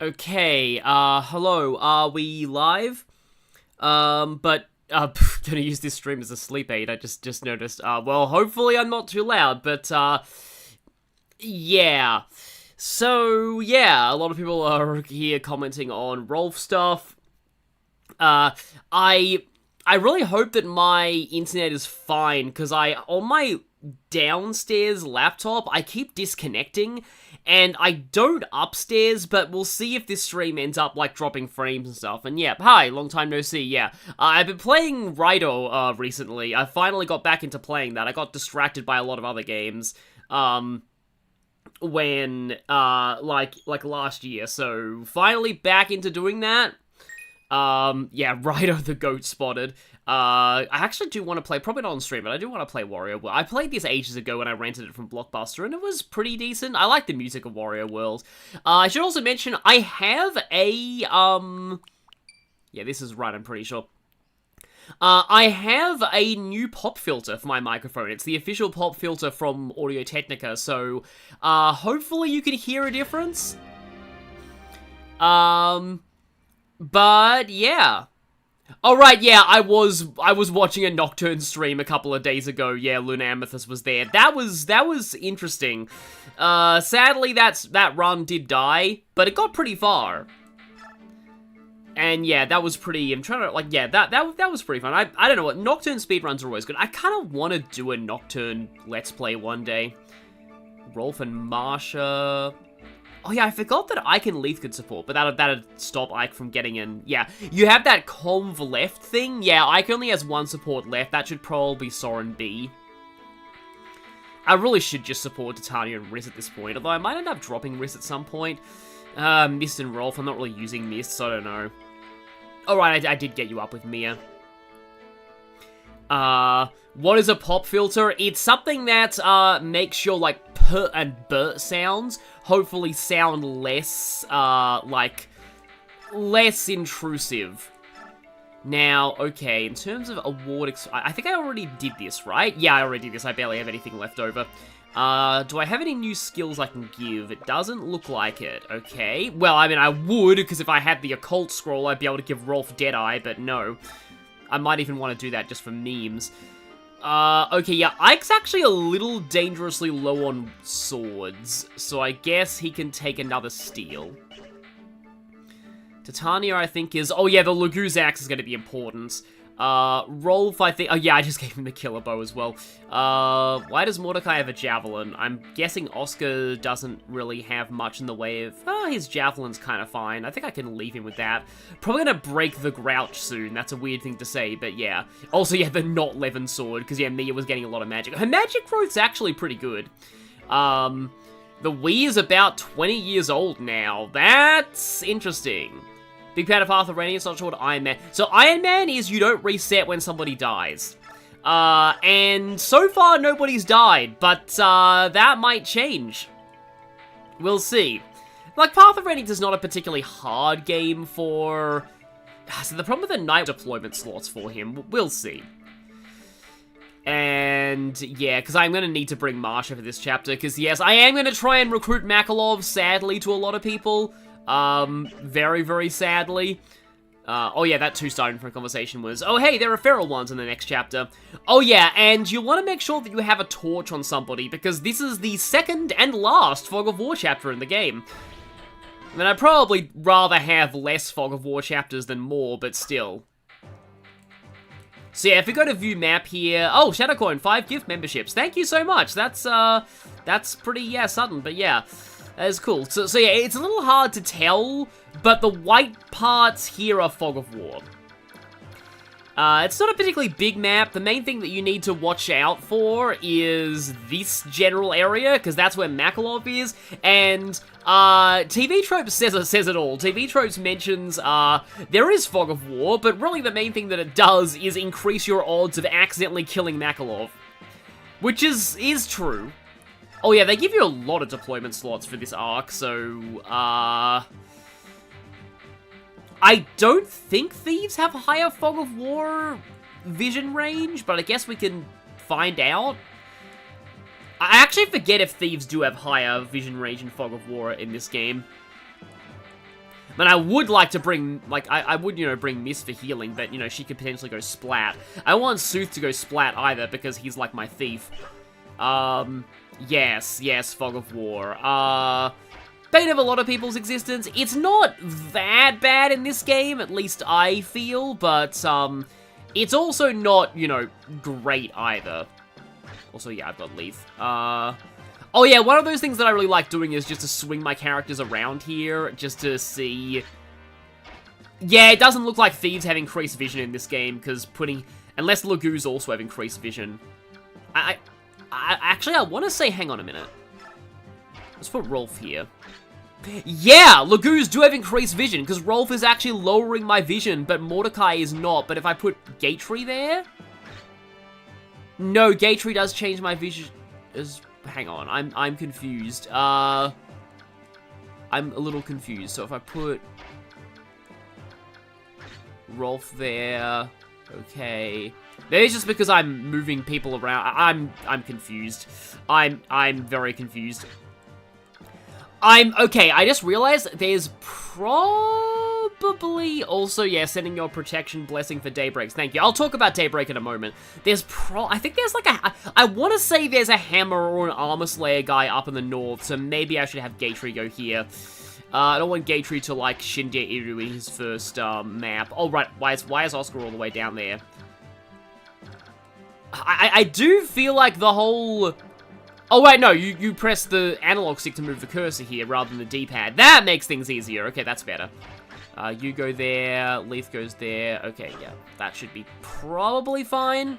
Okay, hello, are we live? Gonna use this stream as a sleep aid, I just noticed. Well, hopefully I'm not too loud, but, yeah. So, yeah, a lot of people are here commenting on Rolf stuff. Uh, I, I really hope that my internet is fine, because on my downstairs laptop, I keep disconnecting, and I don't upstairs, but we'll see if this stream ends up, like, dropping frames and stuff. And yeah, hi, long time no see, yeah. I've been playing Rido, recently. I finally got back into playing that. I got distracted by a lot of other games, when, like last year. So, finally back into doing that. Yeah, Rido the Goat spotted. I actually do want to play, probably not on stream, but I do want to play Wario World. I played this ages ago when I rented it from Blockbuster, and it was pretty decent. I like the music of Wario World. I should also mention, I have a, yeah, this is right, I'm pretty sure. I have a new pop filter for my microphone. It's the official pop filter from Audio-Technica, so, hopefully you can hear a difference. But, yeah. Oh, right, yeah, I was watching a Nocturne stream a couple of days ago. Yeah, Luna Amethyst was there. That was interesting. Sadly, that run did die, but it got pretty far. And yeah, that was pretty, I'm trying to, like, yeah, that was pretty fun. I don't know what, Nocturne speedruns are always good. I kind of want to do a Nocturne Let's Play one day. Rolf and Marsha. Oh yeah, I forgot that Ike and Leaf could support, but that'd stop Ike from getting in. Yeah, you have that conv left thing. Yeah, Ike only has one support left. That should probably be Soren B. I really should just support Titania and Riz at this point, although I might end up dropping Riz at some point. Mist and Rolf, I'm not really using Mist, so I don't know. Alright, I did get you up with Mia. What is a pop filter? It's something that, makes your, like, p and b sounds hopefully sound less, less intrusive. Now, okay, in terms of award I think I already did this, right? Yeah, I already did this. I barely have anything left over. Do I have any new skills I can give? It doesn't look like it. Okay. Well, I mean, I would, because if I had the occult scroll, I'd be able to give Rolf Deadeye, but no. I might even want to do that just for memes. Okay, yeah, Ike's actually a little dangerously low on swords, so I guess he can take another steal. Titania, I think, is... Oh, yeah, the Laguz axe is going to be important. Rolf, I think... Oh, yeah, I just gave him the killer bow as well. Why does Mordecai have a javelin? I'm guessing Oscar doesn't really have much in the way of... Oh, his javelin's kind of fine. I think I can leave him with that. Probably gonna break the Grouch soon. That's a weird thing to say, but yeah. Also, yeah, the not Levin sword, because, yeah, Mia was getting a lot of magic. Her magic growth's actually pretty good. The Wii is about 20 years old now. That's interesting. Big fan of Arthur Radiance, not sure what Iron Man. So Iron Man is you don't reset when somebody dies. And so far nobody's died, but that might change. We'll see. Like, Path of Radiance is not a particularly hard game for... So the problem with the night deployment slots for him, we'll see. And, yeah, because I'm going to need to bring Marsha for this chapter, because, yes, I am going to try and recruit Makalov, sadly, to a lot of people. Very, very sadly. Oh yeah, that two starting from a conversation was, oh hey, there are feral ones in the next chapter. Oh yeah, and you want to make sure that you have a torch on somebody, because this is the second and last Fog of War chapter in the game. I mean, I'd probably rather have less Fog of War chapters than more, but still. So yeah, if we go to view map here, oh, Shadowcoin, 5 gift memberships. Thank you so much. That's pretty, yeah, sudden, but yeah. That is cool. So yeah, it's a little hard to tell, but the white parts here are Fog of War. It's not a particularly big map. The main thing that you need to watch out for is this general area, because that's where Makalov is, and TV Tropes says it all. TV Tropes mentions there is Fog of War, but really the main thing that it does is increase your odds of accidentally killing Makalov, which is true. Oh yeah, they give you a lot of deployment slots for this arc, so, I don't think Thieves have higher Fog of War vision range, but I guess we can find out. I actually forget if Thieves do have higher vision range in Fog of War in this game. And I would like to bring, like, I would, you know, bring Mist for healing, but, you know, she could potentially go Splat. I don't want Sooth to go Splat either, because he's, like, my thief. Yes, Fog of War. Bane of a lot of people's existence. It's not that bad in this game, at least I feel, but, it's also not, you know, great either. Also, yeah, I've got Leaf. Oh yeah, one of those things that I really like doing is just to swing my characters around here, just to see... Yeah, it doesn't look like Thieves have increased vision in this game, because unless Lagoos also have increased vision. Actually, I want to say, hang on a minute. Let's put Rolf here. Yeah, Lagoos do have increased vision, because Rolf is actually lowering my vision, but Mordecai is not. But if I put Gatry there... No, Gatry does change my vision as... Hang on, I'm confused. I'm a little confused. So if I put Rolf there, okay. Maybe it's just because I'm moving people around. I'm confused. I'm very confused. Okay, I just realized there's probably also, yeah, sending your protection blessing for Daybreaks. Thank you. I'll talk about Daybreak in a moment. I think there's like I want to say there's a Hammer or an Armor Slayer guy up in the north, so maybe I should have Gatry go here. I don't want Gatry to, like, Shindia Iru in his first, map. Oh, right, why is Oscar all the way down there? I do feel like the whole... Oh, wait, no, you press the analog stick to move the cursor here rather than the D-pad. That makes things easier. Okay, that's better. You go there, Leaf goes there. Okay, yeah, that should be probably fine.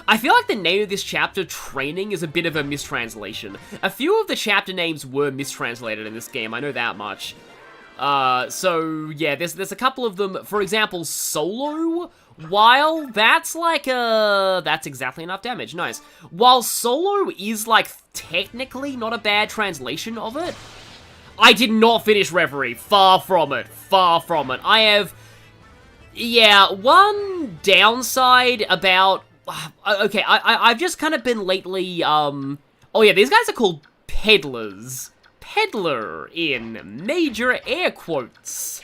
I feel like the name of this chapter, Training, is a bit of a mistranslation. A few of the chapter names were mistranslated in this game, I know that much. So, yeah, there's a couple of them. For example, Solo, while that's like that's exactly enough damage, nice. While Solo is, like, technically not a bad translation of it, I did not finish Reverie. Far from it. Far from it. I have... Yeah, one downside about... Okay, I've just kind of been lately, Oh yeah, these guys are called peddlers. Peddler in major air quotes.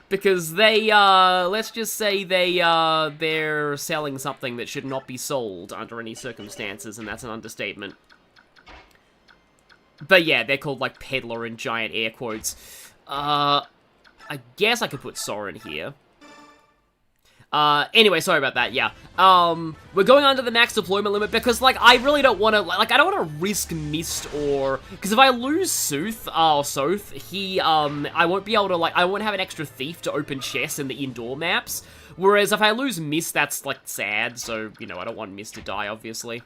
Because they, let's just say they're selling something that should not be sold under any circumstances, and that's an understatement. But yeah, they're called, like, peddler in giant air quotes. I guess I could put Soren here. Anyway, sorry about that, yeah. We're going under the max deployment limit because, like, I really don't want to, like, I don't want to risk Mist or... Because if I lose Soth, he, I won't be able to, like, I won't have an extra thief to open chests in the indoor maps. Whereas if I lose Mist, that's, like, sad, so, you know, I don't want Mist to die, obviously.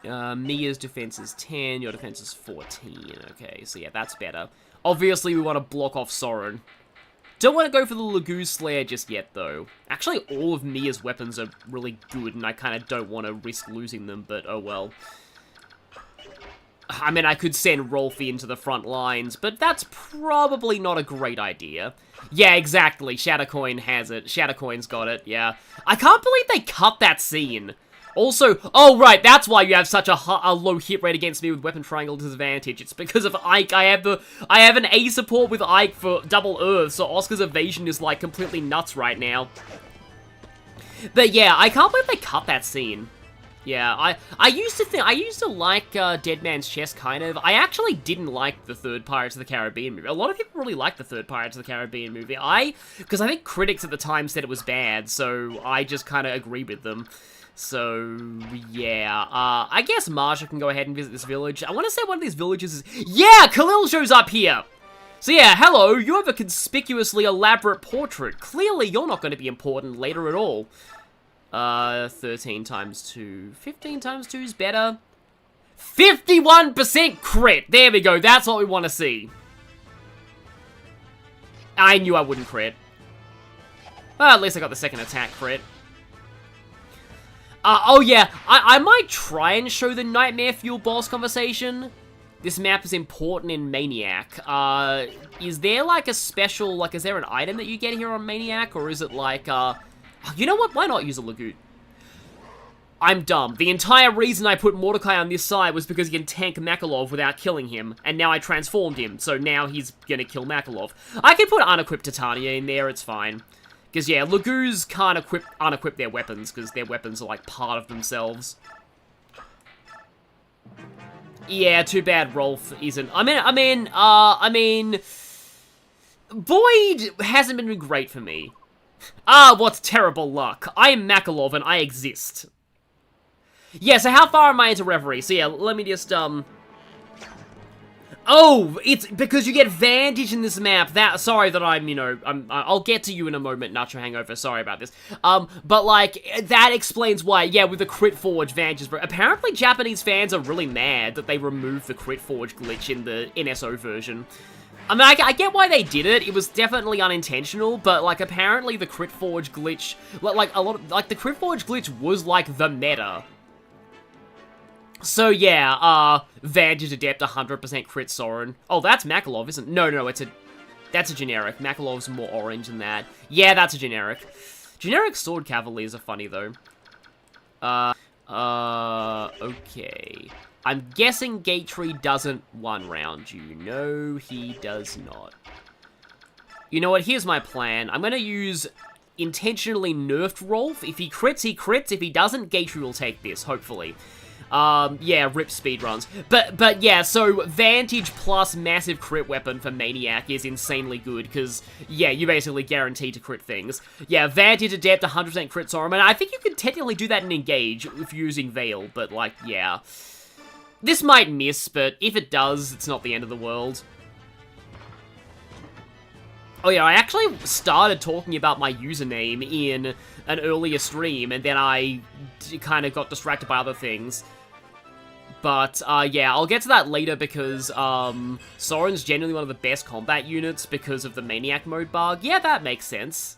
Mia's defense is 10, your defense is 14. Okay, so yeah, that's better. Obviously, we want to block off Soren. Don't want to go for the Lagoon Slayer just yet, though. Actually, all of Mia's weapons are really good, and I kind of don't want to risk losing them, but oh well. I mean, I could send Rolfie into the front lines, but that's probably not a great idea. Yeah, exactly. Shattercoin has it. Shattercoin's got it, yeah. I can't believe they cut that scene. Also, oh right, that's why you have such a low hit rate against me with Weapon Triangle disadvantage. It's because of Ike. I have an A support with Ike for double Earth, so Oscar's evasion is like completely nuts right now. But yeah, I can't believe they cut that scene. Yeah, I used to like Dead Man's Chest, kind of. I actually didn't like the third Pirates of the Caribbean movie. A lot of people really liked the third Pirates of the Caribbean movie. Because I think critics at the time said it was bad, so I just kind of agreed with them. So, yeah, I guess Marsha can go ahead and visit this village. I want to say one of these villages is... Yeah, Khalil shows up here! So yeah, hello, you have a conspicuously elaborate portrait. Clearly, you're not going to be important later at all. 13 times 2. 15 times 2 is better. 51% crit! There we go, that's what we want to see. I knew I wouldn't crit. Well, at least I got the second attack crit. Oh yeah, I might try and show the Nightmare Fuel boss conversation. This map is important in Maniac. Is there like a special, like, is there an item that you get here on Maniac? Or is it like, you know what, why not use a Lagoon? I'm dumb. The entire reason I put Mordecai on this side was because he can tank Makalov without killing him, and now I transformed him, so now he's gonna kill Makalov. I can put unequipped Titania in there, it's fine. Because, yeah, Lagoos can't unequip their weapons, because their weapons are, like, part of themselves. Yeah, too bad Rolf isn't. I mean... Void hasn't been great for me. Ah, what terrible luck. I am Makalov, and I exist. Yeah, so how far am I into Reverie? So yeah, let me just, Oh, it's because you get Vantage in this map. Sorry that I'll get to you in a moment, Nacho Hangover, sorry about this. But, like, that explains why, yeah, with the Crit Forge Vantage, apparently Japanese fans are really mad that they removed the Crit Forge glitch in the NSO version. I mean, I get why they did it. It was definitely unintentional, but, like, apparently the Crit Forge glitch, the Crit Forge glitch was, like, the meta. So, yeah, Vantage Adept 100% crit Soren. Oh, that's Makalov, isn't it? No, that's a generic. Makalov's more orange than that. Yeah, that's a generic. Generic Sword Cavaliers are funny, though. Okay. I'm guessing Gatry doesn't one-round you. No, he does not. You know what? Here's my plan. I'm gonna use intentionally nerfed Rolf. If he crits, he crits. If he doesn't, Gatry will take this, hopefully. Yeah, rip speedruns. But yeah, so Vantage plus massive crit weapon for Maniac is insanely good, because, yeah, you basically guarantee to crit things. Yeah, Vantage Adept 100% crit Sorum, and I think you can technically do that in Engage if you're using Veil, but, like, yeah. This might miss, but if it does, it's not the end of the world. Oh yeah, I actually started talking about my username in an earlier stream, and then I kind of got distracted by other things. But, yeah, I'll get to that later because, Soren's generally one of the best combat units because of the Maniac mode bug. Yeah, that makes sense.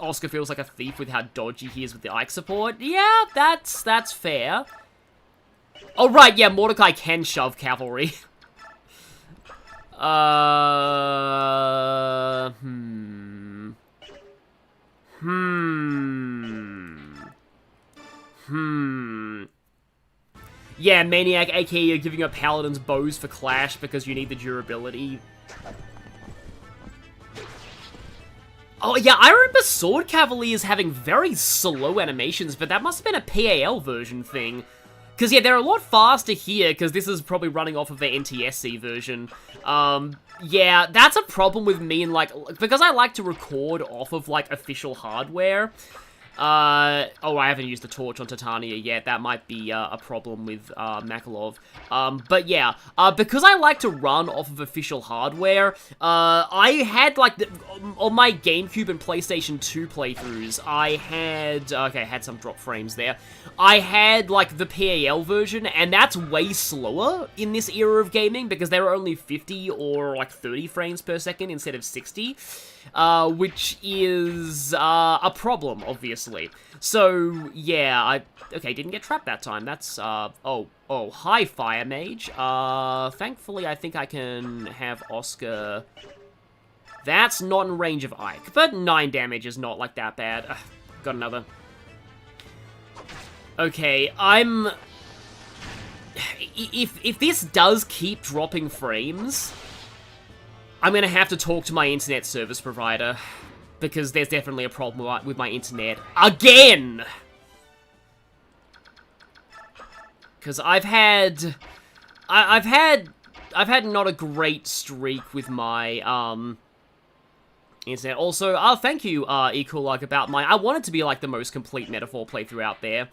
Oscar feels like a thief with how dodgy he is with the Ike support. Yeah, that's fair. Oh, right, yeah, Mordecai can shove cavalry. Yeah, Maniac, aka you're giving up Paladin's bows for Clash because you need the durability. Oh, yeah, I remember Sword Cavaliers having very slow animations, but that must have been a PAL version thing. Because, yeah, they're a lot faster here, because this is probably running off of their NTSC version. Yeah, that's a problem with me, and, like, because I like to record off of, like, official hardware. Oh, I haven't used the torch on Titania yet. That might be a problem with Makalov. But yeah, because I like to run off of official hardware, I had, like, on my GameCube and PlayStation 2 playthroughs, I had, okay, I had some drop frames there. I had, like, the PAL version, and that's way slower in this era of gaming, because they were only 50 or, like, 30 frames per second instead of 60. Which is, a problem, obviously. So, yeah, okay, didn't get trapped that time, that's, oh, hi, Fire Mage. Thankfully, I think I can have Oscar. That's not in range of Ike, but 9 damage is not, like, that bad. Got another. Okay, if this does keep dropping frames, I'm gonna have to talk to my internet service provider, because there's definitely a problem with my internet. Again! Because I've had not a great streak with my, internet. Also, thank you, Ecolag, about I want it to be, like, the most complete Metaphor playthrough out there.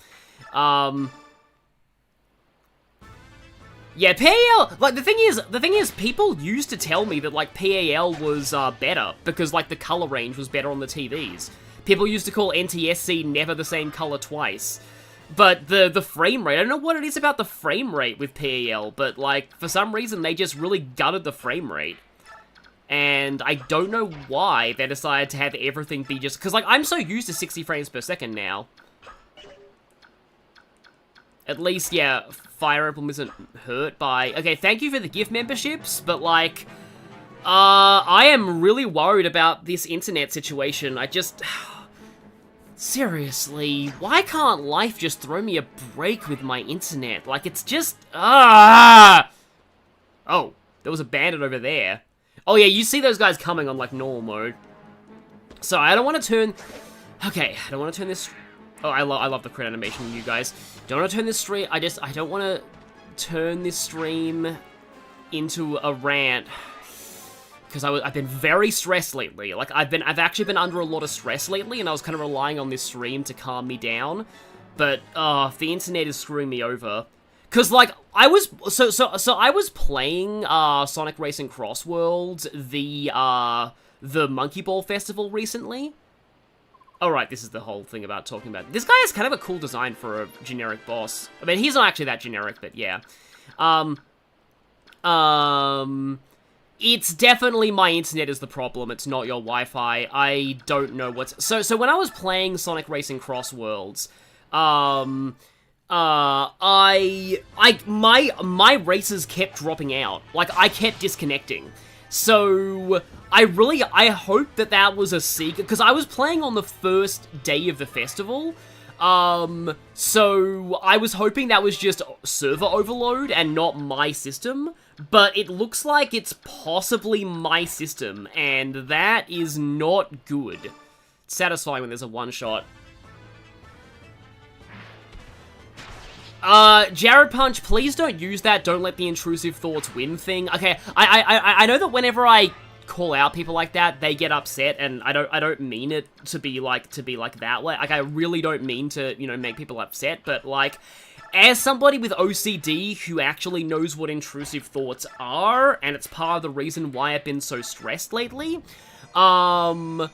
Yeah, PAL, like, the thing is, people used to tell me that, like, PAL was, better, because, like, the color range was better on the TVs. People used to call NTSC never the same color twice. But the frame rate, I don't know what it is about the frame rate with PAL, but, like, for some reason, they just really gutted the frame rate. And I don't know why they decided to have everything be just, because, like, I'm so used to 60 frames per second now. At least, yeah, Fire Emblem isn't hurt by... Okay, thank you for the gift memberships, but, like, I am really worried about this internet situation. Seriously, why can't life just throw me a break with my internet? Like, it's just... Ah! Oh, there was a bandit over there. Oh yeah, you see those guys coming on, like, normal mode. So, I don't want to turn... Okay, I don't want to turn this... Oh, I love the crit animation, you guys. Don't want to turn this stream... I don't want to turn this stream into a rant. Because I've been very stressed lately. Like, I've actually been under a lot of stress lately, and I was kind of relying on this stream to calm me down. But, the internet is screwing me over. Because, like, I was... So I was playing, Sonic Racing Cross Worlds, the Monkey Ball Festival recently. Alright, this is the whole thing about talking about... This guy has kind of a cool design for a generic boss. I mean, he's not actually that generic, but yeah. It's definitely my internet is the problem, it's not your Wi-Fi. I don't know what's... So when I was playing Sonic Racing Cross Worlds, my races kept dropping out. Like, I kept disconnecting. So, I hope that was a secret, because I was playing on the first day of the festival, so I was hoping that was just server overload and not my system, but it looks like it's possibly my system, and that is not good. It's satisfying when there's a one-shot. Jared Punch, please don't use that "don't let the intrusive thoughts win" thing. Okay, I know that whenever I call out people like that, they get upset, and I don't mean it to be like that way. Like, I really don't mean to, you know, make people upset, but like, as somebody with OCD who actually knows what intrusive thoughts are, and it's part of the reason why I've been so stressed lately, don't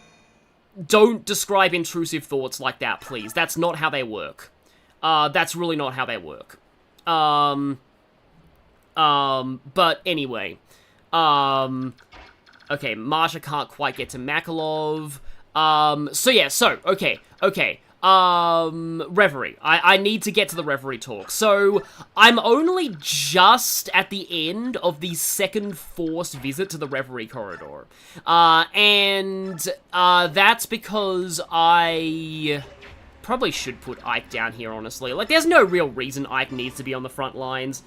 describe intrusive thoughts like that, please. That's not how they work. That's really not how they work. But anyway. Okay, Marsha can't quite get to Makalov. Okay. Reverie. I need to get to the Reverie talk. So, I'm only just at the end of the second forced visit to the Reverie corridor. That's because I... probably should put Ike down here, honestly. Like, there's no real reason Ike needs to be on the front lines.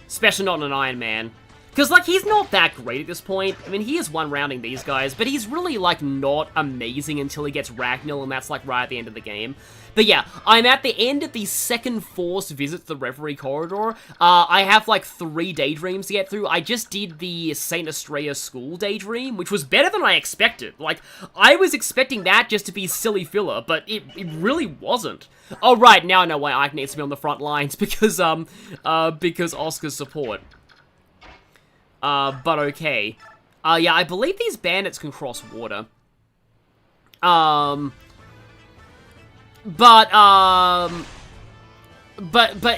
Especially not in an Ironman. Because, like, he's not that great at this point. I mean, he is one-rounding these guys, but he's really, like, not amazing until he gets Ragnall, and that's, like, right at the end of the game. But yeah, I'm at the end of the second forced visit to the Reverie corridor. I have, like, 3 daydreams to get through. I just did the St. Estrella School daydream, which was better than I expected. Like, I was expecting that just to be silly filler, but it really wasn't. Oh, right, now I know why Ike needs to be on the front lines, because Oscar's support. But okay. Yeah, I believe these bandits can cross water. But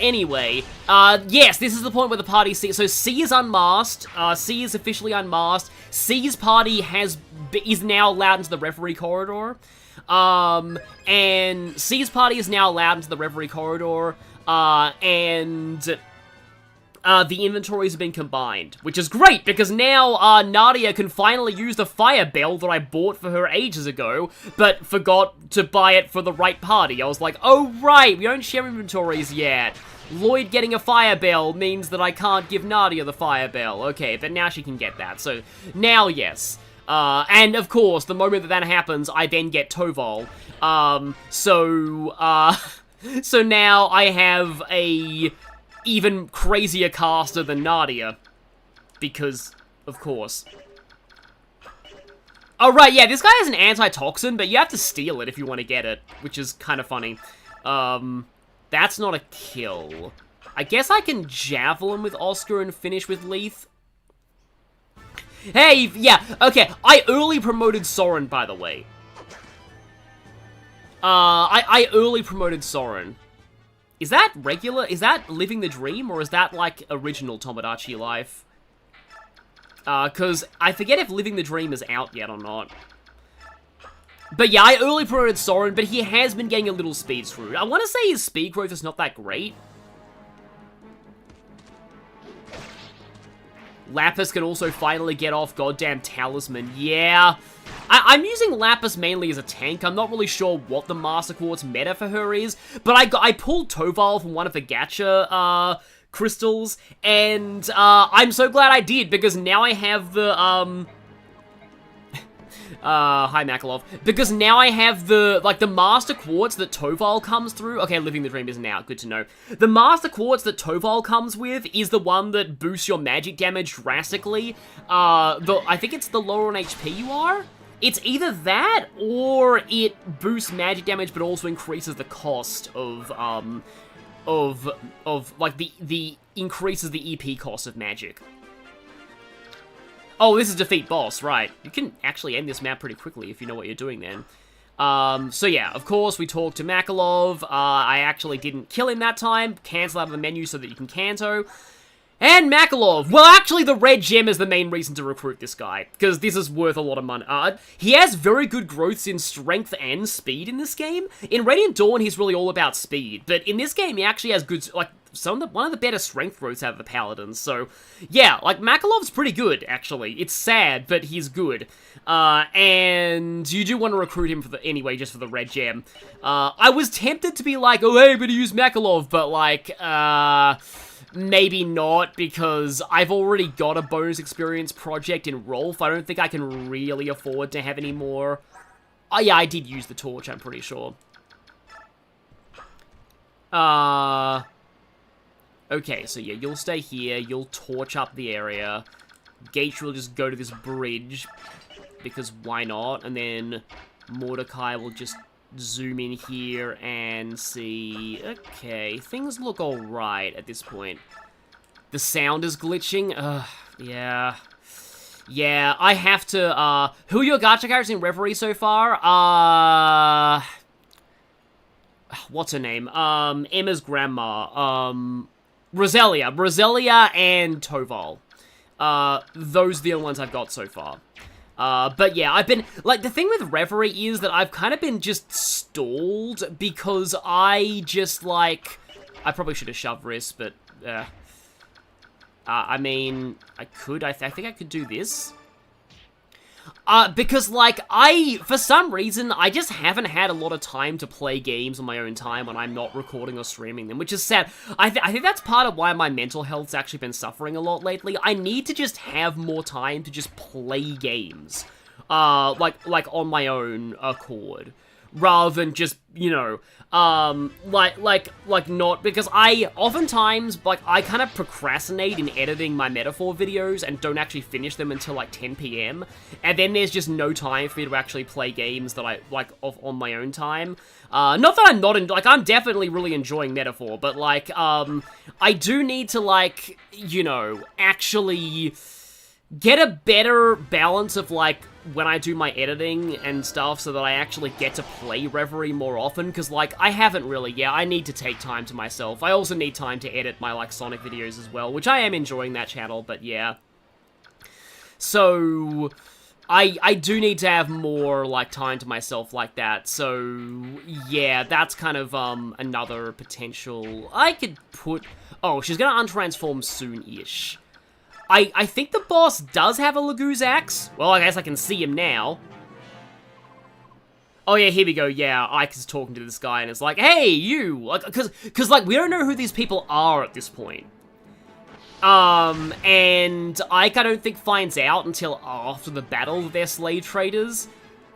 anyway, yes, this is the point where the party so C is unmasked, C is officially unmasked, C's party is now allowed into the Reverie corridor, and C's party is now allowed into the Reverie corridor, and the inventories have been combined, which is great, because now, Nadia can finally use the fire bell that I bought for her ages ago, but forgot to buy it for the right party. I was like, oh right, we don't share inventories yet. Lloyd getting a fire bell means that I can't give Nadia the fire bell. Okay, but now she can get that, so now yes. And of course, the moment that happens, I then get Toval. So now I have a even crazier caster than Nadia. Because, of course. Oh, right, yeah, this guy has an antitoxin, but you have to steal it if you want to get it, which is kind of funny. That's not a kill. I guess I can javelin with Oscar and finish with Leith. Hey, yeah, okay, I early promoted Soren, by the way. I early promoted Soren. Is that regular? Is that Living the Dream, or is that, like, original Tomodachi Life? Because I forget if Living the Dream is out yet or not. But yeah, I early promoted Soren, but he has been getting a little speed screwed. I want to say his speed growth is not that great. Lapis can also finally get off goddamn Talisman. Yeah. I'm using Lapis mainly as a tank. I'm not really sure what the Master Quartz meta for her is, but I pulled Toval from one of the gacha crystals, and I'm so glad I did, because now I have the hi Makalov. Because now I have the, like, the Master Quartz that Toval comes through. Okay, Living the Dream isn't out. Good to know. The Master Quartz that Toval comes with is the one that boosts your magic damage drastically. I think it's the lower on HP you are? It's either that, or it boosts magic damage, but also increases the cost of like, the increases the EP cost of magic. Oh, this is defeat boss, right. You can actually end this map pretty quickly if you know what you're doing then. So yeah, of course, we talked to Makalov. I actually didn't kill him that time. Cancel out of the menu so that you can Kanto. And Makalov. Well, actually, the red gem is the main reason to recruit this guy, because this is worth a lot of money. He has very good growths in strength and speed in this game. In Radiant Dawn, he's really all about speed, but in this game, he actually has good, like, one of the better strength growths out of the Paladins, so, yeah, like, Makalov's pretty good, actually. It's sad, but he's good. And you do want to recruit him anyway, just for the red gem. I was tempted to be like, oh, hey, better use Makalov, but, like, maybe not, because I've already got a bonus experience project in Rolf. I don't think I can really afford to have any more. Oh, yeah, I did use the torch, I'm pretty sure. Okay, so yeah, you'll stay here, you'll torch up the area. Gage will just go to this bridge, because why not? And then Mordecai will just zoom in here and see... Okay, things look alright at this point. The sound is glitching. Yeah. Yeah, I have to, who are your gacha characters in Reverie so far? What's her name? Emma's grandma. Roselia and Toval. Those are the only ones I've got so far. But yeah, I've been, like, the thing with Reverie is that I've kind of been just stalled because I just, like, I probably should have shoved wrist, but, I mean, I think I could do this. Because, like, for some reason, I just haven't had a lot of time to play games on my own time when I'm not recording or streaming them, which is sad. I think that's part of why my mental health's actually been suffering a lot lately. I need to just have more time to just play games, like on my own accord, rather than just, you know, like not, because I oftentimes, like, I kind of procrastinate in editing my metaphor videos and don't actually finish them until, like, 10 PM, and then there's just no time for me to actually play games that I, like, on my own time. Not that I'm not, I'm definitely really enjoying metaphor, but, like, I do need to, like, you know, actually get a better balance of, like, when I do my editing and stuff so that I actually get to play Reverie more often, because, like, I haven't really, yeah, I need to take time to myself. I also need time to edit my, like, Sonic videos as well, which I am enjoying that channel, but yeah. So, I do need to have more, like, time to myself like that, so, yeah, that's kind of, another potential. I could put, oh, she's gonna untransform soon-ish. I think the boss does have a Laguz axe. Well, I guess I can see him now. Oh yeah, here we go. Yeah, Ike is talking to this guy and it's like, hey, you! Like, cause like, we don't know who these people are at this point. And Ike, I don't think, finds out until after the battle that they're slave traders.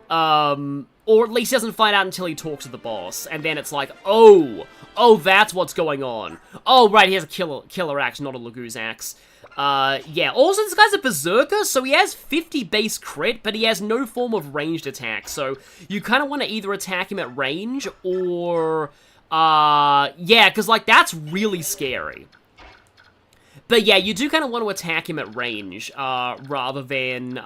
Or at least he doesn't find out until he talks to the boss. And then it's like, oh, that's what's going on. Oh, right, he has a killer axe, not a Laguz axe. Yeah, also this guy's a berserker, so he has 50 base crit, but he has no form of ranged attack, so you kind of want to either attack him at range, or, yeah, because, like, that's really scary. But yeah, you do kind of want to attack him at range, rather than,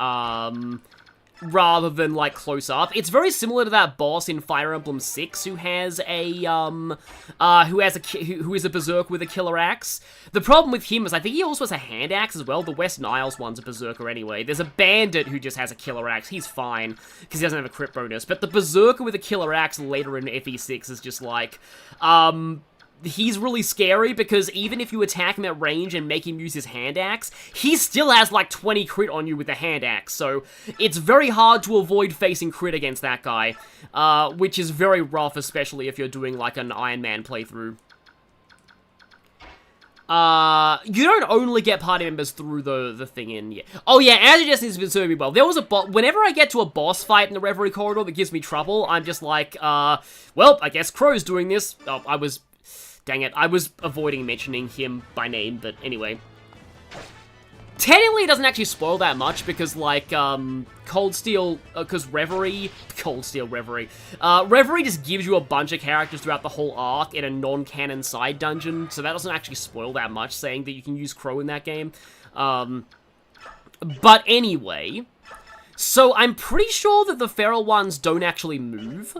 like, close up. It's very similar to that boss in Fire Emblem 6 who has a, who is a berserker with a killer axe. The problem with him is I think he also has a hand axe as well. The Western Isles one's a berserker anyway. There's a bandit who just has a killer axe. He's fine, because he doesn't have a crit bonus. But the berserker with a killer axe later in FE6 is just like, he's really scary because even if you attack him at range and make him use his hand axe, he still has like 20 crit on you with the hand axe, so it's very hard to avoid facing crit against that guy, which is very rough, especially if you're doing like an Ironman playthrough. You don't only get party members through the thing in, yeah. Oh yeah, Anti-Destiny has been serving me well. There was a whenever I get to a boss fight in the Reverie Corridor that gives me trouble, I'm just like, well, I guess Crow's doing this. Oh, dang it, I was avoiding mentioning him by name, but anyway. Technically, it doesn't actually spoil that much, because, like, Cold Steel, because Reverie just gives you a bunch of characters throughout the whole arc in a non-canon side dungeon, so that doesn't actually spoil that much, saying that you can use Crow in that game. But anyway, so I'm pretty sure that the feral ones don't actually move,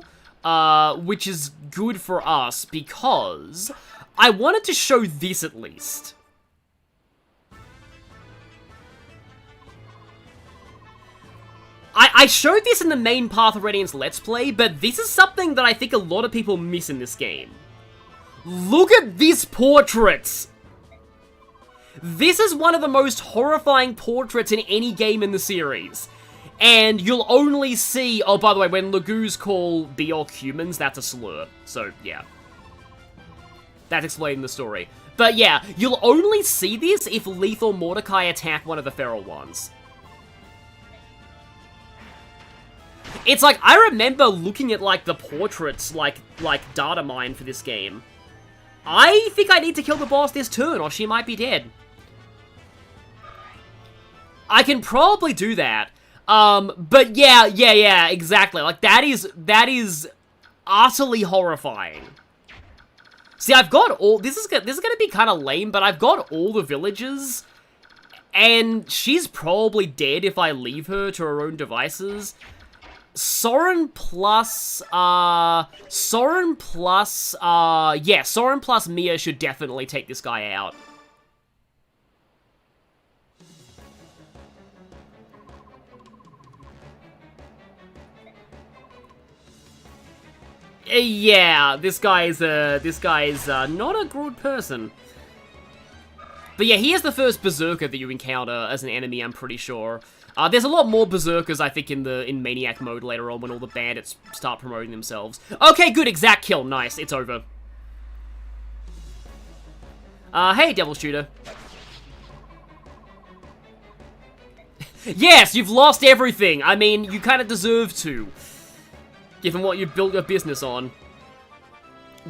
which is good for us, because I wanted to show this at least. I showed this in the main Path of Radiance Let's Play, but this is something that I think a lot of people miss in this game. Look at these portraits! This is one of the most horrifying portraits in any game in the series. And you'll only see... Oh, by the way, when Lagoos call Beork humans, that's a slur. So, yeah. That's explaining the story. But yeah, you'll only see this if Leith or Mordecai attack one of the feral ones. It's like, I remember looking at, like, the portraits, like data mine for this game. I think I need to kill the boss this turn, or she might be dead. I can probably do that. But yeah, exactly. Like, that is utterly horrifying. See, I've got all, this is gonna be kind of lame, but I've got all the villagers, and she's probably dead if I leave her to her own devices. Soren plus Mia should definitely take this guy out. Yeah, this guy is not a good person. But yeah, he is the first Berserker that you encounter as an enemy, I'm pretty sure. There's a lot more Berserkers, I think, in Maniac mode later on when all the bandits start promoting themselves. Okay, good, exact kill, nice, it's over. Hey, Devil Shooter. Yes, you've lost everything. I mean, you kind of deserve to, given what you've built your business on.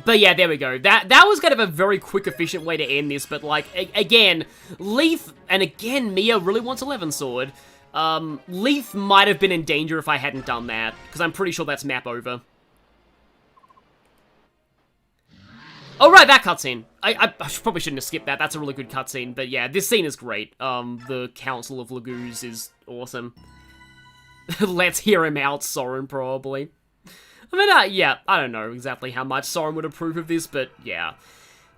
But yeah, there we go. That was kind of a very quick, efficient way to end this, but like, again, Leith, and again, Mia really wants 11 Sword. Leith might have been in danger if I hadn't done that, because I'm pretty sure that's map over. Oh, right, that cutscene. I probably shouldn't have skipped that. That's a really good cutscene, but yeah, this scene is great. The Council of Lagoos is awesome. Let's hear him out, Soren, probably. I mean, yeah, I don't know exactly how much Soren would approve of this, but yeah.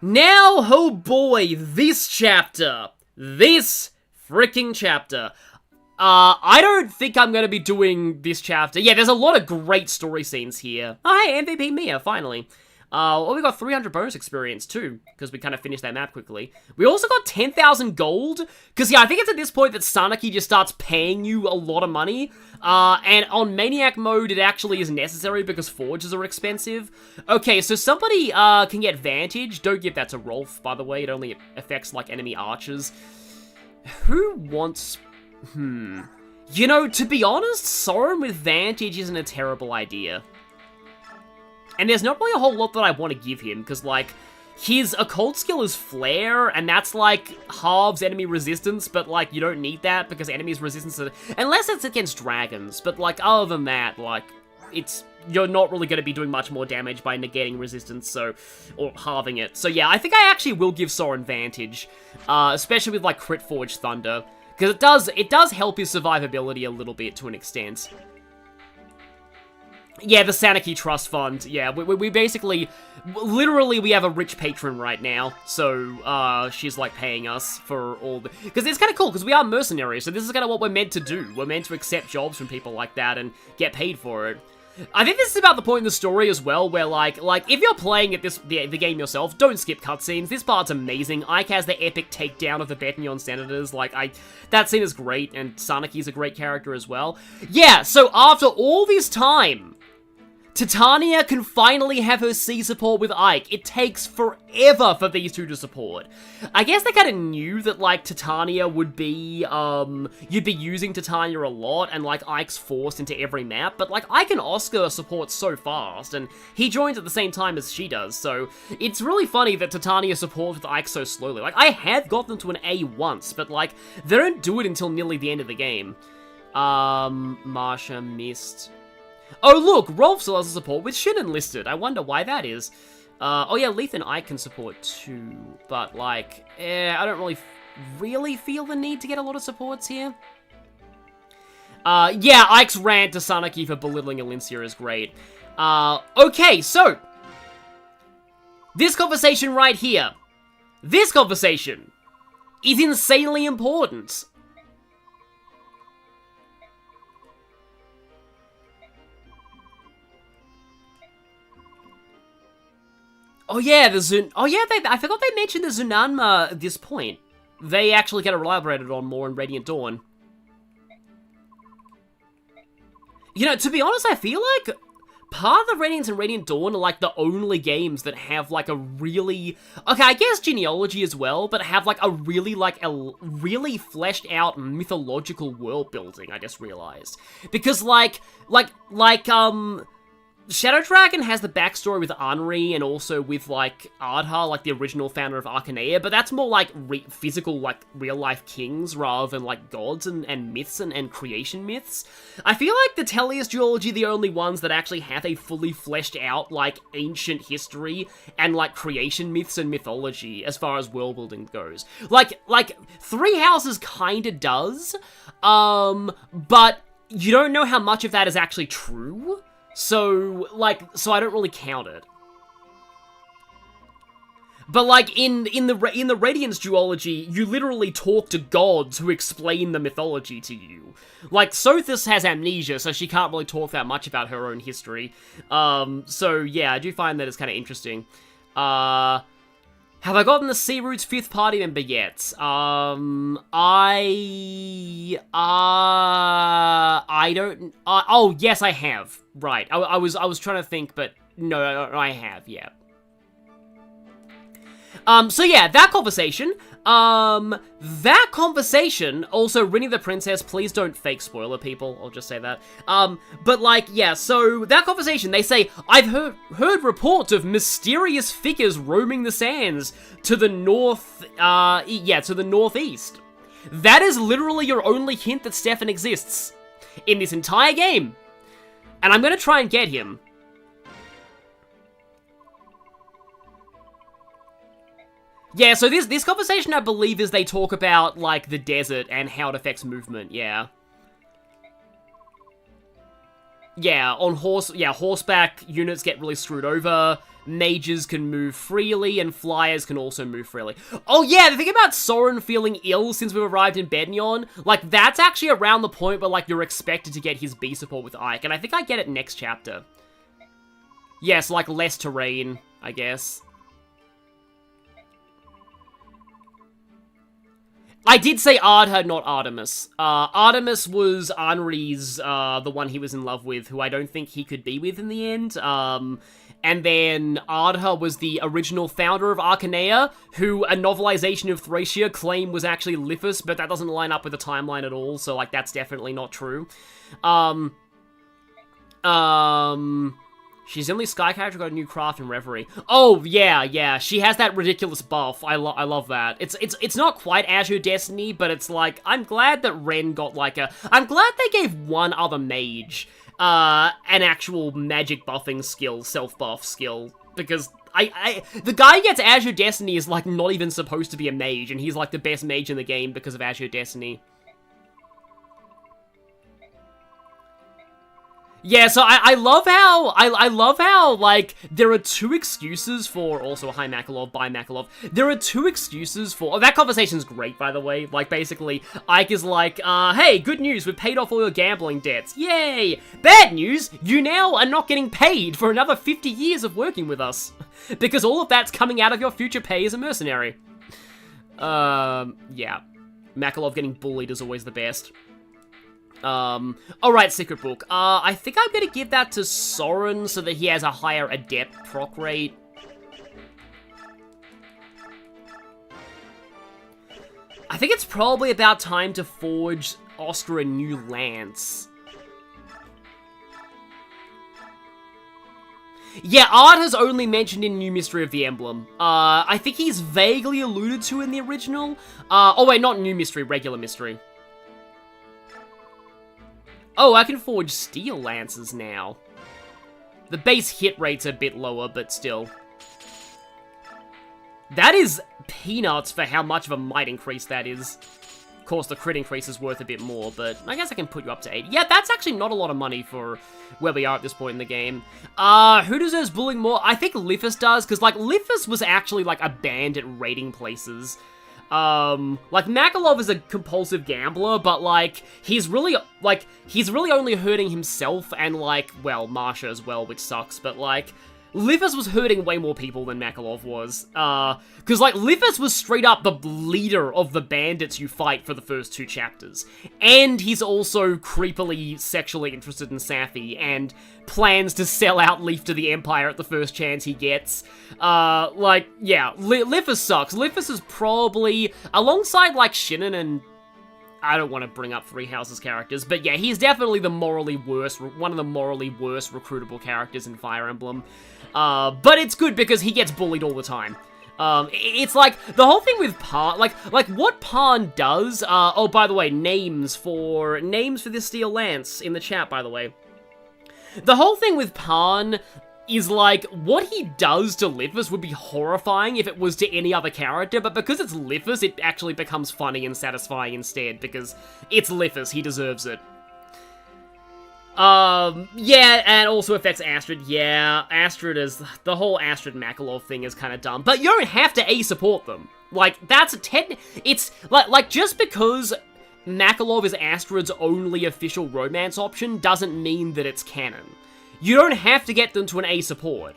Now, oh boy, this chapter. This freaking chapter. I don't think I'm gonna be doing this chapter. Yeah, there's a lot of great story scenes here. Oh, hey, MVP Mia, finally. Well, we got 300 bonus experience, too, because we kind of finished that map quickly. We also got 10,000 gold, because, yeah, I think it's at this point that Sanaki just starts paying you a lot of money, and on Maniac mode, it actually is necessary because forges are expensive. Okay, so somebody, can get Vantage. Don't give that to Rolf, by the way. It only affects, like, enemy archers. Who wants... You know, to be honest, Soren with Vantage isn't a terrible idea. And there's not really a whole lot that I want to give him, because, like, his occult skill is Flare, and that's, like, halves enemy resistance, but, like, you don't need that, because enemies' resistance are... Unless it's against dragons, but, like, other than that, like, it's... You're not really going to be doing much more damage by negating resistance, so... Or halving it. So, yeah, I think I actually will give Soren Vantage, especially with, like, Crit Forge Thunder, because it does help his survivability a little bit, to an extent. Yeah, the Sanaki Trust Fund. Yeah, we basically... Literally, we have a rich patron right now. So, she's, like, paying us for all the... Because it's kind of cool, because we are mercenaries, so this is kind of what we're meant to do. We're meant to accept jobs from people like that and get paid for it. I think this is about the point in the story as well, where like if you're playing at the game yourself, don't skip cutscenes. This part's amazing. Ike has the epic takedown of the Begnion senators. That scene is great, and Sanaki's a great character as well. Yeah, so after all this time, Titania can finally have her C support with Ike. It takes forever for these two to support. I guess they kind of knew that, like, Titania would be, you'd be using Titania a lot, and, like, Ike's forced into every map, but, like, Ike and Oscar support so fast, and he joins at the same time as she does, so it's really funny that Titania supports with Ike so slowly. Like, I have got them to an A once, but, like, they don't do it until nearly the end of the game. Marsha missed... Oh, look! Rolf still has a support with Shinnon listed. I wonder why that is. Oh yeah, Leith and Ike can support too. But, like, I don't really feel the need to get a lot of supports here. Yeah, Ike's rant to Sanaki for belittling Alincia is great. Okay, so... this conversation right here. This conversation is insanely important. Oh yeah, I forgot they mentioned the Zunanma at this point. They actually get elaborated on more in Radiant Dawn. You know, to be honest, I feel like part of the Radiance and Radiant Dawn are like the only games that have like a really... okay, I guess genealogy as well, but have like a really fleshed out mythological world building, I just realized. Because Shadow Dragon has the backstory with Anri and also with, like, Ardha, like the original founder of Arcanea, but that's more like physical, like, real-life kings rather than, like, gods and myths and creation myths. I feel like the Tellius duology are the only ones that actually have a fully fleshed out, like, ancient history and, like, creation myths and mythology as far as world building goes. Like, Three Houses kinda does, but you don't know how much of that is actually true. So I don't really count it. But, like, in the Radiance duology, you literally talk to gods who explain the mythology to you. Like, Sothis has amnesia, so she can't really talk that much about her own history. So, yeah, I do find that it's kind of interesting. Have I gotten the Sea Roots 5th party member yet? I don't... oh, yes, I have. Right. I was trying to think, but no, I have, yeah. So yeah, that conversation, also, Rinny the Princess, please don't fake spoiler people, I'll just say that. But like, yeah, so, that conversation, they say, I've heard reports of mysterious figures roaming the sands to the north, to the northeast. That is literally your only hint that Stefan exists in this entire game. And I'm gonna try and get him. Yeah, so this conversation, I believe, is they talk about, like, the desert and how it affects movement, yeah. Yeah, horseback units get really screwed over, mages can move freely, and flyers can also move freely. Oh yeah, the thing about Soren feeling ill since we've arrived in Begnion, like, that's actually around the point where, like, you're expected to get his B support with Ike, and I think I get it next chapter. Yes, like, less terrain, I guess. I did say Ardha, not Artemis. Artemis was Anri's, the one he was in love with, who I don't think he could be with in the end. And then Ardha was the original founder of Arcanea, who a novelization of Thracia claimed was actually Liphus, but that doesn't line up with the timeline at all, so, like, that's definitely not true. She's the only Sky character got a new craft in Reverie. Oh, yeah, she has that ridiculous buff. I love that. It's not quite Azure Destiny, but it's like, I'm glad that Ren got like I'm glad they gave one other mage, an actual magic buffing skill, self-buff skill, because the guy who gets Azure Destiny is like not even supposed to be a mage, and he's like the best mage in the game because of Azure Destiny. Yeah, so I love how, I love how, like, there are two excuses for, also hi Makalov, bye Makalov, there are two excuses for, oh, that conversation's great, by the way, like, basically, Ike is like, hey, good news, we've paid off all your gambling debts, yay! Bad news, you now are not getting paid for another 50 years of working with us, because all of that's coming out of your future pay as a mercenary. Yeah, Makalov getting bullied is always the best. Alright, Secret Book. I think I'm gonna give that to Soren so that he has a higher Adept proc rate. I think it's probably about time to forge Oscar a new lance. Yeah, Art has only mentioned in New Mystery of the Emblem. I think he's vaguely alluded to in the original. Oh wait, not New Mystery, regular mystery. Oh, I can forge steel lances now. The base hit rate's a bit lower, but still. That is peanuts for how much of a might increase that is. Of course, the crit increase is worth a bit more, but I guess I can put you up to 8. Yeah, that's actually not a lot of money for where we are at this point in the game. Who deserves bullying more? I think Lithus does, because, like, Lithus was actually, like, a banned at raiding places. Like, Makalov is a compulsive gambler, but, like, he's really only hurting himself and, like, well, Marsha as well, which sucks, but, like, Lithus was hurting way more people than Makalov was, because, like, Lithus was straight up the leader of the bandits you fight for the first 2 chapters, and he's also creepily sexually interested in Safi, and plans to sell out Leaf to the Empire at the first chance he gets. Like, yeah, Lithus sucks. Lithus is probably, alongside, like, Shinnon and, I don't want to bring up Three Houses characters, but yeah, he's definitely the one of the morally worst recruitable characters in Fire Emblem. But it's good because he gets bullied all the time. It's like, the whole thing with Pan, like what Pan does, oh, by the way, names for this Steel Lance in the chat, by the way. The whole thing with Pan is, like, what he does to Lithus would be horrifying if it was to any other character, but because it's Lithus, it actually becomes funny and satisfying instead, because it's Lithus, he deserves it. Yeah, and also affects Astrid. Yeah, Astrid is, the whole Astrid Makalov thing is kind of dumb, but you don't have to A-support them. Like, that's it's, like, just because Makalov is Astrid's only official romance option doesn't mean that it's canon. You don't have to get them to an A support.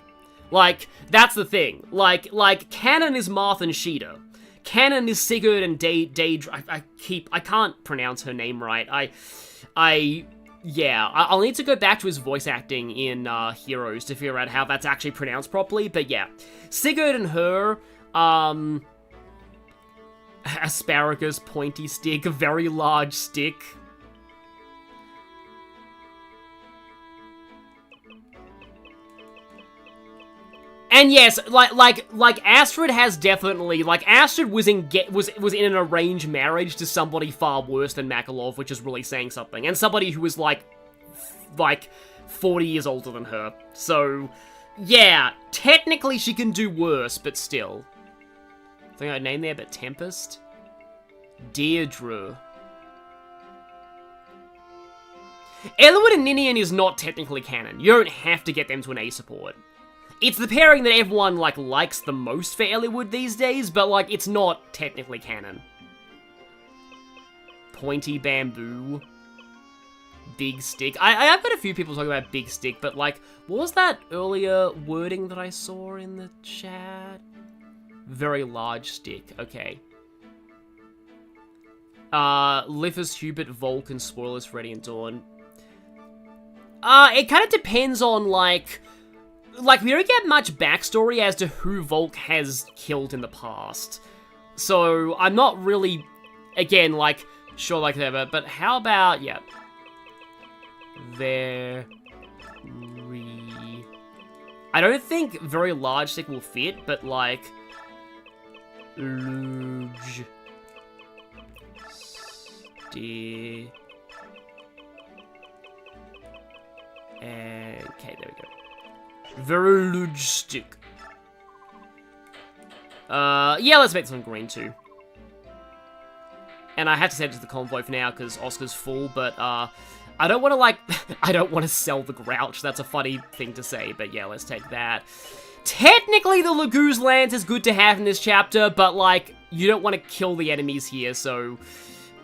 Like, that's the thing. Like, canon is Marth and Sheeta. Canon is Sigurd and I can't pronounce her name right. Yeah, I'll need to go back to his voice acting in Heroes to figure out how that's actually pronounced properly, but yeah. Sigurd and her, asparagus, pointy stick, a very large stick. And yes, like Astrid has definitely, like, Astrid was in an arranged marriage to somebody far worse than Makalov, which is really saying something, and somebody who was like 40 years older than her. So, yeah, technically she can do worse, but still. I think I named there, but Tempest, Deirdre. Eliwood and Ninian is not technically canon. You don't have to get them to an A support. It's the pairing that everyone, like, likes the most for Eliwood these days, but, like, it's not technically canon. Pointy bamboo. Big stick. I've got a few people talking about big stick, but, like, what was that earlier wording that I saw in the chat? Very large stick. Okay. Lithus, Hubert, Volk, and Spoilers, Radiant Dawn. It kind of depends on, like, we don't get much backstory as to who Volk has killed in the past. So, I'm not really, again, like, sure like that, but how about, yeah. I don't think very large stick will fit, but, like, luge stick. And, okay, there we go. Very large stick. Yeah, let's make some green too. And I have to send it to the convoy for now because Oscar's full, but I don't want to, like, I don't want to sell the Grouch. That's a funny thing to say, but yeah, let's take that. Technically, the Laguz Lance is good to have in this chapter, but, like, you don't want to kill the enemies here, so,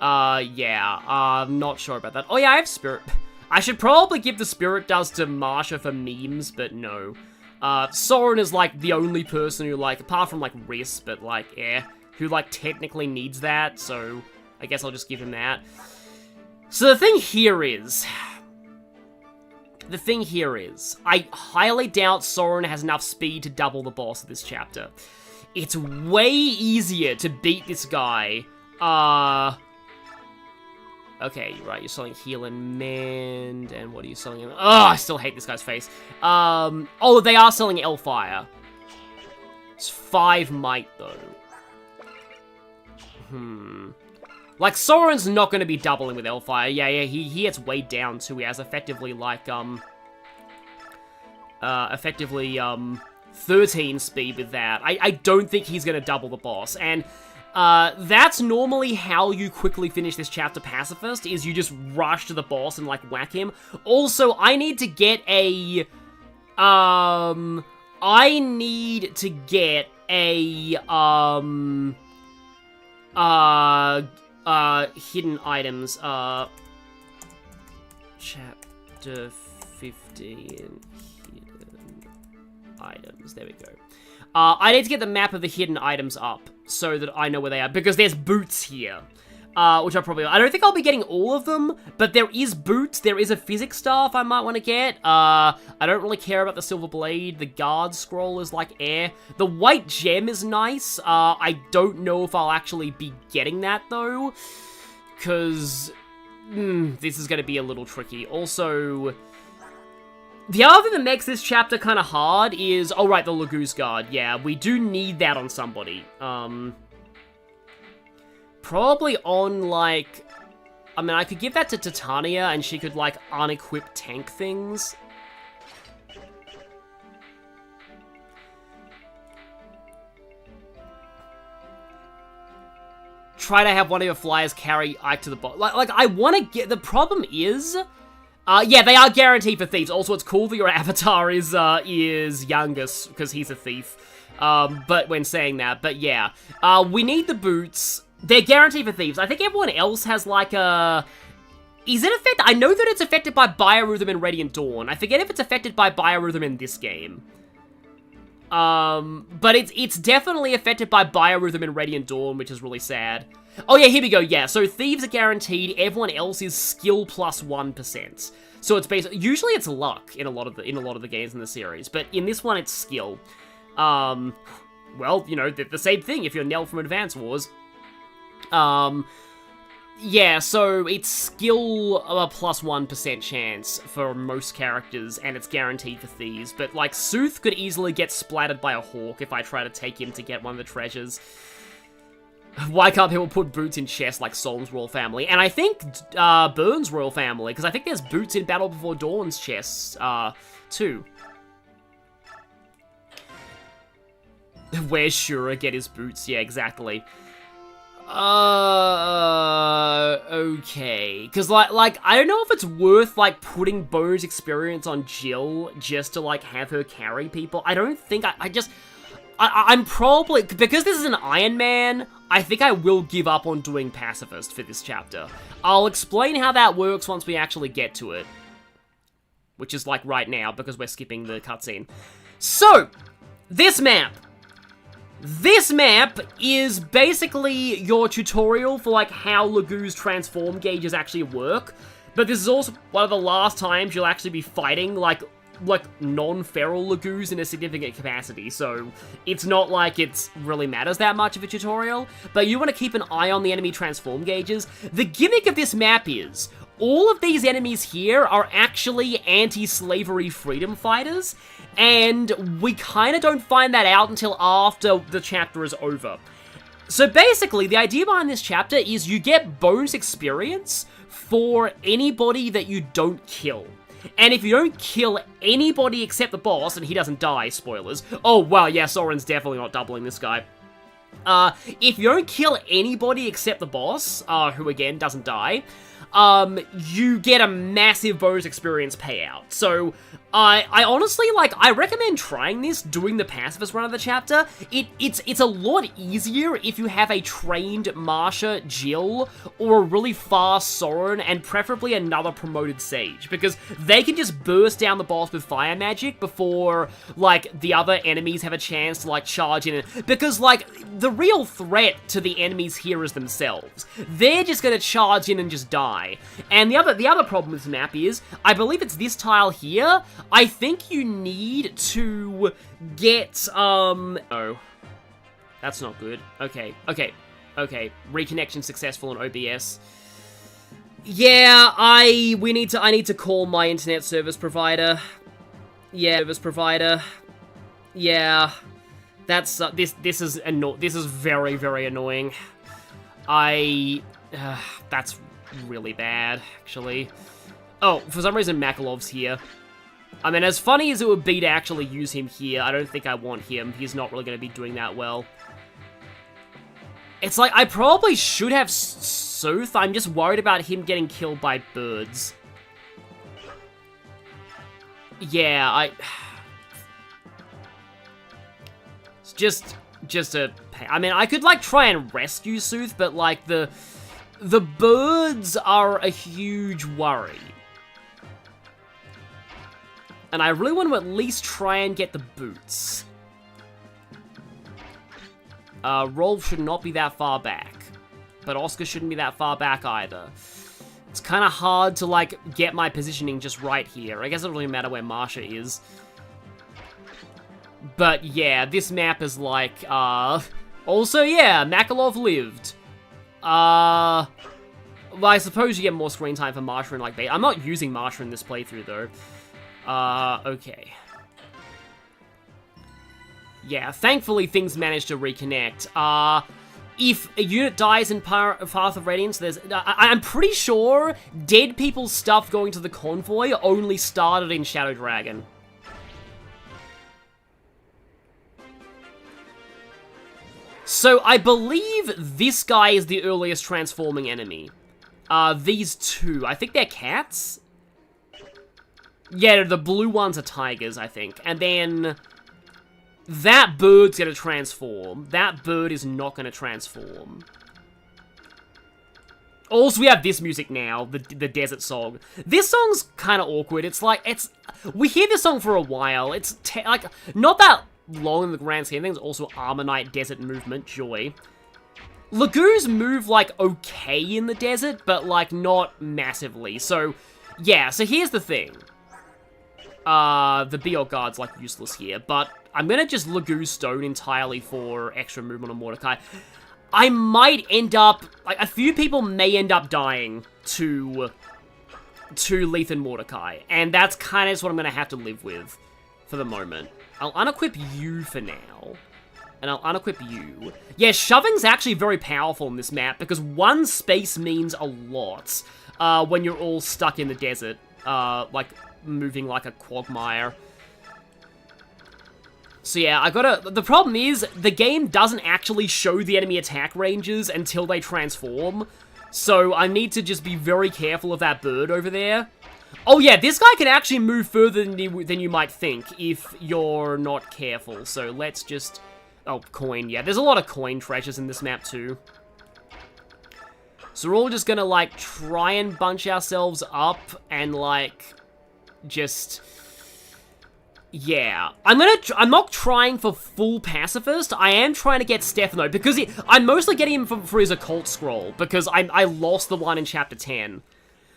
yeah, I'm not sure about that. Oh, yeah, I have Spirit. I should probably give the Spirit Dust to Marsha for memes, but no. Soren is, like, the only person who, like, apart from, like, Riss, but, like, who, like, technically needs that, so I guess I'll just give him that. So the thing here is, I highly doubt Soren has enough speed to double the boss of this chapter. It's way easier to beat this guy. Okay, right, you're selling Heal and Mend, and what are you selling? Oh, I still hate this guy's face. Oh, they are selling Hellfire. It's 5 Might, though. Like, Soren's not going to be doubling with Hellfire. Yeah, he gets weighed down, too. He has effectively, like, 13 speed with that. I don't think he's going to double the boss. And, that's normally how you quickly finish this chapter pacifist, is you just rush to the boss and, like, whack him. Also, I need to get a, hidden items, chapter 15, hidden items, there we go. I need to get the map of the hidden items up, so that I know where they are, because there's boots here, which I don't think I'll be getting all of them, but there is boots, there is a physics staff I might want to get. I don't really care about the silver blade, the guard scroll is like air. The white gem is nice. I don't know if I'll actually be getting that though, because this is going to be a little tricky. Also, the other thing that makes this chapter kind of hard is, oh right, the Laguz Guard. Yeah, we do need that on somebody. Probably on, like, I mean, I could give that to Titania and she could, like, unequip tank things. Try to have one of your flyers carry Ike to the bottom. Like, I want to get, the problem is, yeah, they are guaranteed for thieves. Also, it's cool that your avatar is Youngus, because he's a thief. But when saying that, but yeah. We need the boots. They're guaranteed for thieves. I think everyone else has, like, is it affected? I know that it's affected by Biorhythm in Radiant Dawn. I forget if it's affected by Biorhythm in this game. But it's definitely affected by Biorhythm in Radiant Dawn, which is really sad. Oh yeah, here we go, yeah. So thieves are guaranteed, everyone else is skill plus 1%. So it's basically, usually it's luck in a lot of the games in the series, but in this one it's skill. Well, you know, the same thing if you're Nell from Advance Wars. Yeah, so it's skill plus 1% chance for most characters, and it's guaranteed for thieves. But, like, Sooth could easily get splattered by a hawk if I try to take him to get one of the treasures. Why can't people put boots in chests like Solm's Royal Family? And I think, Burns' Royal Family, because I think there's boots in Battle Before Dawn's chests, too. Where's Shura get his boots? Yeah, exactly. Okay. Because, like, I don't know if it's worth, like, putting Bone's experience on Jill just to, like, have her carry people. I don't think, I'm probably, because this is an Ironman, I think I will give up on doing Pacifist for this chapter. I'll explain how that works once we actually get to it. Which is, like, right now, because we're skipping the cutscene. So, this map. This map is basically your tutorial for, like, how Laguz transform gauges actually work. But this is also one of the last times you'll actually be fighting, like non-feral Laguz in a significant capacity. So it's not like it really matters that much of a tutorial. But you want to keep an eye on the enemy transform gauges. The gimmick of this map is, all of these enemies here are actually anti-slavery freedom fighters. And we kind of don't find that out until after the chapter is over. So basically, the idea behind this chapter is you get bonus experience for anybody that you don't kill. And if you don't kill anybody except the boss, and he doesn't die, spoilers. Oh, wow, yeah, Soren's definitely not doubling this guy. If you don't kill anybody except the boss, who again doesn't die, you get a massive bonus experience payout. So, I honestly, like, I recommend trying this, doing the pacifist run of the chapter. It's a lot easier if you have a trained Marsha, Jill, or a really fast Soren, and preferably another promoted Sage, because they can just burst down the boss with fire magic before, like, the other enemies have a chance to, like, charge in. Because, like, the real threat to the enemies here is themselves. They're just gonna charge in and just die. And the other problem with this map is, I believe it's this tile here, I think you need to get, oh. That's not good. Okay. Reconnection successful on OBS. Yeah, I need to call my internet service provider. Yeah, service provider. Yeah. That's, this is very, very annoying. That's really bad, actually. Oh, for some reason Makalov's here. I mean, as funny as it would be to actually use him here, I don't think I want him. He's not really going to be doing that well. It's like, I probably should have Sooth. I'm just worried about him getting killed by birds. Yeah, it's just a... I mean, I could, like, try and rescue Sooth, but, like, the birds are a huge worry. And I really want to at least try and get the boots. Rolf should not be that far back. But Oscar shouldn't be that far back either. It's kind of hard to, like, get my positioning just right here. I guess it doesn't really matter where Marsha is. But yeah, this map is like, also, yeah, Makalov lived. Well, I suppose you get more screen time for Marsha and, like, I'm not using Marsha in this playthrough, though. Okay. Yeah, thankfully things managed to reconnect. If a unit dies in Path of Radiance, there's... I'm pretty sure dead people's stuff going to the convoy only started in Shadow Dragon. So, I believe this guy is the earliest transforming enemy. These two, I think they're cats? Yeah, the blue ones are tigers, I think. And then... that bird's gonna transform. That bird is not gonna transform. Also, we have this music now, the desert song. This song's kind of awkward. It's like, we hear this song for a while. It's, like, not that long in the grand scheme of things. Also, Armonite Desert Movement, joy. Lagoos move, like, okay in the desert, but, like, not massively. So, yeah, so here's the thing. The BO guard's, like, useless here, but I'm gonna just Lagoo Stone entirely for extra movement on Mordecai. I might end up, like, a few people may end up dying to Lethan Mordecai, and that's kind of just what I'm gonna have to live with for the moment. I'll unequip you for now, and I'll unequip you. Yeah, shoving's actually very powerful in this map, because one space means a lot when you're all stuck in the desert, like, moving like a quagmire. So yeah, the problem is, the game doesn't actually show the enemy attack ranges until they transform, so I need to just be very careful of that bird over there. Oh yeah, this guy can actually move further than you might think if you're not careful, so let's just... oh, coin, yeah, there's a lot of coin treasures in this map too. So we're all just gonna, like, try and bunch ourselves up and, like, just... yeah. I'm not trying for full pacifist, I am trying to get Stefano, because I'm mostly getting him for his occult scroll, because I lost the one in chapter 10.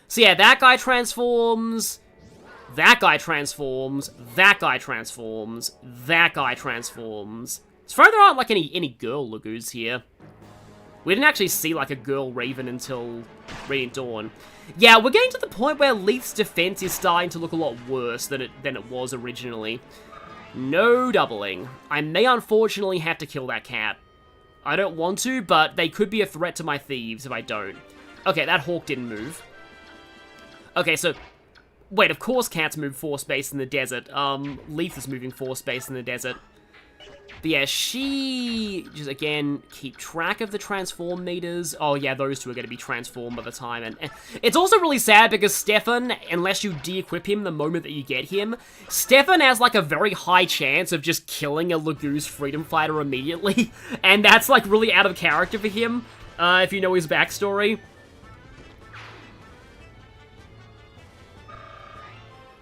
So yeah, that guy transforms, that guy transforms, that guy transforms, that guy transforms. As far as there aren't, like, any girl Lagoos here. We didn't actually see, like, a girl Raven until Radiant Dawn. Yeah, we're getting to the point where Leith's defense is starting to look a lot worse than it was originally. No doubling. I may unfortunately have to kill that cat. I don't want to, but they could be a threat to my thieves if I don't. Okay, that hawk didn't move. Okay, so... wait, of course cats move 4 space in the desert. Leith is moving 4 space in the desert. But yeah, she just, again, keep track of the transform meters. Oh yeah, those two are going to be transformed by the time. And it's also really sad because Stefan, unless you de-equip him the moment that you get him, Stefan has like a very high chance of just killing a Lagoose freedom fighter immediately. And that's like really out of character for him, if you know his backstory.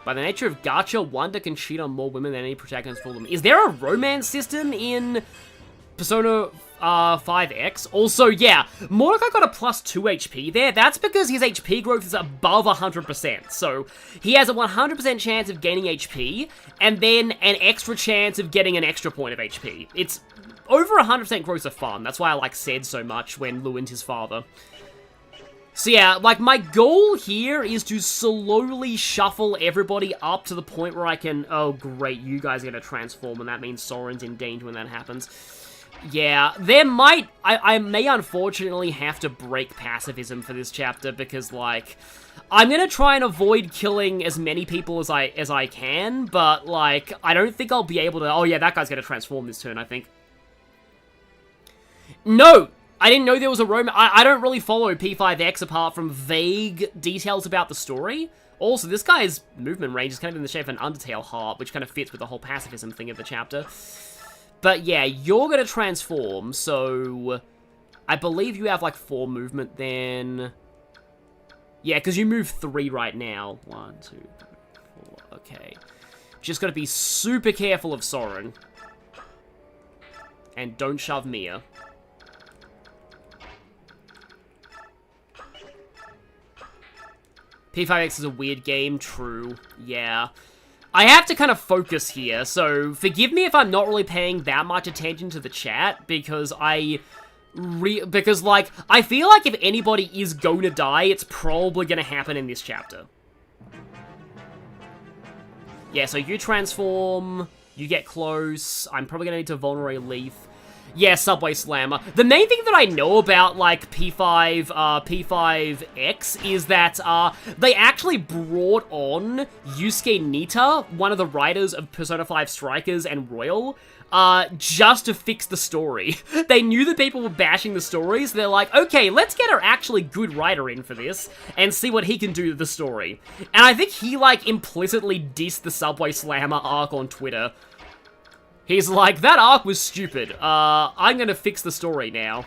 By the nature of gacha, Wonder can cheat on more women than any protagonist for them. Is there a romance system in Persona 5X? Also, yeah, Mordecai got a plus 2 HP there. That's because his HP growth is above 100%. So, he has a 100% chance of gaining HP, and then an extra chance of getting an extra point of HP. It's over 100% growth of fun. That's why I like said so much when Lewin's his father. So yeah, like, my goal here is to slowly shuffle everybody up to the point where I can... Oh, great, you guys are gonna transform, and that means Soren's in danger when that happens. Yeah, there might... I may unfortunately have to break pacifism for this chapter, because, like... I'm gonna try and avoid killing as many people as I can, but, like, I don't think I'll be able to... Oh yeah, that guy's gonna transform this turn, I think. No! I didn't know there was a romance. I don't really follow P5X apart from vague details about the story. Also, this guy's movement range is kind of in the shape of an Undertale heart, which kind of fits with the whole pacifism thing of the chapter. But yeah, you're gonna transform, so... I believe you have, like, 4 movement then. Yeah, because you move 3 right now. 1, 2, 3, 4, okay. Just gotta be super careful of Soren. And don't shove Mia. P5X is a weird game, true, yeah. I have to kind of focus here, so forgive me if I'm not really paying that much attention to the chat, because I feel like if anybody is going to die, it's probably going to happen in this chapter. Yeah, so you transform, you get close, I'm probably going to need to vulnerate Leaf. Yeah, Subway Slammer. The main thing that I know about, like, P5X is that, they actually brought on Yusuke Nita, one of the writers of Persona 5 Strikers and Royal, just to fix the story. They knew that people were bashing the stories, so they're like, okay, let's get an actually good writer in for this, and see what he can do to the story. And I think he, like, implicitly dissed the Subway Slammer arc on Twitter. He's like, that arc was stupid. I'm gonna fix the story now.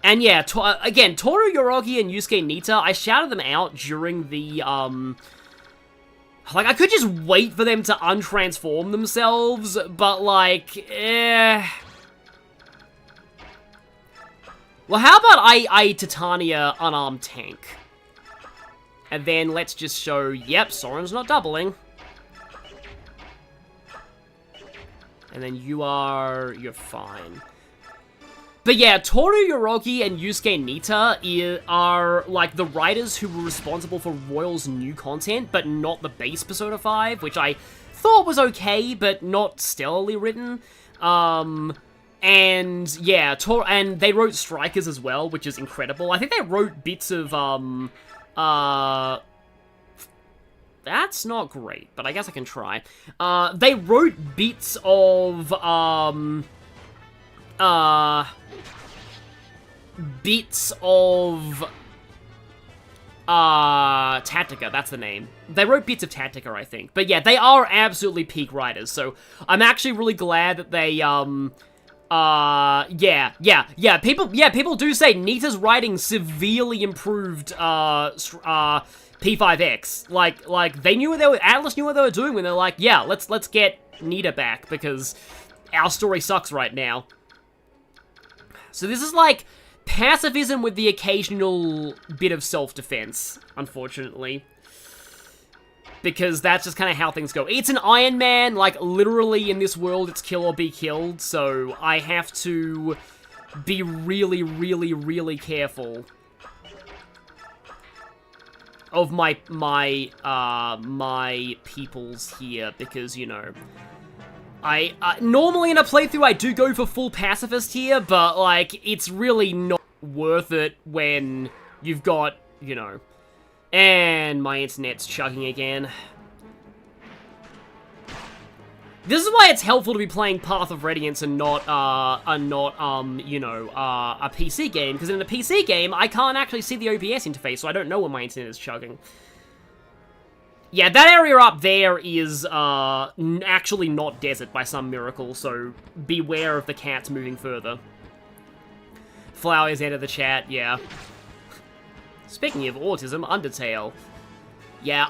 And yeah, again, Toru Yorogi and Yusuke Nita, I shouted them out during the, like, I could just wait for them to untransform themselves, but, like, Well, how about I Titania unarmed tank? And then let's just show, yep, Soren's not doubling. And then you're fine. But yeah, Toru Yorogi and Yusuke Nita are, like, the writers who were responsible for Royal's new content, but not the base Persona 5, which I thought was okay, but not stellarly written. And yeah, and they wrote Strikers as well, which is incredible. I think they wrote bits of, that's not great, but I guess I can try. They wrote bits of, Tactica, that's the name. They wrote bits of Tactica, I think. But yeah, they are absolutely peak writers, so I'm actually really glad that they, people do say Nita's writing severely improved, P5X. Like, they knew what they were, Atlas knew what they were doing when they're like, yeah, let's get Nita back, because our story sucks right now. So this is like pacifism with the occasional bit of self-defense, unfortunately. Because that's just kind of how things go. It's an Ironman, like, literally in this world, it's kill or be killed, so I have to be really, really, really careful of my peoples here, because, you know, normally in a playthrough I do go for full pacifist here, but, like, it's really not worth it when you've got, you know, and my internet's chugging again. This is why it's helpful to be playing Path of Radiance and not, you know, a PC game, because in a PC game, I can't actually see the OBS interface, so I don't know when my internet is chugging. Yeah, that area up there is, actually not desert by some miracle, so beware of the cats moving further. Flowers entered the chat, yeah. Speaking of autism, Undertale. Yeah,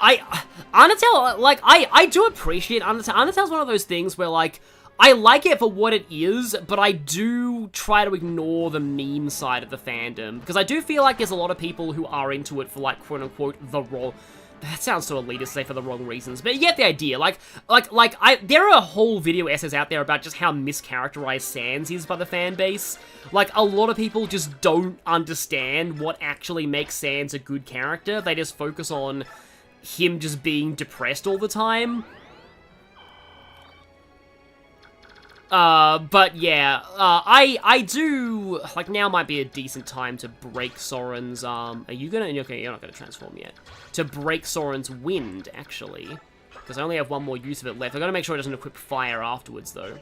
Undertale, like, I do appreciate Undertale. Undertale's one of those things where, like, I like it for what it is, but I do try to ignore the meme side of the fandom. Because I do feel like there's a lot of people who are into it for, like, quote-unquote, the wrong... That sounds so elitist to say for the wrong reasons, but you get the idea. There are whole video essays out there about just how mischaracterized Sans is by the fan base. Like, a lot of people just don't understand what actually makes Sans a good character. They just focus on him just being depressed all the time. But yeah, I do, like, now might be a decent time to break Soren's, are you gonna, okay, you're not gonna transform yet. To break Soren's wind, actually. Because I only have one more use of it left. I gotta make sure it doesn't equip fire afterwards, though.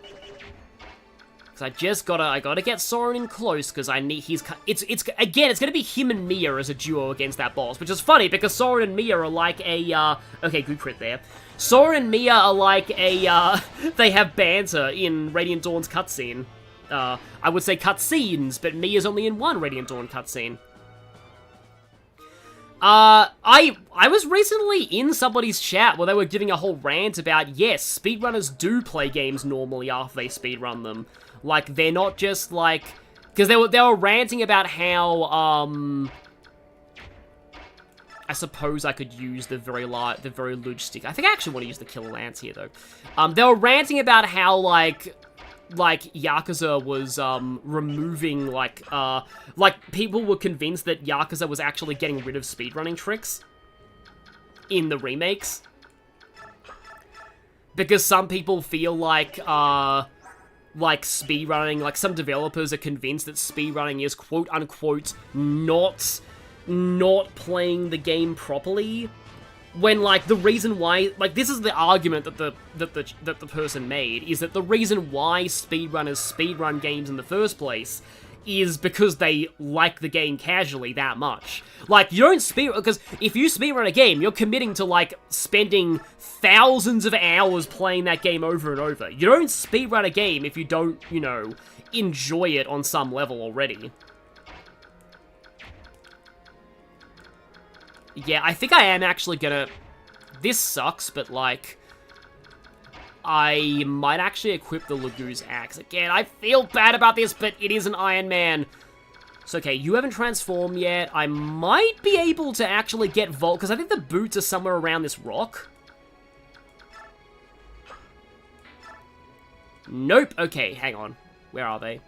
Because I gotta get Soren in close, because I need, again, it's gonna be him and Mia as a duo against that boss, which is funny, because Soren and Mia are like a, okay, good crit there. Soren and Mia are like a, they have banter in Radiant Dawn's cutscene. I would say cutscenes, but Mia's only in one Radiant Dawn cutscene. I was recently in somebody's chat where they were giving a whole rant about, yes, speedrunners do play games normally after they speedrun them. Like, they're not just, like... Because they were ranting about how, I suppose I could use the very luge stick. I think I actually want to use the Killer Lance here, though. They were ranting about how, like Yakuza was, removing, like, people were convinced that Yakuza was actually getting rid of speedrunning tricks in the remakes. Because some people feel like speedrunning, like, some developers are convinced that speedrunning is, quote-unquote, not playing the game properly, when, like, the reason why, like, this is the argument that the person made, is that the reason why speedrunners speedrun games in the first place is because they like the game casually that much. Like, you don't speedrun, because if you speedrun a game, you're committing to, like, spending thousands of hours playing that game over and over. You don't speedrun a game if you don't, you know, enjoy it on some level already. Yeah, I think I am actually gonna... This sucks, but, like... I might actually equip the Laguz Axe. Again, I feel bad about this, but it is an Iron Man. So, okay, you haven't transformed yet. I might be able to actually get Volt, because I think the boots are somewhere around this rock. Nope. Okay, hang on. Where are they?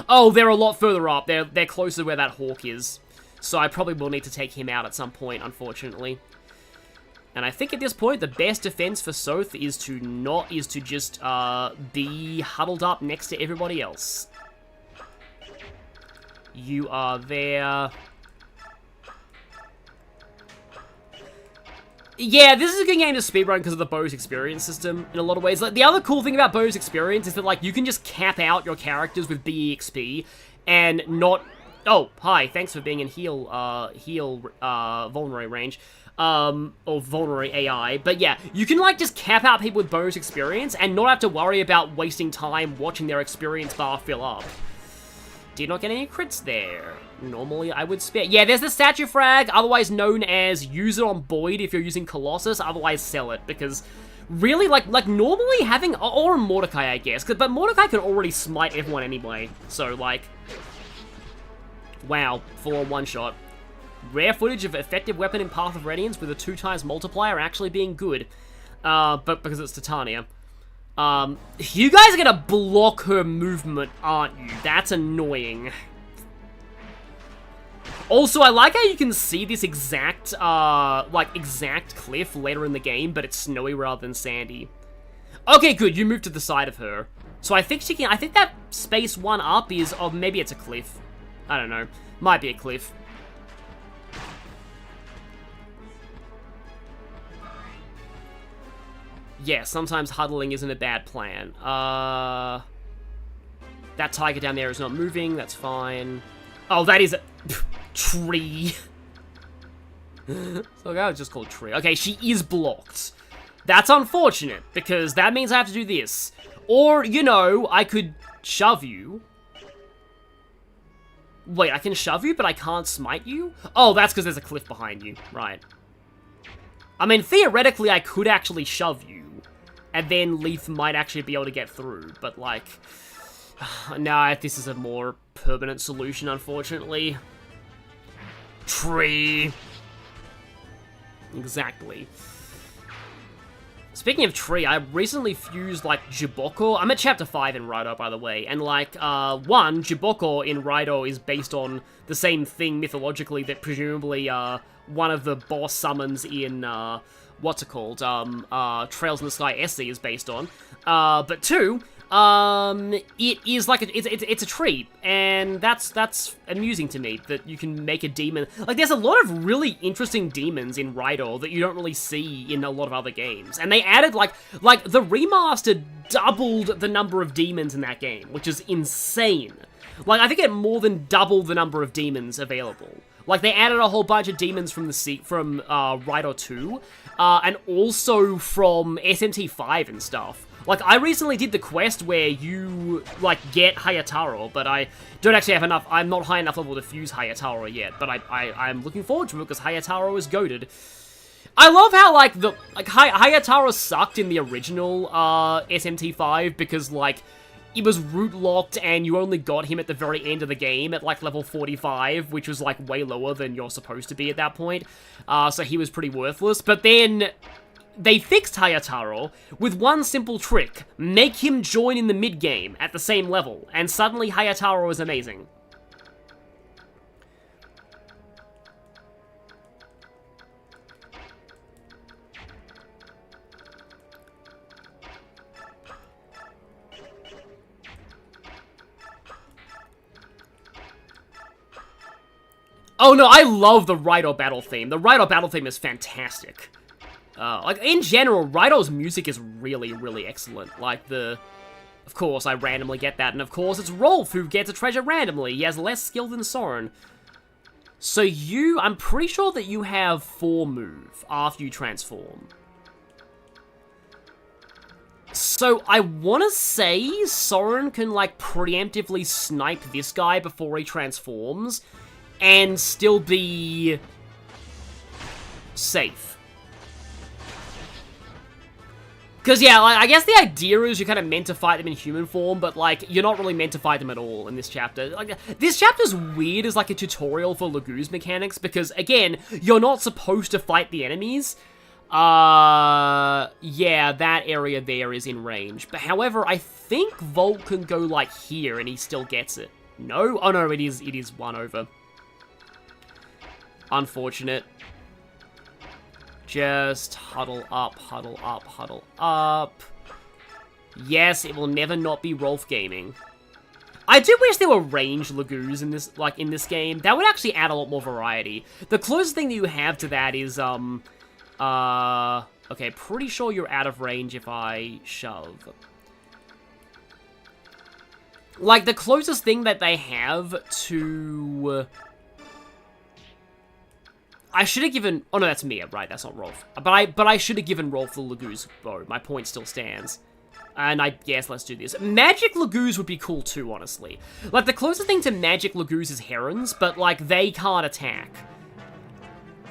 Oh, they're a lot further up. They're closer to where that hawk is. So I probably will need to take him out at some point, unfortunately. And I think at this point, the best defense for Soth is to just be huddled up next to everybody else. You are there. Yeah, this is a good game to speedrun because of the Bo's experience system in a lot of ways. Like, the other cool thing about Bo's experience is that, like, you can just cap out your characters with BEXP and not... Oh, hi, thanks for being in heal vulnerary range. Or vulnerary AI. But yeah, you can, like, just cap out people with bonus experience and not have to worry about wasting time watching their experience bar fill up. Did not get any crits there. Normally, I would spare. Yeah, there's the statue frag, otherwise known as use it on Boyd if you're using Colossus, otherwise sell it, because really, like normally having, or Mordecai, I guess, but Mordecai can already smite everyone anyway, so, like, wow, full-on one-shot. Rare footage of effective weapon in Path of Radiance with a 2x multiplier actually being good. But because it's Titania. You guys are gonna block her movement, aren't you? That's annoying. Also, I like how you can see this exact cliff later in the game, but it's snowy rather than sandy. Okay, good, you moved to the side of her. So I think I think that space one up is, oh, maybe it's a cliff. I don't know. Might be a cliff. Yeah, sometimes huddling isn't a bad plan. That tiger down there is not moving, that's fine. Oh, that is a tree. So I was just called tree. Okay, she is blocked. That's unfortunate, because that means I have to do this. Or, you know, I could shove you. Wait, I can shove you, but I can't smite you? Oh, that's because there's a cliff behind you. Right. I mean, theoretically, I could actually shove you. And then Leaf might actually be able to get through. But, like... nah, this is a more permanent solution, unfortunately. Tree. Exactly. Speaking of tree, I recently fused, like, Jiboko. I'm at chapter 5 in Raido, by the way. And, like, Jiboko in Raido is based on the same thing mythologically that presumably, one of the boss summons in, what's it called? Trails in the Sky SC is based on. But 2, it is like it's a tree, and that's amusing to me that you can make a demon. Like, there's a lot of really interesting demons in Raido that you don't really see in a lot of other games, and they added like the remaster doubled the number of demons in that game, which is insane. Like, I think it more than doubled the number of demons available. Like, they added a whole bunch of demons from Raido 2, and also from SMT5 and stuff. Like, I recently did the quest where you, like, get Hayataro, but I don't actually have enough, I'm not high enough level to fuse Hayataro yet, but I'm looking forward to it because Hayataro is goated. I love how, like, Hayataro sucked in the original, SMT5 because, like, it was root locked and you only got him at the very end of the game at, like, level 45, which was, like, way lower than you're supposed to be at that point. So he was pretty worthless, but then... they fixed Hayataro with one simple trick. Make him join in the mid-game at the same level, and suddenly Hayataro is amazing. Oh no, I love the Raido battle theme. The Raido battle theme is fantastic. Like, in general, Raido's music is really, really excellent. Like, of course, I randomly get that, and of course, it's Rolf who gets a treasure randomly. He has less skill than Soren. So I'm pretty sure that you have 4 move after you transform. So, I want to say Soren can, like, preemptively snipe this guy before he transforms, and still be... safe. Because, yeah, like, I guess the idea is you're kind of meant to fight them in human form, but, like, you're not really meant to fight them at all in this chapter. Like, this chapter's weird as, like, a tutorial for Lagoo's mechanics, because, again, you're not supposed to fight the enemies. Yeah, that area there is in range. But, however, I think Volt can go, like, here, and he still gets it. No? Oh, no, it is 1 over. Unfortunate. Just huddle up, huddle up, huddle up. Yes, it will never not be Rolf Gaming. I do wish there were ranged Lagoos in this, like, in this game. That would actually add a lot more variety. The closest thing that you have to that is, okay, pretty sure you're out of range if I shove. Like, the closest thing that they have to... I should have given... oh, no, that's Mia. Right, that's not Rolf. But I should have given Rolf the Lagoo's bow. My point still stands. And I guess let's do this. Magic Lagoos would be cool too, honestly. Like, the closest thing to Magic Lagoos is Herons, but, like, they can't attack.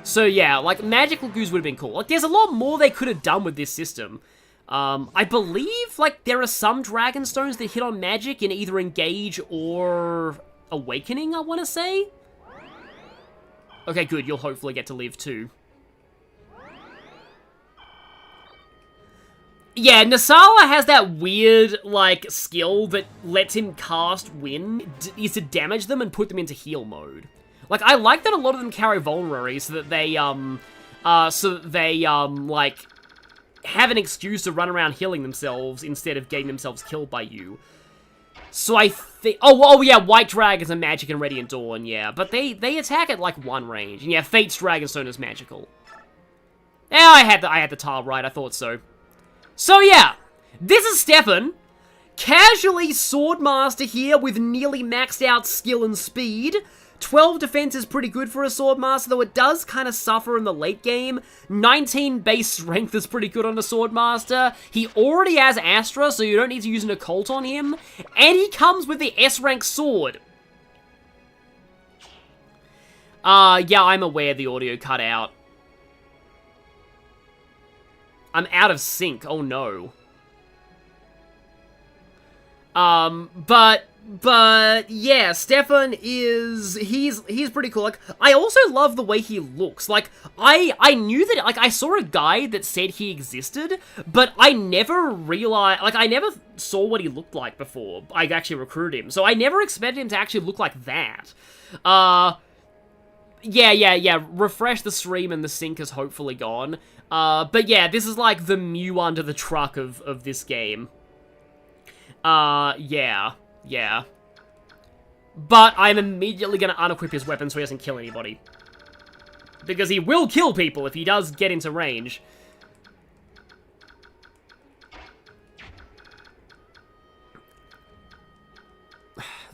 So, yeah, like, Magic Lagoos would have been cool. Like, there's a lot more they could have done with this system. I believe, like, there are some Dragonstones that hit on magic in either Engage or Awakening, I want to say. Okay, good. You'll hopefully get to live, too. Yeah, Nasala has that weird, like, skill that lets him cast Wind, is to damage them and put them into heal mode. Like, I like that a lot of them carry Vulnerary so that they, like, have an excuse to run around healing themselves instead of getting themselves killed by you. So I think... oh, yeah, White Dragons and Magic and Radiant Dawn, yeah. But they attack at, like, 1 range. And yeah, Fate's Dragonstone is magical. Yeah, I had the tile right, I thought so. So yeah, this is Stefan, casually Swordmaster here with nearly maxed out skill and speed. 12 defense is pretty good for a Swordmaster, though it does kind of suffer in the late game. 19 base strength is pretty good on a Swordmaster. He already has Astra, so you don't need to use an Occult on him. And he comes with the S-rank sword. Yeah, I'm aware the audio cut out. I'm out of sync, oh no. But yeah, Stefan is, he's pretty cool. Like, I also love the way he looks. Like, I knew that, like, I saw a guy that said he existed, but I never realized, like, I never saw what he looked like before I actually recruited him. So I never expected him to actually look like that. Yeah, refresh the stream and the sync is hopefully gone. But yeah, this is like the Mew under the truck of this game. Yeah. But I'm immediately gonna unequip his weapon so he doesn't kill anybody. Because he will kill people if he does get into range.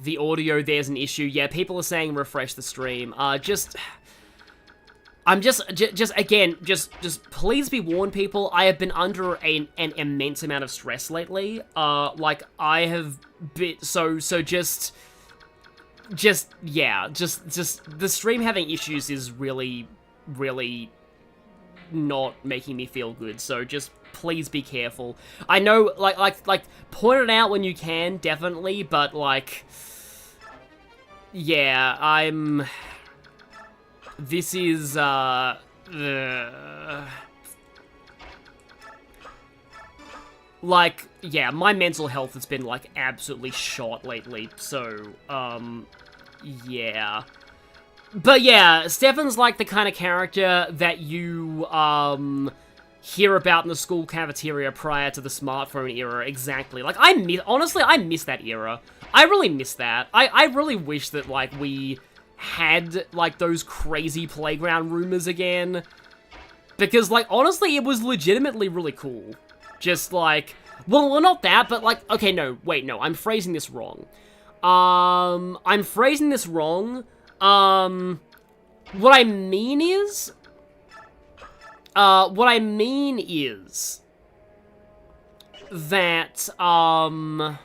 The audio, there's an issue. Yeah, people are saying refresh the stream. Again, please be warned, people. I have been under an immense amount of stress lately. Like, I have been, just the stream having issues is really, really not making me feel good, so just please be careful. I know, like, point it out when you can, definitely, but, like, yeah, this is, like, yeah, my mental health has been, like, absolutely shot lately, so, yeah. But yeah, Stefan's like the kind of character that you, hear about in the school cafeteria prior to the smartphone era, exactly. Like, honestly, I miss that era. I really miss that. I really wish that, like, we had, like, those crazy playground rumors again. Because, like, honestly, it was legitimately really cool. Just, like, well, not that, but, like, okay, no, wait, no, I'm phrasing this wrong. What I mean is that, I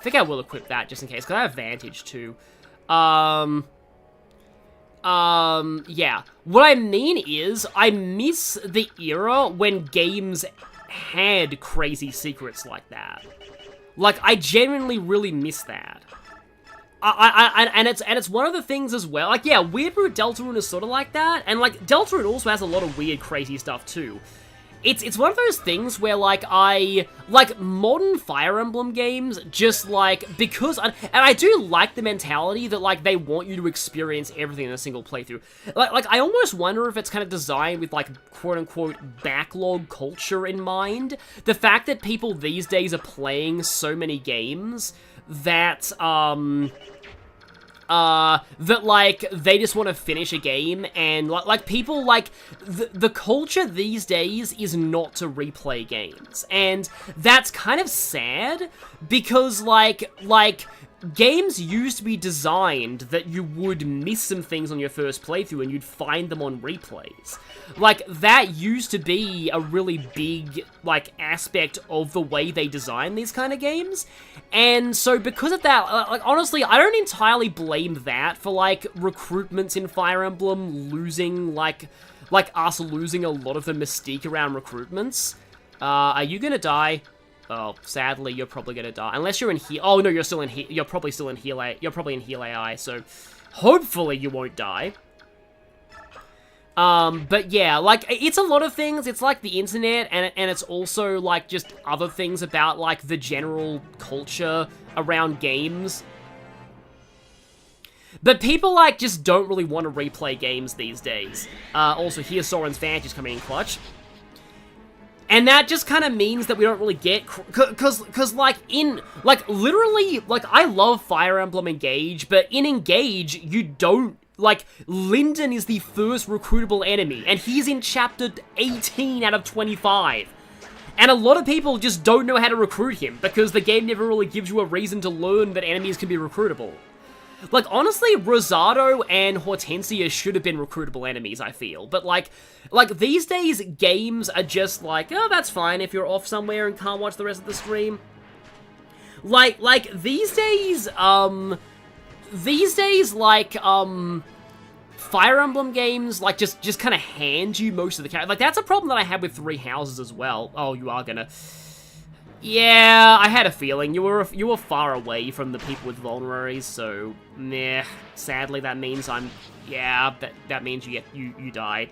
think I will equip that just in case, because I have Vantage too. Yeah. What I mean is, I miss the era when games had crazy secrets like that. Like, I genuinely really miss that. And it's one of the things as well. Like, yeah, Weird Root Deltarune is sort of like that, and, like, Deltarune also has a lot of weird, crazy stuff, too. It's one of those things where, like, modern Fire Emblem games, just, like, because, and I do like the mentality that, like, they want you to experience everything in a single playthrough. Like, I almost wonder if it's kind of designed with, like, quote-unquote, backlog culture in mind. The fact that people these days are playing so many games that, like, they just want to finish a game, and, like, people, like, the culture these days is not to replay games, and that's kind of sad, because, like, games used to be designed that you would miss some things on your first playthrough and you'd find them on replays. Like, that used to be a really big, like, aspect of the way they design these kind of games. And so because of that, like, honestly, I don't entirely blame that for, like, recruitments in Fire Emblem losing, like us losing a lot of the mystique around recruitments. Are you gonna die? Oh, sadly, you're probably gonna die. Unless you're in heal. Oh, no, you're probably still in heal. You're probably in heal AI, so hopefully you won't die. But yeah, like, it's a lot of things. It's like the internet, and it's also, like, just other things about, like, the general culture around games. But people, like, just don't really want to replay games these days. Also, here's Soren's Vantage coming in clutch. And that just kind of means that we don't really get, cause like, literally, like, I love Fire Emblem Engage, but in Engage, you don't, like, Linden is the first recruitable enemy, and he's in chapter 18 out of 25. And a lot of people just don't know how to recruit him, because the game never really gives you a reason to learn that enemies can be recruitable. Like, honestly, Rosado and Hortensia should have been recruitable enemies, I feel. But, like, these days, games are just like, oh, that's fine if you're off somewhere and can't watch the rest of the stream. Like, these days, Fire Emblem games, like, just kind of hand you most of the characters. Like, that's a problem that I had with Three Houses as well. Oh, you are gonna... Yeah, I had a feeling. You were far away from the people with vulneraries, so... Meh. Sadly, that means I'm... Yeah, that means you die.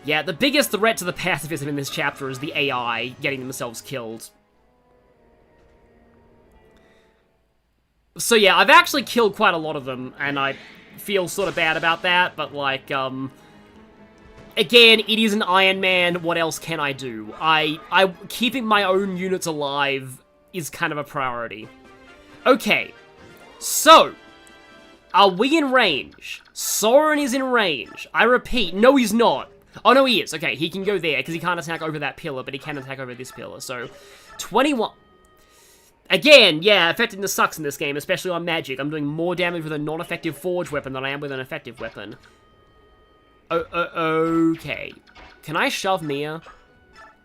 Yeah, the biggest threat to the pacifism in this chapter is the AI getting themselves killed. So yeah, I've actually killed quite a lot of them, and I feel sort of bad about that, but like, again, it is an Ironman, what else can I do? Keeping my own units alive is kind of a priority. Okay, so, are we in range? Soren is in range. I repeat, no he's not. Oh no he is, okay, he can go there, because he can't attack over that pillar, but he can attack over this pillar, so, 21... Again, yeah, effectiveness sucks in this game, especially on magic. I'm doing more damage with a non-effective forge weapon than I am with an effective weapon. Okay. Can I shove Mia?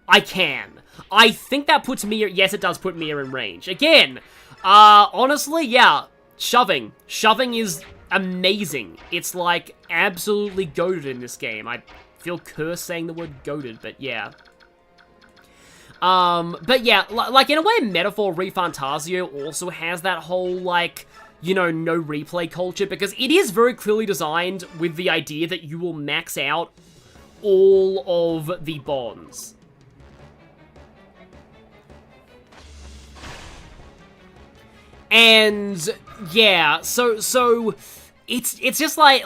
I can. I think that puts Mia... Yes, it does put Mia in range. Again, honestly, yeah, shoving. Shoving is amazing. It's, like, absolutely goated in this game. I feel cursed saying the word goated, but yeah. But yeah, like, in a way, Metaphor ReFantasio also has that whole, like, you know, no replay culture, because it is very clearly designed with the idea that you will max out all of the bonds. And, yeah, so, it's just like,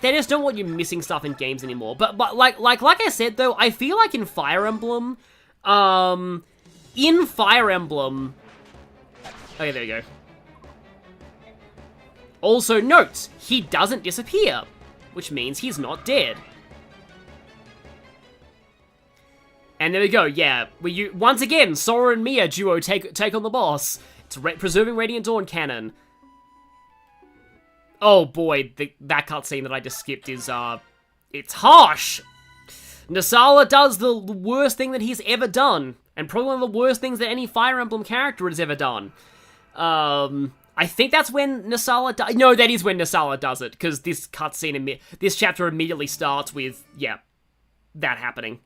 they just don't want you missing stuff in games anymore. But like I said, though, I feel like in Fire Emblem... in Fire Emblem... Okay, there we go. Also, note, he doesn't disappear, which means he's not dead. And there we go, yeah. Once again, Sora and Mia duo take on the boss. It's preserving Radiant Dawn canon. Oh boy, that cutscene that I just skipped is, it's harsh! Nasala does the worst thing that he's ever done, and probably one of the worst things that any Fire Emblem character has ever done. I think that's when Nasala no, that is when Nasala does it, because this cutscene, this chapter immediately starts with, yeah, that happening.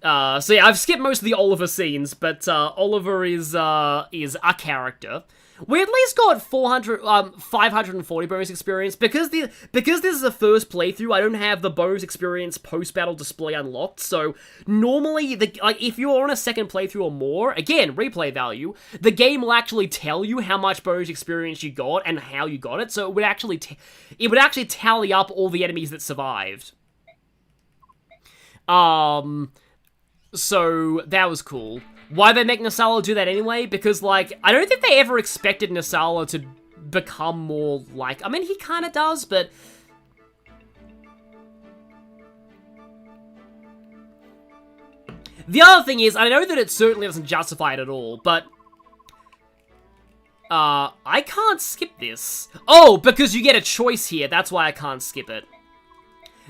So yeah, I've skipped most of the Oliver scenes, but, Oliver is a character. We at least got 540 bonus experience. Because this is the first playthrough, I don't have the bonus experience post-battle display unlocked, so normally, if you're on a second playthrough or more, again, replay value, the game will actually tell you how much bonus experience you got and how you got it, so it would actually tally up all the enemies that survived. So, that was cool. Why they make Nasala do that anyway? Because, like, I don't think they ever expected Nasala to become more like... I mean, he kind of does, but... The other thing is, I know that it certainly doesn't justify it at all, but... I can't skip this. Oh, because you get a choice here, that's why I can't skip it.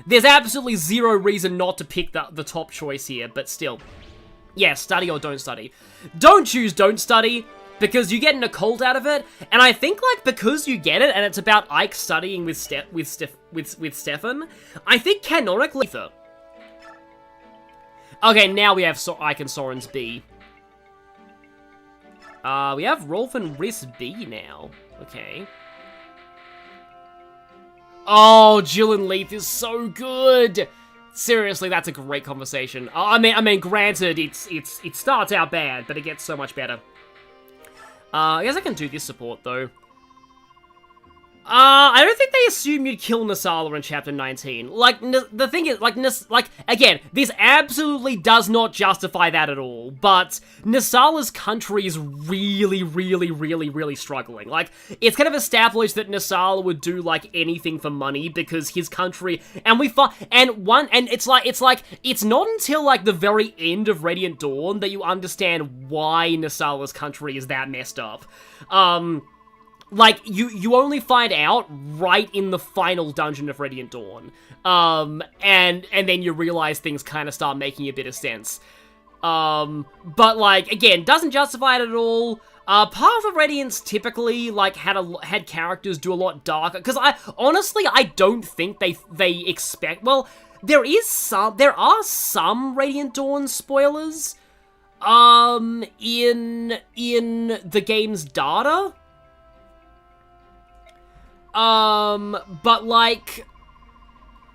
There's absolutely zero reason not to pick the top choice here, but still... Yeah, study or don't study. Don't choose don't study, because you get an occult out of it, and I think, like, because you get it, and it's about Ike studying with Stefan, I think canonically... Okay, now we have Ike and Soren's B. We have Rolf and Riss B now. Okay. Oh, Jill and Leith is so good! Seriously, that's a great conversation. I mean, granted, it starts out bad, but it gets so much better. I guess I can do this support, though. I don't think they assume you'd kill Nasala in Chapter 19. Like, the thing is, again, this absolutely does not justify that at all, but Nasala's country is really, really, really, really struggling. Like, it's kind of established that Nasala would do, like, anything for money because his country, and it's not until, like, the very end of Radiant Dawn that you understand why Nasala's country is that messed up. Like, you only find out right in the final dungeon of Radiant Dawn. And then you realize things kind of start making a bit of sense. But, like, again, doesn't justify it at all. Path of Radiance typically, like, had characters do a lot darker, because I don't think they expect, well, there are some Radiant Dawn spoilers, in the game's data. But, like,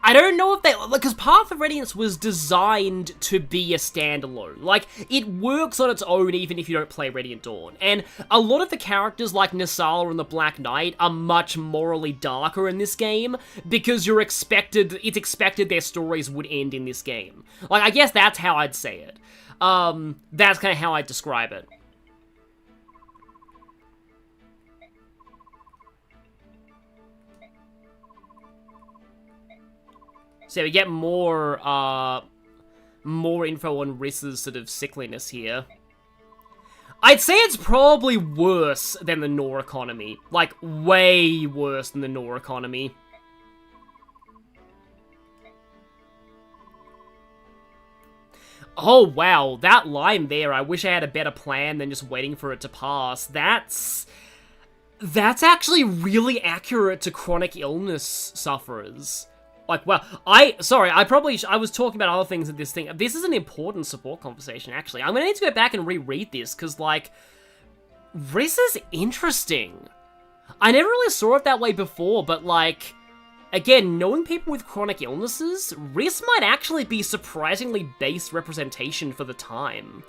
I don't know if because Path of Radiance was designed to be a standalone. Like, it works on its own even if you don't play Radiant Dawn. And a lot of the characters, like Nasala and the Black Knight, are much morally darker in this game, because it's expected their stories would end in this game. Like, I guess that's how I'd say it. That's kind of how I'd describe it. So we get more info on Riss's sort of sickliness here. I'd say it's probably worse than the Nor economy. Like, way worse than the Nor economy. Oh, wow, that line there, I wish I had a better plan than just waiting for it to pass. That's actually really accurate to chronic illness sufferers. Like, well, I was talking about other things in this thing. This is an important support conversation, actually. I'm gonna need to go back and reread this, because, like, Riss is interesting. I never really saw it that way before, but, like, again, knowing people with chronic illnesses, Riss might actually be surprisingly base representation for the time.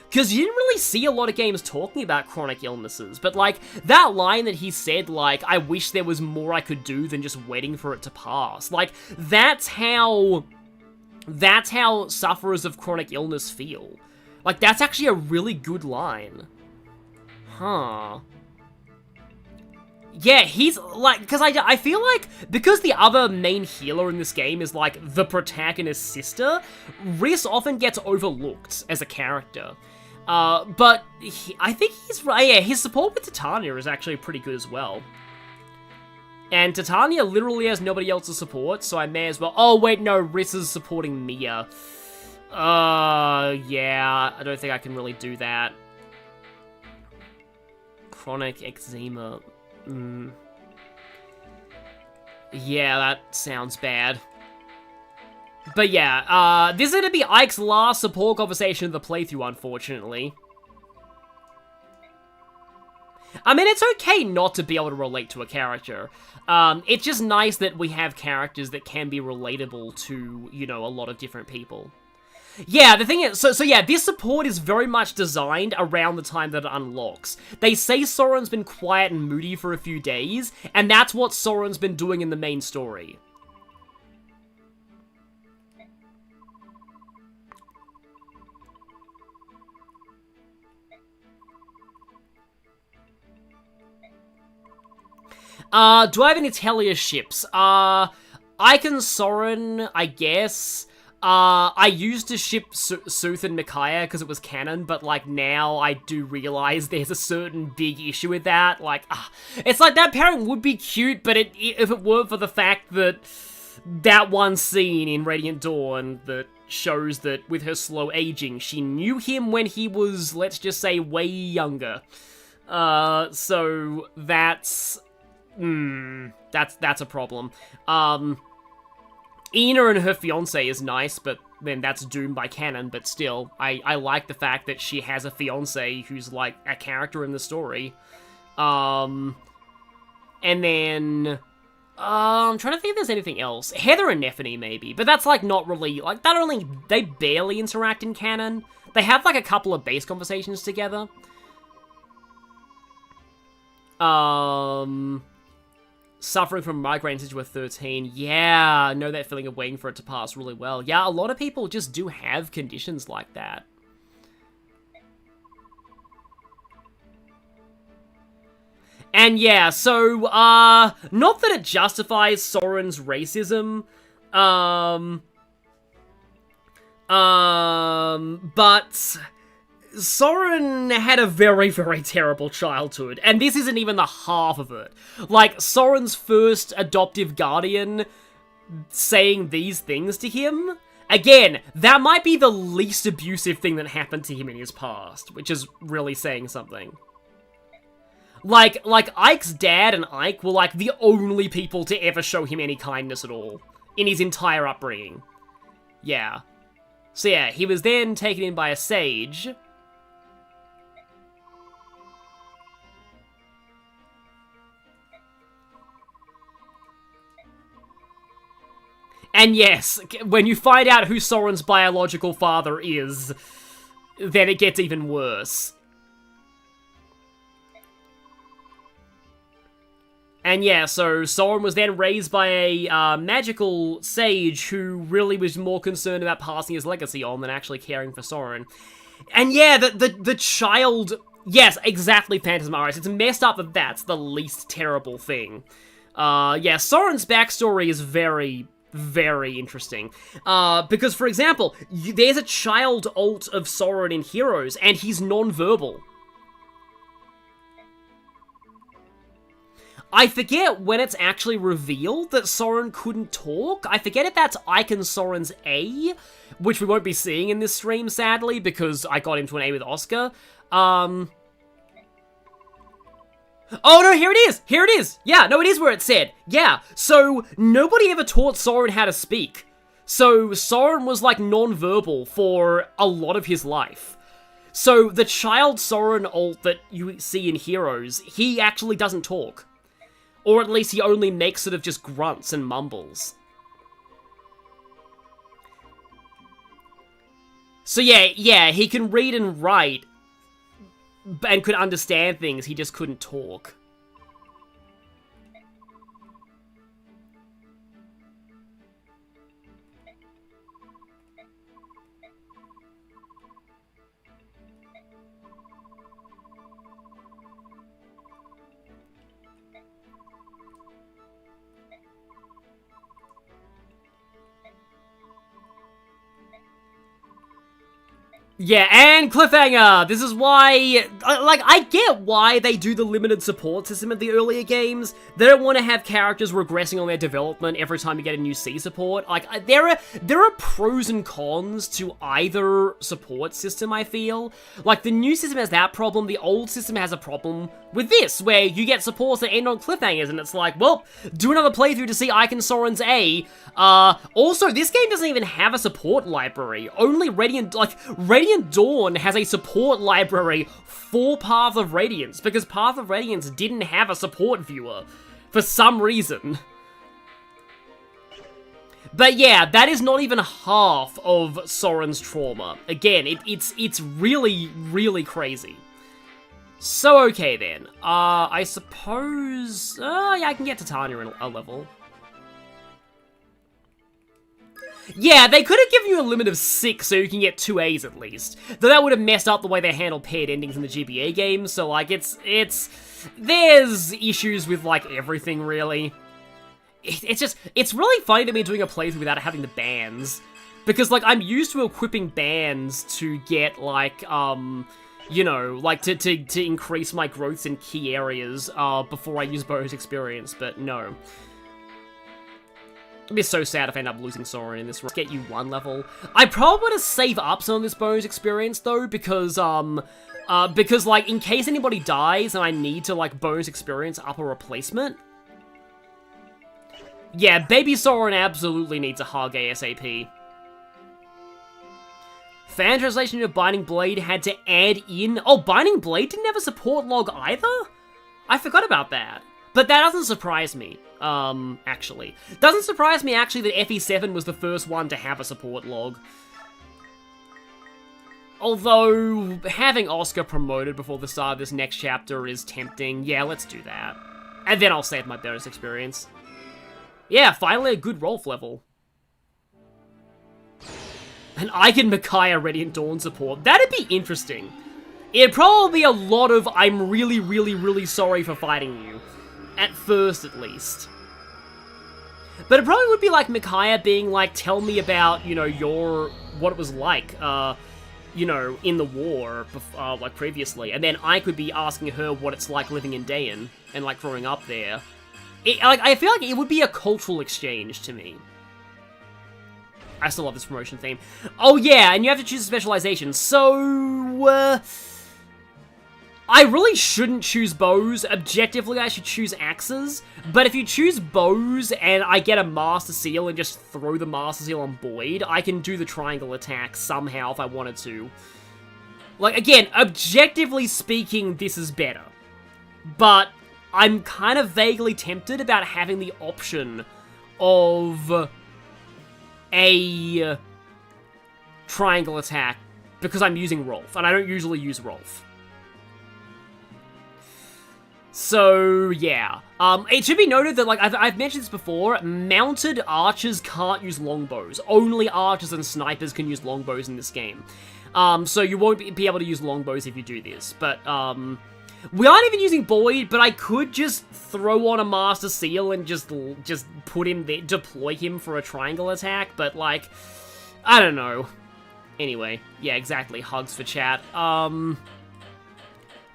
Because you didn't really see a lot of games talking about chronic illnesses, but, like, that line that he said, like, I wish there was more I could do than just waiting for it to pass. Like, that's how sufferers of chronic illness feel. Like, that's actually a really good line. Huh. Yeah, he's, like, because I feel like, because the other main healer in this game is, like, the protagonist's sister, Riss often gets overlooked as a character. But I think he's right. Yeah, his support with Titania is actually pretty good as well. And Titania literally has nobody else to support, so I may as well... Oh, wait, no, Riss is supporting Mia. Yeah, I don't think I can really do that. Chronic eczema. Yeah, that sounds bad. But yeah, this is gonna be Ike's last support conversation of the playthrough, unfortunately. I mean, it's okay not to be able to relate to a character. It's just nice that we have characters that can be relatable to, you know, a lot of different people. Yeah, the thing is, so yeah, this support is very much designed around the time that it unlocks. They say Soren's been quiet and moody for a few days, and that's what Soren's been doing in the main story. Do I have any Telia ships? Icon Soren, I guess. I used to ship Sooth and Micaiah because it was canon, but, like, now I do realize there's a certain big issue with that. Like, it's like that pairing would be cute, but if it weren't for the fact that that one scene in Radiant Dawn that shows that with her slow aging, she knew him when he was, let's just say, way younger. So that's... that's a problem. Ina and her fiancé is nice, but then that's doomed by canon, but still, I like the fact that she has a fiancé who's, like, a character in the story. And then... I'm trying to think if there's anything else. Heather and Nephany, maybe, but that's, like, not really... Like, they barely interact in canon. They have, like, a couple of base conversations together. Suffering from migraine since you were 13. Yeah, I know that feeling of waiting for it to pass really well. Yeah, a lot of people just do have conditions like that. And yeah, so, not that it justifies Soren's racism, but Soren had a very, very terrible childhood, and this isn't even the half of it. Like, Soren's first adoptive guardian saying these things to him, again, that might be the least abusive thing that happened to him in his past, which is really saying something. Like, Ike's dad and Ike were, like, the only people to ever show him any kindness at all in his entire upbringing. Yeah. So yeah, he was then taken in by a sage. And yes, when you find out who Soren's biological father is, then it gets even worse. And yeah, so Soren was then raised by a magical sage who really was more concerned about passing his legacy on than actually caring for Soren. And yeah, the child... Yes, exactly, Phantasm Iris. It's messed up that that's the least terrible thing. Yeah, Soren's backstory is very, very interesting. Because, for example, there's a child alt of Soren in Heroes, and he's non-verbal. I forget when it's actually revealed that Soren couldn't talk. I forget if that's Ike and Soren's A, which we won't be seeing in this stream, sadly, because I got him to an A with Oscar. Oh no, here it is! Here it is! Yeah, no, it is where it said. Yeah, so nobody ever taught Soren how to speak. So Soren was, like, non-verbal for a lot of his life. So the child Soren alt that you see in Heroes, he actually doesn't talk. Or at least he only makes sort of just grunts and mumbles. So yeah, he can read and write, and could understand things, he just couldn't talk. Yeah, and cliffhanger! This is why, like, I get why they do the limited support system in the earlier games. They don't want to have characters regressing on their development every time you get a new C support. Like, there are pros and cons to either support system, I feel. Like, the new system has that problem, the old system has a problem with this, where you get supports that end on cliffhangers, and it's like, well, do another playthrough to see Ike and Soren's A. Also, this game doesn't even have a support library. Only Radiant Dawn has a support library for Path of Radiance, because Path of Radiance didn't have a support viewer, for some reason. But yeah, that is not even half of Soren's trauma. Again, it's really, really crazy. So okay then, I suppose, yeah, I can get to Tanya in a level. Yeah, they could have given you a limit of 6 so you can get 2 A's at least. Though that would have messed up the way they handle paired endings in the GBA games, so like, there's issues with like everything really. It's really funny to me doing a playthrough without having the bands. Because like, I'm used to equipping bands to get like, you know, like to increase my growth in key areas, before I use bonus experience, but no. It'd be so sad if I end up losing Soren in this run. Get you 1 level. I probably want to save up some of this bonus experience though, because like, in case anybody dies and I need to like bonus experience up a replacement. Yeah, baby Soren absolutely needs a hug ASAP. Fan translation of Binding Blade had to add in... Oh, Binding Blade didn't have a support log either? I forgot about that. But that doesn't surprise me, actually. Doesn't surprise me, actually, that FE7 was the first one to have a support log. Although, having Oscar promoted before the start of this next chapter is tempting. Yeah, let's do that. And then I'll save my bonus experience. Yeah, finally a good Rolf level. And Icon Micaiah Radiant Dawn support. That'd be interesting. It'd probably be a lot of, I'm really, really, really sorry for fighting you. At first, at least. But it probably would be like Micaiah being like, tell me about, you know, what it was like, you know, in the war, like previously. And then I could be asking her what it's like living in Dayan and like growing up there. Like, I feel like it would be a cultural exchange to me. I still love this promotion theme. Oh yeah, and you have to choose a specialization. So, I really shouldn't choose bows. Objectively, I should choose axes. But if you choose bows and I get a Master Seal and just throw the Master Seal on Boyd, I can do the triangle attack somehow if I wanted to. Like, again, objectively speaking, this is better. But I'm kind of vaguely tempted about having the option of a triangle attack because I'm using Rolf, and I don't usually use Rolf. So, yeah. It should be noted that, like, I've mentioned this before, mounted archers can't use longbows. Only archers and snipers can use longbows in this game. So you won't be able to use longbows if you do this. But, we aren't even using Boyd, but I could just throw on a Master Seal and just put him there, deploy him for a triangle attack, but, like, I don't know. Anyway, yeah, exactly, hugs for chat.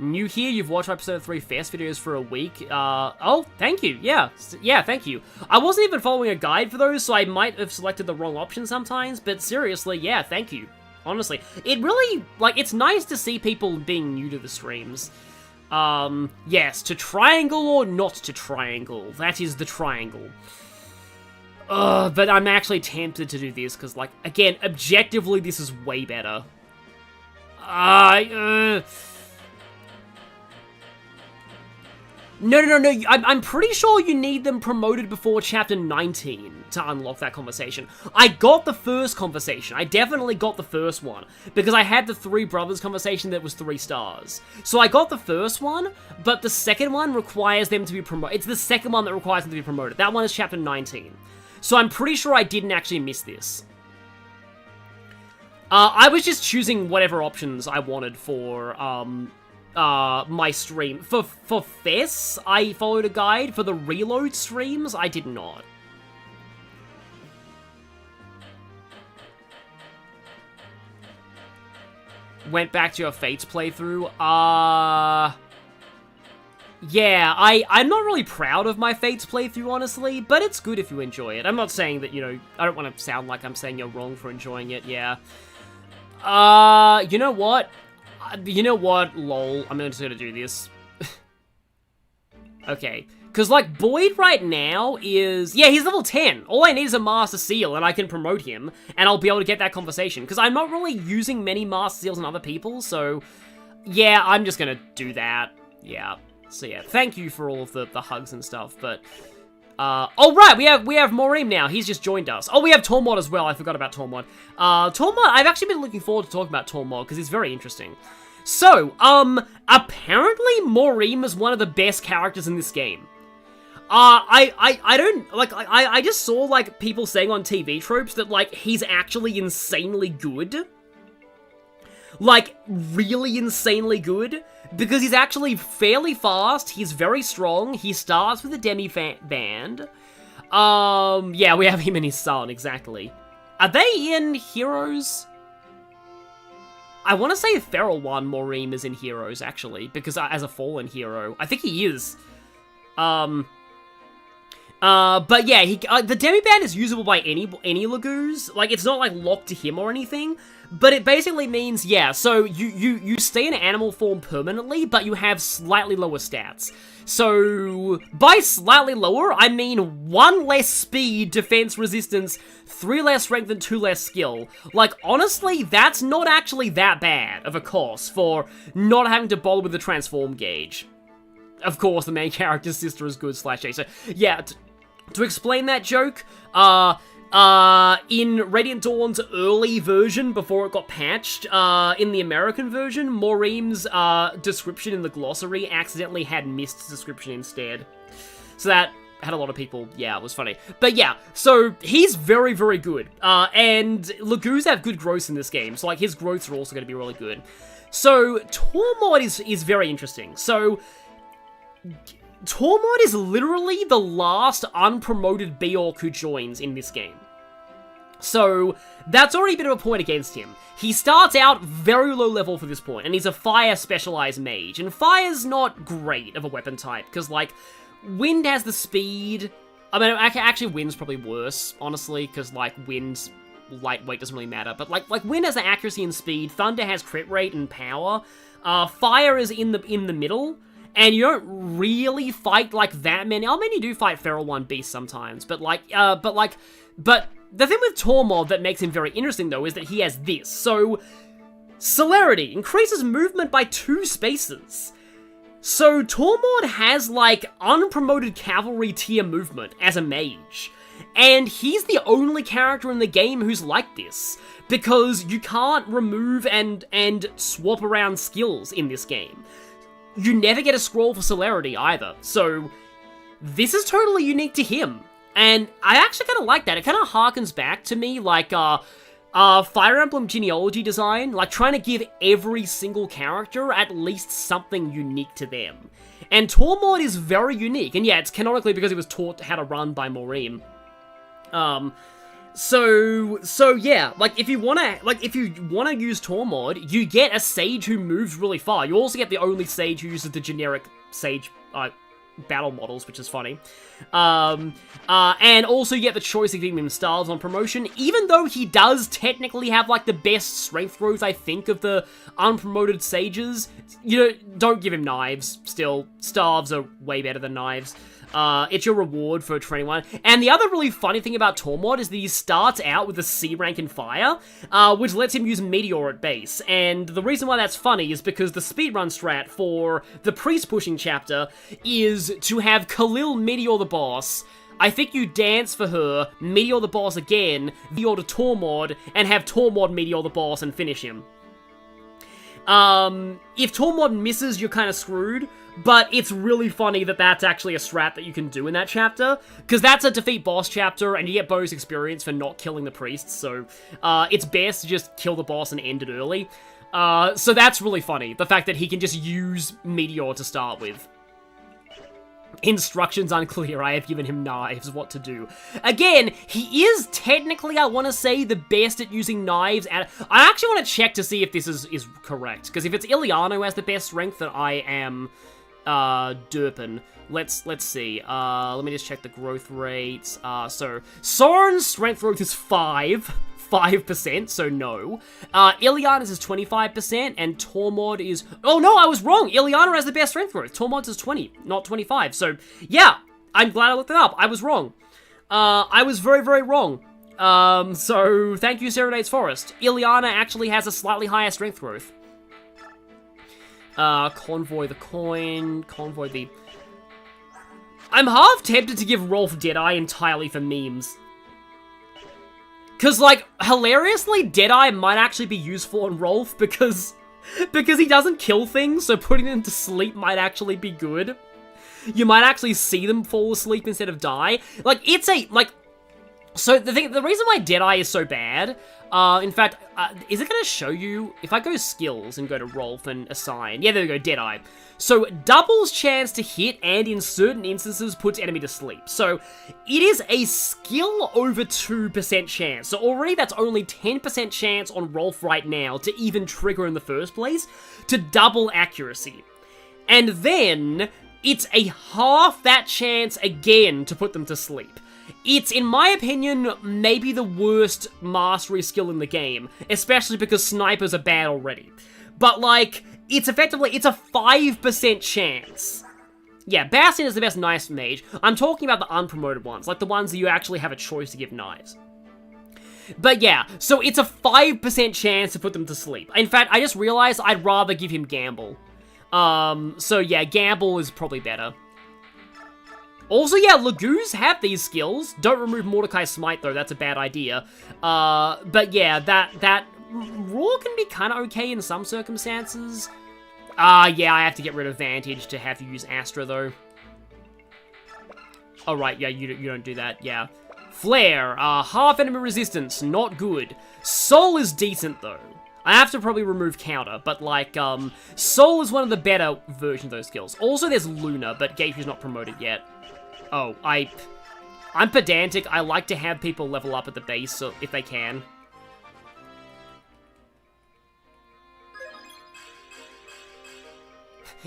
New here, you've watched my episode 3 Fast videos for a week. Oh, thank you, yeah, thank you. I wasn't even following a guide for those, so I might have selected the wrong option sometimes, but seriously, yeah, thank you. Honestly, it really, like, it's nice to see people being new to the streams. Yes, to triangle or not to triangle. That is the triangle. But I'm actually tempted to do this, because, like, again, objectively, this is way better. No, I'm pretty sure you need them promoted before Chapter 19 to unlock that conversation. I got the first conversation. I definitely got the first one, because I had the 3 brothers conversation that was 3 stars. So I got the first one, but the second one requires them to be promoted. It's the second one that requires them to be promoted. That one is Chapter 19. So I'm pretty sure I didn't actually miss this. I was just choosing whatever options I wanted for, my stream. For Fess, I followed a guide. For the reload streams, I did not. Went back to your Fates playthrough. Yeah, I'm not really proud of my Fates playthrough, honestly, but it's good if you enjoy it. I'm not saying that, you know, I don't want to sound like I'm saying you're wrong for enjoying it, yeah. You know what? Lol, I'm just gonna do this. Okay. Because, like, Boyd right now is... Yeah, he's level 10. All I need is a Master Seal, and I can promote him, and I'll be able to get that conversation. Because I'm not really using many Master Seals on other people, so... Yeah, I'm just gonna do that. Yeah. So, yeah, thank you for all of the hugs and stuff, but... oh, right, we have Maureen now. He's just joined us. Oh, we have Tormod as well. I forgot about Tormod. Tormod, I've actually been looking forward to talking about Tormod, because he's very interesting. So, apparently Maureen is one of the best characters in this game. I don't, like, I just saw, like, people saying on TV tropes that, like, he's actually insanely good. Like, really insanely good. Because he's actually fairly fast, he's very strong, he starts with a demi-band. Yeah, we have him and his son, exactly. Are they in Heroes? I want to say Feral One Maureen is in Heroes, actually, because as a fallen hero. I think he is. But yeah, the Demiband is usable by any Lagoos. Like, it's not, like, locked to him or anything. But it basically means, yeah, so you stay in animal form permanently, but you have slightly lower stats. So, by slightly lower, I mean 1 less speed, defense, resistance, 3 less strength, and 2 less skill. Like, honestly, that's not actually that bad of a cost for not having to bother with the transform gauge. Of course, the main character's sister is good /A. So, yeah, to explain that joke, In Radiant Dawn's early version, before it got patched, in the American version, Maureen's description in the glossary accidentally had Mist's description instead. So that had a lot of people, yeah, it was funny. But yeah, so he's very, very good. And Lagoos have good growths in this game, so like his growths are also going to be really good. So Tormod is very interesting. So Tormod is literally the last unpromoted Beorc who joins in this game. So that's already a bit of a point against him. He starts out very low level for this point, and he's a fire specialized mage. And fire's not great of a weapon type, because like, wind has the speed. I mean, actually wind's probably worse, honestly, because like wind's lightweight doesn't really matter. But like wind has the accuracy and speed, thunder has crit rate and power. Fire is in the middle. And you don't really fight, like, that many. I mean, you do fight Feral One Beast sometimes, but the thing with Tormod that makes him very interesting, though, is that he has this. So, Celerity increases movement by 2 spaces. So, Tormod has, like, unpromoted cavalry tier movement as a mage. And he's the only character in the game who's like this. Because you can't remove and swap around skills in this game. You never get a scroll for Celerity either, so this is totally unique to him. And I actually kind of like that. It kind of harkens back to me like Fire Emblem genealogy design, like trying to give every single character at least something unique to them. And Tormod is very unique, and yeah, it's canonically because he was taught how to run by Maureen. So yeah, like if you wanna use Tormod, you get a sage who moves really far. You also get the only sage who uses the generic sage battle models, which is funny. And also you get the choice of giving him staves on promotion, even though he does technically have like the best strength growth, I think, of the unpromoted sages. You know, don't give him knives. Still, staves are way better than knives. It's your reward for training one. And the other really funny thing about Tormod is that he starts out with a C rank in fire, which lets him use Meteor at base. And the reason why that's funny is because the speedrun strat for the priest pushing chapter is to have Khalil Meteor the boss. I think you dance for her, Meteor the boss again, Meteor to Tormod, and have Tormod Meteor the boss and finish him. If Tormod misses, you're kind of screwed, but it's really funny that that's actually a strat that you can do in that chapter, because that's a defeat boss chapter, and you get bonus experience for not killing the priests, so, it's best to just kill the boss and end it early. So that's really funny, the fact that he can just use Meteor to start with. Instructions unclear, I have given him knives, what to do. Again, he is technically, I want to say, the best at using knives. I actually want to check to see if this is correct, because if it's Ileana who has the best strength, then I am derping. Let's see. Let me just check the growth rates. So Soren's strength growth is 5%, so no. Ileana's is 25%, and Tormod is... Oh no, I was wrong! Ileana has the best strength growth. Tormod's is 20, not 25. So, yeah, I'm glad I looked it up. I was wrong. I was very, very wrong. So, thank you, Serenade's Forest. Ileana actually has a slightly higher strength growth. Convoy the coin, Convoy the... I'm half tempted to give Rolf Deadeye entirely for memes. Because, like, hilariously, Deadeye might actually be useful on Rolf because he doesn't kill things, so putting them to sleep might actually be good. You might actually see them fall asleep instead of die. Like, it's a, like... So, the reason why Deadeye is so bad, in fact, is it going to show you... If I go skills and go to Rolf and assign... Yeah, there we go, Deadeye. So, doubles chance to hit and in certain instances puts enemy to sleep. So, it is a skill over 2% chance. So, already that's only 10% chance on Rolf right now to even trigger in the first place to double accuracy. And then, it's a half that chance again to put them to sleep. It's, in my opinion, maybe the worst mastery skill in the game, especially because snipers are bad already. But, like, it's effectively, it's a 5% chance. Yeah, Bastion is the best knife mage. I'm talking about the unpromoted ones, like the ones that you actually have a choice to give knives. But yeah, so it's a 5% chance to put them to sleep. In fact, I just realized I'd rather give him Gamble. So yeah, Gamble is probably better. Also, yeah, Lagoos have these skills. Don't remove Mordecai's Smite, though. That's a bad idea. But yeah, that Raw can be kind of okay in some circumstances. Yeah, I have to get rid of Vantage to have you use Astra, though. Oh, right, yeah, you don't do that, yeah. Flare, half enemy resistance, not good. Soul is decent, though. I have to probably remove Counter, but, like, Soul is one of the better versions of those skills. Also, there's Luna, but Gateway's not promoted yet. Oh, I'm pedantic. I like to have people level up at the base, so if they can.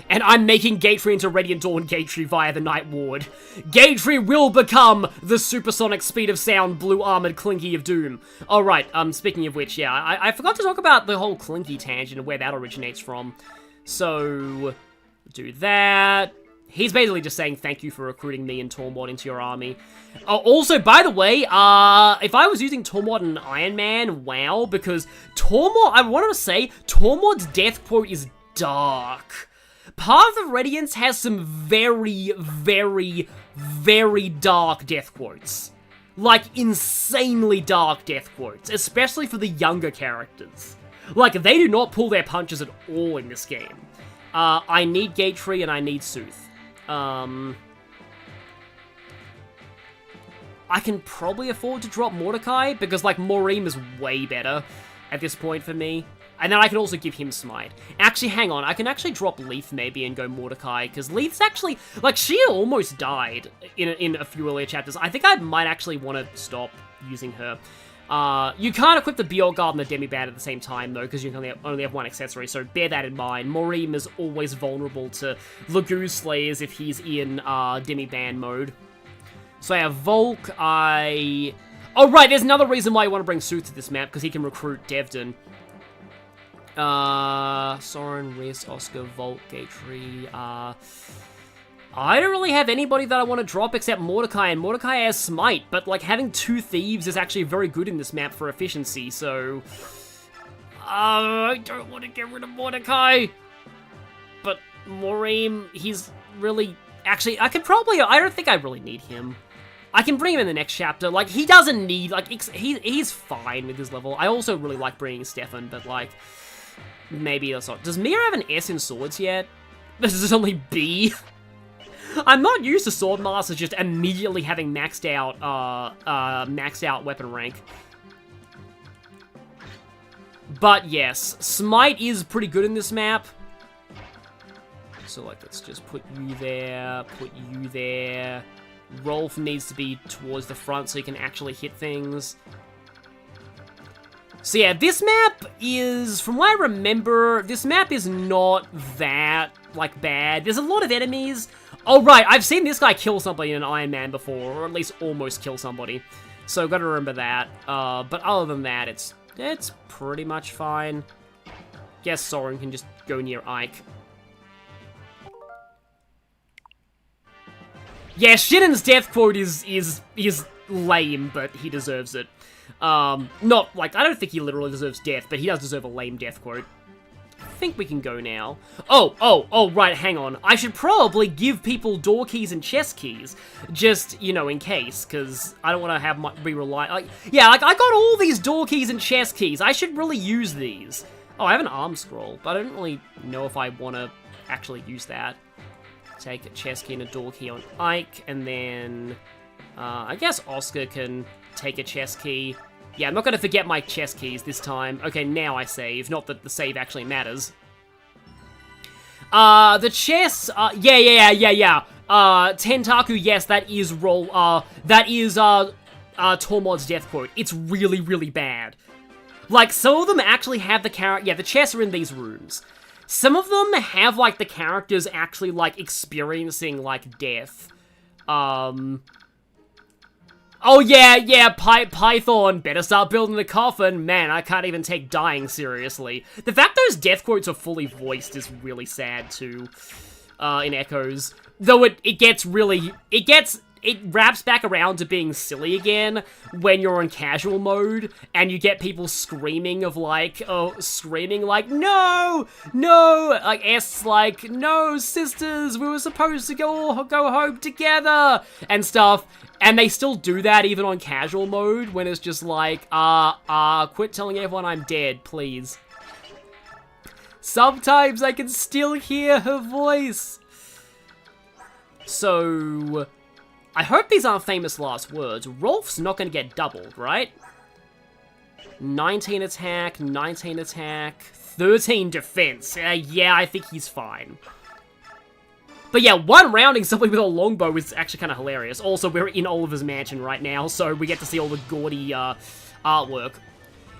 And I'm making Gateway into Radiant Dawn Gateway via the Night Ward. Gateway will become the supersonic speed of sound, blue armored Clinky of Doom. Alright, speaking of which, yeah, I forgot to talk about the whole Clinky tangent and where that originates from. So, do that. He's basically just saying thank you for recruiting me and Tormod into your army. Oh, also, by the way, if I was using Tormod and Ironman, wow, because Tormod, I want to say, Tormod's death quote is dark. Path of Radiance has some very, very, very dark death quotes. Like, insanely dark death quotes, especially for the younger characters. Like, they do not pull their punches at all in this game. I need Gateway and I need Sooth. I can probably afford to drop Mordecai, because, like, Morim is way better at this point for me. And then I can also give him Smite. Actually, hang on, I can actually drop Leaf maybe and go Mordecai, because Leaf's actually, like, she almost died in a few earlier chapters. I think I might actually want to stop using her. You can't equip the Bjorgard and the Demiband at the same time, though, because you can only have one accessory, so bear that in mind. Morim is always vulnerable to Lagoon Slayers if he's in Demiband mode. So I have Volk, Oh, right, there's another reason why you want to bring Sooth to this map, because he can recruit Devdon. Soren, Riss, Oscar, Volk, Gatry, I don't really have anybody that I want to drop except Mordecai, and Mordecai has Smite, but, like, having 2 Thieves is actually very good in this map for efficiency, so... I don't want to get rid of Mordecai! But Morim, he's really... Actually, I don't think I really need him. I can bring him in the next chapter. Like, he doesn't need... Like, he's fine with his level. I also really like bringing Stefan, but, like... Maybe that's not... Does Mia have an S in swords yet? This is only B. I'm not used to Swordmasters just immediately having maxed out weapon rank. But yes, Smite is pretty good in this map. So, like, let's just put you there, put you there. Rolf needs to be towards the front so he can actually hit things. So yeah, this map is, from what I remember, this map is not that, like, bad. There's a lot of enemies. Oh, right, I've seen this guy kill somebody in an Iron Man before, or at least almost kill somebody. So, gotta remember that. But other than that, it's pretty much fine. Guess Soren can just go near Ike. Yeah, Shinnen's death quote is lame, but he deserves it. Not, like, I don't think he literally deserves death, but he does deserve a lame death quote. I think we can go now. Oh, right, hang on. I should probably give people door keys and chest keys, just, you know, in case, because I don't want to have be reliant. Like, yeah, like, I got all these door keys and chest keys. I should really use these. Oh, I have an arm scroll, but I don't really know if I want to actually use that. Take a chest key and a door key on Ike, and then, I guess Oscar can take a chest key. Yeah, I'm not going to forget my chest keys this time. Okay, now I save. Not that the save actually matters. The chest, yeah. Tentaku, yes, that is Tormod's death quote. It's really, really bad. Like, some of them actually have the character, yeah, the chests are in these rooms. Some of them have, like, the characters actually, like, experiencing, like, death. Oh, yeah, Python, better start building the coffin. Man, I can't even take dying seriously. The fact those death quotes are fully voiced is really sad, too, in Echoes. Though it gets wraps back around to being silly again when you're in casual mode and you get people screaming like, no, like S like, no, sisters, we were supposed to go home together and stuff. And they still do that even on casual mode when it's just like, quit telling everyone I'm dead, please. Sometimes I can still hear her voice. So, I hope these aren't famous last words. Rolf's not going to get doubled, right? 19 attack, 19 attack, 13 defense. Yeah, I think he's fine. But yeah, one rounding somebody with a longbow is actually kind of hilarious. Also, we're in Oliver's mansion right now, so we get to see all the gaudy artwork.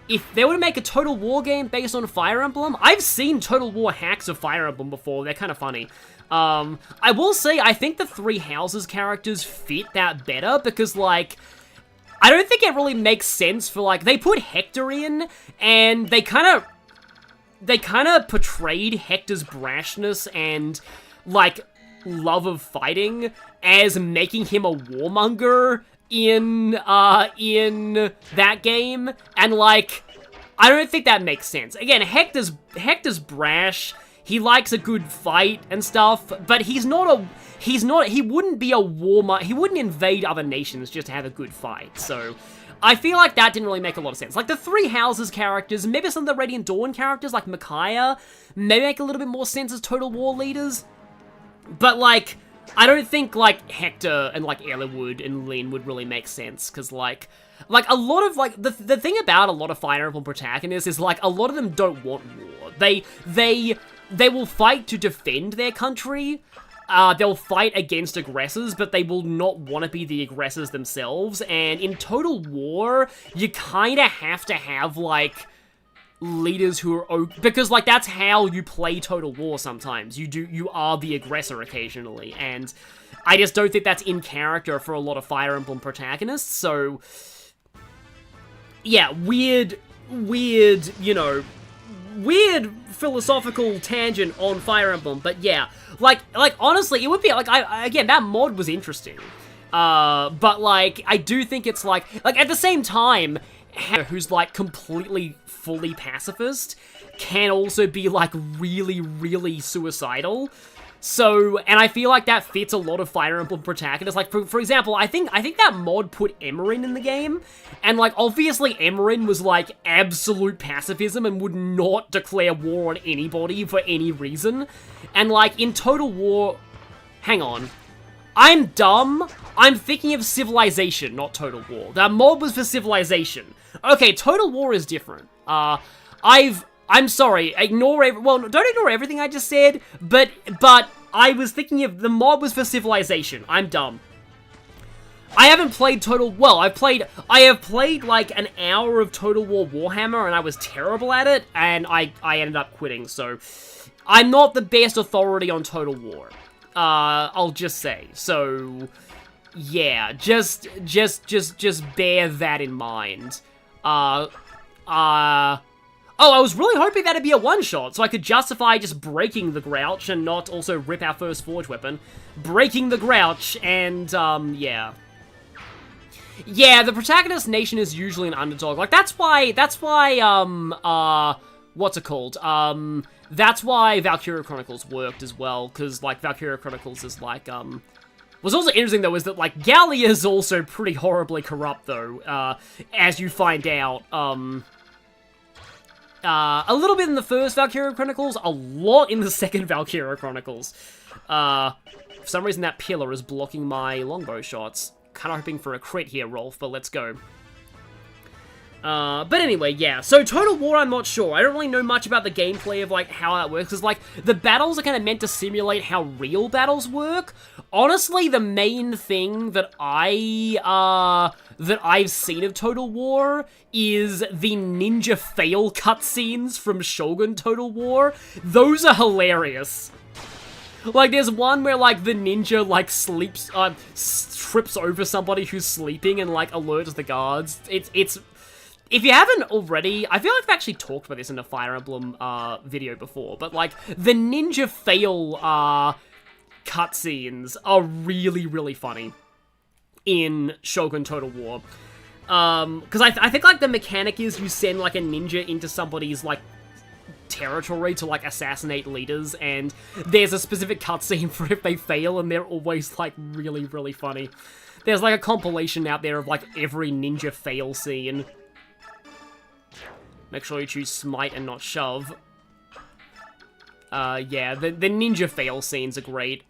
If they were to make a Total War game based on Fire Emblem, I've seen Total War hacks of Fire Emblem before. They're kind of funny. I will say, I think the Three Houses characters fit that better because, like, I don't think it really makes sense for, like, they put Hector in, and they kind of portrayed Hector's brashness and, like, love of fighting as making him a warmonger in that game, and, like, I don't think that makes sense. Again, Hector's brash. He likes a good fight and stuff, but he wouldn't be a warmonger. He wouldn't invade other nations just to have a good fight. So, I feel like that didn't really make a lot of sense. Like, the Three Houses characters, maybe some of the Radiant Dawn characters, like Micaiah, may make a little bit more sense as Total War leaders. But, like, I don't think, like, Hector and, like, Eliwood and Lyn would really make sense, because, like, a lot of, like, the thing about a lot of Fire Emblem protagonists is, like, a lot of them don't want war. They will fight to defend their country, they'll fight against aggressors, but they will not want to be the aggressors themselves, and in Total War, you kinda have to have, like, leaders who are because, like, that's how you play Total War sometimes. You are the aggressor occasionally, and I just don't think that's in character for a lot of Fire Emblem protagonists, so yeah, weird, you know, weird philosophical tangent on Fire Emblem, but yeah, like honestly, it would be, like, again, that mod was interesting, but, like, I do think it's, like, at the same time, who's, like, completely, fully pacifist, can also be, like, really, really suicidal. So, and I feel like that fits a lot of Fire Emblem protagonists. Like, for example, I think that mod put Emerin in the game, and, like, obviously Emerin was, like, absolute pacifism and would not declare war on anybody for any reason. And, like, in Total War... Hang on. I'm dumb. I'm thinking of Civilization, not Total War. That mod was for Civilization. Okay, Total War is different. I'm sorry, don't ignore everything I just said, but I was thinking of, the mod was for Civilization. I'm dumb. I haven't played I have played, like, an hour of Total War Warhammer, and I was terrible at it, and I ended up quitting, so I'm not the best authority on Total War. I'll just say. So, yeah, just bear that in mind. Oh, I was really hoping that'd be a one-shot, so I could justify just breaking the Grouch and not also rip our first Forge weapon. Breaking the Grouch, and, yeah. Yeah, the protagonist nation is usually an underdog. Like, that's why, what's it called? That's why Valkyria Chronicles worked as well, because, like, Valkyria Chronicles is, like, what's also interesting, though, is that, like, Gallia's also pretty horribly corrupt, though, as you find out, a little bit in the first Valkyria Chronicles, a lot in the second Valkyria Chronicles. For some reason that pillar is blocking my longbow shots. Kinda hoping for a crit here, Rolf, but let's go. But anyway, yeah, so Total War, I'm not sure. I don't really know much about the gameplay of, like, how that works, because, like, the battles are kind of meant to simulate how real battles work. Honestly, the main thing that I've seen of Total War is the ninja fail cutscenes from Shogun Total War. Those are hilarious. Like, there's one where, like, the ninja, like, trips over somebody who's sleeping and, like, alerts the guards. It's... If you haven't already, I feel like I've actually talked about this in a Fire Emblem video before, but, like, the ninja fail cutscenes are really, really funny. in Shogun Total War. Because I think, like, the mechanic is you send, like, a ninja into somebody's, like, territory to, like, assassinate leaders, and there's a specific cutscene for if they fail, and they're always, like, really, really funny. There's, like, a compilation out there of, like, every ninja fail scene. Make sure you choose smite and not shove. Yeah, the ninja fail scenes are great.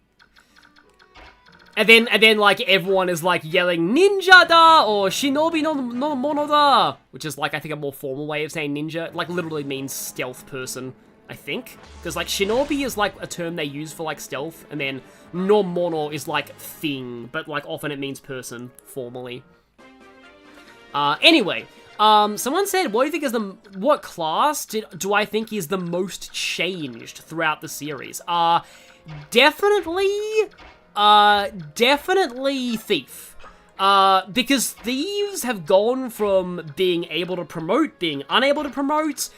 And then, like, everyone is, like, yelling, Ninja da! Or Shinobi no mono da! Which is, like, I think a more formal way of saying ninja. Like, literally means stealth person, I think. Because, like, Shinobi is, like, a term they use for, like, stealth. And then no mono is, like, thing. But, like, often it means person, formally. Anyway, someone said, what do you think is what class do I think is the most changed throughout the series? Definitely Thief. Because thieves have gone from being able to promote, being unable to promote,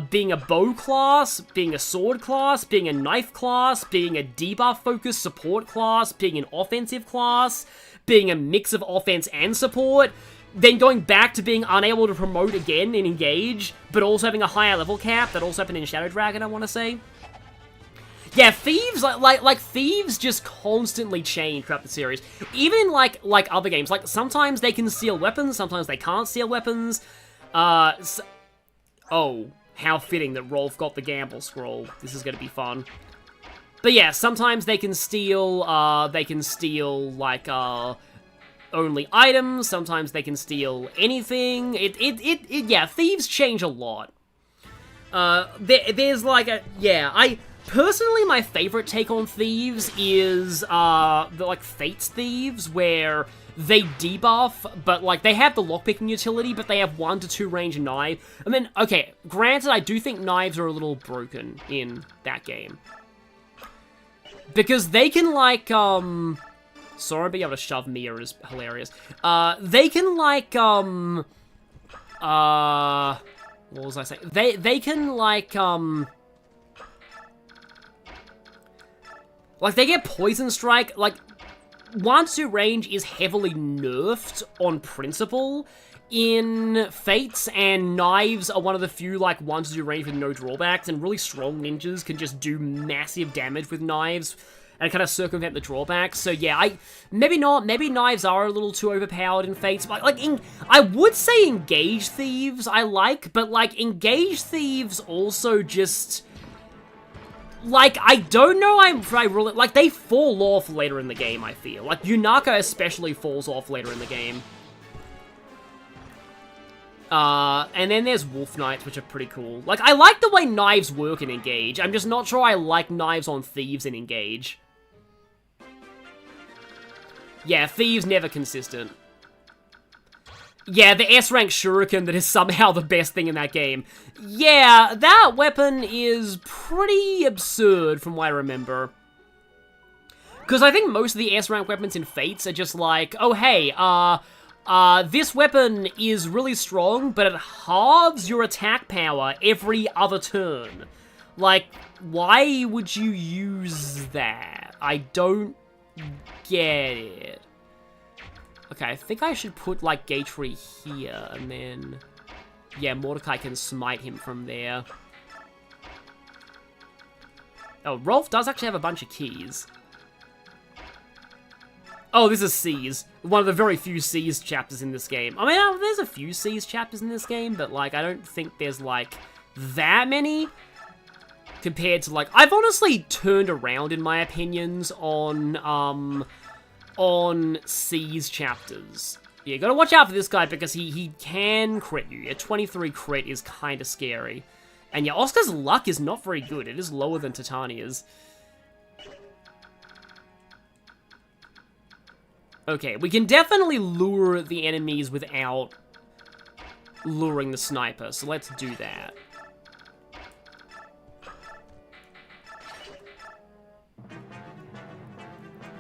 being a bow class, being a sword class, being a knife class, being a debuff-focused support class, being an offensive class, being a mix of offense and support, then going back to being unable to promote again in Engage, but also having a higher level cap. That also happened in Shadow Dragon, I want to say. Yeah, Thieves, like Thieves just constantly change throughout the series. Even in, like other games. Like, sometimes they can steal weapons, sometimes they can't steal weapons. Oh, how fitting that Rolf got the Gamble Scroll. This is gonna be fun. But yeah, sometimes they can steal, like, only items, sometimes they can steal anything. Yeah, Thieves change a lot. There's, like, personally, my favorite take on Thieves is, like, Fates Thieves, where they debuff, but, like, they have the lockpicking utility, but they have 1 to 2 range knife. I mean, okay, granted, I do think knives are a little broken in that game. Because they can, like, Sora being able to shove Mia is hilarious. They can, like, what was I saying? They can, like, they get Poison Strike. Like, 1 to 2 range is heavily nerfed on principle in Fates, and knives are one of the few, like, 1 to 2 range with no drawbacks, and really strong ninjas can just do massive damage with knives and kind of circumvent the drawbacks. So yeah, maybe not. Maybe knives are a little too overpowered in Fates. But, like, I would say Engage Thieves I like, but, like, Engage Thieves also just, like, I don't know if I really, like, they fall off later in the game, I feel. Like, Yunaka especially falls off later in the game. And then there's Wolf Knights, which are pretty cool. Like, I like the way knives work in Engage. I'm just not sure I like knives on Thieves in Engage. Yeah, Thieves never consistent. Yeah, the S-rank shuriken that is somehow the best thing in that game. Yeah, that weapon is pretty absurd from what I remember. Because I think most of the S-rank weapons in Fates are just like, oh hey, this weapon is really strong, but it halves your attack power every other turn. Like, why would you use that? I don't get it. Okay, I think I should put, like, Gateway here, and then, yeah, Mordecai can smite him from there. Oh, Rolf does actually have a bunch of keys. Oh, this is Seas. One of the very few Seas chapters in this game. I mean, there's a few Seas chapters in this game, but, like, I don't think there's, like, that many compared to, like, I've honestly turned around in my opinions on Seas chapters. Yeah, gotta watch out for this guy because he can crit you. A 23 crit is kind of scary. And yeah, Oscar's luck is not very good. It is lower than Titania's. Okay, we can definitely lure the enemies without luring the sniper, so let's do that.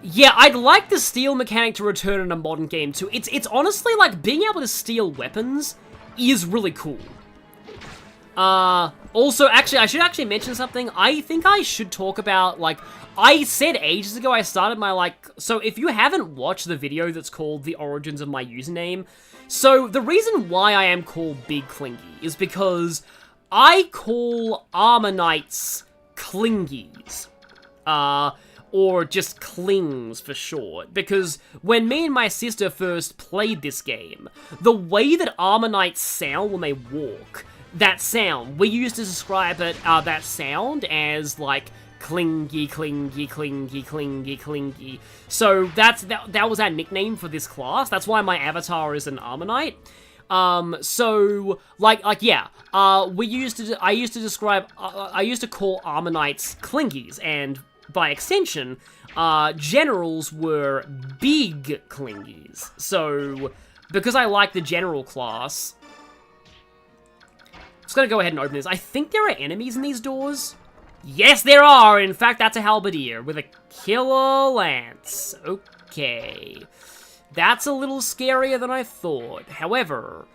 Yeah, I'd like the steal mechanic to return in a modern game too. It's honestly, like, being able to steal weapons is really cool. Also, actually, I should actually mention something. I think I should talk about, like, I said ages ago I started my, like, so if you haven't watched the video that's called The Origins of My Username, so the reason why I am called Big Clingy is because I call Armor Knights Clingies. Or just Clings for short, because when me and my sister first played this game, the way that Armor Knights sound when they walk, that sound, we used to describe it, that sound as, like, clingy, clingy, clingy, clingy, clingy. So that was our nickname for this class. That's why my avatar is an Armor Knight. So, yeah, I used to call Armor Knights Clingies, and by extension, generals were big Clingies. So, because I like the general class, I'm just gonna go ahead and open this. I think there are enemies in these doors. Yes, there are! In fact, that's a halberdier with a killer lance. Okay. That's a little scarier than I thought. However,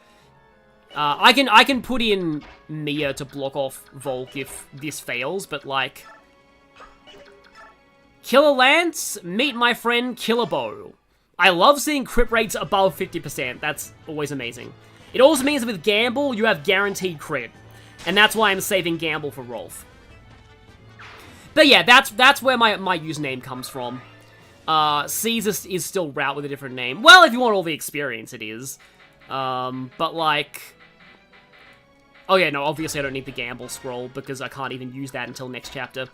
I can put in Mia to block off Volk if this fails, but, like, Killer Lance, meet my friend Killer Bow. I love seeing crit rates above 50%. That's always amazing. It also means that with Gamble, you have guaranteed crit. And that's why I'm saving Gamble for Rolf. But yeah, that's where my username comes from. Caesar is still Route with a different name. Well, if you want all the experience, it is. But like... Oh yeah, no, obviously I don't need the Gamble scroll, because I can't even use that until next chapter.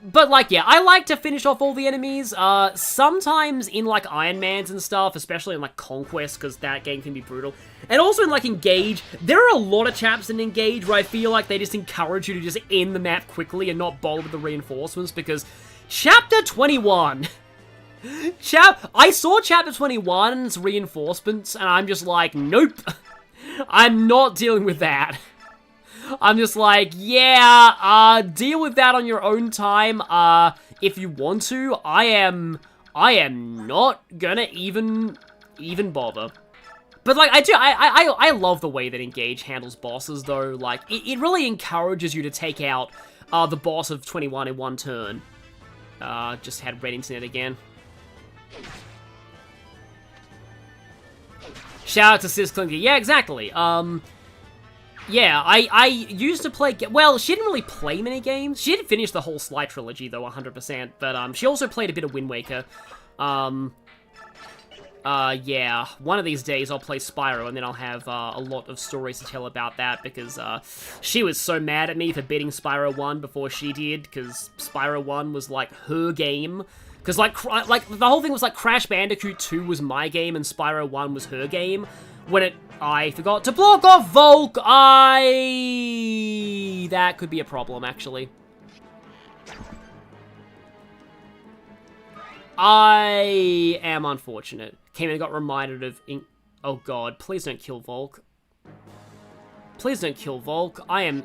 But, like, yeah, I like to finish off all the enemies, sometimes in, like, Ironmans and stuff, especially in, like, Conquest, because that game can be brutal. And also in, like, Engage, there are a lot of chapters in Engage where I feel like they just encourage you to just end the map quickly and not bother with the reinforcements, because Chapter 21... I saw Chapter 21's reinforcements, and I'm just like, nope, I'm not dealing with that. I'm just like, yeah, deal with that on your own time, if you want to. I am not gonna even bother. But, like, I love the way that Engage handles bosses, though. Like, it really encourages you to take out, the boss of 21 in one turn. Just had red internet again. Shout out to Sis Clinky. Yeah, exactly. Yeah, I used to play... Well, she didn't really play many games. She didn't finish the whole Sly trilogy, though, 100%. But, she also played a bit of Wind Waker. Yeah. One of these days, I'll play Spyro, and then I'll have, a lot of stories to tell about that, because, she was so mad at me for beating Spyro 1 before she did, because Spyro 1 was, like, her game. Because, like, the whole thing was, like, Crash Bandicoot 2 was my game, and Spyro 1 was her game. When I forgot to block off Volk, that could be a problem, actually. I am unfortunate. Came and got reminded of... Oh god, please don't kill Volk. Please don't kill Volk. I'm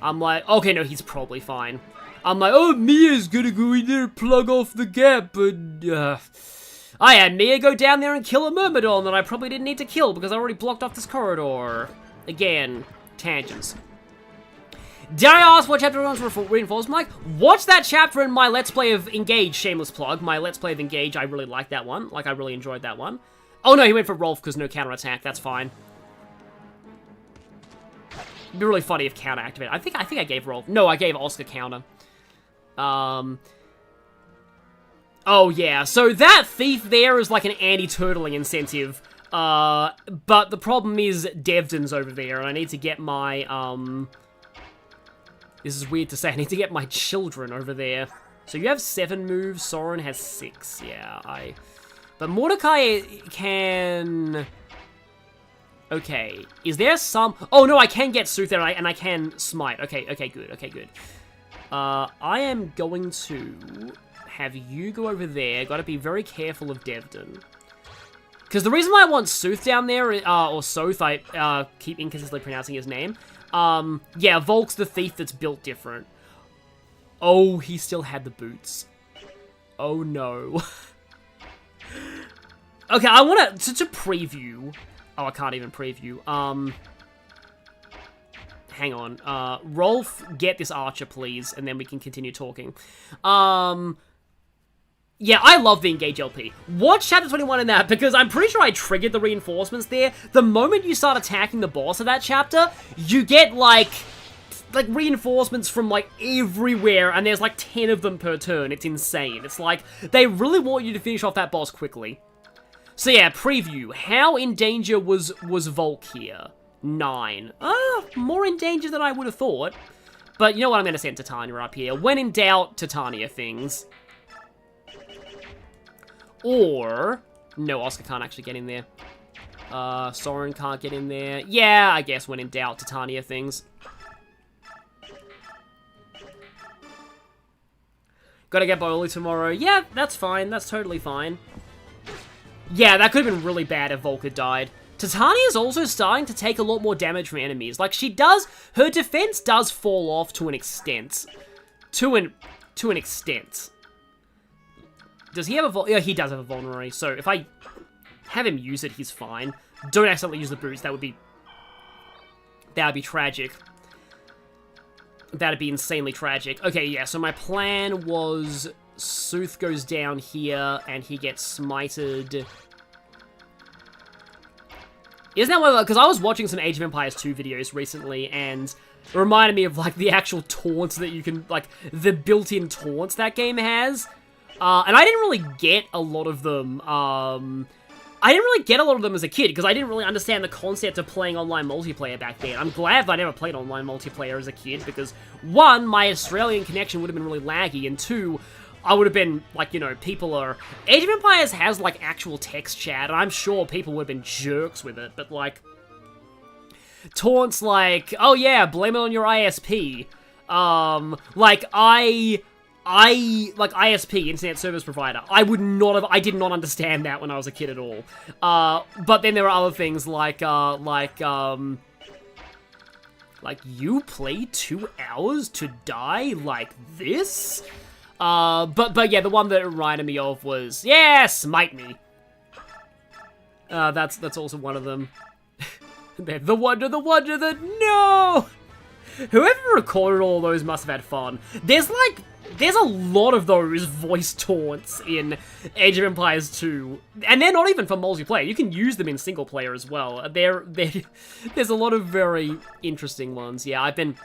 like... Okay, no, he's probably fine. I'm like, oh, Mia's gonna go in there and plug off the gap, but... I had Mia go down there and kill a Myrmidon that I probably didn't need to kill because I already blocked off this corridor. Again, tangents. Did I ask what chapter runs for reinforcement? Like, watch that chapter in my Let's Play of Engage, shameless plug. My Let's Play of Engage, I really liked that one. Like, I really enjoyed that one. Oh no, he went for Rolf because no counterattack, that's fine. It'd be really funny if counter activated. I think I gave Rolf. No, I gave Oscar counter. Oh, yeah. So that thief there is like an anti-turtling incentive. But the problem is Devdon's over there, and I need to get my, This is weird to say. I need to get my children over there. So you have 7 moves. Soren has 6. Yeah, But Mordecai can... Okay. Is there some... Oh, no, I can get Sooth there, and I can smite. Okay, good. I am going to... have you go over there. Gotta be very careful of Devdon. Because the reason why I want Sooth down there, or Soth, I keep inconsistently pronouncing his name. Yeah, Volk's the thief that's built different. Oh, he still had the boots. Oh no. Okay, I want to preview. Oh, I can't even preview. hang on. Rolf, get this archer, please, and then we can continue talking. Yeah, I love the Engage LP. Watch Chapter 21 in that, because I'm pretty sure I triggered the reinforcements there. The moment you start attacking the boss of that chapter, you get, like reinforcements from, like, everywhere, and there's, like, 10 of them per turn. It's insane. It's like, they really want you to finish off that boss quickly. So yeah, preview. How in danger was Volk here? 9. More in danger than I would have thought. But you know what, I'm going to send Titania up here. When in doubt, Titania things. Or... no, Oscar can't actually get in there. Soren can't get in there. Yeah, I guess when in doubt, Titania things. Gotta get Bowley tomorrow. Yeah, that's fine. That's totally fine. Yeah, that could have been really bad if Volk had died. Titania's also starting to take a lot more damage from enemies. Like, she does... her defense does fall off to an extent. To an extent. Does he have a... yeah, he does have a vulnerary. So, if I have him use it, he's fine. Don't accidentally use the boots. That would be tragic. That'd be insanely tragic. Okay, yeah, so my plan was... Sooth goes down here, and he gets smited. Isn't that what... because I was watching some Age of Empires 2 videos recently, and it reminded me of, like, the actual taunts that you can... like, the built-in taunts that game has. And I didn't really get a lot of them, I didn't really get a lot of them as a kid, because I didn't really understand the concept of playing online multiplayer back then. I'm glad that I never played online multiplayer as a kid, because, 1, my Australian connection would have been really laggy, and 2... I would have been, like, you know, people are... Age of Empires has, like, actual text chat, and I'm sure people would have been jerks with it, but, like... taunts like, oh yeah, blame it on your ISP. Like, like, ISP, Internet Service Provider, I did not understand that when I was a kid at all. But then there are other things like, you play 2 hours to die like this? But yeah, the one that it reminded me of was, yeah, smite me. That's also one of them. The wonder, no! Whoever recorded all those must have had fun. There's a lot of those voice taunts in Age of Empires 2, and they're not even for multiplayer. You can use them in single player as well. There's a lot of very interesting ones. Yeah, I've been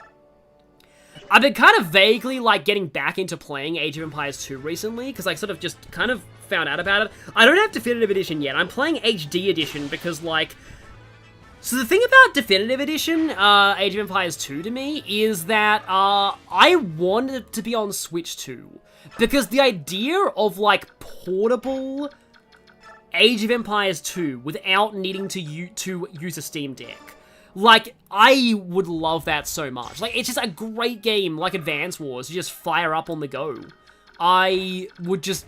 kind of vaguely, like, getting back into playing Age of Empires 2 recently, because I sort of just kind of found out about it. I don't have Definitive Edition yet. I'm playing HD Edition because, like... So the thing about Definitive Edition, Age of Empires 2 to me, is that, I wanted it to be on Switch 2. Because the idea of, like, portable Age of Empires 2 without needing to use a Steam Deck... like, I would love that so much. Like, it's just a great game, like Advance Wars, you just fire up on the go. I would just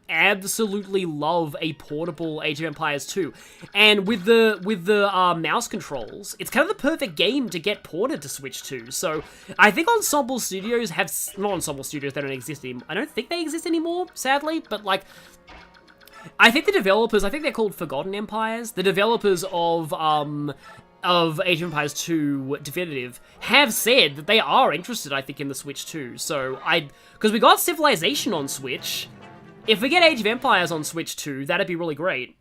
absolutely love a portable Age of Empires 2. And with the mouse controls, it's kind of the perfect game to get ported to Switch 2. So, I think Ensemble Studios have... not Ensemble Studios, they don't exist anymore. I don't think they exist anymore, sadly, but, like... I think the developers, I think they're called Forgotten Empires, the developers of Age of Empires 2 Definitive have said that they are interested, I think, in the Switch 2. So, because we got Civilization on Switch. If we get Age of Empires on Switch 2, that'd be really great.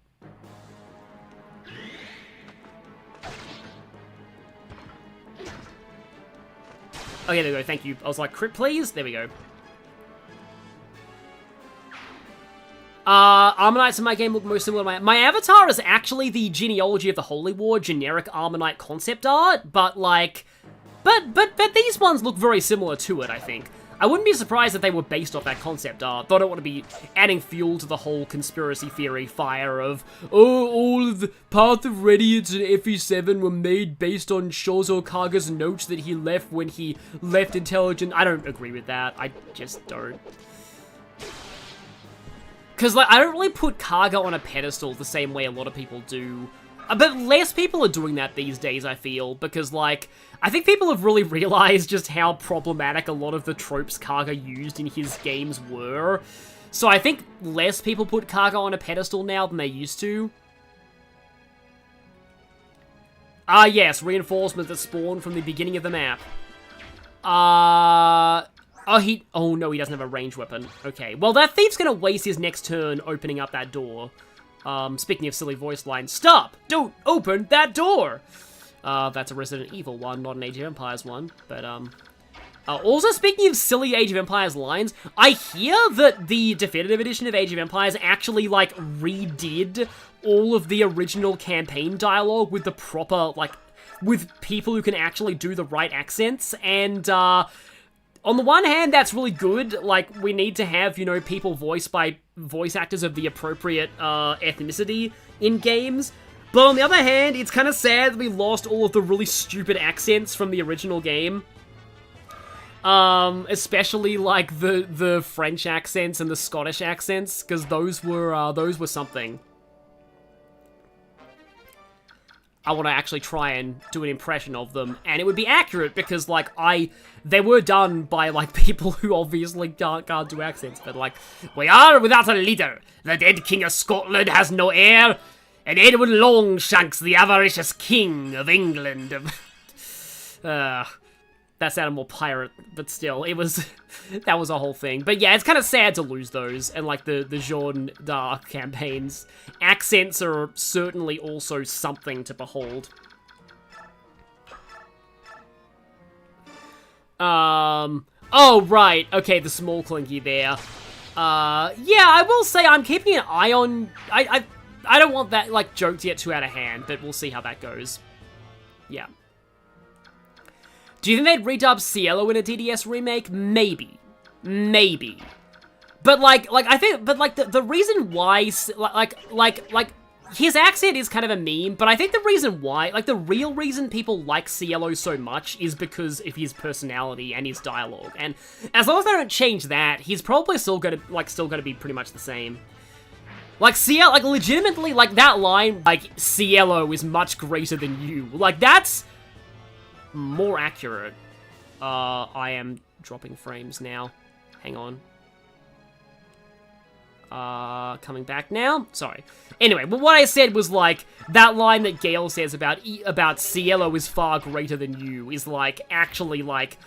Okay, there we go, thank you. I was like, crit please? There we go. Armor in my game look most similar to my avatar is actually the Genealogy of the Holy War generic Armor concept art, but like, but these ones look very similar to it, I think. I wouldn't be surprised if they were based off that concept art, though I don't want to be adding fuel to the whole conspiracy theory fire of, oh, all of the Path of Radiance and FE7 were made based on Shozo Kaga's notes that he left when he left Intelligent. I don't agree with that. I just don't. Because, like, I don't really put Kaga on a pedestal the same way a lot of people do. But less people are doing that these days, I feel, because, like, I think people have really realized just how problematic a lot of the tropes Kaga used in his games were. So I think less people put Kaga on a pedestal now than they used to. Ah, yes, reinforcements that spawn from the beginning of the map. Oh, no, he doesn't have a ranged weapon. Okay, well, that thief's gonna waste his next turn opening up that door. Speaking of silly voice lines, stop! Don't open that door! That's a Resident Evil one, not an Age of Empires one, but, also, speaking of silly Age of Empires lines, I hear that the definitive edition of Age of Empires actually, like, redid all of the original campaign dialogue with the proper, like, with people who can actually do the right accents, and, on the one hand, that's really good. Like, we need to have, you know, people voiced by voice actors of the appropriate ethnicity in games. But on the other hand, it's kind of sad that we lost all of the really stupid accents from the original game. Especially, like, the French accents and the Scottish accents, because those were something. I want to actually try and do an impression of them, and it would be accurate because, like, they were done by, like, people who obviously can't do accents, but, like, we are without a leader. The dead King of Scotland has no heir, and Edward Longshanks, the avaricious King of England. That sounded more pirate, but still, that was a whole thing. But yeah, it's kind of sad to lose those, and like the Jeanne d'Arc campaigns. Accents are certainly also something to behold. Oh, right, okay, the small clinky there. Yeah, I will say I'm keeping an eye on, I don't want that, like, joke to get too out of hand, but we'll see how that goes. Yeah. Do you think they'd redub Cielo in a DDS remake? Maybe. Maybe. But, like, I think, but, like, the reason why, like, his accent is kind of a meme, but I think the reason why, like, the real reason people like Cielo so much is because of his personality and his dialogue, and as long as they don't change that, he's probably still gonna be pretty much the same. Like, Cielo, like, legitimately, like, that line, like, Cielo is much greater than you, like, that's more accurate. I am dropping frames now. Hang on. Coming back now? Sorry. Anyway, but what I said was, like, that line that Gale says about Cielo is far greater than you is, like, actually, like,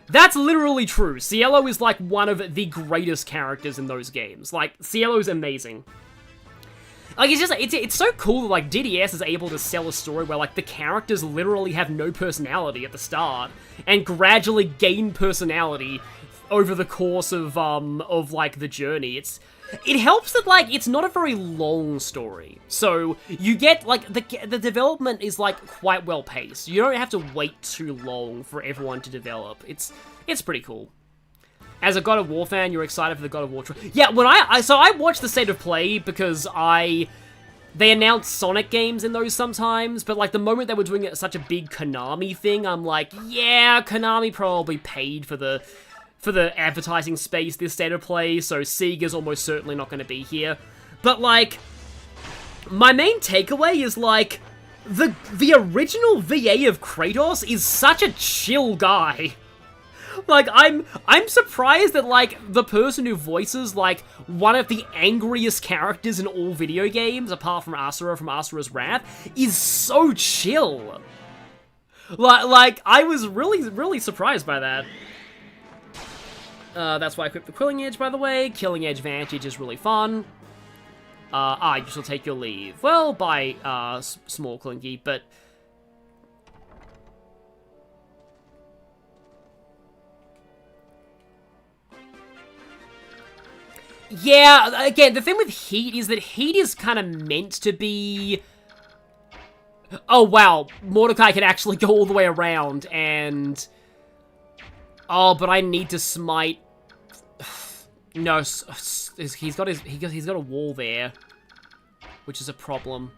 that's literally true. Cielo is, like, one of the greatest characters in those games. Like, Cielo's amazing. Like, it's just, it's so cool that, like, DDS is able to sell a story where, like, the characters literally have no personality at the start, and gradually gain personality over the course of like, the journey. It helps that, like, it's not a very long story. So, you get, like, the development is, like, quite well paced. You don't have to wait too long for everyone to develop. It's pretty cool. As a God of War fan, you're excited for the God of War trailer. Yeah, when so I watched the State of Play because they announce Sonic games in those sometimes, but like the moment they were doing such a big Konami thing, I'm like, yeah, Konami probably paid for the advertising space this State of Play, so Sega's almost certainly not going to be here. But like, my main takeaway is like, the original VA of Kratos is such a chill guy. Like, I'm surprised that, like, the person who voices, like, one of the angriest characters in all video games, apart from Asura from Asura's Wrath, is so chill. Like, I was really, really surprised by that. That's why I equipped the Killing Edge, by the way. Killing Edge Vantage is really fun. You shall take your leave. Well, by, Small Clinky, but... Yeah, again, the thing with Heat is that Heat is kind of meant to be... Oh, wow, Mordecai can actually go all the way around, and... Oh, but I need to smite... No, he's got a wall there, which is a problem.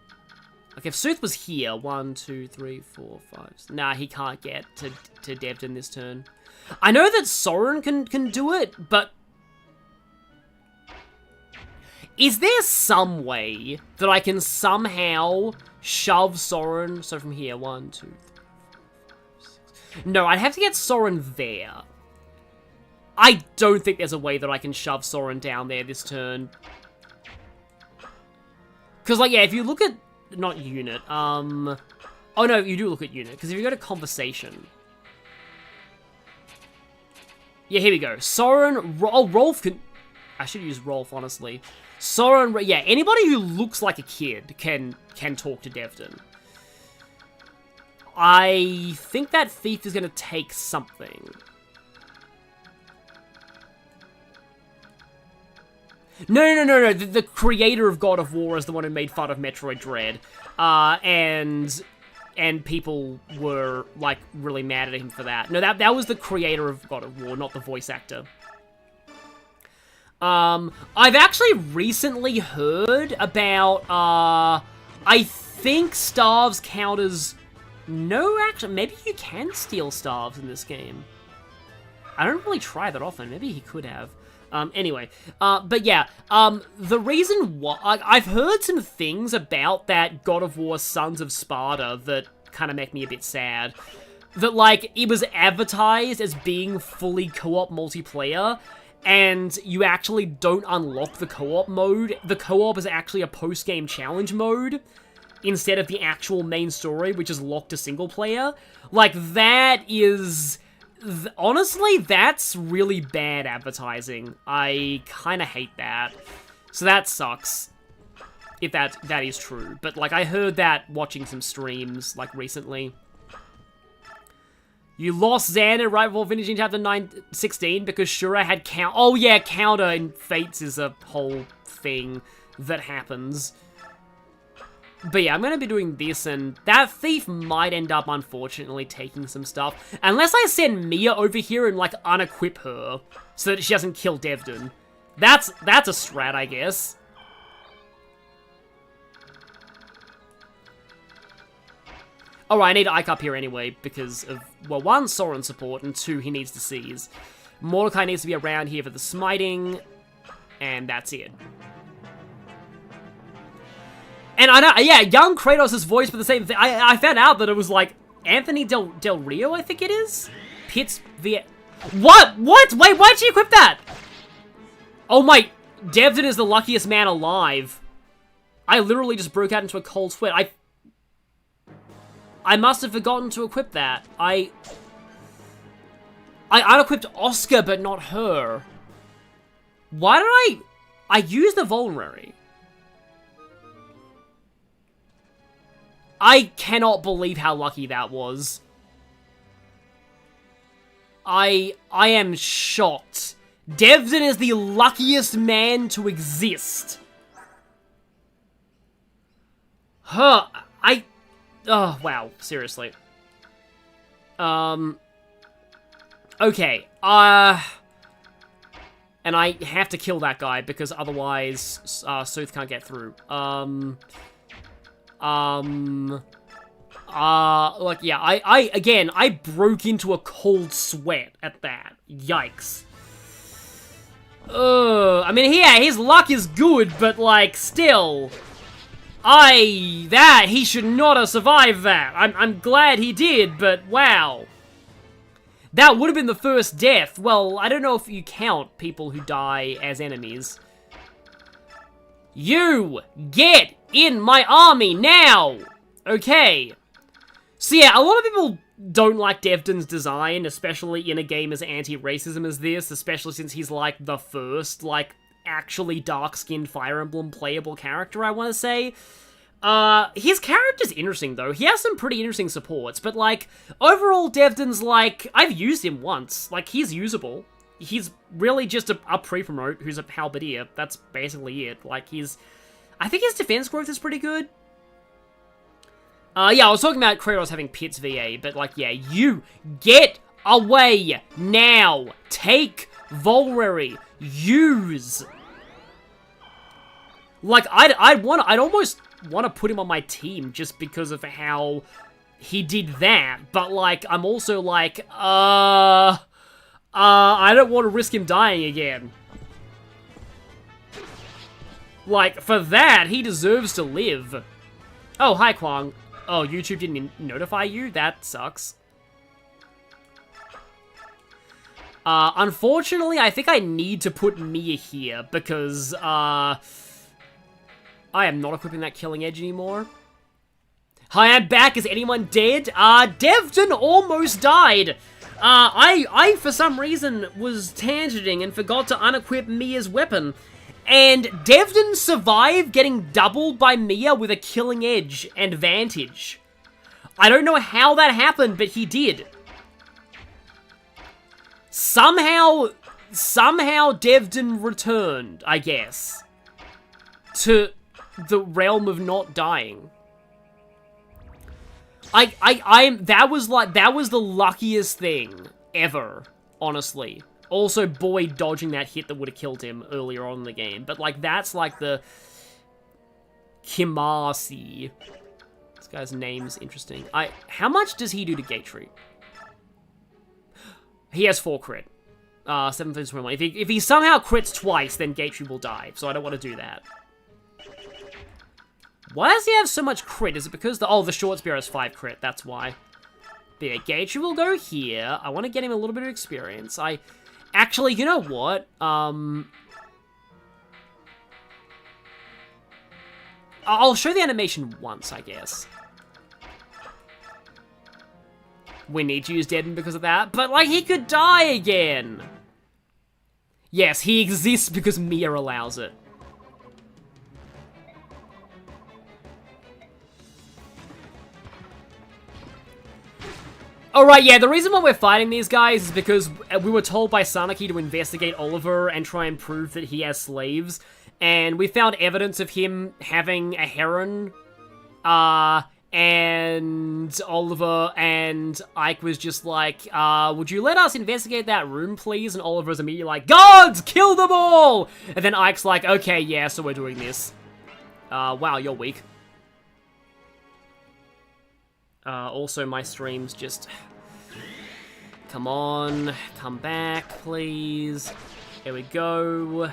Okay, if Sooth was here, 1, 2, 3, 4, 5... Nah, he can't get to Devdin this turn. I know that Soren can do it, but... Is there some way that I can somehow shove Soren... So from here, 1, 2, 3, 4, 5, 6... No, I'd have to get Soren there. I don't think there's a way that I can shove Soren down there this turn. Because, like, yeah, if you look at... Not unit, Oh no, you do look at unit, because if you go to conversation... Yeah, here we go. Soren... Oh, Rolf can... I should use Rolf, honestly. Soren... Yeah, anybody who looks like a kid can talk to Devdin. I think that thief is going to take something. No. The creator of God of War is the one who made fun of Metroid Dread. And people were, like, really mad at him for that. No, that was the creator of God of War, not the voice actor. I've actually recently heard about, I think Starves count as... No, actually, maybe you can steal Starves in this game. I don't really try that often. Maybe he could have. Anyway, but yeah, the reason why... I've heard some things about that God of War Sons of Sparta that kind of make me a bit sad. That, like, it was advertised as being fully co-op multiplayer, and you actually don't unlock the co-op mode. The co-op is actually a post-game challenge mode, instead of the actual main story, which is locked to single player. Like, that is... Honestly, that's really bad advertising. I kind of hate that. So that sucks, if that is true. But, like, I heard that watching some streams, like, recently. You lost Xander right before finishing chapter 916 because Shura had Oh, yeah, counter in Fates is a whole thing that happens. But yeah, I'm going to be doing this, and that thief might end up, unfortunately, taking some stuff. Unless I send Mia over here and, like, unequip her, so that she doesn't kill Devdin. That's a strat, I guess. Alright, I need Ike up here anyway, because of, well, one, Soren support, and two, he needs to seize. Mordecai needs to be around here for the smiting, and that's it. And I know, yeah, young Kratos' voice for the same thing. I found out that it was, like, Anthony Del Rio, I think it is? Pitts via... What? Wait, why'd you equip that? Oh my... Devdin is the luckiest man alive. I literally just broke out into a cold sweat. I must have forgotten to equip that. I unequipped Oscar, but not her. Why did I used the Vulnerary. I cannot believe how lucky that was. I am shocked. Devdin is the luckiest man to exist. Oh, wow, seriously. Okay, and I have to kill that guy because otherwise, Sooth can't get through. Like, yeah, I broke into a cold sweat at that. Yikes. I mean, yeah, his luck is good, but, like, still... he should not have survived that. I'm glad he did, but wow. That would have been the first death. Well, I don't know if you count people who die as enemies. You get in my army now! Okay. So yeah, a lot of people don't like Devdin's design, especially in a game as anti-racism as this, especially since he's, like, the first, like, actually dark-skinned Fire Emblem playable character, I want to say. His character's interesting, though. He has some pretty interesting supports, but, like, overall, Devdin's, like, I've used him once. Like, he's usable. He's really just a pre-promote who's a halberdier. That's basically it. Like, I think his defense growth is pretty good. Yeah, I was talking about Kratos having Pitts VA, but, like, yeah, you get away now. Take Vulnerary. Use. Like, I'd almost want to put him on my team just because of how he did that, but, like, I'm also like, I don't want to risk him dying again. Like, for that, he deserves to live. Oh, hi, Kwang. Oh, YouTube didn't notify you? That sucks. Unfortunately, I think I need to put Mia here, because, I am not equipping that Killing Edge anymore. Hi, I'm back. Is anyone dead? Devton almost died. I for some reason was tangenting and forgot to unequip Mia's weapon. And Devton survived getting doubled by Mia with a killing edge and vantage. I don't know how that happened, but he did. Somehow Devton returned, I guess, to the realm of not dying. That was the luckiest thing ever, honestly. Also, boy, dodging that hit that would have killed him earlier on in the game. But, like, that's, like, the Kimasi. This guy's name's interesting. How much does he do to Gatry? He has 4 crit. 7 for 21. If he somehow crits twice, then Gatry will die. So I don't want to do that. Why does he have so much crit? Is it because the short spear has 5 crit? That's why. But yeah, Gatry will go here. I want to get him a little bit of experience. Actually, you know what? I'll show the animation once, I guess. We need to use Deaden because of that, but, like, he could die again! Yes, he exists because Mia allows it. Alright, yeah, the reason why we're fighting these guys is because we were told by Sanaki to investigate Oliver and try and prove that he has slaves. And we found evidence of him having a heron. And Oliver and Ike was just like, would you let us investigate that room, please? And Oliver's immediately like, Guards, kill them all! And then Ike's like, okay, yeah, so we're doing this. Wow, you're weak. Also, my stream's just... Come on, come back, please. Here we go.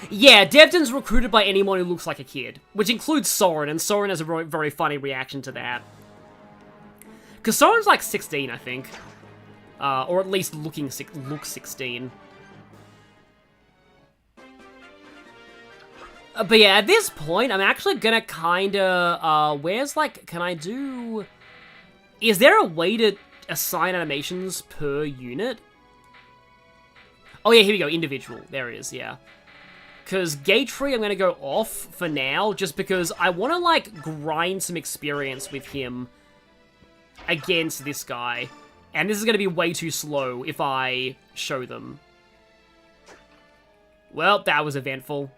Yeah, Devton's recruited by anyone who looks like a kid, which includes Soren, and Soren has a very, very funny reaction to that. Because Soren's like 16, I think. Or at least looks 16. But yeah, at this point, I'm actually gonna kinda, where's, like, can I do... Is there a way to assign animations per unit? Oh yeah, here we go, individual. There it is, yeah. Because Gatry, I'm gonna go off for now, just because I want to, like, grind some experience with him against this guy. And this is gonna be way too slow if I show them. Well, that was eventful.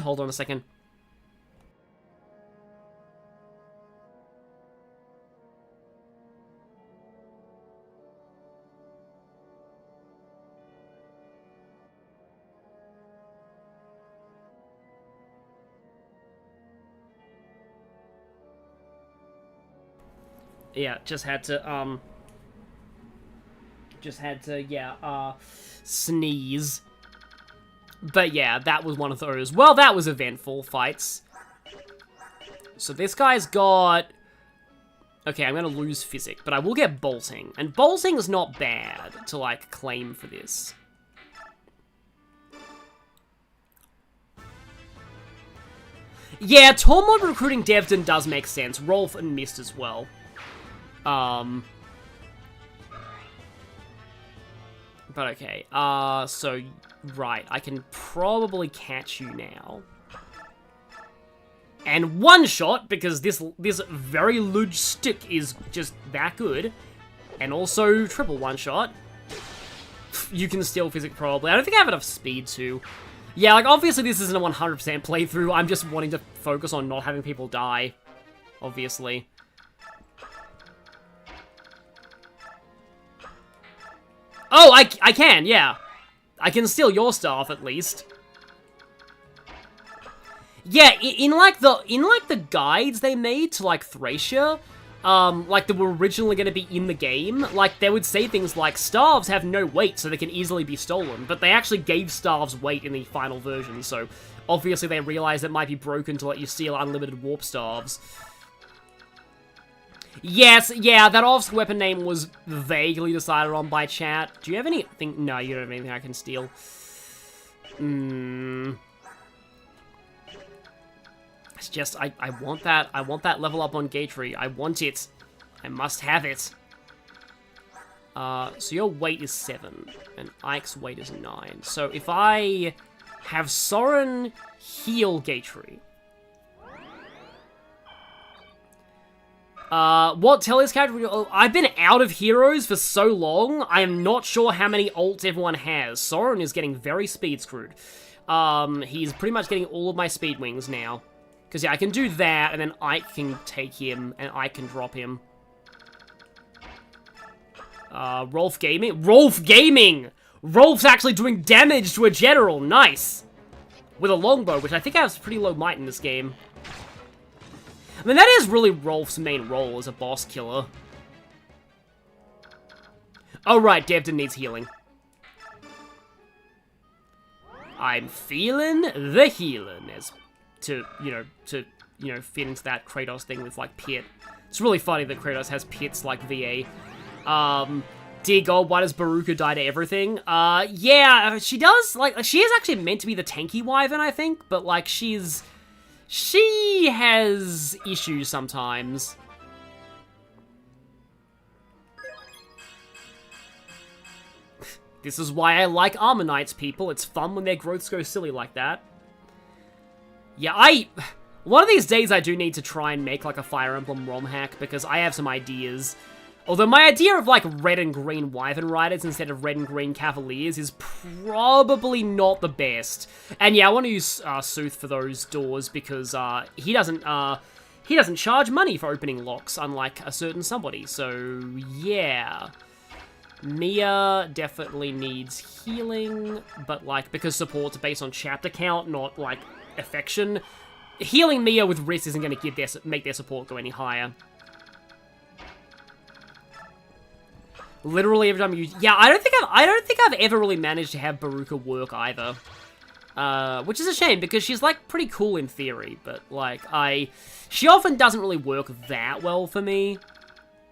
Hold on a second. Yeah, just had to, sneeze. But yeah, that was one of those. Well, that was eventful fights. So this guy's got... Okay, I'm gonna lose physic, but I will get bolting. And bolting is not bad to, like, claim for this. Yeah, Tormod recruiting Devton does make sense. Rolf and Mist as well. But okay, so, right, I can probably catch you now. And one shot, because this very luge stick is just that good. And also triple one shot. You can steal physic probably. I don't think I have enough speed to. Yeah, like, obviously this isn't a 100% playthrough. I'm just wanting to focus on not having people die. Obviously. Oh, I can, yeah. I can steal your stuff, at least. Yeah, in the guides they made to, like, Thracia, like, that were originally going to be in the game, like, they would say things like, staves have no weight, so they can easily be stolen, but they actually gave staves weight in the final version, so obviously they realized it might be broken to let you steal unlimited warp staves. Yes, yeah, that obviously weapon name was vaguely decided on by chat. Do you have anything? No, you don't have anything I can steal. It's just, I want that. I want that level up on Gatry. I want it. I must have it. So your weight is 7, and Ike's weight is 9. So if I have Soren heal Gatry... what Telly's character... I've been out of heroes for so long, I am not sure how many ults everyone has. Soren is getting very speed screwed. He's pretty much getting all of my speed wings now. Because, yeah, I can do that, and then Ike can take him, and Ike can drop him. Rolf Gaming? Rolf Gaming! Rolf's actually doing damage to a general, nice! With a longbow, which I think has pretty low might in this game. I mean, that is really Rolf's main role as a boss killer. Oh right, Devden needs healing. I'm feeling the healing, as to fit into that Kratos thing with, like, Pit. It's really funny that Kratos has Pits like VA. Dear God, why does Baruka die to everything? Yeah, she does, like, she is actually meant to be the tanky wyvern, I think, but, like, she has issues sometimes. This is why I like Armor Knights, people. It's fun when their growths go silly like that. Yeah, one of these days I do need to try and make, like, a Fire Emblem ROM hack, because I have some ideas. Although my idea of, like, red and green Wyvern Riders instead of red and green Cavaliers is probably not the best. And yeah, I want to use Sooth for those doors, because he doesn't charge money for opening locks, unlike a certain somebody. So, yeah. Mia definitely needs healing, but, like, because support's based on chapter count, not, like, affection, healing Mia with Wrist isn't going to make their support go any higher. Literally every time you... Yeah, I don't think I've ever really managed to have Baruka work either. Which is a shame, because she's, like, pretty cool in theory, but, like, she often doesn't really work that well for me.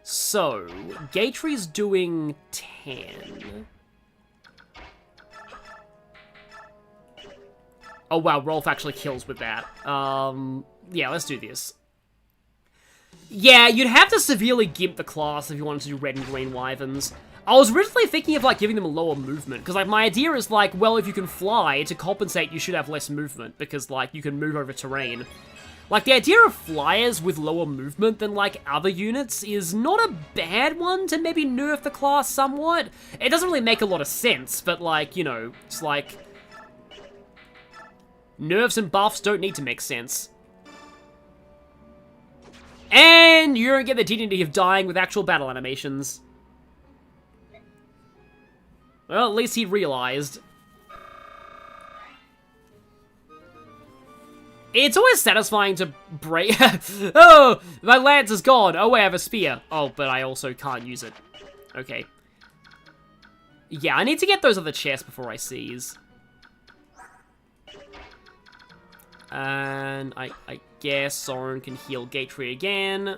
So, Gatry's doing 10. Oh wow, Rolf actually kills with that. Yeah, let's do this. Yeah, you'd have to severely gimp the class if you wanted to do red and green wyverns. I was originally thinking of, like, giving them a lower movement, because, like, my idea is, like, well, if you can fly, to compensate, you should have less movement, because, like, you can move over terrain. Like, the idea of flyers with lower movement than, like, other units is not a bad one to maybe nerf the class somewhat. It doesn't really make a lot of sense, but, like, you know, it's like... nerfs and buffs don't need to make sense. And you don't get the dignity of dying with actual battle animations. Well, at least he realized. It's always satisfying to break... Oh, my lance is gone. Oh, wait, I have a spear. Oh, but I also can't use it. Okay. Yeah, I need to get those other chests before I seize. And I guess Soren can heal Gatry again.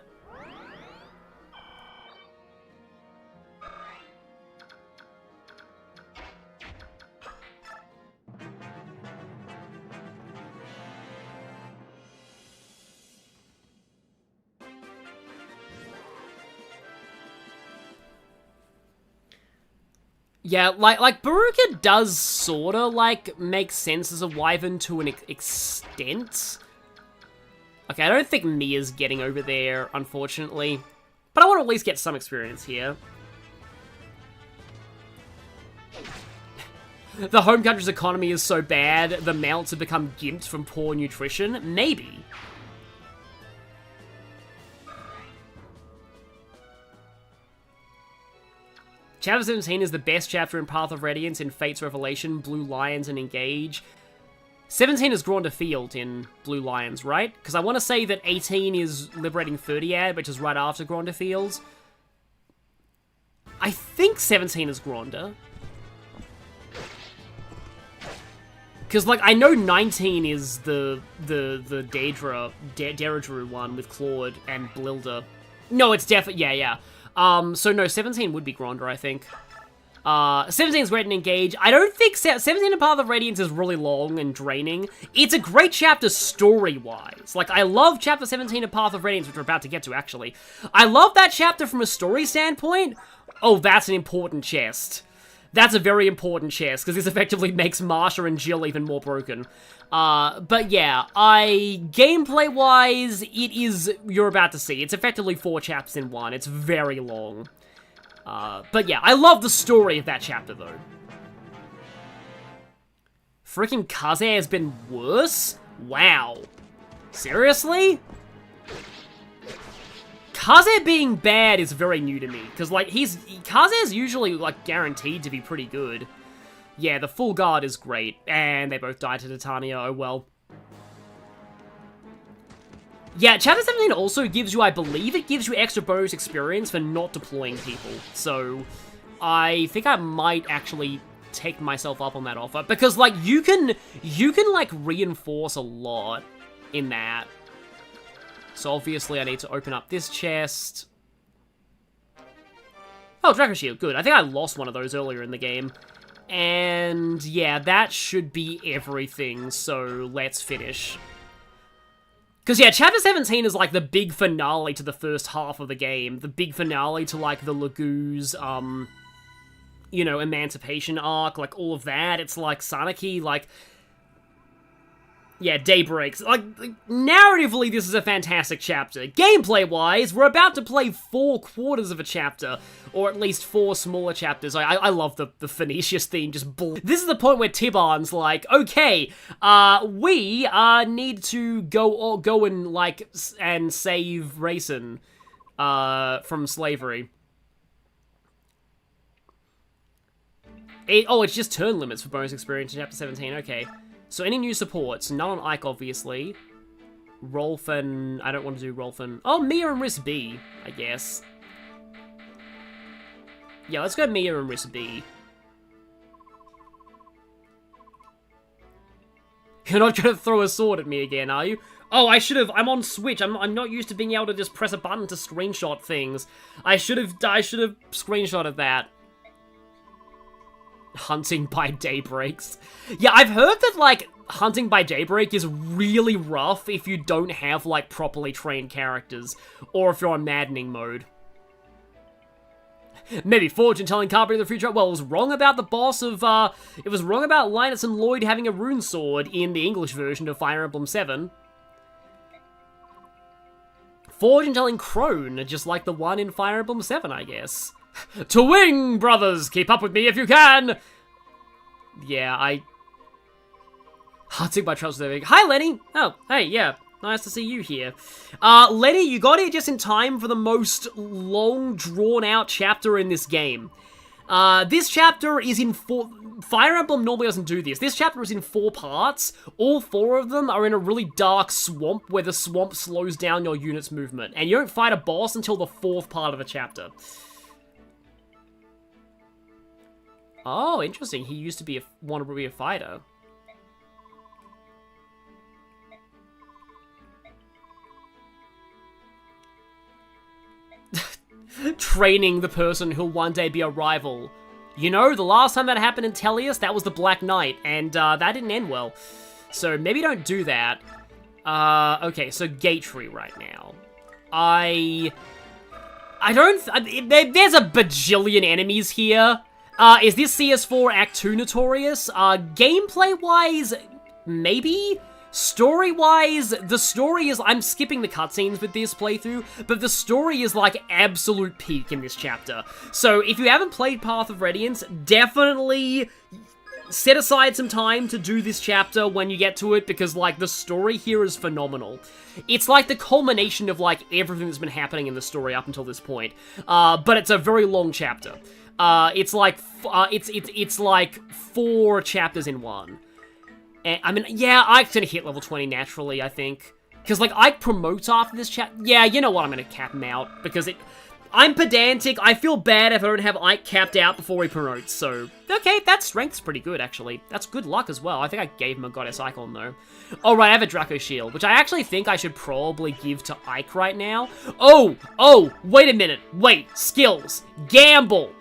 Yeah, like Baruka does sorta, like, make sense as a wyvern to an extent. Okay, I don't think Mia's getting over there, unfortunately. But I want to at least get some experience here. The home country's economy is so bad, the mounts have become gimped from poor nutrition? Maybe. Chapter 17 is the best chapter in Path of Radiance, in Fate's Revelation, Blue Lions, and Engage. 17 is Granda Field in Blue Lions, right? Because I want to say that 18 is Liberating 30ad, which is right after Granda Fields. I think 17 is Granda. Because, like, I know 19 is the Daedra one with Claude and Blilda. No, it's definitely... Yeah. So no, 17 would be Granda, I think. 17 is great and engage. I don't think 17 and Path of Radiance is really long and draining. It's a great chapter story-wise. Like, I love chapter 17 of Path of Radiance, which we're about to get to, actually. I love that chapter from a story standpoint. Oh, that's an important chest. That's a very important chest, because this effectively makes Marsha and Jill even more broken. But yeah, gameplay-wise, it is, you're about to see, it's effectively 4 chapters in one. It's very long. But yeah, I love the story of that chapter, though. Freaking Kaze has been worse? Wow. Seriously? Kaze being bad is very new to me, because, like, Kaze is usually, like, guaranteed to be pretty good. Yeah, the full guard is great, and they both died to Titania, oh well. Yeah, Chapter 17 also gives you, I believe it gives you extra bonus experience for not deploying people, so I think I might actually take myself up on that offer, because, like, you can like, reinforce a lot in that. So obviously I need to open up this chest. Oh, Draco Shield, good. I think I lost one of those earlier in the game. And yeah, that should be everything, so let's finish. Because yeah, Chapter 17 is like the big finale to the first half of the game. The big finale to like the Lagoo's, you know, emancipation arc, like all of that. It's like Sanaki, like... Yeah, Daybreaks. Like, narratively, this is a fantastic chapter. Gameplay-wise, we're about to play 4 quarters of a chapter, or at least 4 smaller chapters. I love the Phoenicius theme, just This is the point where Tiban's like, okay, we need to go and, like, and save Rayson, from slavery. It's just turn limits for bonus experience in Chapter 17, okay. So any new supports? None on Ike, obviously. Rolf and... I don't want to do Rolf and... Oh, Mia and Risk B, I guess. Yeah, let's go Mia and Risk B. You're not trying to throw a sword at me again, are you? Oh, I should have... I'm on Switch. I'm not used to being able to just press a button to screenshot things. I should have screenshotted that. Hunting by Daybreaks. Yeah, I've heard that, like, Hunting by Daybreak is really rough if you don't have, like, properly trained characters, or if you're on maddening mode. Maybe fortune telling can't bring the future. Well, it was wrong about the boss of, it was wrong about Linus and Lloyd having a rune sword in the English version of Fire Emblem 7. Fortune telling Crone, just like the one in Fire Emblem 7, I guess. To wing, brothers! Keep up with me if you can! Yeah, Hunting by Troubles. Hi, Lenny! Oh, hey, yeah. Nice to see you here. Lenny, you got here just in time for the most long, drawn-out chapter in this game. This chapter is in 4... Fire Emblem normally doesn't do this. This chapter is in 4 parts. All 4 of them are in a really dark swamp where the swamp slows down your unit's movement. And you don't fight a boss until the 4th part of the chapter. Oh, interesting. He used to want to be a fighter. Training the person who'll one day be a rival. You know, the last time that happened in Tellius, that was the Black Knight, and that didn't end well. So maybe don't do that. Okay, so Gateway right now. There's a bajillion enemies here. Is this CS4 Act 2 notorious? Gameplay-wise, maybe? Story-wise, the story is... I'm skipping the cutscenes with this playthrough, but the story is, like, absolute peak in this chapter. So, if you haven't played Path of Radiance, definitely set aside some time to do this chapter when you get to it, because, like, the story here is phenomenal. It's like the culmination of, like, everything that's been happening in the story up until this point. But it's a very long chapter. It's like 4 chapters in one. And, I mean, yeah, Ike's gonna hit level 20 naturally, I think. Because, like, Ike promotes after this chapter. Yeah, you know what, I'm gonna cap him out. Because I'm pedantic. I feel bad if I don't have Ike capped out before he promotes, so... Okay, that strength's pretty good, actually. That's good luck as well. I think I gave him a Goddess Icon, though. Oh, right, I have a Draco Shield, which I actually think I should probably give to Ike right now. Oh, wait a minute. Wait, skills. Gamble.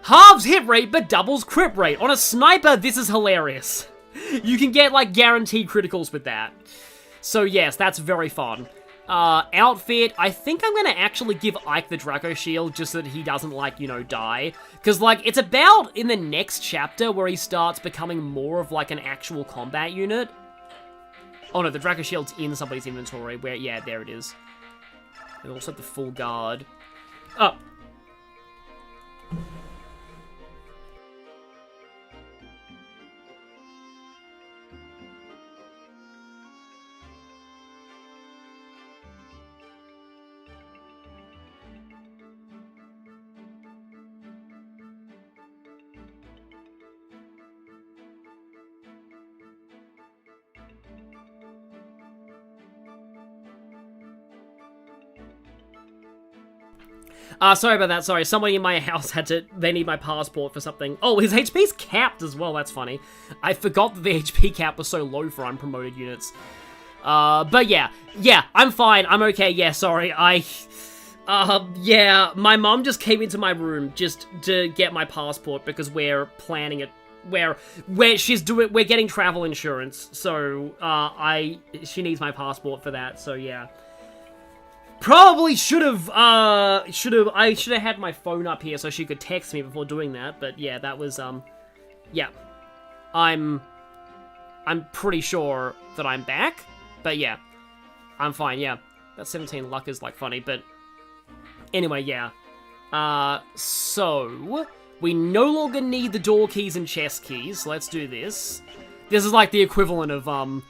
Halves hit rate, but doubles crit rate. On a sniper, this is hilarious. You can get, like, guaranteed criticals with that. So, yes, that's very fun. Outfit, I think I'm gonna actually give Ike the Draco Shield just so that he doesn't, like, you know, die. Because, like, it's about in the next chapter where he starts becoming more of, like, an actual combat unit. Oh, no, the Draco Shield's in somebody's inventory. Where, yeah, there it is. And also the full guard. Oh. Sorry about that, sorry. Somebody in my house they need my passport for something. Oh, his HP's capped as well, that's funny. I forgot that the HP cap was so low for unpromoted units. But yeah, I'm fine, I'm okay, yeah, sorry, yeah, my mom just came into my room just to get my passport because we're planning it, we're getting travel insurance, so, she needs my passport for that, so yeah. Probably I should have had my phone up here so she could text me before doing that, but yeah, that was, yeah. I'm pretty sure that I'm back, but yeah, I'm fine, yeah. That 17 luck is, like, funny, but anyway, yeah. So, we no longer need the door keys and chest keys, so let's do this. This is, like, the equivalent of,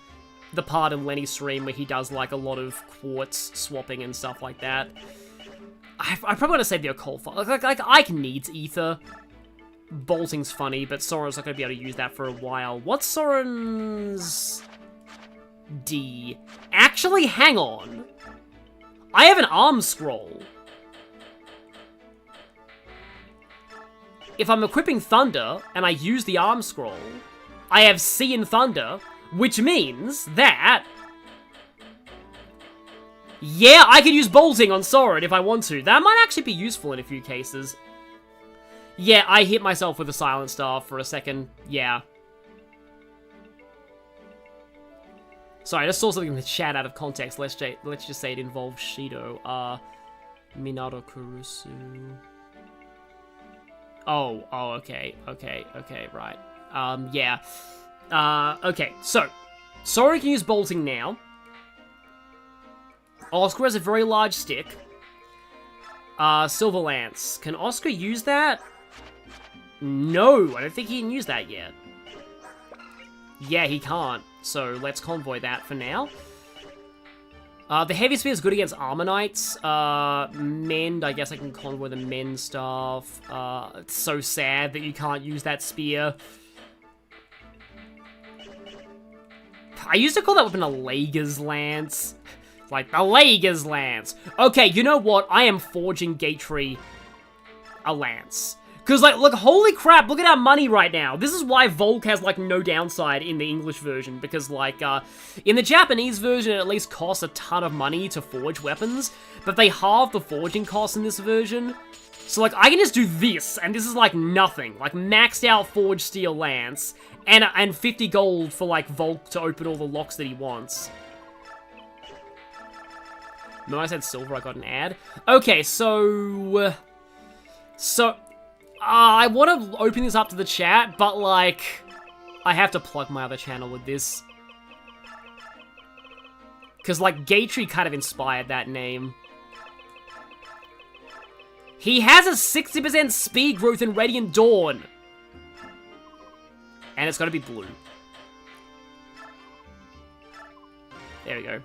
the part in Lenny's stream where he does, like, a lot of quartz swapping and stuff like that. I probably want to say the occult. Like, Ike needs ether. Bolting's funny, but Soren's not going to be able to use that for a while. What's Soren's D? Actually, hang on. I have an arm scroll. If I'm equipping Thunder, and I use the arm scroll, I have C in Thunder, which means that... yeah, I could use bolting on Soren if I want to. That might actually be useful in a few cases. Yeah, I hit myself with a Silent Staff for a second. Yeah. Sorry, I just saw something in the chat out of context. Let's just say it involves Shido. Minato Kurusu. Oh, okay, right. Yeah. Okay, so, Soren can use bolting now. Oscar has a very large stick. Silver Lance. Can Oscar use that? No, I don't think he can use that yet. Yeah, he can't, so let's convoy that for now. The Heavy Spear is good against Armor Knights. Mend, I guess I can convoy the Mend stuff. It's so sad that you can't use that spear. I used to call that weapon a Lager's Lance. Like, a Lager's Lance. Okay, you know what? I am forging Gatry a Lance. Because, like, look, holy crap, look at our money right now. This is why Volk has, like, no downside in the English version. Because, like, in the Japanese version, it at least costs a ton of money to forge weapons. But they halve the forging costs in this version. So, like, I can just do this, and this is, like, nothing. Like, maxed out Forged Steel Lance, and 50 gold for, like, Volk to open all the locks that he wants. No, I said silver, I got an ad. Okay, so... I want to open this up to the chat, but, like, I have to plug my other channel with this. Because, like, Gatry kind of inspired that name. He has a 60% speed growth in Radiant Dawn. And it's got to be blue. There we go.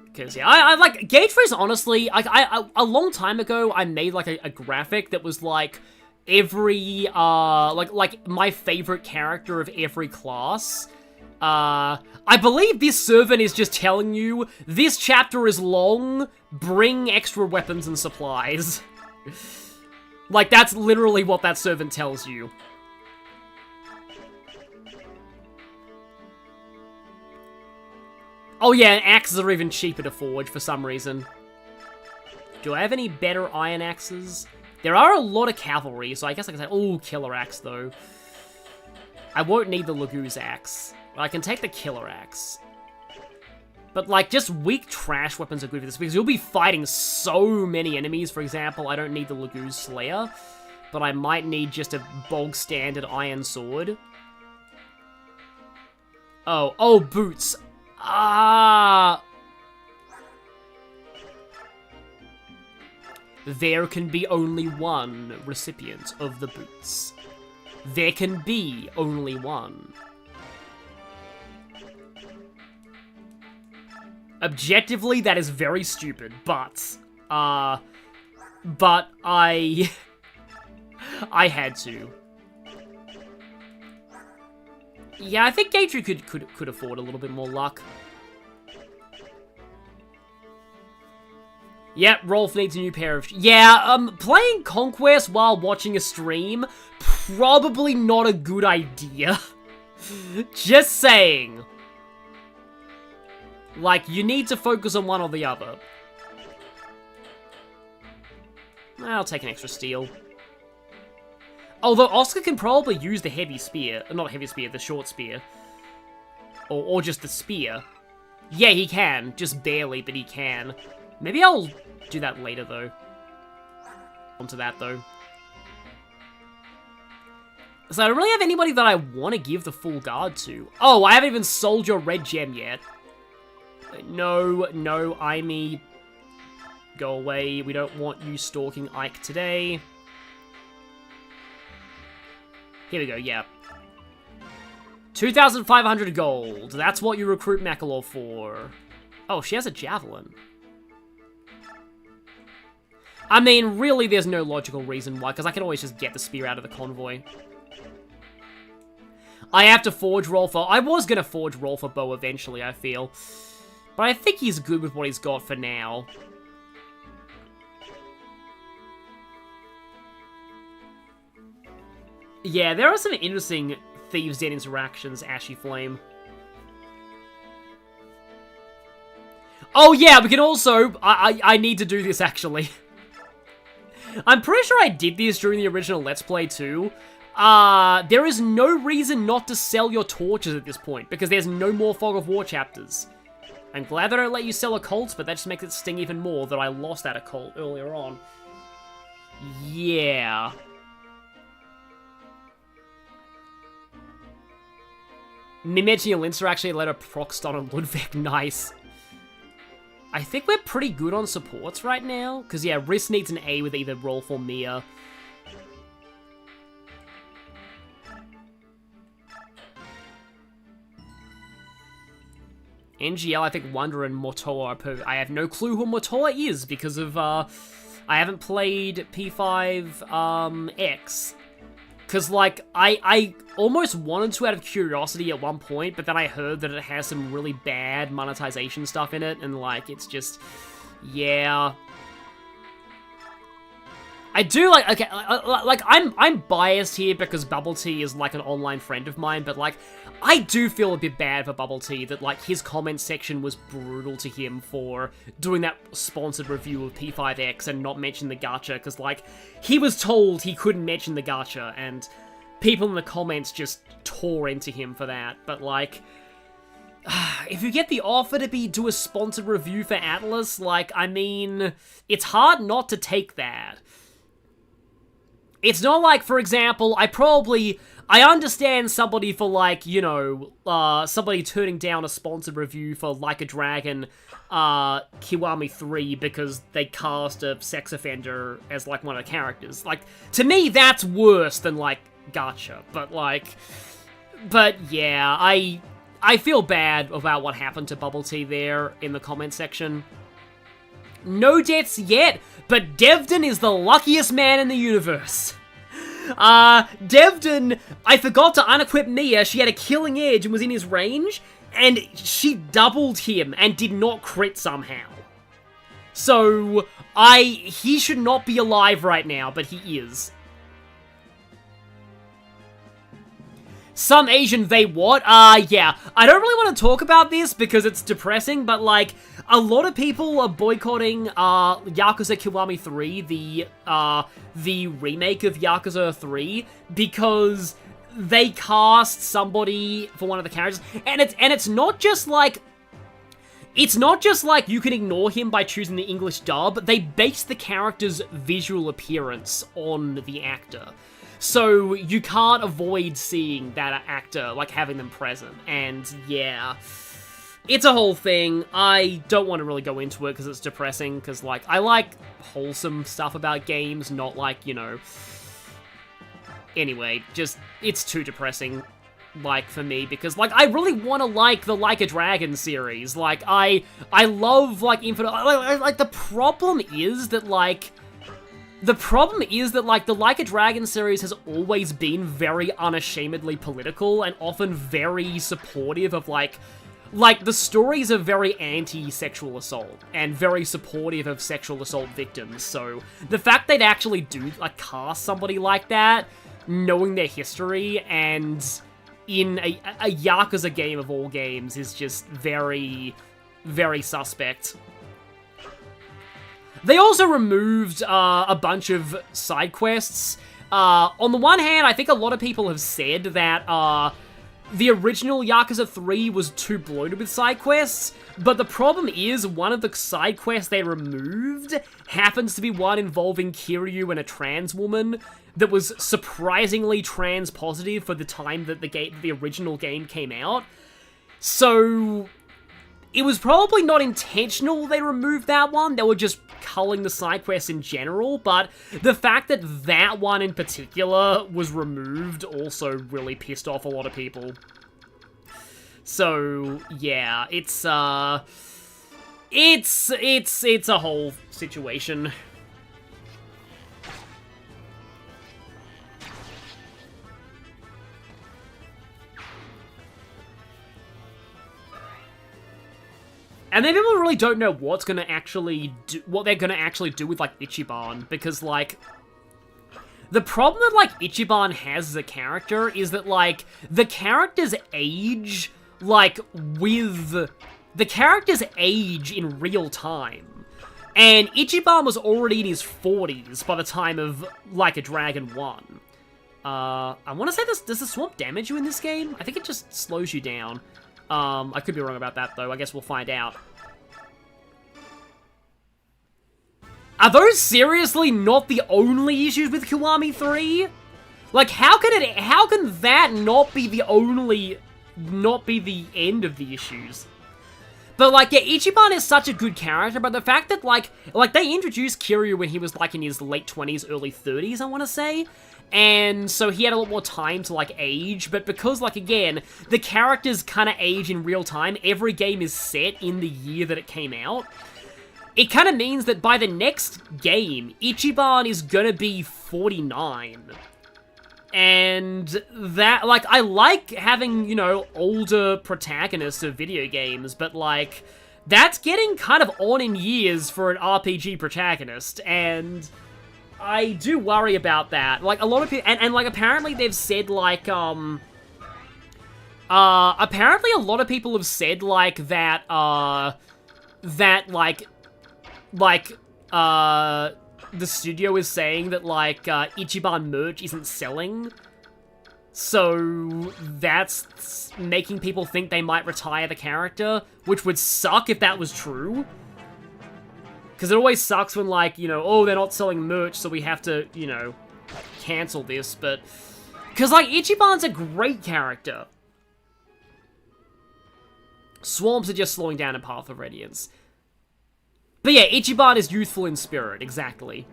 Because, yeah, I like, Gatry's honestly, like, a long time ago, I made, like, a graphic that was, like, every, like, my favorite character of every class. I believe this servant is just telling you, this chapter is long, bring extra weapons and supplies. Like, that's literally what that servant tells you. Oh yeah, and axes are even cheaper to forge for some reason. Do I have any better iron axes? There are a lot of cavalry, so I guess I can say, oh, Killer Axe, though. I won't need the Laguz Axe. I can take the Killer Axe. But, like, just weak trash weapons are good for this, because you'll be fighting so many enemies. For example, I don't need the Laguz Slayer, but I might need just a bog standard iron sword. Oh, boots. Ah. There can be only one recipient of the boots. There can be only one. Objectively, that is very stupid, but I had to. Yeah, I think Gatry could afford a little bit more luck. Yep, Rolf needs a new pair of... Yeah, playing Conquest while watching a stream, probably not a good idea. Just saying. Like, you need to focus on one or the other. I'll take an extra steel. Although Oscar can probably use the heavy spear. Not heavy spear, the short spear. Or just the spear. Yeah, he can. Just barely, but he can. Maybe I'll do that later, though. Onto that, though. So I don't really have anybody that I want to give the full guard to. Oh, I haven't even sold your red gem yet. No, Aimee. Go away. We don't want you stalking Ike today. Here we go, yeah. 2,500 gold. That's what you recruit Makalov for. Oh, she has a javelin. I mean, really, there's no logical reason why, because I can always just get the spear out of the convoy. I have to forge Rolf. I was going to forge Rolf a bow eventually, I feel. But I think he's good with what he's got for now. Yeah, there are some interesting Thieves' Den interactions, Ashy Flame. Oh yeah, we can also... I need to do this, actually. I'm pretty sure I did this during the original Let's Play too. There is no reason not to sell your torches at this point, because there's no more Fog of War chapters. I'm glad they don't let you sell occults, but that just makes it sting even more that I lost that occult earlier on. Yeah. Mimej and Linz are actually let her Proxton and Ludwig. Nice. I think we're pretty good on supports right now. Because, yeah, Riss needs an A with either Rolf or Mia. NGL, I think Wonder and Mortoa are perfect. I have no clue who Mortoa is because of, I haven't played P5, X. Because, like, I almost wanted to out of curiosity at one point, but then I heard that it has some really bad monetization stuff in it, and, like, it's just, yeah. I do, like, okay, like, I'm biased here because Bubble Tea is, like, an online friend of mine, but, like, I do feel a bit bad for Bubble Tea that, like, his comment section was brutal to him for doing that sponsored review of P5X and not mention the gacha, because, like, he was told he couldn't mention the gacha, and people in the comments just tore into him for that, but, like, if you get the offer to do a sponsored review for Atlas, like, I mean, it's hard not to take that. It's not like, for example, I understand somebody for, like, you know, somebody turning down a sponsored review for Like a Dragon, Kiwami 3 because they cast a sex offender as, like, one of the characters. Like, to me, that's worse than, like, gacha. But yeah, I feel bad about what happened to Bubble Tea there in the comment section. No deaths yet, but Devdon is the luckiest man in the universe. Devdon, I forgot to unequip Mia. She had a killing edge and was in his range, and she doubled him and did not crit somehow. So, he should not be alive right now, but he is. Some Asian they what? Yeah. I don't really want to talk about this because it's depressing, but, like, a lot of people are boycotting Yakuza Kiwami 3, the remake of Yakuza 3, because they cast somebody for one of the characters, and it's not just like you can ignore him by choosing the English dub. They base the character's visual appearance on the actor. So you can't avoid seeing that actor, like, having them present. And yeah, it's a whole thing. I don't want to really go into it because it's depressing, because, like, I like wholesome stuff about games, not like, you know... Anyway, just, it's too depressing, like, for me, because, like, I really want to like the Like a Dragon series. Like, I love, like, like, the problem is that, like, the Like a Dragon series has always been very unashamedly political and often very supportive of, like, the stories are very anti-sexual assault and very supportive of sexual assault victims, so the fact they'd actually do, like, cast somebody like that, knowing their history, and in a Yakuza game of all games is just very, very suspect. They also removed a bunch of side quests. On the one hand, I think a lot of people have said that the original Yakuza 3 was too bloated with side quests, but the problem is one of the side quests they removed happens to be one involving Kiryu and a trans woman that was surprisingly trans positive for the time that the original game came out. So it was probably not intentional they removed that one. They were just culling the side quests in general, but the fact that that one in particular was removed also really pissed off a lot of people. So yeah, it's a whole situation. And then people really don't know what they're gonna actually do with, like, Ichiban, because, like, the problem that, like, Ichiban has as a character is that, like, the characters age, like, with... The characters age in real time. And Ichiban was already in his 40s by the time of Like a Dragon 1. I want to say this, does the swamp damage you in this game? I think it just slows you down. I could be wrong about that, though. I guess we'll find out. Are those seriously not the only issues with Kiwami 3? Like, how can that not be the end of the issues? But, like, yeah, Ichiban is such a good character, but the fact that, like, they introduced Kiryu when he was, like, in his late 20s, early 30s, I want to say. And so he had a lot more time to, like, age, but because, like, again, the characters kind of age in real time, every game is set in the year that it came out, it kind of means that by the next game, Ichiban is gonna be 49. And that, like, I like having, you know, older protagonists of video games, but, like, that's getting kind of on in years for an RPG protagonist, and I do worry about that. Like, a lot of people, and like, apparently they've said, like, apparently a lot of people have said, like, that, the studio is saying that, like, Ichiban merch isn't selling, so that's making people think they might retire the character, which would suck if that was true. Because it always sucks when, like, you know, oh, they're not selling merch, so we have to, you know, cancel this, but... Because, like, Ichiban's a great character. Swarms are just slowing down in Path of Radiance. But yeah, Ichiban is youthful in spirit, exactly.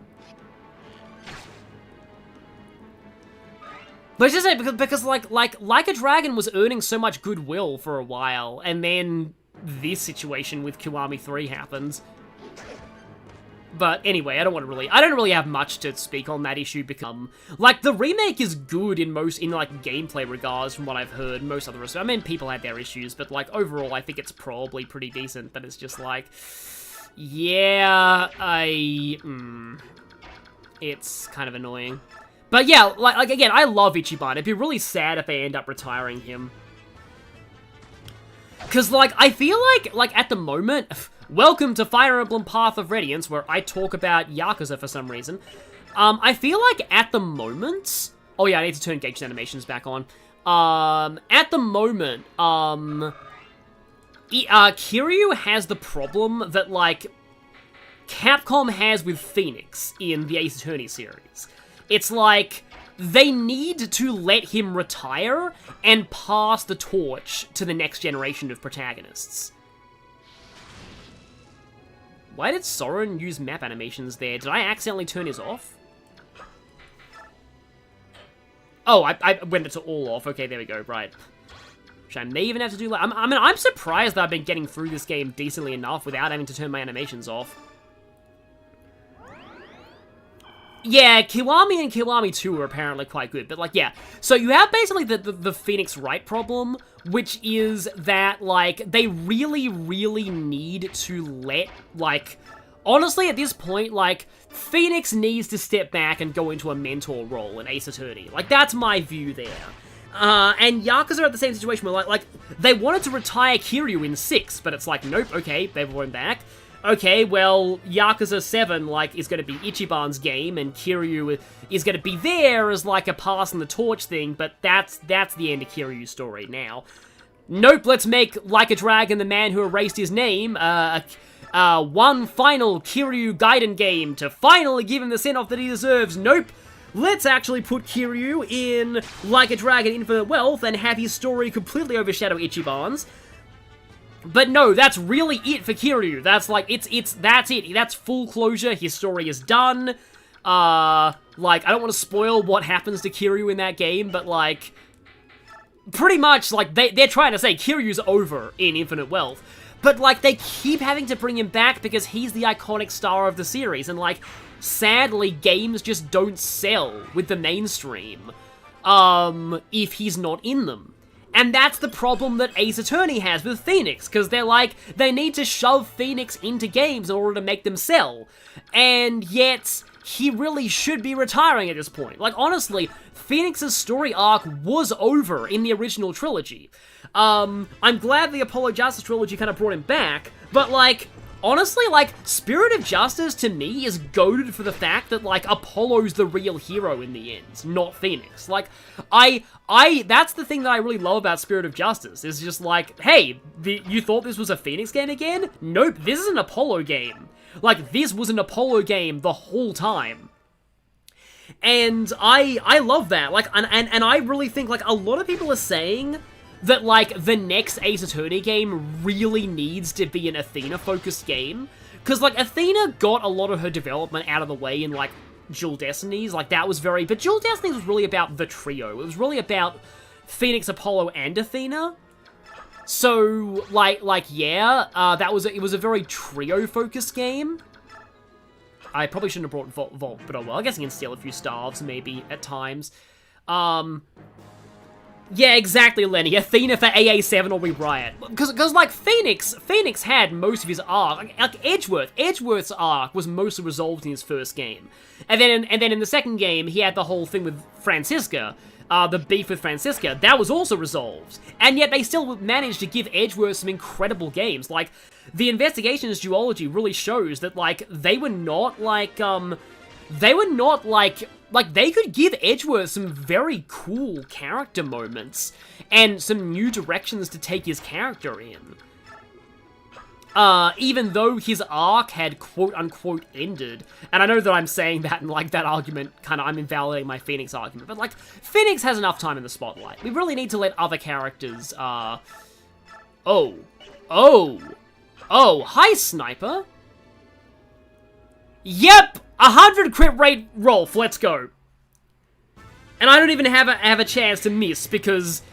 But it's just because like a Dragon was earning so much goodwill for a while, and then this situation with Kiwami 3 happens. But anyway, I don't really have much to speak on that issue because, like, the remake is good in like, gameplay regards from what I've heard. Most other, I mean, people had their issues, but, like, overall, I think it's probably pretty decent, but it's just, like, yeah, it's kind of annoying. But yeah, like again, I love Ichiban. It'd be really sad if they end up retiring him. Because, like, I feel like, at the moment... Welcome to Fire Emblem Path of Radiance, where I talk about Yakuza for some reason. I feel like at the moment... Oh yeah, I need to turn Gage's animations back on. At the moment, Kiryu has the problem that, like, Capcom has with Phoenix in the Ace Attorney series. It's like, they need to let him retire and pass the torch to the next generation of protagonists. Why did Soren use map animations there? Did I accidentally turn his off? Oh, I went it to all off. Okay, there we go, right. Which I may even have to do... I mean, I'm surprised that I've been getting through this game decently enough without having to turn my animations off. Yeah, Kiwami and Kiwami 2 are apparently quite good, but, like, yeah. So you have basically the Phoenix Wright problem, which is that, like, they really, really need to let, like... Honestly, at this point, like, Phoenix needs to step back and go into a mentor role in Ace Attorney. Like, that's my view there. And Yakuza are at the same situation where, like, they wanted to retire Kiryu in 6, but it's like, nope, okay, they brought him back. Okay, well, Yakuza 7, like, is going to be Ichiban's game, and Kiryu is going to be there as, like, a passing the torch thing, but that's the end of Kiryu's story now. Nope, let's make Like a Dragon, the man who erased his name, one final Kiryu Gaiden game to finally give him the send-off that he deserves. Nope. Let's actually put Kiryu in Like a Dragon Infinite Wealth and have his story completely overshadow Ichiban's. But no, that's really it for Kiryu. That's like, that's it. That's full closure. His story is done. Like, I don't want to spoil what happens to Kiryu in that game, but like, pretty much, like, they're trying to say Kiryu's over in Infinite Wealth. But, like, they keep having to bring him back because he's the iconic star of the series. And, like, sadly, games just don't sell with the mainstream if he's not in them. And that's the problem that Ace Attorney has with Phoenix, because they're like, they need to shove Phoenix into games in order to make them sell. And yet, he really should be retiring at this point. Like, honestly, Phoenix's story arc was over in the original trilogy. I'm glad the Apollo Justice trilogy kind of brought him back, but, like, honestly, like, Spirit of Justice, to me, is goated for the fact that, like, Apollo's the real hero in the end, not Phoenix. Like, that's the thing that I really love about Spirit of Justice, is just like, hey, you thought this was a Phoenix game again? Nope, this is an Apollo game. Like, this was an Apollo game the whole time. And I love that. Like, and I really think, like, a lot of people are saying that, like, the next Ace Attorney game really needs to be an Athena-focused game. Because, like, Athena got a lot of her development out of the way in, like, Dual Destinies. Like, that was very... But Dual Destinies was really about the trio. It was really about Phoenix, Apollo, and Athena. So, yeah, it was a very trio-focused game. I probably shouldn't have brought Volt, but oh well. I guess I can steal a few staves, maybe, at times. Yeah, exactly, Lenny. Athena for AA7 or we riot. Because like, Phoenix had most of his arc. Like Edgeworth's arc was mostly resolved in his first game. And then in the second game, he had the whole thing with Francisca. The beef with Francisca. That was also resolved. And yet they still managed to give Edgeworth some incredible games. Like, the Investigations duology really shows that, like, they were not, like, they could give Edgeworth some very cool character moments and some new directions to take his character in. Even though his arc had quote-unquote ended. And I know that I'm saying that and, like, that argument, I'm invalidating my Phoenix argument. But, like, Phoenix has enough time in the spotlight. We really need to let other characters, Oh, hi, Sniper. Yep! 100 crit rate Rolf, let's go. And I don't even have a chance to miss because...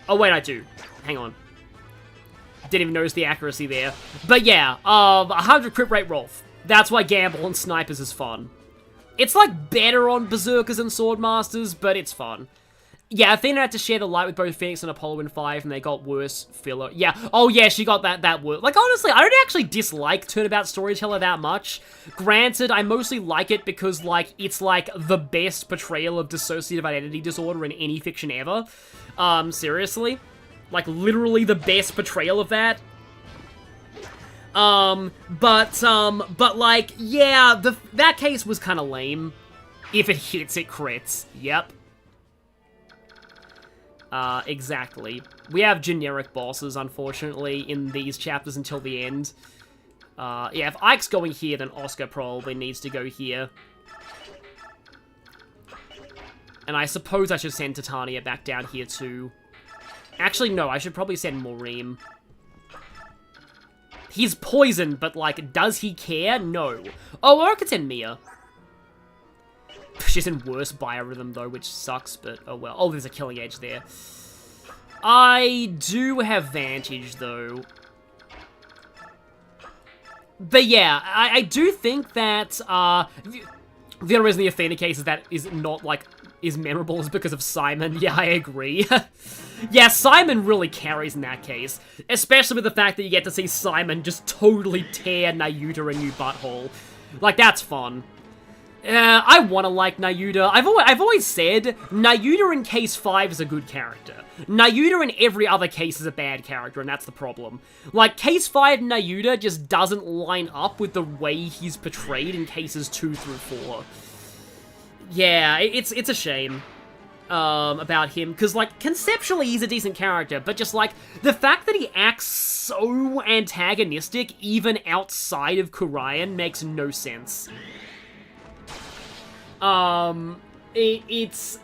Oh wait, I do. Hang on. Didn't even notice the accuracy there. But yeah, 100 crit rate Rolf. That's why Gamble on Snipers is fun. It's like better on Berserkers and Swordmasters, but it's fun. Yeah, Athena had to share the light with both Phoenix and Apollo in 5, and they got worse filler. Yeah, oh yeah, she got that worse. Like, honestly, I don't actually dislike Turnabout Storyteller that much. Granted, I mostly like it because, like, it's, like, the best portrayal of dissociative identity disorder in any fiction ever. Seriously. Like, literally the best portrayal of that. But like, yeah, that case was kind of lame. If it hits, it crits. Yep. Exactly. We have generic bosses, unfortunately, in these chapters until the end. Yeah, if Ike's going here, then Oscar probably needs to go here. And I suppose I should send Titania back down here too. Actually, no, I should probably send Morim. He's poisoned, but, like, does he care? No. Oh, or I could send Mia. She's in worse biorhythm, though, which sucks, but oh well. Oh, there's a killing edge there. I do have Vantage, though. But yeah, I do think that, the only reason the Athena case is not, like, is memorable is because of Simon. Yeah, I agree. Yeah, Simon really carries in that case. Especially with the fact that you get to see Simon just totally tear Nayuta a new butthole. Like, that's fun. I want to like Nayuta. I've always said, Nayuta in Case 5 is a good character. Nayuta in every other case is a bad character, and that's the problem. Like, Case 5 Nayuta just doesn't line up with the way he's portrayed in Cases 2 through 4. Yeah, it's a shame. About him, because, like, conceptually he's a decent character, but just, like, the fact that he acts so antagonistic even outside of Kurian makes no sense. It's...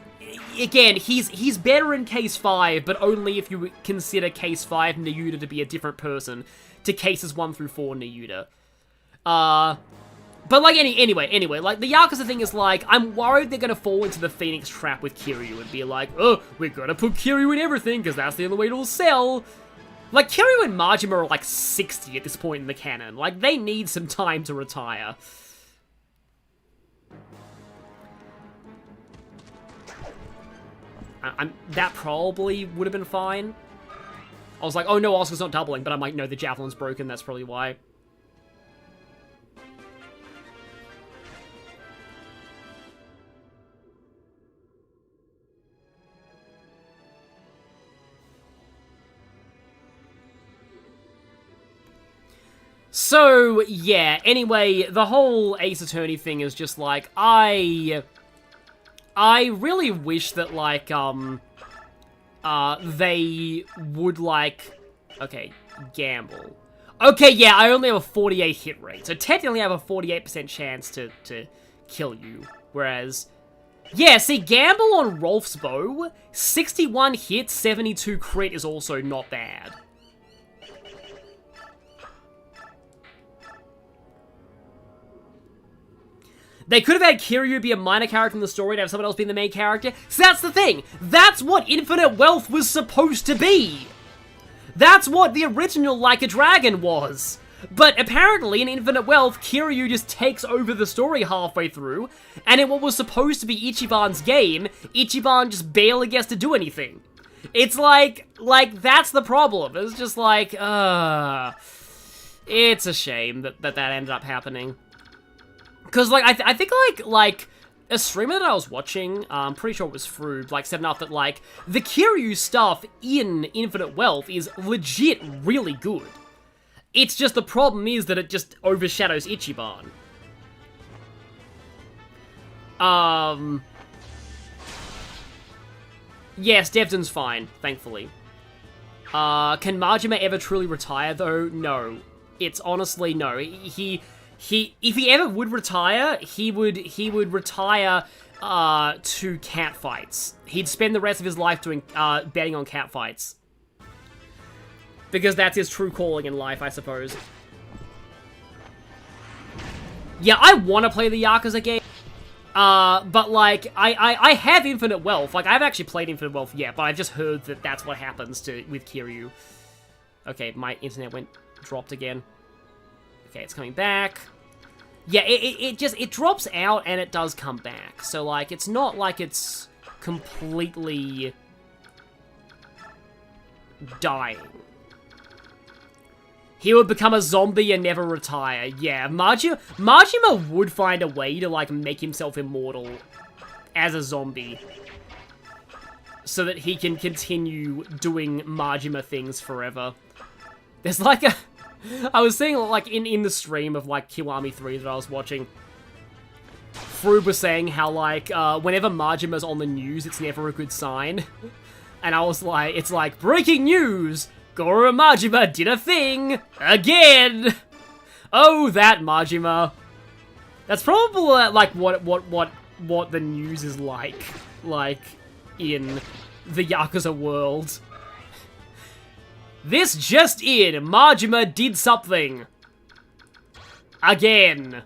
Again, he's better in Case 5, but only if you consider Case 5 Nayuta to be a different person to Cases 1 through 4 Nayuta. But, like, anyway, like, the Yakuza thing is, like, I'm worried they're gonna fall into the Phoenix trap with Kiryu and be like, oh, we're gonna put Kiryu in everything, because that's the only way it'll sell. Like, Kiryu and Majima are, like, 60 at this point in the canon. Like, they need some time to retire. That probably would have been fine. I was like, oh no, Oscar's not doubling, but I'm like, no, the javelin's broken, that's probably why. So, yeah, anyway, the whole Ace Attorney thing is just, like, I really wish that, like, they would, like, okay, gamble. Okay, yeah, I only have a 48 hit rate, so technically I have a 48% chance to kill you, whereas, yeah, see, gamble on Rolf's bow, 61 hit, 72 crit is also not bad. They could have had Kiryu be a minor character in the story and have someone else be the main character. So that's the thing. That's what Infinite Wealth was supposed to be. That's what the original Like a Dragon was. But apparently in Infinite Wealth, Kiryu just takes over the story halfway through, and in what was supposed to be Ichiban's game, Ichiban just barely gets to do anything. It's like that's the problem. It's just like, it's a shame that ended up happening. Because, like, I think, like, a streamer that I was watching, I'm pretty sure it was Froob, like, said enough that, like, the Kiryu stuff in Infinite Wealth is legit really good. It's just the problem is that it just overshadows Ichiban. Yes, Devdon's fine, thankfully. Can Majima ever truly retire, though? No. It's honestly, no. If he ever would retire, he would retire to catfights. He'd spend the rest of his life doing betting on catfights. Because that's his true calling in life, I suppose. Yeah, I want to play the Yakuza game. But like, I have Infinite Wealth. Like, I haven't actually played Infinite Wealth yet, but I've just heard that that's what happens with Kiryu. Okay, my internet dropped again. Okay, it's coming back. Yeah, it drops out and it does come back. So, like, it's not like it's completely dying. He would become a zombie and never retire. Yeah, Majima would find a way to, like, make himself immortal as a zombie. so that he can continue doing Majima things forever. There's like a... I was seeing, like, in the stream of, like, Kiwami 3 that I was watching, Froob was saying how, like, whenever Majima's on the news, it's never a good sign. And I was like, it's like, breaking news! Goro Majima did a thing! Again! Oh, that Majima. That's probably, like, what the news is like in the Yakuza world. This just in, Majima did something. Again.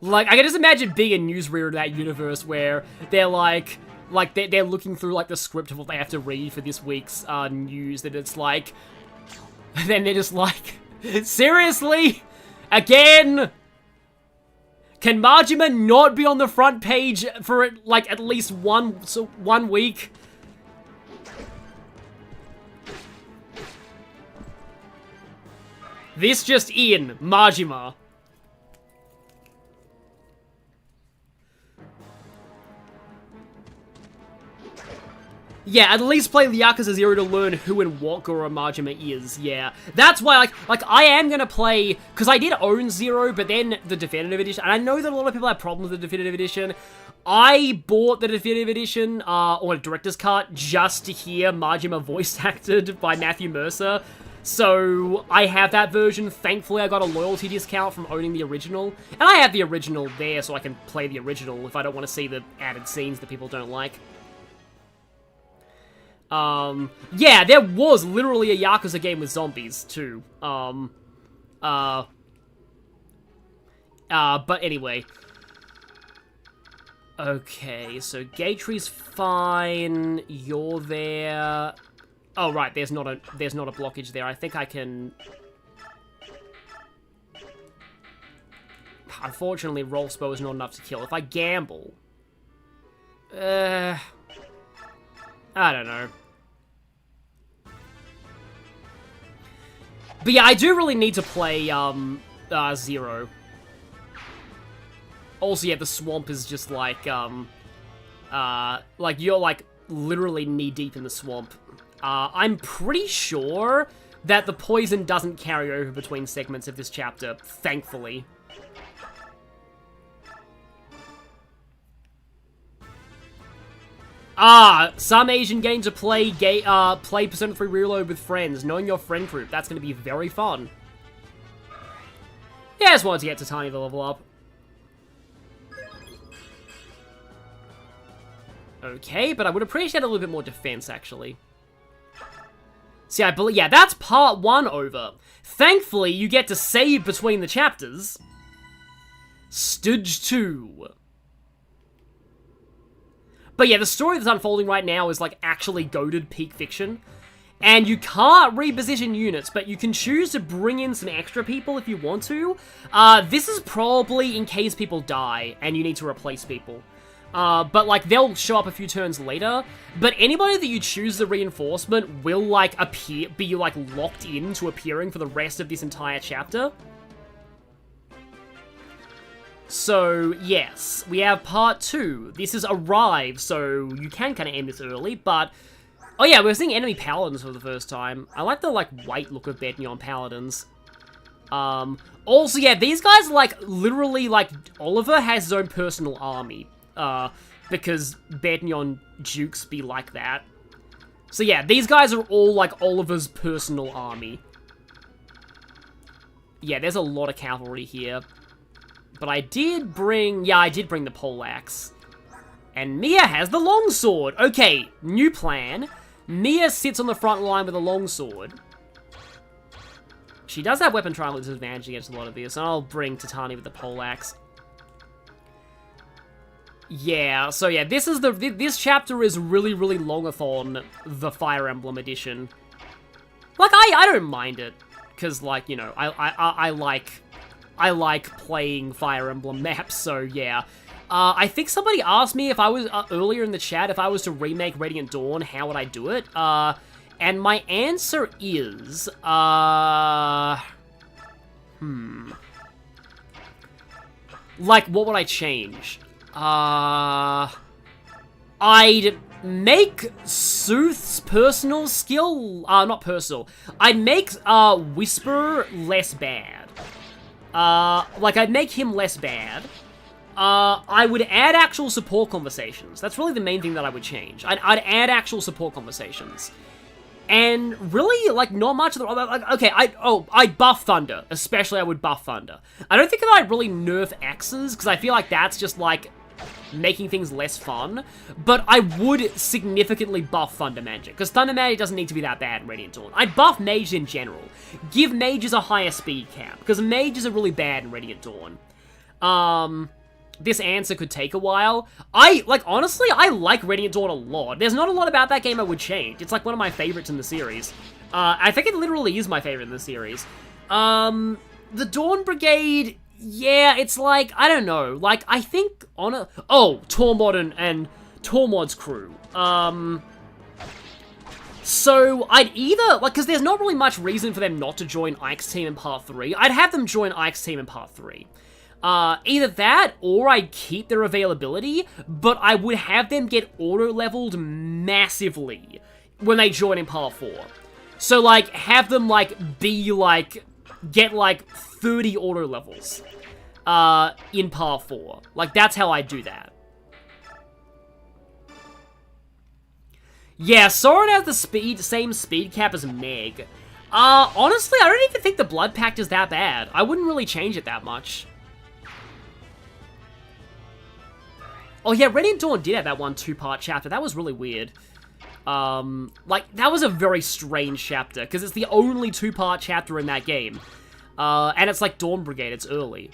Like, I can just imagine being a newsreader in that universe where they're they're looking through, like, the script of what they have to read for this week's news, that it's like, then they're just like, seriously? Again? Can Majima not be on the front page for, like, at least one week? This just in, Majima. Yeah, at least play Yakuza 0 to learn who and what Goro Majima is, yeah. That's why, like I am gonna play, because I did own 0, but then the Definitive Edition, and I know that a lot of people have problems with the Definitive Edition. I bought the Definitive Edition, or a Director's Cut, just to hear Majima voice acted by Matthew Mercer. So, I have that version. Thankfully, I got a loyalty discount from owning the original. And I have the original there, so I can play the original if I don't want to see the added scenes that people don't like. Yeah, there was literally a Yakuza game with zombies, too. But anyway. Okay, so Gatry's fine, you're there. Oh, right, there's not a blockage there. I think I can... Unfortunately, Rolf's bow is not enough to kill. If I gamble... I don't know. But yeah, I do really need to play, 0. Also, yeah, the swamp is just like, like, you're, like, literally knee-deep in the swamp. I'm pretty sure that the poison doesn't carry over between segments of this chapter, thankfully. Some Asian game to play play Persona 3 Reload with friends, knowing your friend group. That's going to be very fun. Yeah, I just wanted to get to Tiny to level up. Okay, but I would appreciate a little bit more defense, actually. See, I believe, yeah, that's part 1 over. Thankfully, you get to save between the chapters. Stage 2. But yeah, the story that's unfolding right now is, like, actually goated peak fiction. And you can't reposition units, but you can choose to bring in some extra people if you want to. This is probably in case people die and you need to replace people. But, like, they'll show up a few turns later. But anybody that you choose the reinforcement will, like, be, like, locked into appearing for the rest of this entire chapter. So, yes, we have part 2. This is Arrive, so you can kind of end this early, but... Oh yeah, we're seeing enemy paladins for the first time. I like the, like, white look of Begnion paladins. Also, yeah, these guys, like, literally, like, Oliver has his own personal army. Because Begnion dukes be like that. So yeah, these guys are all, like, Oliver's personal army. Yeah, there's a lot of cavalry here. But I did bring... Yeah, I did bring the poleaxe. And Mia has the longsword. Okay, new plan. Mia sits on the front line with a longsword. She does have weapon trial disadvantage against a lot of this. And I'll bring Tatani with the poleaxe. Yeah, so yeah, this chapter is really, really longathon, the Fire Emblem edition. Like, I don't mind it. Because, like, you know, I like playing Fire Emblem maps, so yeah. I think somebody asked me if I was, earlier in the chat, if I was to remake Radiant Dawn, how would I do it? And my answer is, Like, what would I change? I'd make Sooth's personal skill, not personal. I'd make, Whisper less bad. Like, I'd make him less bad. I would add actual support conversations. That's really the main thing that I would change. I'd add actual support conversations. And really, like, not much of the... Like, okay, I'd buff Thunder. Especially, I would buff Thunder. I don't think that I'd really nerf Axes, because I feel like that's just, like, making things less fun. But I would significantly buff Thunder Magic, because Thunder Magic doesn't need to be that bad in Radiant Dawn. I'd buff Mages in general. Give Mages a higher speed cap, because Mages are really bad in Radiant Dawn. This answer could take a while. Honestly, I like Radiant Dawn a lot. There's not a lot about that game I would change. It's, like, one of my favorites in the series. I think it literally is my favorite in the series. The Dawn Brigade, yeah, it's like, I don't know. Like, I think Tormod and Tormod's crew. So, I'd either, like, because there's not really much reason for them not to join Ike's team in Part 3. I'd have them join Ike's team in Part 3. Either that, or I'd keep their availability, but I would have them get auto-leveled massively when they join in Part 4. So, like, have them, like, be, like, get, like, 30 auto-levels, in Part 4. Like, that's how I do that. Yeah, Soren has the same speed cap as Meg. Honestly, I don't even think the Blood Pact is that bad. I wouldn't really change it that much. Oh yeah, Radiant Dawn did have that one 2-part chapter. That was really weird. Like, that was a very strange chapter, because it's the only 2-part chapter in that game. And it's like Dawn Brigade, it's early.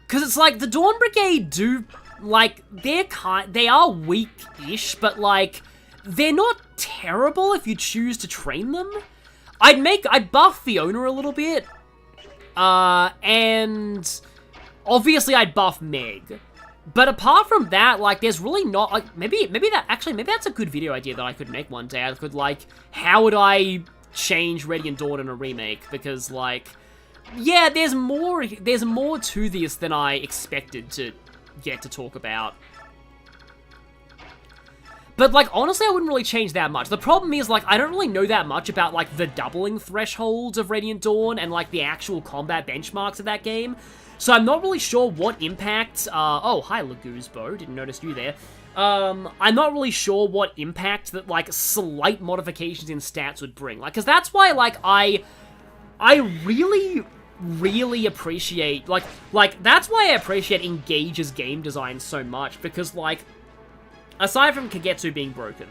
Because it's like, the Dawn Brigade do, like, they are weak-ish, but, like, they're not terrible if you choose to train them. I'd buff Fiona a little bit. And obviously I'd buff Meg. But apart from that, like, there's really not, like, maybe that's a good video idea that I could make one day. I could, like, how would I change Radiant Dawn in a remake? Because, like, yeah, there's more to this than I expected to get to talk about. But, like, honestly, I wouldn't really change that much. The problem is, like, I don't really know that much about, like, the doubling thresholds of Radiant Dawn and, like, the actual combat benchmarks of that game. So I'm not really sure what impact, oh, hi, Lagoozbo, didn't notice you there. I'm not really sure what impact that, like, slight modifications in stats would bring. Like, because that's why, like, I really, really appreciate, like, that's why I appreciate Engage's game design so much, because, like, aside from Kagetsu being broken,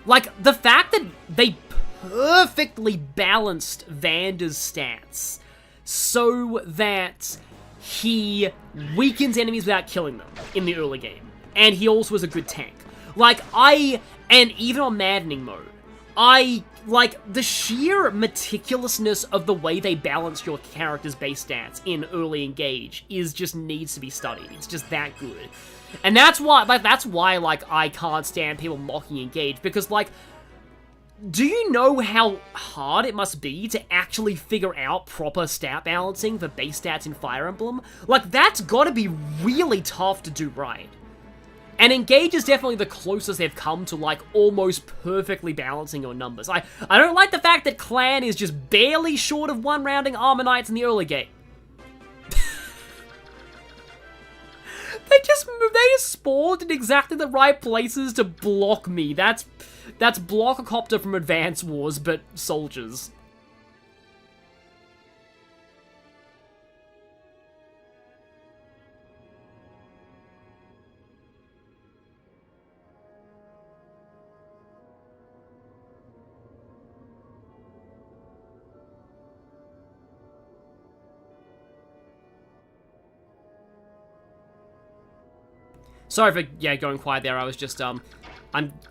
like, the fact that they perfectly balanced Vander's stats so that he weakens enemies without killing them in the early game. And he also is a good tank. Like, and even on Maddening mode, like, the sheer meticulousness of the way they balance your character's base stats in early Engage just needs to be studied. It's just that good. And that's why, like, I can't stand people mocking Engage, because, like, do you know how hard it must be to actually figure out proper stat balancing for base stats in Fire Emblem? Like, that's gotta be really tough to do right. And Engage is definitely the closest they've come to, like, almost perfectly balancing your numbers. I don't like the fact that Clan is just barely short of one-rounding Armor Knights in the early game. They just spawned in exactly the right places to block me. That's Blockocopter from Advance Wars, but soldiers. Sorry for, yeah, going quiet there. I was just, I'm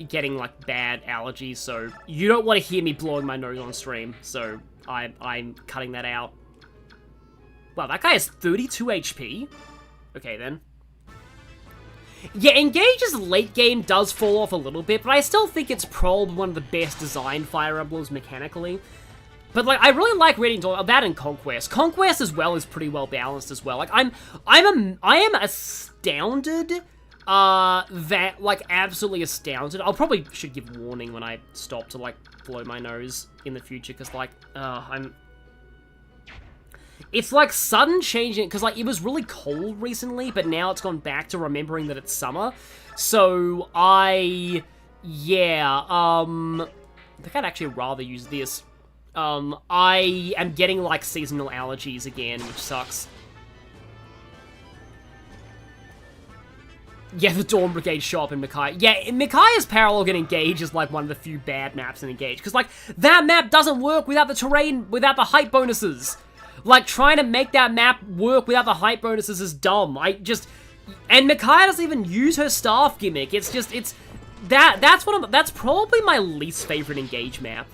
getting, like, bad allergies, so you don't want to hear me blowing my nose on stream, so I'm cutting that out. Wow, that guy has 32 HP? Okay, then. Yeah, Engage's late game does fall off a little bit, but I still think it's probably one of the best designed Fire Emblems mechanically. But, like, I really like Radiant Dawn, that and Conquest. Conquest as well is pretty well balanced as well. Like, I am astounded, that, like, absolutely astounded. I'll probably should give warning when I stop to, like, blow my nose in the future, because, like, it's, like, sudden changing, because, like, it was really cold recently, but now it's gone back to remembering that it's summer. So, yeah, I think I'd actually rather use this. I am getting, like, seasonal allergies again, which sucks. Yeah, the Dawn Brigade show up in Micaiah. Yeah, Micaiah's Paralog and Engage is, like, one of the few bad maps in Engage. Because, like, that map doesn't work without the terrain, without the height bonuses. Like, trying to make that map work without the height bonuses is dumb. And Micaiah doesn't even use her staff gimmick. It's just, that's probably my least favorite Engage map.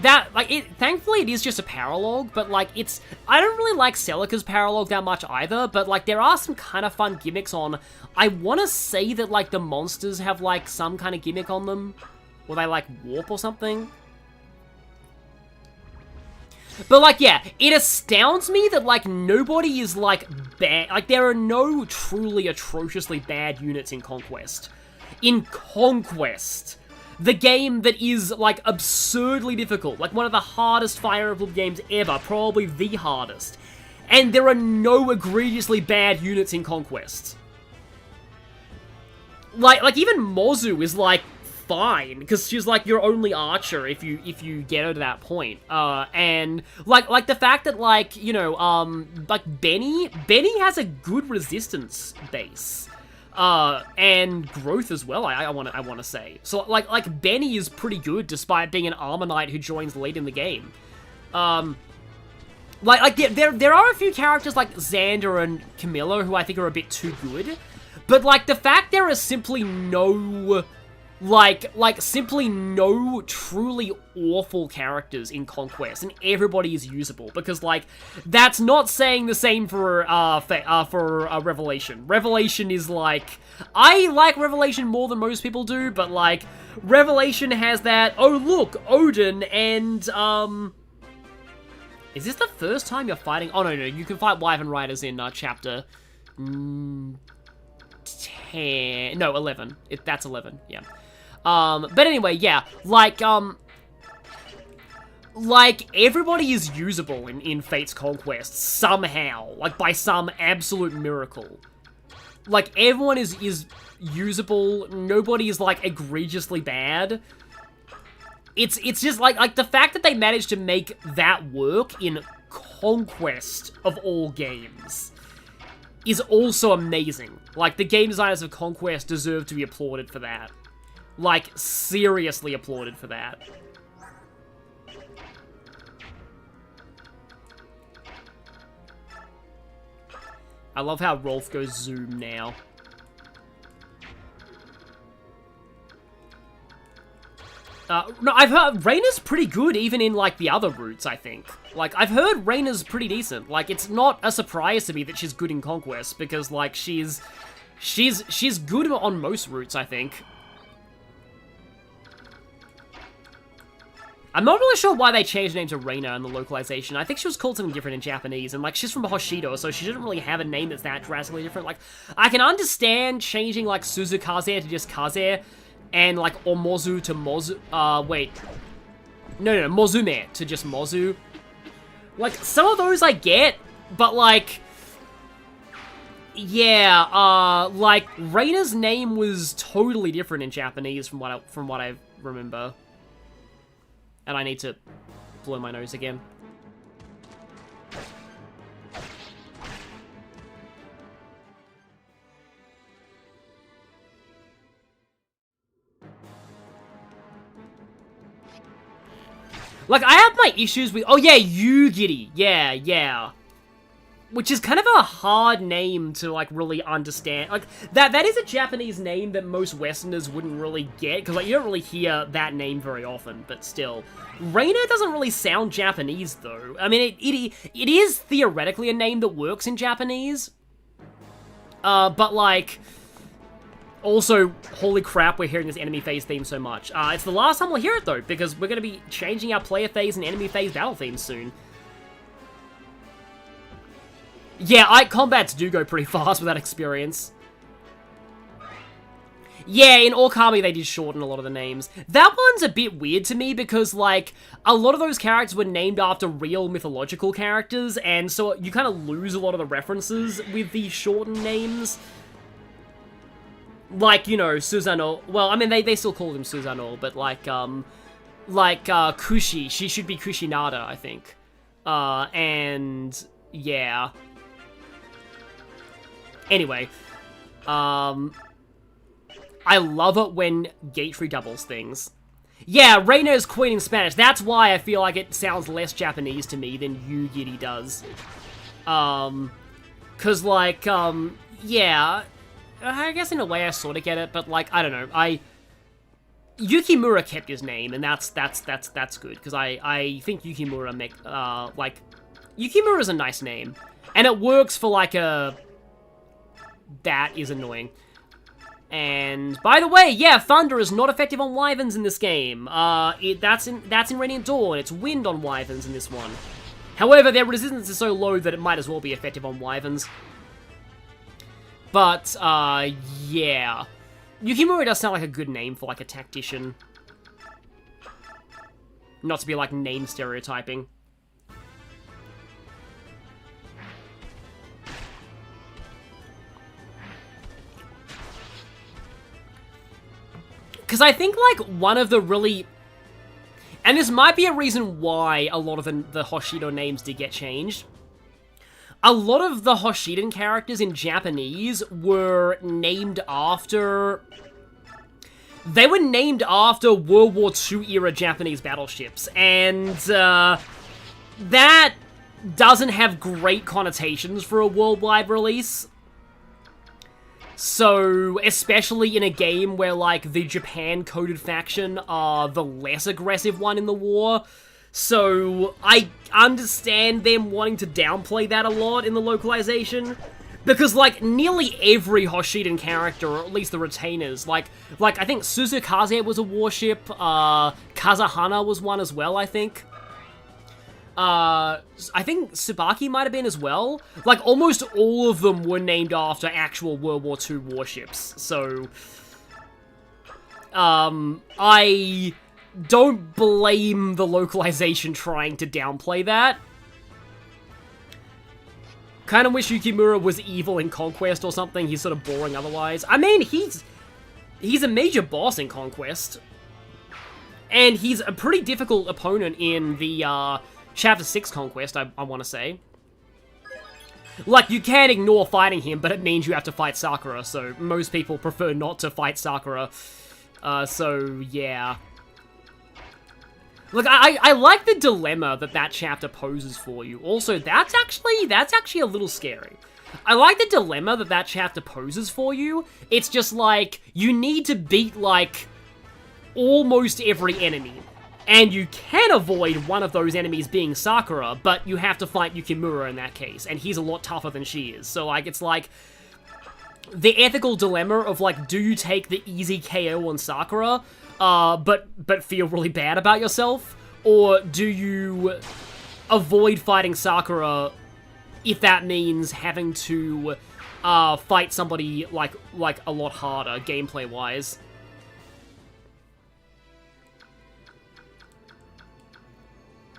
Thankfully it is just a paralog, but, like, I don't really like Celica's paralog that much either, but, like, there are some kind of fun gimmicks on. I want to say that, like, the monsters have, like, some kind of gimmick on them, or they, like, warp or something. But, like, yeah, it astounds me that, like, nobody is, like, bad. Like, there are no truly atrociously bad units in Conquest. In Conquest! The game that is, like, absurdly difficult. Like, one of the hardest Fire Emblem games ever. Probably the hardest. And there are no egregiously bad units in Conquest. Like even Mozu is, like, fine. Because she's, like, your only archer if you get her to that point. And, like, the fact that, like, you know, like, Benny has a good resistance base. And growth as well, I want to say. So, like, Benny is pretty good, despite being an Armor Knight who joins late in the game. There are a few characters like Xander and Camilla who I think are a bit too good. But, like, the fact there is simply no... simply no truly awful characters in Conquest, and everybody is usable, because, like, that's not saying the same for Revelation. Revelation is, like, I like Revelation more than most people do, but, like, Revelation has that, oh, look, Odin, and, is this the first time you're fighting? Oh, no, you can fight Wyvern Riders in, chapter 10, no, 11. That's 11, yeah. But anyway, yeah, like, everybody is usable in Fate's Conquest, somehow, like, by some absolute miracle. Like, everyone is usable, nobody is, like, egregiously bad. It's just, like, the fact that they managed to make that work in Conquest of all games is also amazing. Like, the game designers of Conquest deserve to be applauded for that. Like, seriously applauded for that. I love how Rolf goes zoom now. No, I've heard Reyna's pretty good even in, like, the other routes, I think. Like, I've heard Reyna's pretty decent. Like, it's not a surprise to me that she's good in Conquest, because, like, she's good on most routes, I think. I'm not really sure why they changed the name to Reina in the localization. I think she was called something different in Japanese, and, like, she's from Hoshido, so she didn't really have a name that's that drastically different. Like, I can understand changing, like, Suzukaze to just Kaze, and, like, Omozu to Mozu, wait. No, Mozume to just Mozu. Like, some of those I get, but, like, yeah, like, Reina's name was totally different in Japanese from what I remember. And I need to blow my nose again. Like, I have my issues with... Oh, yeah, Yugiri. Yeah. Which is kind of a hard name to, like, really understand. Like, that is a Japanese name that most Westerners wouldn't really get, because, like, you don't really hear that name very often, but still. Reina doesn't really sound Japanese, though. I mean, it is theoretically a name that works in Japanese. But, like... Also, holy crap, we're hearing this enemy phase theme so much. It's the last time we'll hear it, though, because we're going to be changing our player phase and enemy phase battle themes soon. Yeah, combats do go pretty fast with that experience. Yeah, in Orkami they did shorten a lot of the names. That one's a bit weird to me because, like, a lot of those characters were named after real mythological characters, and so you kind of lose a lot of the references with the shortened names. Like, you know, Susanoo. Well, I mean, they still call him Susanoo, but like Kushi. She should be Kushinada, I think. And yeah. Anyway, I love it when Gatefree doubles things. Yeah, Reina is queen in Spanish. That's why I feel like it sounds less Japanese to me than Yugiri does. Cause like, yeah. I guess in a way I sort of get it, but like, I don't know, Yukimura kept his name, and that's good, because I think Yukimura Yukimura's a nice name, and it works for like that is annoying. And, by the way, yeah, Thunder is not effective on Wyverns in this game, that's in Radiant Dawn, it's Wind on Wyverns in this one. However, their resistance is so low that it might as well be effective on Wyverns. But, yeah. Yukimura does sound like a good name for, like, a tactician. Not to be, like, name stereotyping. Because I think, like, one of the really... And this might be a reason why a lot of the Hoshido names did get changed. A lot of the Hoshiden characters in Japanese were named after... They were named after World War II era Japanese battleships, and that doesn't have great connotations for a worldwide release. So, especially in a game where, like, the Japan-coded faction are the less aggressive one in the war. So, I understand them wanting to downplay that a lot in the localization. Because, like, nearly every Hoshiden character, or at least the retainers, like I think Suzukaze was a warship, Kazahana was one as well, I think. I think Tsubaki might have been as well. Like, almost all of them were named after actual World War II warships. So, I don't blame the localization trying to downplay that. Kind of wish Yukimura was evil in Conquest or something. He's sort of boring otherwise. I mean, he's a major boss in Conquest. And he's a pretty difficult opponent in the, Chapter 6 Conquest, I want to say. Like, you can ignore fighting him, but it means you have to fight Sakura, so most people prefer not to fight Sakura. So, yeah. Look, I like the dilemma that chapter poses for you. Also, that's actually a little scary. I like the dilemma that chapter poses for you. It's just like, you need to beat, like, almost every enemy. And you can avoid one of those enemies being Sakura, but you have to fight Yukimura in that case, and he's a lot tougher than she is. So, like, it's like, the ethical dilemma of, like, do you take the easy KO on Sakura, but feel really bad about yourself? Or do you avoid fighting Sakura if that means having to fight somebody like a lot harder gameplay-wise?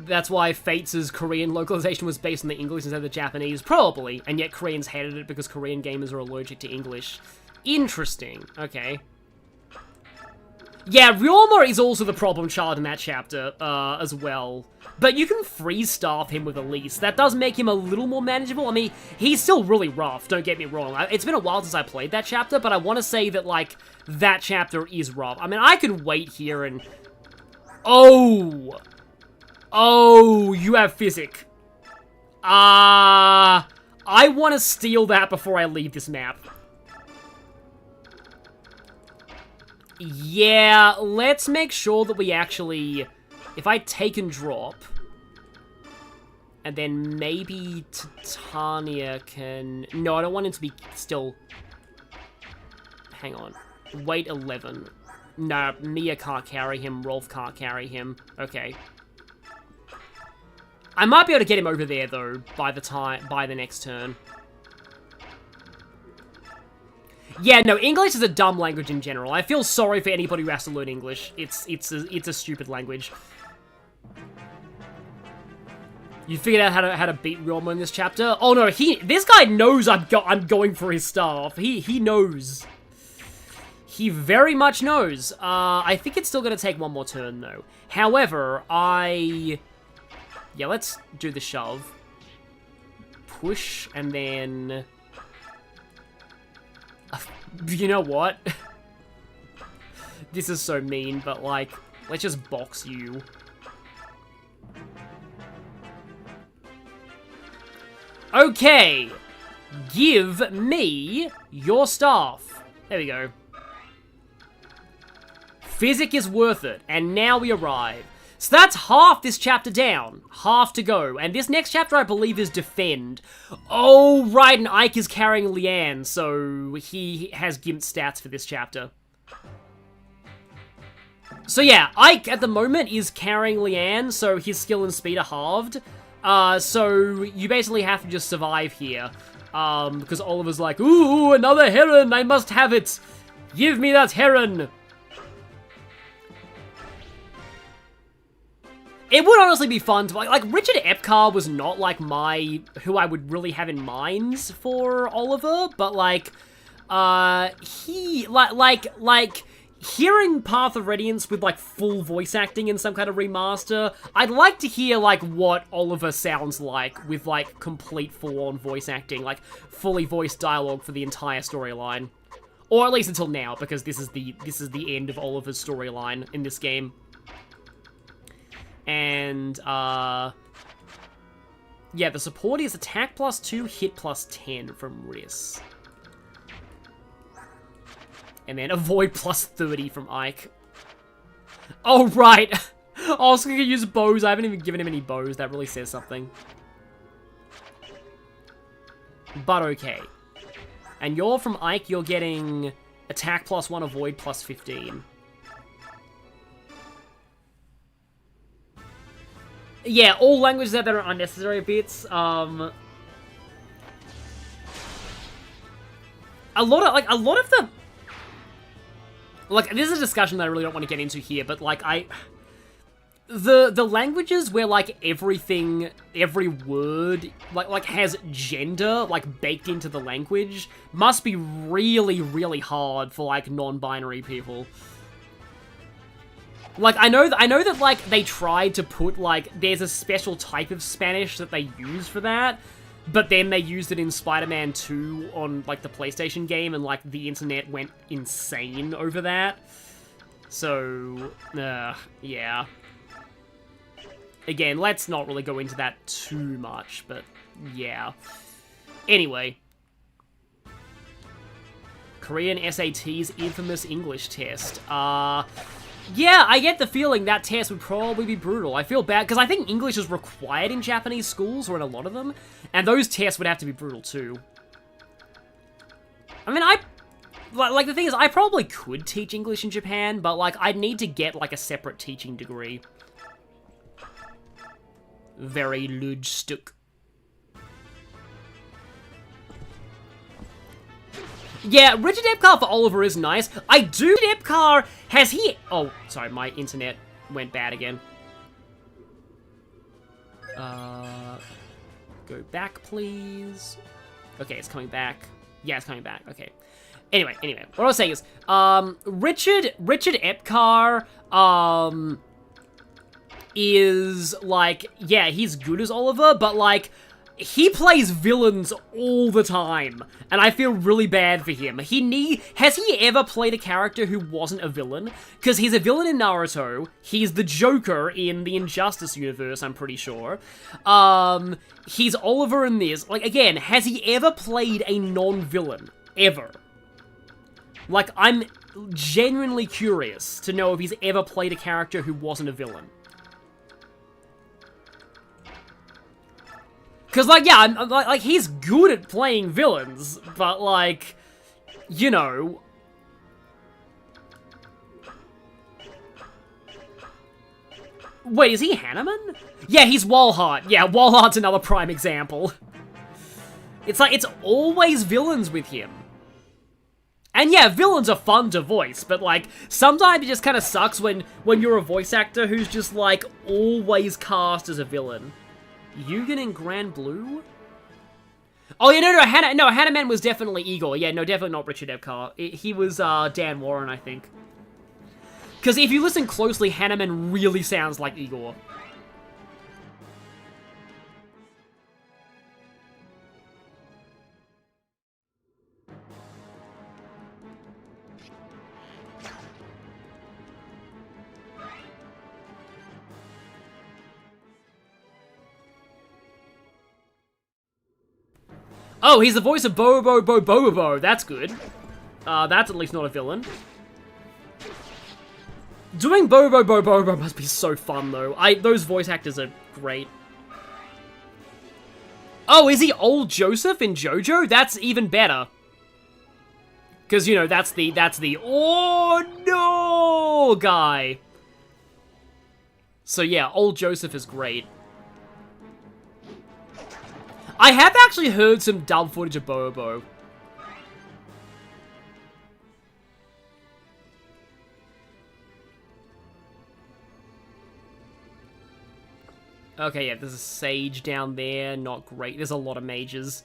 That's why Fates' Korean localization was based on the English instead of the Japanese. Probably. And yet Koreans hated it because Korean gamers are allergic to English. Interesting. Okay. Yeah, Ryoma is also the problem child in that chapter, as well. But you can freeze staff him with Elise. That does make him a little more manageable. I mean, he's still really rough, don't get me wrong. It's been a while since I played that chapter, but I want to say that, like, that chapter is rough. I mean, I could wait here and... Oh, you have Physic. I want to steal that before I leave this map. Yeah, let's make sure that we actually... If I take and drop... And then maybe Titania can... No, I don't want him to be still... Hang on. Weight 11. No, Mia can't carry him. Rolf can't carry him. Okay. I might be able to get him over there, though, by the next turn. Yeah, no, English is a dumb language in general. I feel sorry for anybody who has to learn English. It's a stupid language. You figured out how to beat Realma in this chapter? Oh no, this guy knows I'm going for his staff. He knows. He very much knows. I think it's still gonna take one more turn though. However, yeah, let's do the shove. Push and then you know what? This is so mean, but like, let's just box you. Okay, give me your staff. There we go. Physic is worth it, and now we arrive. So that's half this chapter down, half to go, and this next chapter I believe is defend. Oh, right, and Ike is carrying Leanne, so he has Gimp stats for this chapter. So yeah, Ike at the moment is carrying Leanne, so his skill and speed are halved. So you basically have to just survive here, because Oliver's like, ooh, another heron, I must have it. Give me that heron. It would honestly be fun to, like Richard Epcar was not, like, who I would really have in mind for Oliver, but, like, hearing Path of Radiance with, like, full voice acting in some kind of remaster, I'd like to hear, like, what Oliver sounds like with, like, complete full-on voice acting, like, fully voiced dialogue for the entire storyline. Or at least until now, because this is the end of Oliver's storyline in this game. And, yeah, the support is attack +2, hit +10 from Riss. And then avoid +30 from Ike. Oh, right! Oscar can use bows. I haven't even given him any bows. That really says something. But okay. And you're from Ike, you're getting attack +1, avoid +15. Yeah, all languages that are unnecessary bits. A lot of the, like, this is a discussion that I really don't want to get into here, but like the languages where like everything, every word like has gender like baked into the language must be really, really hard for like non-binary people. Like, I know that, like, they tried to put, like, there's a special type of Spanish that they use for that, but then they used it in Spider-Man 2 on, like, the PlayStation game, and, like, the internet went insane over that. So, yeah. Again, let's not really go into that too much, but, yeah. Anyway. Korean SAT's infamous English test. Yeah, I get the feeling that test would probably be brutal. I feel bad, because I think English is required in Japanese schools, or in a lot of them, and those tests would have to be brutal too. I mean, like, the thing is, I probably could teach English in Japan, but, like, I'd need to get, like, a separate teaching degree. Very Ludstück. Yeah, Richard Epcar for Oliver is nice. Richard Epcar, has he... Oh, sorry, my internet went bad again. Go back, please. Okay, it's coming back. Yeah, it's coming back. Okay. Anyway, what I was saying is, Richard Epcar, is, like, yeah, he's good as Oliver, but, like, he plays villains all the time, and I feel really bad for him. Has he ever played a character who wasn't a villain? Because he's a villain in Naruto, he's the Joker in the Injustice universe, I'm pretty sure. He's Oliver in this. Like, again, has he ever played a non-villain? Ever? Like, I'm genuinely curious to know if he's ever played a character who wasn't a villain. Because, like, yeah, like, he's good at playing villains, but, like, you know, Wait, is he Hanneman? Yeah, he's Walhart. Yeah, Walhart's another prime example. It's like, it's always villains with him. And yeah, villains are fun to voice, but like, sometimes it just kind of sucks when you're a voice actor who's just like, always cast as a villain. Yugen in Grand Blue? Oh yeah, no, Hanneman was definitely Igor. Yeah, no, definitely not Richard Epcar. He was Dan Warren, I think. Because if you listen closely, Hanneman really sounds like Igor. Oh, he's the voice of Bobo. That's good. That's at least not a villain. Doing Bobo must be so fun, though. Those voice actors are great. Oh, is he old Joseph in JoJo? That's even better. Because, you know, that's the oh no guy. So yeah, old Joseph is great. I have actually heard some dub footage of Bobo. Okay, yeah, there's a sage down there. Not great. There's a lot of mages.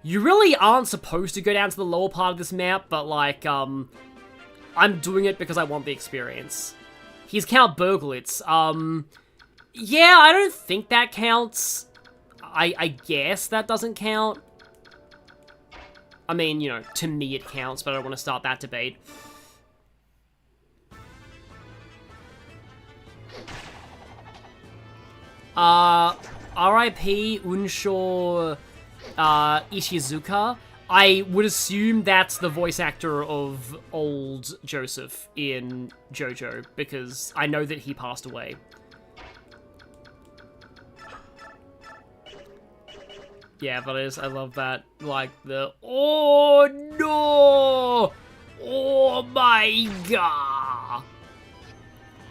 You really aren't supposed to go down to the lower part of this map, but, like, I'm doing it because I want the experience. He's Count Berglitz. Yeah, I don't think that counts. I guess that doesn't count. I mean, you know, to me it counts, but I don't want to start that debate. R.I.P. Unsho Ishizuka. I would assume that's the voice actor of old Joseph in JoJo, because I know that he passed away. Yeah, but I love that, like, the, oh no! Oh my god!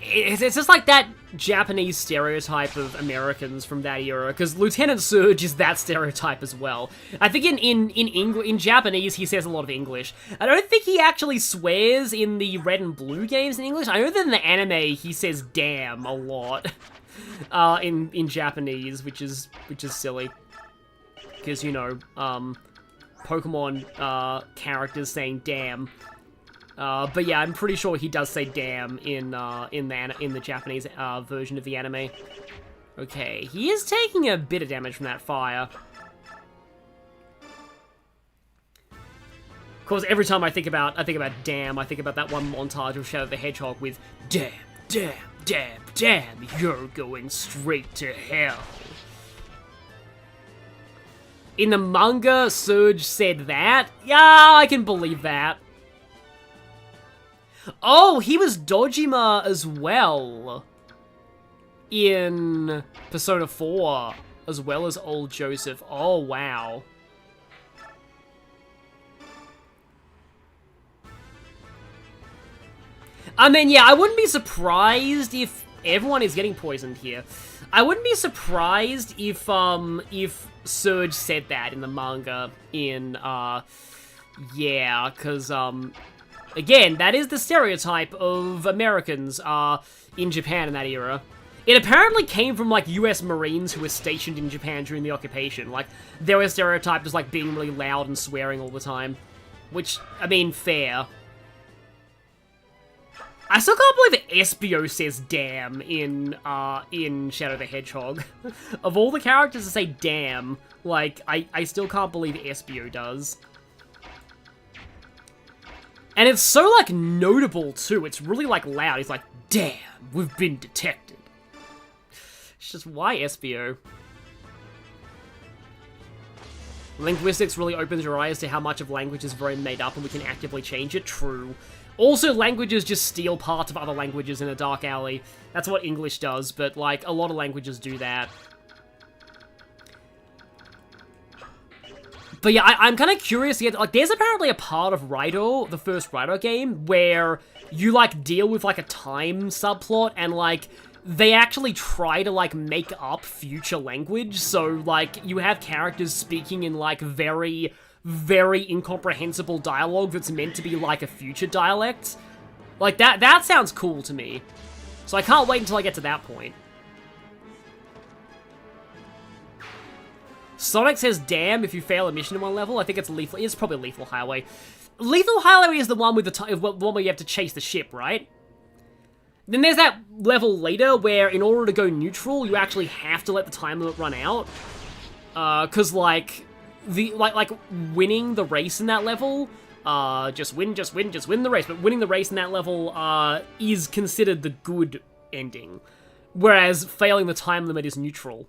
It's just like that Japanese stereotype of Americans from that era, because Lieutenant Surge is that stereotype as well. I think in Japanese he says a lot of English. I don't think he actually swears in the Red and Blue games in English. I know that in the anime he says damn a lot in Japanese, which is silly. Because, you know, Pokemon characters saying damn. But yeah, I'm pretty sure he does say damn in the Japanese version of the anime. Okay, he is taking a bit of damage from that fire. Of course, every time I think about damn, I think about that one montage of Shadow the Hedgehog with damn, damn, damn, damn, you're going straight to hell. In the manga, Surge said that? Yeah, I can believe that. Oh, he was Dojima as well. In Persona 4, as well as old Joseph. Oh, wow. I mean, yeah, I wouldn't be surprised if everyone is getting poisoned here. I wouldn't be surprised if Surge said that in the manga in, yeah, because, again, that is the stereotype of Americans, in Japan in that era. It apparently came from, like, US Marines who were stationed in Japan during the occupation. Like, they were stereotyped as, like, being really loud and swearing all the time. Which, I mean, fair. I still can't believe that Espio says damn in Shadow the Hedgehog. Of all the characters to say damn, like, I still can't believe Espio does. And it's so, like, notable, too. It's really, like, loud. He's like, damn, we've been detected. It's just, why Espio? Linguistics really opens your eyes to how much of language is very made up and we can actively change it. True. Also, languages just steal parts of other languages in a dark alley. That's what English does, but, like, a lot of languages do that. But yeah, I'm kind of curious to get, like, there's apparently a part of Raido, the first Raido game, where you, like, deal with, like, a time subplot, and, like, they actually try to, like, make up future language. So, like, you have characters speaking in, like, very, very incomprehensible dialogue that's meant to be, like, a future dialect. Like, that sounds cool to me. So I can't wait until I get to that point. Sonic says, damn, if you fail a mission in one level. I think it's lethal. It's probably Lethal Highway. Lethal Highway is the one with the one where you have to chase the ship, right? Then there's that level later where in order to go neutral, you actually have to let the time limit run out. Cause like winning the race in that level, just win the race. But winning the race in that level, is considered the good ending. Whereas failing the time limit is neutral.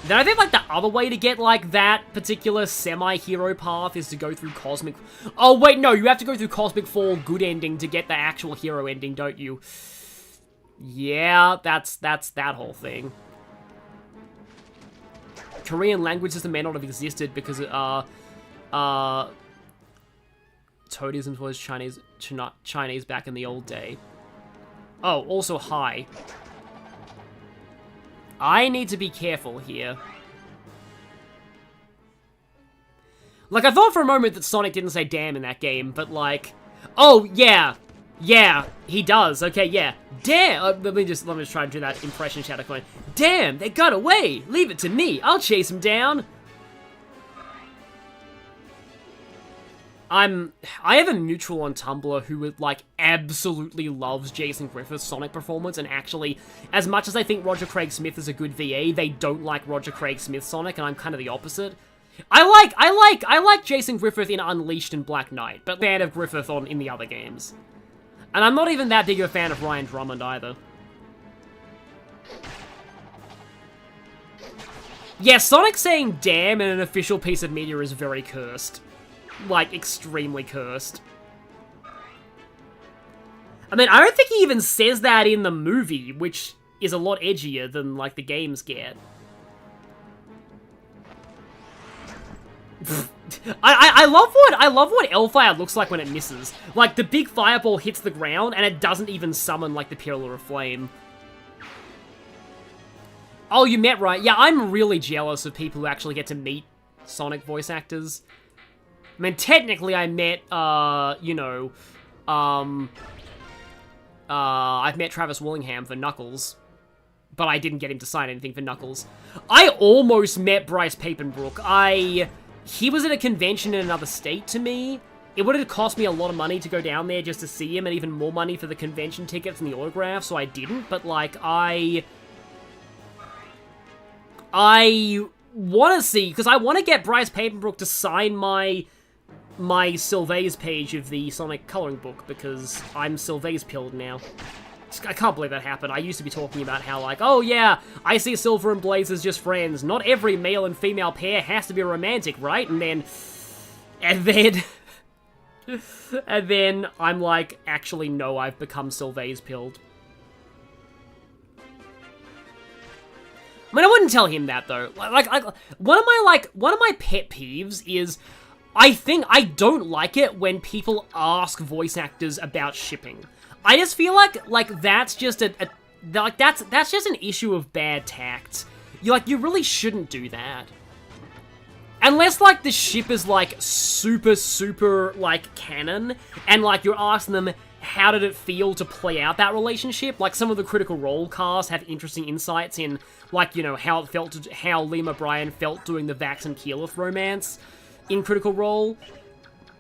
Then I think, like, the other way to get, like, that particular semi-hero path is to go through Cosmic... Oh, wait, no, you have to go through Cosmic Fall good ending to get the actual hero ending, don't you? Yeah, that's that whole thing. Korean language system may not have existed because, Toadism was Chinese back in the old day. Oh, also hi. I need to be careful here. Like, I thought for a moment that Sonic didn't say damn in that game, but like... Oh, yeah. Yeah, he does. Okay, yeah. Damn! Let me just try and do that impression shadow coin. Damn, they got away! Leave it to me, I'll chase him down! I have a mutual on Tumblr who, like, absolutely loves Jason Griffith's Sonic performance, and actually, as much as I think Roger Craig Smith is a good VA, they don't like Roger Craig Smith's Sonic, and I'm kind of the opposite. I like Jason Griffith in Unleashed and Black Knight, but fan of Griffith in the other games. And I'm not even that big of a fan of Ryan Drummond either. Yeah, Sonic saying damn in an official piece of media is very cursed. Like, extremely cursed. I mean, I don't think he even says that in the movie, which is a lot edgier than, like, the games get. I love what Hellfire looks like when it misses. Like, the big fireball hits the ground, and it doesn't even summon, like, the Pillar of Flame. Oh, you met, right? Yeah, I'm really jealous of people who actually get to meet Sonic voice actors. I mean, technically I met, you know, I've met Travis Willingham for Knuckles, but I didn't get him to sign anything for Knuckles. I almost met Bryce Papenbrook. He was at a convention in another state to me. It would have cost me a lot of money to go down there just to see him, and even more money for the convention tickets and the autograph, so I didn't, but, like, I want to see, because I want to get Bryce Papenbrook to sign my Sylvaise page of the Sonic coloring book, because I'm Sylvaise pilled now. I can't believe that happened. I used to be talking about how, like, oh yeah, I see Silver and Blaze as just friends. Not every male and female pair has to be romantic, right? And then I'm like, actually no, I've become Sylvaise pilled. I mean, I wouldn't tell him that though. Like one of my pet peeves is, I don't like it when people ask voice actors about shipping. I just feel like that's just that's just an issue of bad tact. You really shouldn't do that. Unless, like, the ship is, like, super, like, canon, and, like, you're asking them, how did it feel to play out that relationship? Like, some of the Critical Role cast have interesting insights in, like, you know, how Liam O'Brien felt doing the Vax and Keyleth romance in Critical Role.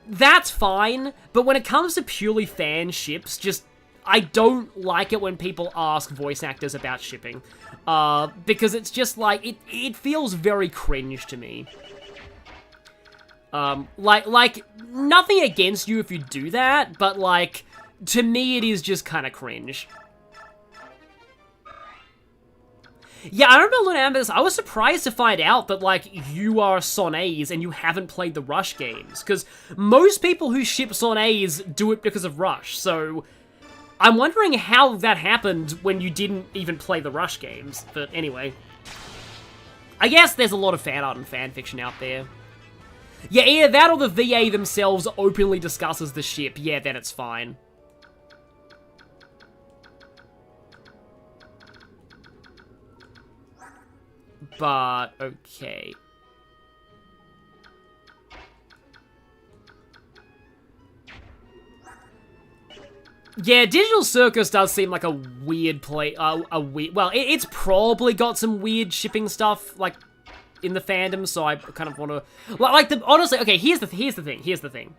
That's fine, but when it comes to purely fan ships, I don't like it when people ask voice actors about shipping. Because it's just, like, it feels very cringe to me. Like, nothing against you if you do that, but, like, to me it is just kind of cringe. Yeah, I remember looking at this, I was surprised to find out that, like, you are Sonaise and you haven't played the Rush games, because most people who ship Sonaise do it because of Rush, so I'm wondering how that happened when you didn't even play the Rush games, but anyway. I guess there's a lot of fan art and fanfiction out there. Yeah, either that or the VA themselves openly discusses the ship, yeah, then it's fine. But, okay. Yeah, Digital Circus does seem like a weird play, well, it's probably got some weird shipping stuff, like, in the fandom, so I kind of want to, honestly, okay, here's the thing.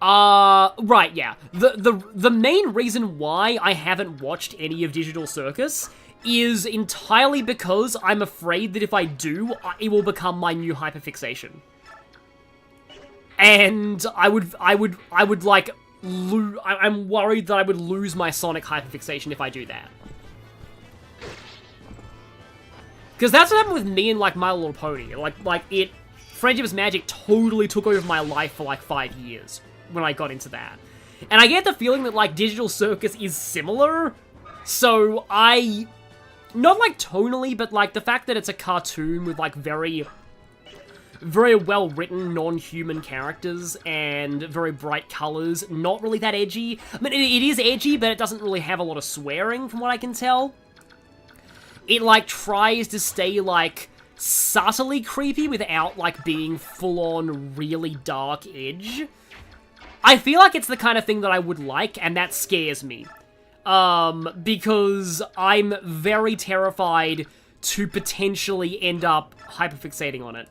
Right, yeah. The main reason why I haven't watched any of Digital Circus is entirely because I'm afraid that if I do, it will become my new hyperfixation. And I'm worried that I would lose my Sonic hyperfixation if I do that. Because that's what happened with me and, like, My Little Pony. Friendship is Magic totally took over my life for, like, 5 years when I got into that. And I get the feeling that, like, Digital Circus is similar, so not, like, tonally, but, like, the fact that it's a cartoon with, like, very well-written, non-human characters and very bright colors, not really that edgy. I mean, it is edgy, but it doesn't really have a lot of swearing, from what I can tell. It, like, tries to stay, like, subtly creepy without, like, being full-on really dark edge. I feel like it's the kind of thing that I would like, and that scares me. Because I'm very terrified to potentially end up hyperfixating on it.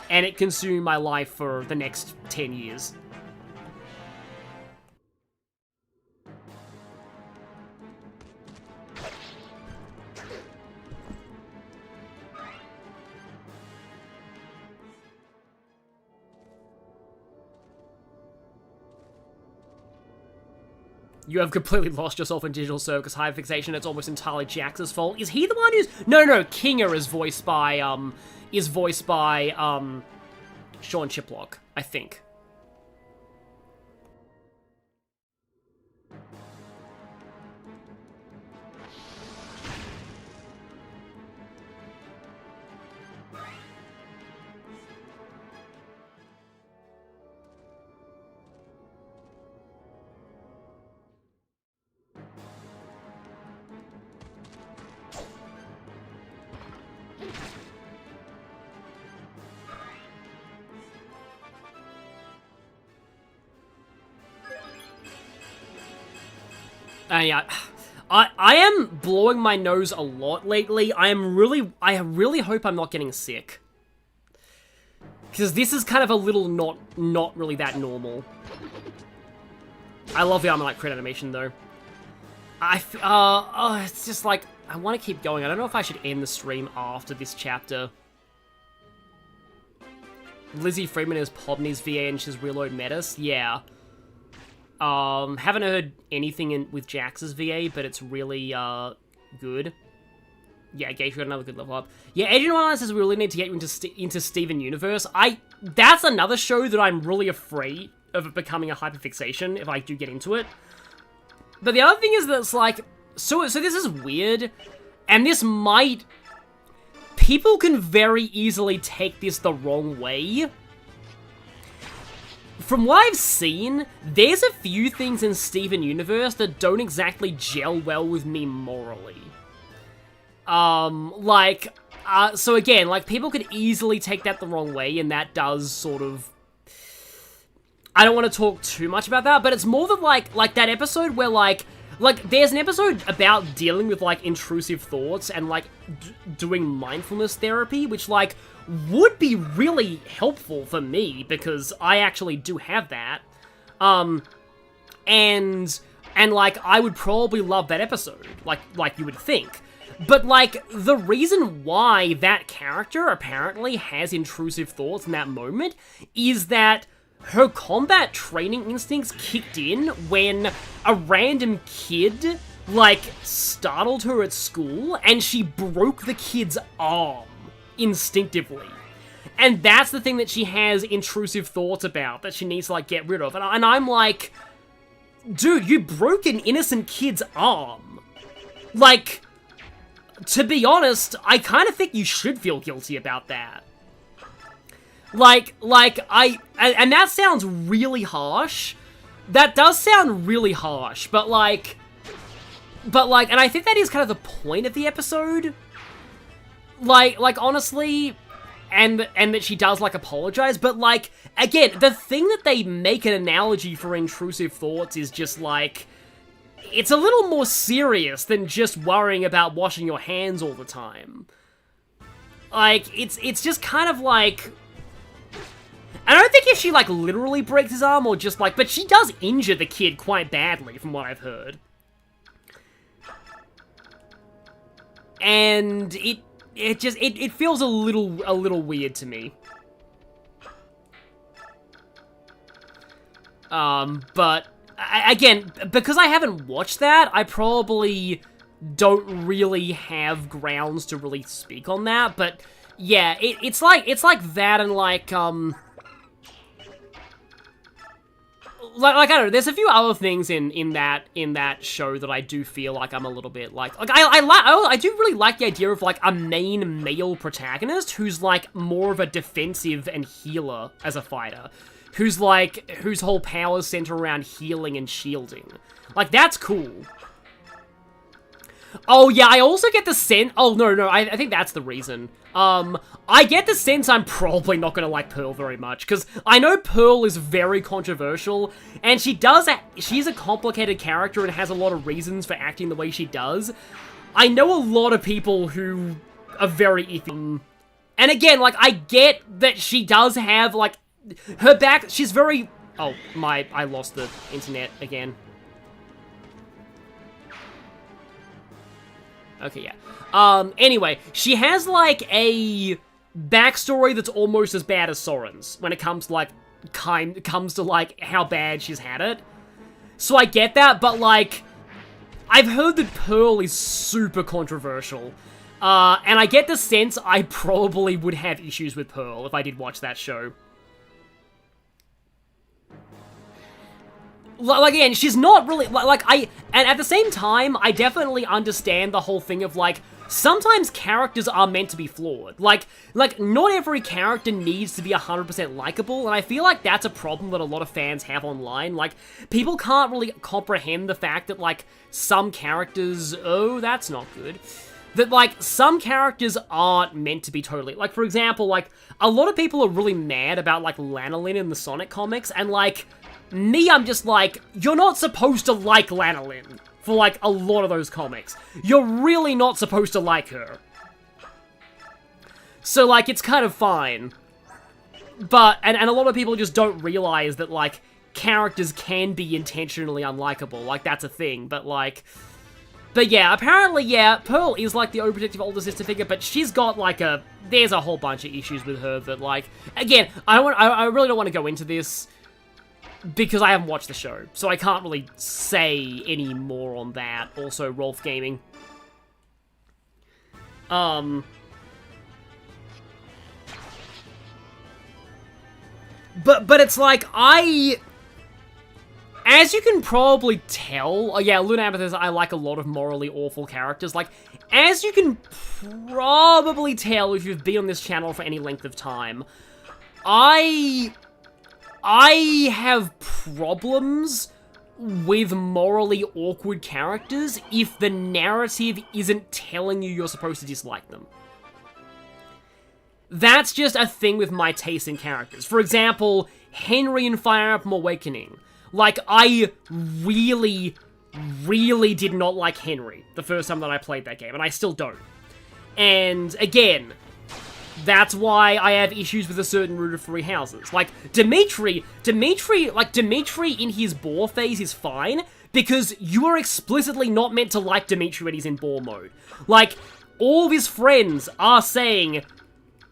And it consume my life for the next 10 years. You have completely lost yourself in Digital Circus hyperfixation. It's almost entirely Jax's fault. Is he the one who's... No, Kinger is voiced by, Sean Chiplock, I think. Yeah, I am blowing my nose a lot lately. I really hope I'm not getting sick. Because this is kind of a little not really that normal. I love the Armalite crit animation though. It's just like, I want to keep going. I don't know if I should end the stream after this chapter. Lizzie Freeman is Podney's VA and she's Reload Metis. Yeah. Haven't heard anything with Jax's VA, but it's really, good. Yeah, Gage got another good level up. Yeah, Adrian One says we really need to get you into Steven Universe. That's another show that I'm really afraid of it becoming a hyperfixation if I do get into it. But the other thing is that it's like, so this is weird, and this might... People can very easily take this the wrong way. From what I've seen, there's a few things in Steven Universe that don't exactly gel well with me morally. So again, like, people could easily take that the wrong way, and that does sort of... I don't want to talk too much about that, but it's more than, like that episode where, like, there's an episode about dealing with, like, intrusive thoughts and, like, doing mindfulness therapy, which, like, would be really helpful for me, because I actually do have that. And like, I would probably love that episode, like you would think. But, like, the reason why that character apparently has intrusive thoughts in that moment is that her combat training instincts kicked in when a random kid, like, startled her at school, and she broke the kid's arm instinctively. And that's the thing that she has intrusive thoughts about, that she needs to, like, get rid of. And I'm like, dude, you broke an innocent kid's arm. Like, to be honest, I kind of think you should feel guilty about that. And that sounds really harsh, That does sound really harsh, but like, and I think that is kind of the point of the episode. Like honestly, and that she does, like, apologize, but, like, again, the thing that they make an analogy for intrusive thoughts is just, like, it's a little more serious than just worrying about washing your hands all the time. Like, it's just kind of like... I don't think if she, like, literally breaks his arm or just, like... But she does injure the kid quite badly, from what I've heard. And it feels a little weird to me. But, again, because I haven't watched that, I probably don't really have grounds to really speak on that, but, yeah, it's like that and, like, I don't know, there's a few other things in that show that I do feel like I'm a little bit like I do really like the idea of, like, a main male protagonist who's, like, more of a defensive and healer as a fighter. Whose whole powers center around healing and shielding. Like, that's cool. Oh, yeah, I also get the sense... Oh, no, I think that's the reason. I get the sense I'm probably not gonna like Pearl very much, because I know Pearl is very controversial, and she's a complicated character and has a lot of reasons for acting the way she does. I know a lot of people who are very iffy. And again, like, I get that she does have, like, her back... She's very... Oh, I lost the internet again. Okay, yeah. Anyway, she has, like, a backstory that's almost as bad as Soren's when it comes to, like, how bad she's had it. So I get that, but, like, I've heard that Pearl is super controversial. And I get the sense I probably would have issues with Pearl if I did watch that show. Like, again, she's not really, and at the same time, I definitely understand the whole thing of, like, sometimes characters are meant to be flawed. Like, not every character needs to be 100% likable, and I feel like that's a problem that a lot of fans have online. Like, people can't really comprehend the fact that, like, some characters, oh, that's not good. That, like, some characters aren't meant to be totally... Like, for example, like, a lot of people are really mad about, like, Lanolin in the Sonic comics, and, like... Me, I'm just like, you're not supposed to like Lanolin for, like, a lot of those comics. You're really not supposed to like her. So, like, it's kind of fine. But, and a lot of people just don't realize that, like, characters can be intentionally unlikable. Like, that's a thing, but, like... But yeah, apparently, yeah, Pearl is, like, the overprotective older sister figure, but she's got, like, there's a whole bunch of issues with her that, like... Again, I really don't want to go into this... Because I haven't watched the show, so I can't really say any more on that. Also, Rolf Gaming. But it's like, as you can probably tell... Oh yeah, Luna Amethyst, I like a lot of morally awful characters. Like, as you can probably tell if you've been on this channel for any length of time, I have problems with morally awkward characters if the narrative isn't telling you you're supposed to dislike them. That's just a thing with my taste in characters. For example, Henry in Fire Emblem Awakening. Like, I really did not like Henry the first time that I played that game, and I still don't. And, again... That's why I have issues with a certain root of three houses. Like, Dimitri in his boar phase is fine, because you are explicitly not meant to like Dimitri when he's in boar mode. Like, all of his friends are saying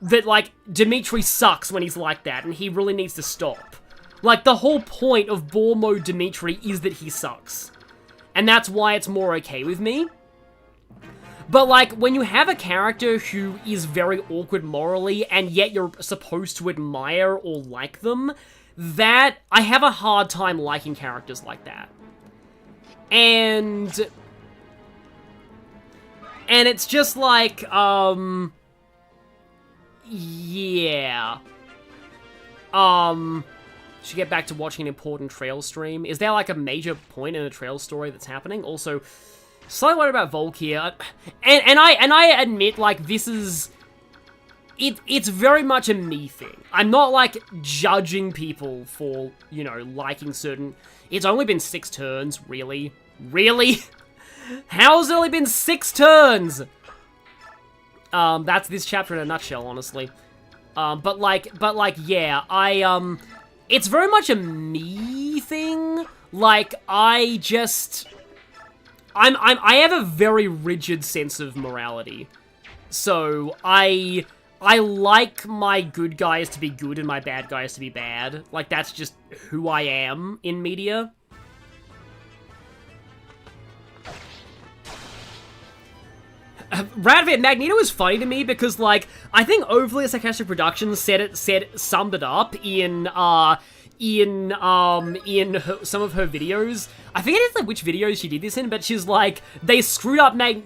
that, like, Dimitri sucks when he's like that, and he really needs to stop. Like, the whole point of boar mode Dimitri is that he sucks. And that's why it's more okay with me. But, like, when you have a character who is very awkward morally, and yet you're supposed to admire or like them, that... I have a hard time liking characters like that. And it's just like, yeah. Should get back to watching an important trail stream. Is there like a major point in a trail story that's happening? Also, slightly worried about Volk here. And I admit, like, this is... It's very much a me thing. I'm not, like, judging people for, you know, liking certain... It's only been 6 turns, really? Really? How's it only been 6 turns? That's this chapter in a nutshell, honestly. But like, yeah, it's very much a me thing. Like, I have a very rigid sense of morality. So, I like my good guys to be good and my bad guys to be bad. Like, that's just who I am in media. Radvit, Magneto is funny to me because, like, I think Overly Sarcastic Productions summed it up in some of her videos. I forget like which videos she did this in, but she's like, they screwed up they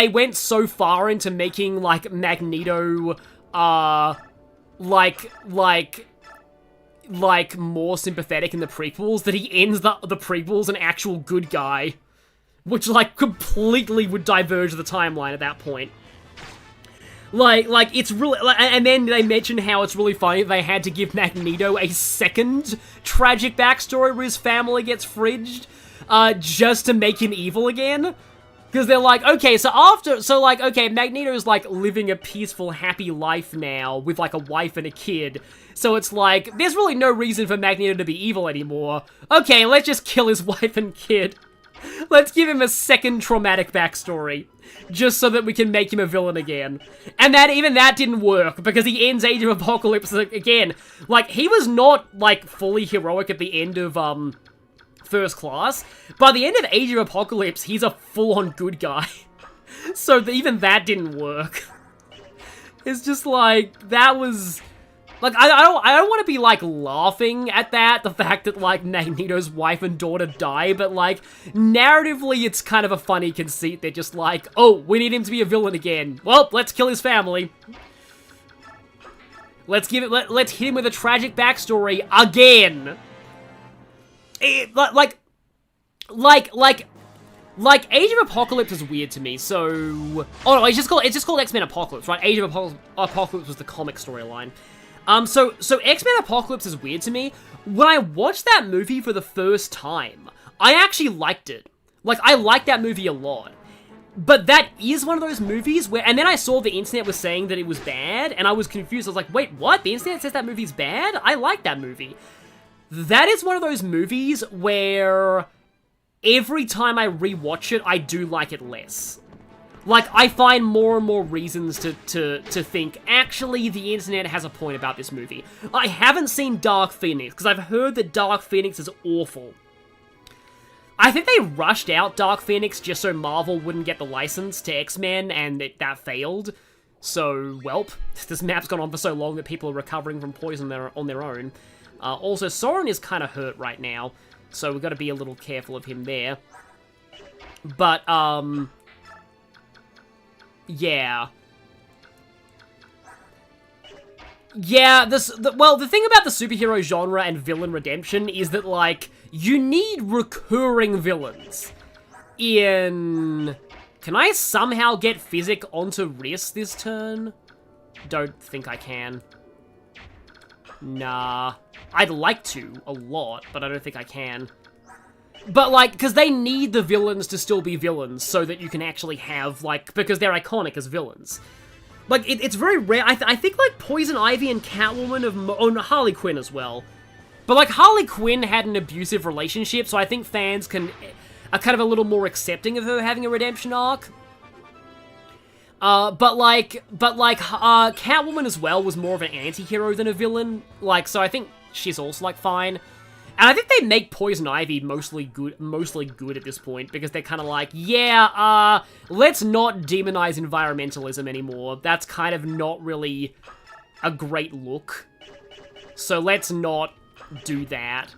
went so far into making, like, Magneto, like more sympathetic in the prequels that he ends the prequels an actual good guy. Which, like, completely would diverge the timeline at that point. Like, it's really... Like, and then they mentioned how it's really funny they had to give Magneto a second tragic backstory where his family gets fridged, just to make him evil again. Because they're like, okay, okay, Magneto's, like, living a peaceful, happy life now with, like, a wife and a kid. So it's like, there's really no reason for Magneto to be evil anymore. Okay, let's just kill his wife and kid. Let's give him a second traumatic backstory, just so that we can make him a villain again. And even that didn't work, because he ends Age of Apocalypse again. Like, he was not, like, fully heroic at the end of, First Class. By the end of Age of Apocalypse, he's a full-on good guy. So even that didn't work. It's just like, that was... Like, I don't want to be, like, laughing at that, the fact that, like, Magneto's wife and daughter die, but, like, narratively, it's kind of a funny conceit. They're just like, oh, we need him to be a villain again. Well, let's kill his family. Let's hit him with a tragic backstory again. Like, Age of Apocalypse is weird to me, so... Oh, no, it's just called X-Men Apocalypse, right? Age of Apocalypse was the comic storyline. So X-Men Apocalypse is weird to me. When I watched that movie for the first time, I actually liked it. Like, I liked that movie a lot. But that is one of those movies where... And then I saw the internet was saying that it was bad, and I was confused. I was like, wait, what? The internet says that movie's bad? I like that movie. That is one of those movies where every time I rewatch it, I do like it less. Like, I find more and more reasons to think, actually, the internet has a point about this movie. I haven't seen Dark Phoenix, because I've heard that Dark Phoenix is awful. I think they rushed out Dark Phoenix just so Marvel wouldn't get the license to X-Men, and that failed. So, welp, this map's gone on for so long that people are recovering from poison on their own. Also, Soren is kind of hurt right now, so we've got to be a little careful of him there. But, yeah. Yeah, well, the thing about the superhero genre and villain redemption is that, like, you need recurring villains. Can I somehow get Physic onto Riss this turn? Don't think I can. Nah. I'd like to, a lot, but I don't think I can. But, like, because they need the villains to still be villains so that you can actually have, like, because they're iconic as villains. Like, it's very rare. I think, like, Poison Ivy and Catwoman and Harley Quinn as well. But, like, Harley Quinn had an abusive relationship, so I think fans are kind of a little more accepting of her having a redemption arc. But Catwoman as well was more of an anti-hero than a villain. Like, so I think she's also, like, fine. And I think they make Poison Ivy mostly good at this point, because they're kind of like, yeah, let's not demonize environmentalism anymore. That's kind of not really a great look. So let's not do that.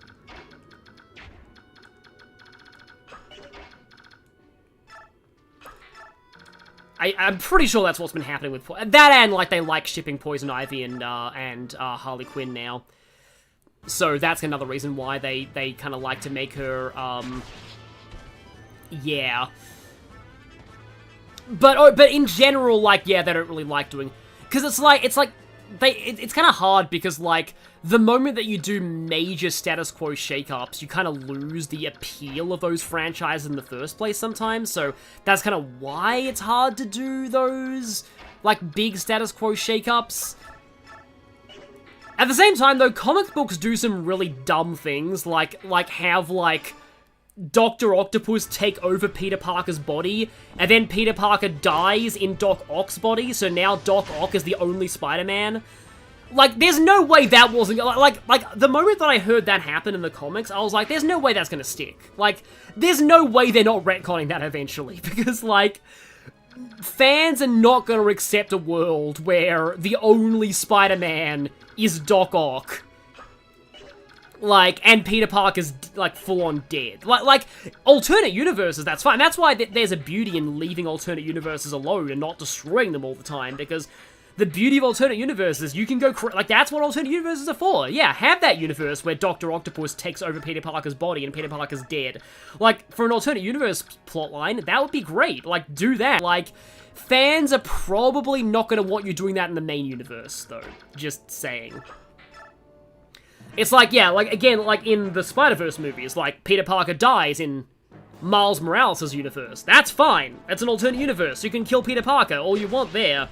I'm pretty sure that's what's been happening with that, and like they like shipping Poison Ivy and Harley Quinn now. So that's another reason why they kind of like to make her yeah. But in general, like, yeah, they don't really like doing, because it's kind of hard because like the moment that you do major status quo shakeups, you kind of lose the appeal of those franchises in the first place sometimes. So that's kind of why it's hard to do those like big status quo shakeups. At the same time, though, comic books do some really dumb things, like have like Dr. Octopus take over Peter Parker's body, and then Peter Parker dies in Doc Ock's body, so now Doc Ock is the only Spider-Man. Like, there's no way that wasn't... Like, the moment that I heard that happen in the comics, I was like, there's no way that's gonna stick. Like, there's no way they're not retconning that eventually, because, like, fans are not gonna accept a world where the only Spider-Man is Doc Ock. Like, and Peter Parker's, like, full-on dead. Like, alternate universes, that's fine. That's why there's a beauty in leaving alternate universes alone and not destroying them all the time, because the beauty of alternate universes, you can go... Like, that's what alternate universes are for. Yeah, have that universe where Dr. Octopus takes over Peter Parker's body and Peter Parker's dead. Like, for an alternate universe plotline, that would be great. Like, do that. Like, fans are probably not going to want you doing that in the main universe, though. Just saying. It's like, yeah, like, again, like in the Spider-Verse movies, like, Peter Parker dies in Miles Morales' universe. That's fine. It's an alternate universe. You can kill Peter Parker all you want there.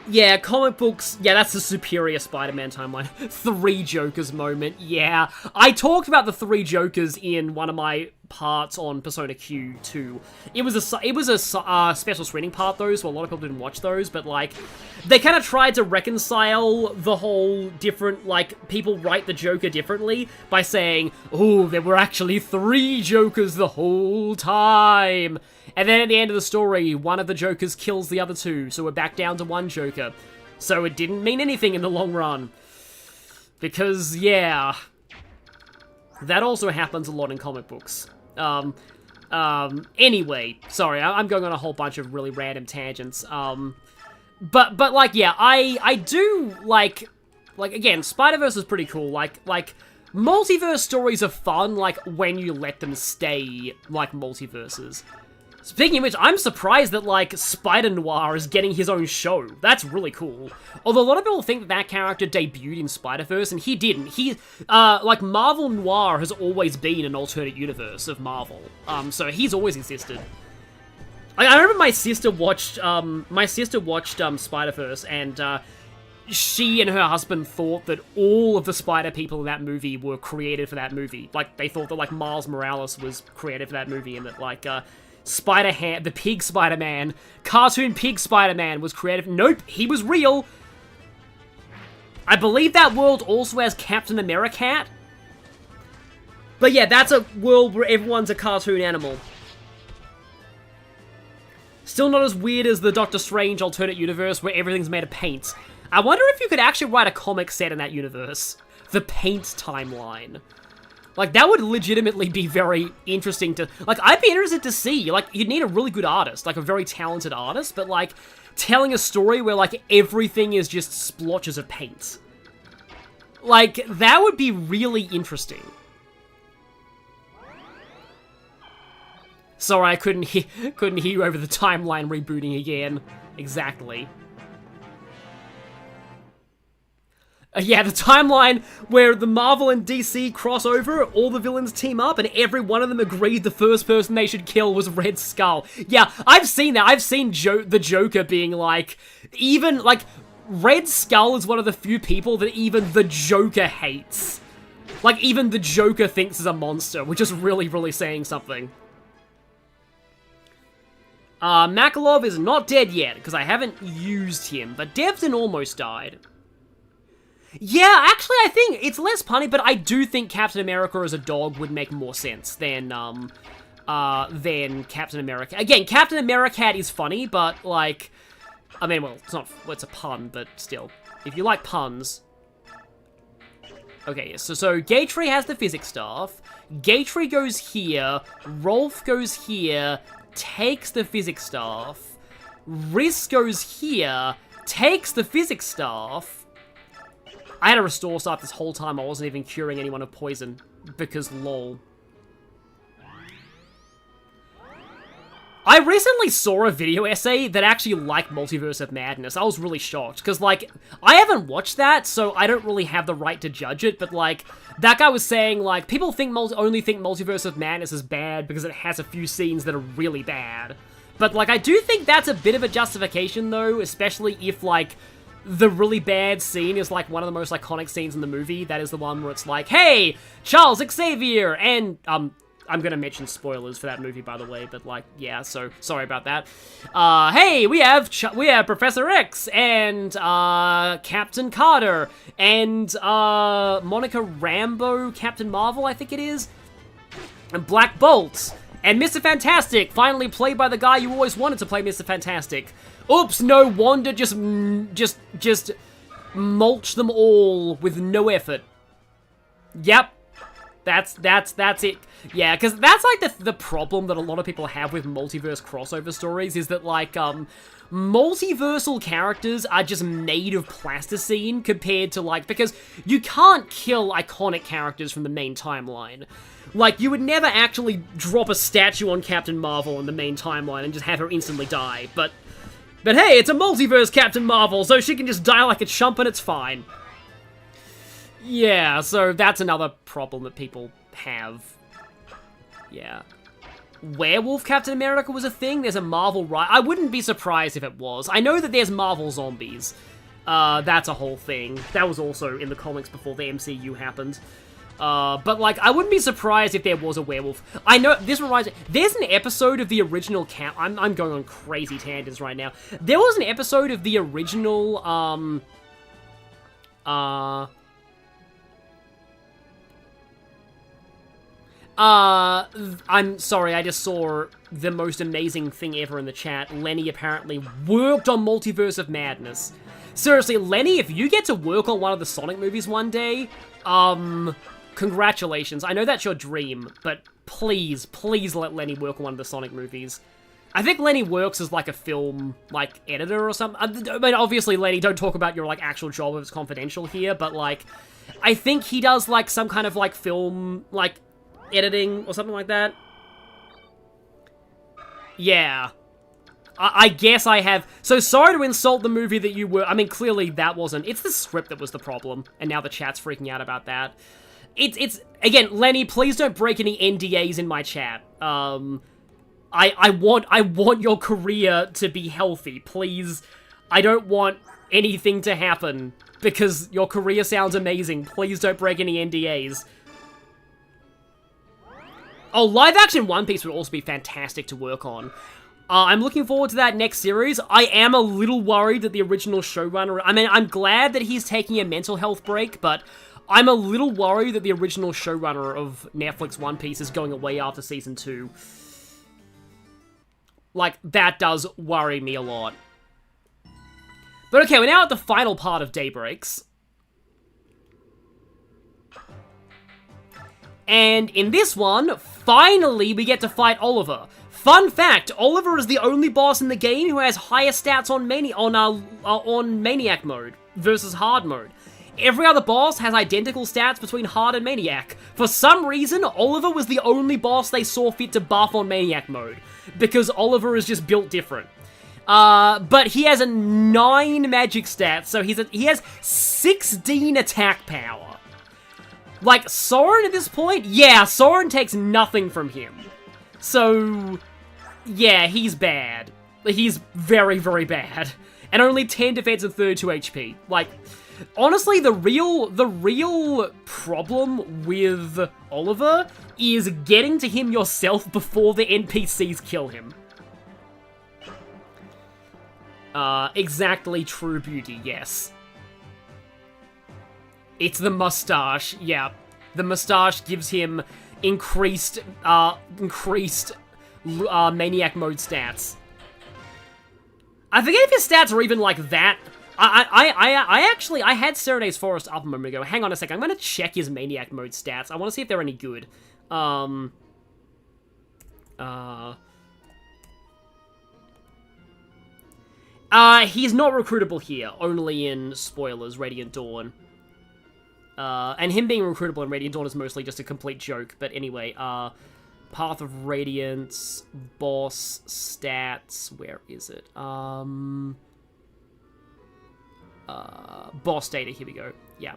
Yeah, comic books, yeah, that's the superior Spider-Man timeline. 3 Jokers moment, yeah. I talked about the 3 Jokers in one of my parts on Persona Q2. It was a special screening part, though, so a lot of people didn't watch those, but, like, they kind of tried to reconcile the whole different, like, people write the Joker differently by saying, oh, there were actually 3 Jokers the whole time. And then at the end of the story, one of the Jokers kills the other 2, so we're back down to 1 Joker. So it didn't mean anything in the long run. Because, yeah, that also happens a lot in comic books. Anyway, sorry, I'm going on a whole bunch of really random tangents. But like, yeah, I do, like, again, Spider-Verse is pretty cool. Like, multiverse stories are fun, like, when you let them stay, like, multiverses. Speaking of which, I'm surprised that, like, Spider-Noir is getting his own show. That's really cool. Although a lot of people think that character debuted in Spider-Verse, and he didn't. Like, Marvel Noir has always been an alternate universe of Marvel. So he's always existed. I remember my sister watched Spider-Verse, and, she and her husband thought that all of the Spider people in that movie were created for that movie. Like, they thought that, like, Miles Morales was created for that movie, and that, like, the pig Spider-Man, cartoon pig Spider-Man was created. Nope, he was real. I believe that world also has Captain America. But yeah, that's a world where everyone's a cartoon animal. Still not as weird as the Doctor Strange alternate universe where everything's made of paint. I wonder if you could actually write a comic set in that universe. The paint timeline. Like, that would legitimately be very interesting to... Like, I'd be interested to see. Like, you'd need a really good artist. Like, a very talented artist. But, like, telling a story where, like, everything is just splotches of paint. Like, that would be really interesting. Sorry, I couldn't hear you over the timeline rebooting again. Exactly. Yeah, the timeline where the Marvel and DC cross over, all the villains team up, and every one of them agreed the first person they should kill was Red Skull. Yeah, I've seen that. I've seen the Joker being like, even, like, Red Skull is one of the few people that even the Joker hates. Like, even the Joker thinks is a monster, which is really, really saying something. Makalov is not dead yet, because I haven't used him, but Devson almost died. Yeah, actually, I think it's less punny, but I do think Captain America as a dog would make more sense than Captain America. Again, Captain America is funny, but, like, I mean, well, it's a pun, but still. If you like puns... Okay, so Gatry has the physics staff. Gatry goes here. Rolf goes here. Takes the physics staff. Riss goes here. Takes the physics staff. I had a restore staff this whole time. I wasn't even curing anyone of poison. Because lol. I recently saw a video essay that actually liked Multiverse of Madness. I was really shocked, because, like, I haven't watched that, so I don't really have the right to judge it, but, like, that guy was saying, like, people only think Multiverse of Madness is bad because it has a few scenes that are really bad. But, like, I do think that's a bit of a justification, though, especially if, like, the really bad scene is, like, one of the most iconic scenes in the movie. That is the one where it's like, hey, Charles Xavier, and, I'm gonna mention spoilers for that movie, by the way, but, like, yeah, so, sorry about that. Hey, we have Professor X, and, Captain Carter, and, Monica Rambeau, Captain Marvel, I think it is, and Black Bolt, and Mr. Fantastic, finally played by the guy you always wanted to play Mr. Fantastic. Oops, no, Wanda just mulched them all with no effort. Yep. That's it. Yeah, because that's, like, the problem that a lot of people have with multiverse crossover stories, is that, like, multiversal characters are just made of plasticine compared to, like, because you can't kill iconic characters from the main timeline. Like, you would never actually drop a statue on Captain Marvel in the main timeline and just have her instantly die, but hey, it's a multiverse Captain Marvel, so she can just die like a chump and it's fine. Yeah, so that's another problem that people have. Yeah. Werewolf Captain America was a thing. There's a Marvel I wouldn't be surprised if it was. I know that there's Marvel Zombies. That's a whole thing. That was also in the comics before the MCU happened. But, like, I wouldn't be surprised if there was a werewolf. I know, this reminds me, there's an episode of the original I'm going on crazy tangents right now. There was an episode of the original, I'm sorry, I just saw the most amazing thing ever in the chat. Lenny apparently worked on Multiverse of Madness. Seriously, Lenny, if you get to work on one of the Sonic movies one day, congratulations. I know that's your dream, but please, please let Lenny work on one of the Sonic movies. I think Lenny works as, like, a film, like, editor or something. I mean, obviously, Lenny, don't talk about your, like, actual job if it's confidential here, but, like, I think he does, like, some kind of, like, film, like, editing or something like that. Yeah. I guess I have... So, sorry to insult the movie that you were... I mean, clearly that wasn't... It's the script that was the problem, and now the chat's freaking out about that. It's... Again, Lenny, please don't break any NDAs in my chat. I want your career to be healthy, please. I don't want anything to happen, because your career sounds amazing. Please don't break any NDAs. Oh, live-action One Piece would also be fantastic to work on. I'm looking forward to that next series. I am a little worried that the original showrunner... I mean, I'm glad that he's taking a mental health break, but I'm a little worried that the original showrunner of Netflix One Piece is going away after Season 2. Like, that does worry me a lot. But okay, we're now at the final part of Daybreaks. And in this one, finally we get to fight Oliver. Fun fact, Oliver is the only boss in the game who has higher stats on Maniac mode versus Hard mode. Every other boss has identical stats between Hard and Maniac. For some reason, Oliver was the only boss they saw fit to buff on Maniac mode, because Oliver is just built different. But he has a 9 magic stats, so he has 16 attack power. Like, Soren at this point? Yeah, Soren takes nothing from him. So, yeah, he's bad. He's very, very bad. And only 10 defense and 32 HP. Like, honestly, the real problem with Oliver is getting to him yourself before the NPCs kill him. Exactly, True Beauty, yes. It's the mustache, yeah. The mustache gives him increased Maniac mode stats. I forget if his stats are even, like, that I had Serena's Forest up a moment ago. Hang on a sec. I'm gonna check his Maniac mode stats. I want to see if they're any good. He's not recruitable here. Only in, spoilers, Radiant Dawn. And him being recruitable in Radiant Dawn is mostly just a complete joke. But anyway, Path of Radiance, boss, stats, where is it? Boss data, here we go. Yeah.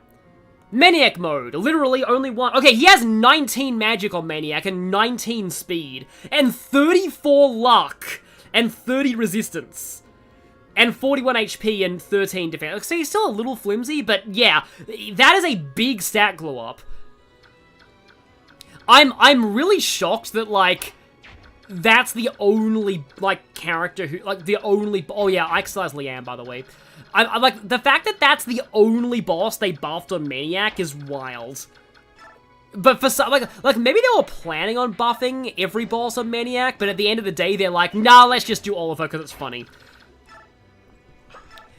Maniac mode, literally only one. Okay, he has 19 magic on Maniac and 19 speed, and 34 luck, and 30 resistance, and 41 HP and 13 defense. So he's still a little flimsy, but yeah, that is a big stat glow up. I'm really shocked that, like, that's the only, like, character who, like, the only, oh yeah, I exercise Liam, by the way. I'm like, the fact that that's the only boss they buffed on Maniac is wild. But for some, like maybe they were planning on buffing every boss on Maniac, but at the end of the day, they're like, nah, let's just do all of her because it's funny.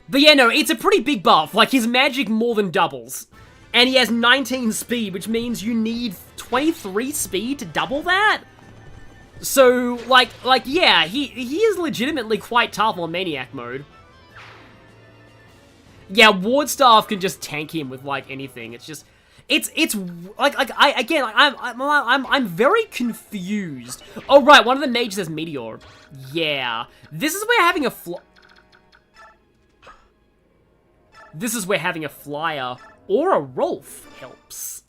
But yeah, no, it's a pretty big buff. Like, his magic more than doubles. And he has 19 speed, which means you need 23 speed to double that? So, like, yeah, he is legitimately quite tough on Maniac mode. Yeah, Ward Staff can just tank him with, like, anything. It's just, it's I'm very confused. Oh, right, one of the mages has Meteor. Yeah. This is where having a flyer or a Rolf helps.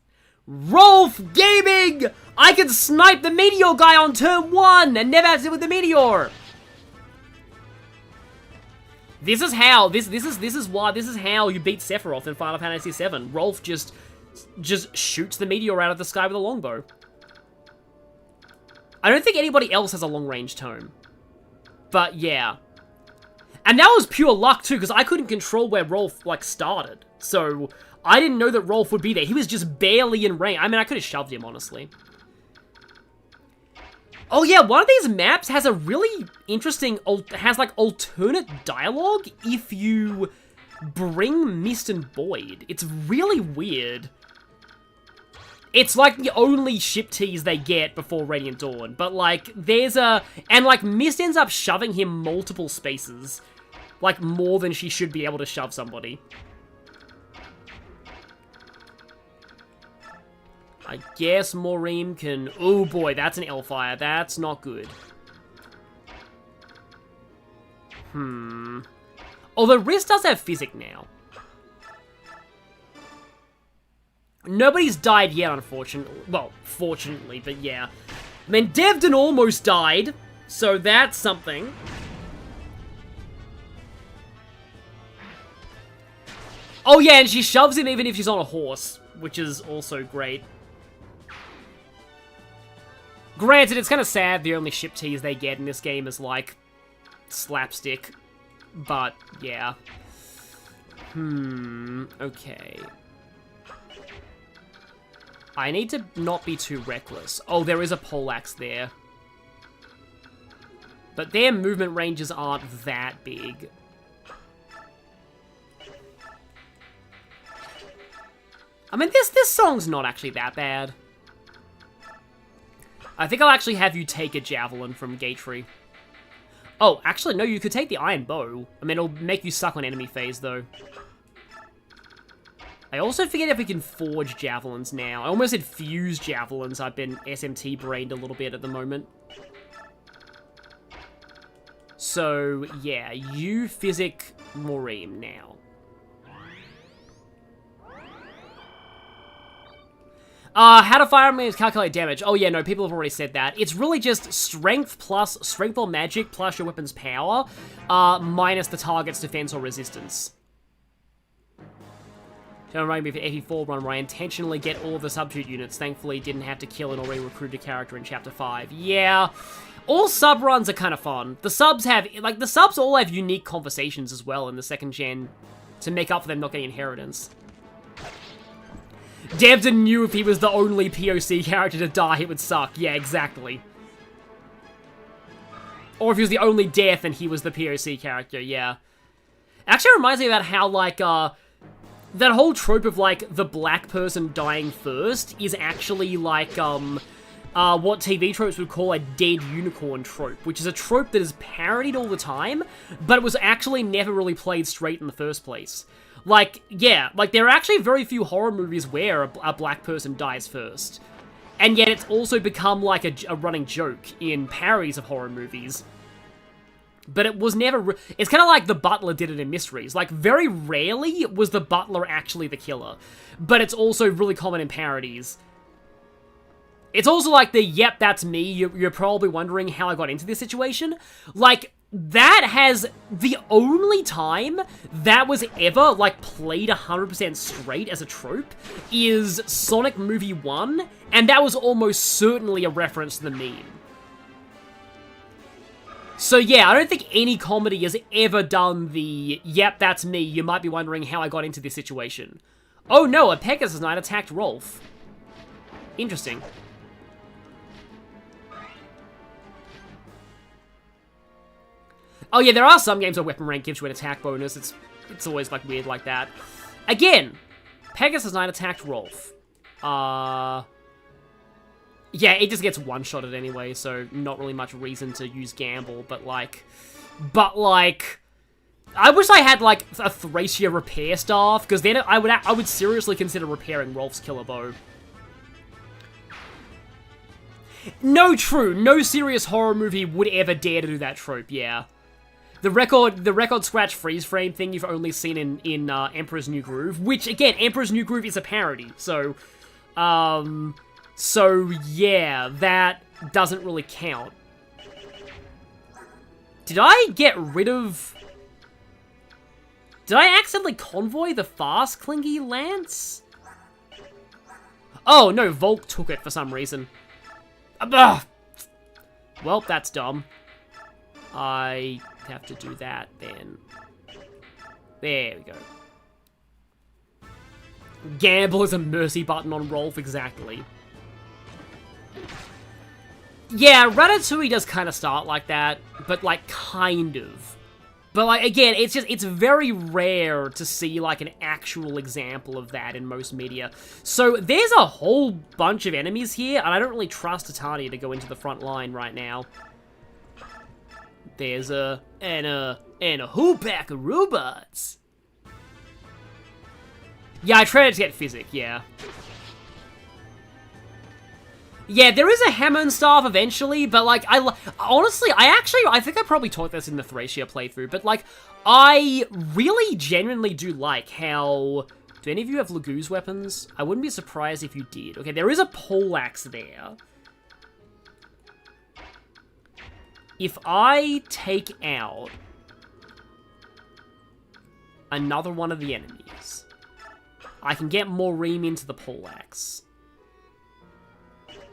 Rolf Gaming! I can snipe the Meteor guy on turn 1 and never have to deal with the Meteor! This is how you beat Sephiroth in Final Fantasy VII. Rolf just shoots the meteor out of the sky with a longbow. I don't think anybody else has a long-range tome. But yeah. And that was pure luck too, because I couldn't control where Rolf, like, started. So I didn't know that Rolf would be there. He was just barely in range. I mean, I could have shoved him, honestly. Oh yeah, one of these maps has a really interesting, like, alternate dialogue if you bring Mist and Void. It's really weird. It's like the only ship tease they get before Radiant Dawn, but, like, and, like, Mist ends up shoving him multiple spaces, like, more than she should be able to shove somebody. I guess Morim can... Oh boy, that's an Hellfire. That's not good. Although Riz does have Physic now. Nobody's died yet, unfortunately. Well, fortunately, but yeah. I mean, Devdon almost died, so that's something. Oh yeah, and she shoves him even if she's on a horse, which is also great. Granted, it's kind of sad the only ship tease they get in this game is, like, slapstick. But, yeah. Okay. I need to not be too reckless. Oh, there is a poleaxe there. But their movement ranges aren't that big. I mean, this song's not actually that bad. I think I'll actually have you take a javelin from Gatry. Oh, actually, no, you could take the iron bow. I mean, it'll make you suck on enemy phase, though. I also forget if we can forge javelins now. I almost said fuse javelins. I've been SMT-brained a little bit at the moment. So, yeah, you Physic Morim now. How to fire enemies calculate damage. Oh yeah, no, people have already said that. It's really just strength plus strength or magic plus your weapon's power, minus the target's defense or resistance. Don't remind me of the 84 run where I intentionally get all the substitute units. Thankfully, didn't have to kill an already recruited character in Chapter 5. Yeah, all sub runs are kind of fun. The subs all have unique conversations as well in the second gen to make up for them not getting inheritance. Devdon knew if he was the only POC character to die, it would suck. Yeah, exactly. Or if he was the only death and he was the POC character, yeah. Actually reminds me about how, like, that whole trope of, like, the black person dying first is actually, like, what TV tropes would call a dead unicorn trope, which is a trope that is parodied all the time, but it was actually never really played straight in the first place. Like, yeah, like, there are actually very few horror movies where a black person dies first. And yet it's also become, like, a running joke in parodies of horror movies. But it was never... It's kind of like The Butler did it in Mysteries. Like, very rarely was the butler actually the killer. But it's also really common in parodies. It's also like the, yep, that's me, you're probably wondering how I got into this situation. Like, that has... The only time that was ever, like, played 100% straight as a trope is Sonic Movie 1, and that was almost certainly a reference to the meme. So yeah, I don't think any comedy has ever done the, yep, that's me, you might be wondering how I got into this situation. Oh no, a Pegasus Knight attacked Rolf. Interesting. Oh yeah, there are some games where weapon rank gives you an attack bonus, it's always like weird like that. Again, Pegasus Knight attacked Rolf. Yeah, it just gets one-shotted anyway, so not really much reason to use Gamble, but like, I wish I had, like, a Thracia repair staff, because then I would seriously consider repairing Rolf's killer bow. No, true, no serious horror movie would ever dare to do that trope, yeah. The record scratch freeze frame thing you've only seen in Emperor's New Groove, which, again, Emperor's New Groove is a parody, so, so, yeah, that doesn't really count. Did I get rid of... Did I accidentally convoy the fast Clingy Lance? Oh, no, Volk took it for some reason. Well, that's dumb. I have to do that, then. There we go. Gamble is a mercy button on Rolf, exactly. Yeah, Ratatouille does kind of start like that, but, like, kind of. But, like, again, it's very rare to see, like, an actual example of that in most media. So, there's a whole bunch of enemies here, and I don't really trust Titania to go into the front line right now. There's a whole pack of robots. Yeah, I tried to get Physic, yeah. Yeah, there is a hammer and staff eventually, but, like, honestly, I think I probably taught this in the Thracia playthrough, but, like, I really genuinely do like how... Do any of you have Lagoo's weapons? I wouldn't be surprised if you did. Okay, there is a poleaxe there. If I take out another one of the enemies, I can get Maureen into the poleaxe.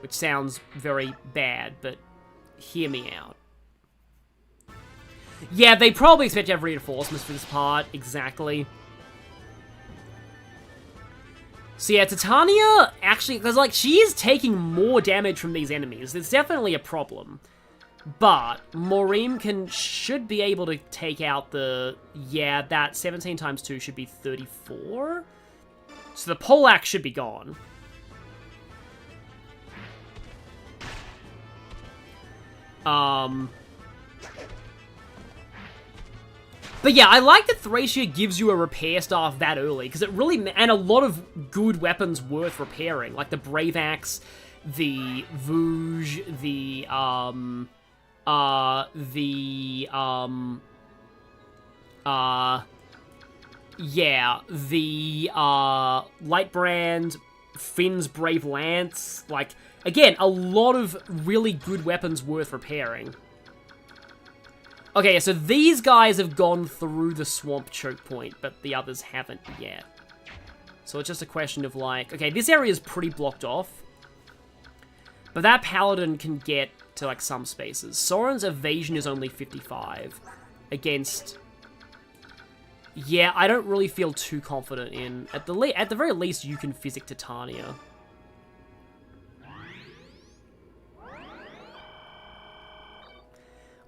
Which sounds very bad, but hear me out. Yeah, they probably expect to have reinforcements for this part, exactly. So yeah, Titania, actually, because, like, she is taking more damage from these enemies. It's definitely a problem. But Maureen should be able to take out the... Yeah, that 17 times 2 should be 34? So the poleaxe should be gone. But yeah, I like that Thracia gives you a repair staff that early, because it really... And a lot of good weapons worth repairing, like the Brave Axe, the Vouge, yeah, the, Lightbrand, Finn's Brave Lance, like... Again, a lot of really good weapons worth repairing. Okay, so these guys have gone through the swamp choke point, but the others haven't yet. So it's just a question of, like... Okay, this area is pretty blocked off. But that paladin can get to, like, some spaces. Soren's evasion is only 55 against... Yeah, I don't really feel too confident in... At the very least, you can Physic Titania.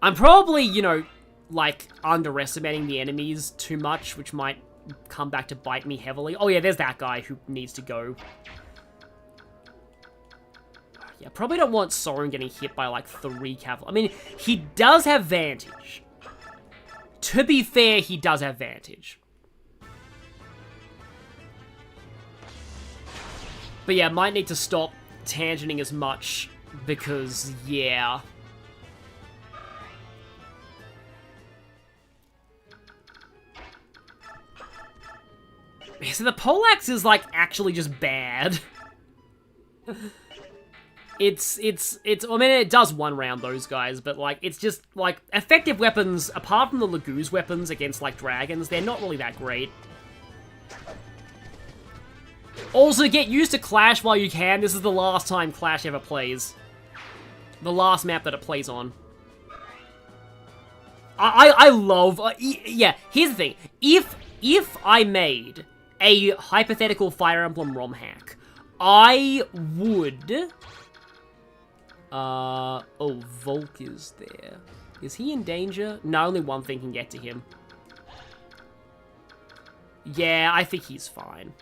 I'm probably, you know, like, underestimating the enemies too much, which might come back to bite me heavily. Oh yeah, there's that guy who needs to go. Yeah, probably don't want Soren getting hit by, like, 3 cavalry. I mean, he does have Vantage. To be fair, he does have Vantage. But yeah, might need to stop tangenting as much, because, yeah. So the poleaxe is, like, actually just bad. It's, I mean, it does one round those guys, but, like, it's just, like, effective weapons, apart from the Laguz weapons against, like, dragons, they're not really that great. Also, get used to Clash while you can. This is the last time Clash ever plays. The last map that it plays on. I love, yeah, here's the thing. If I made a hypothetical Fire Emblem ROM hack, I would... oh, Volk is there. Is he in danger? No, only one thing can get to him. Yeah, I think he's fine.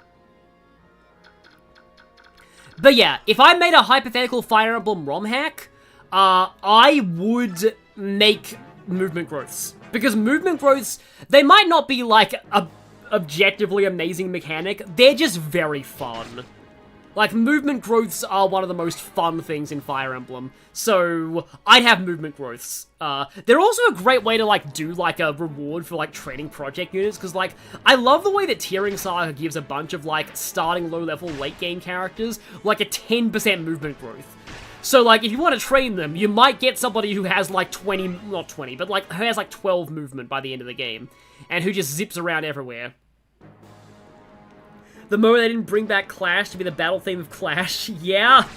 But yeah, if I made a hypothetical Fire Emblem ROM hack, I would make movement growths. Because movement growths, they might not be like a objectively amazing mechanic, they're just very fun. Like, movement growths are one of the most fun things in Fire Emblem, so I'd have movement growths. They're also a great way to, like, do, like, a reward for, like, training project units, because, like, I love the way that Tearing Saga gives a bunch of, like, starting low-level late-game characters, like, a 10% movement growth. So, like, if you want to train them, you might get somebody who has, like, 20, not 20, but, like, who has, like, 12 movement by the end of the game, and who just zips around everywhere. The moment they didn't bring back Clash to be the battle theme of Clash, yeah,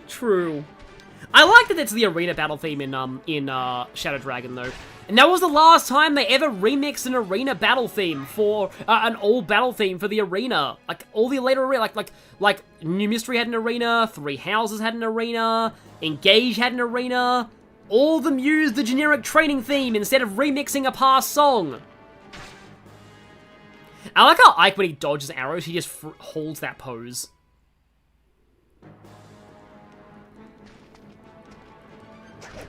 true. I like that it's the arena battle theme in Shadow Dragon, though. And that was the last time they ever remixed an arena battle theme for, an old battle theme for the arena. Like, all the later arena, like, New Mystery had an arena, Three Houses had an arena, Engage had an arena. All of them used the generic training theme instead of remixing a past song. I like how Ike, when he dodges arrows, he just holds that pose.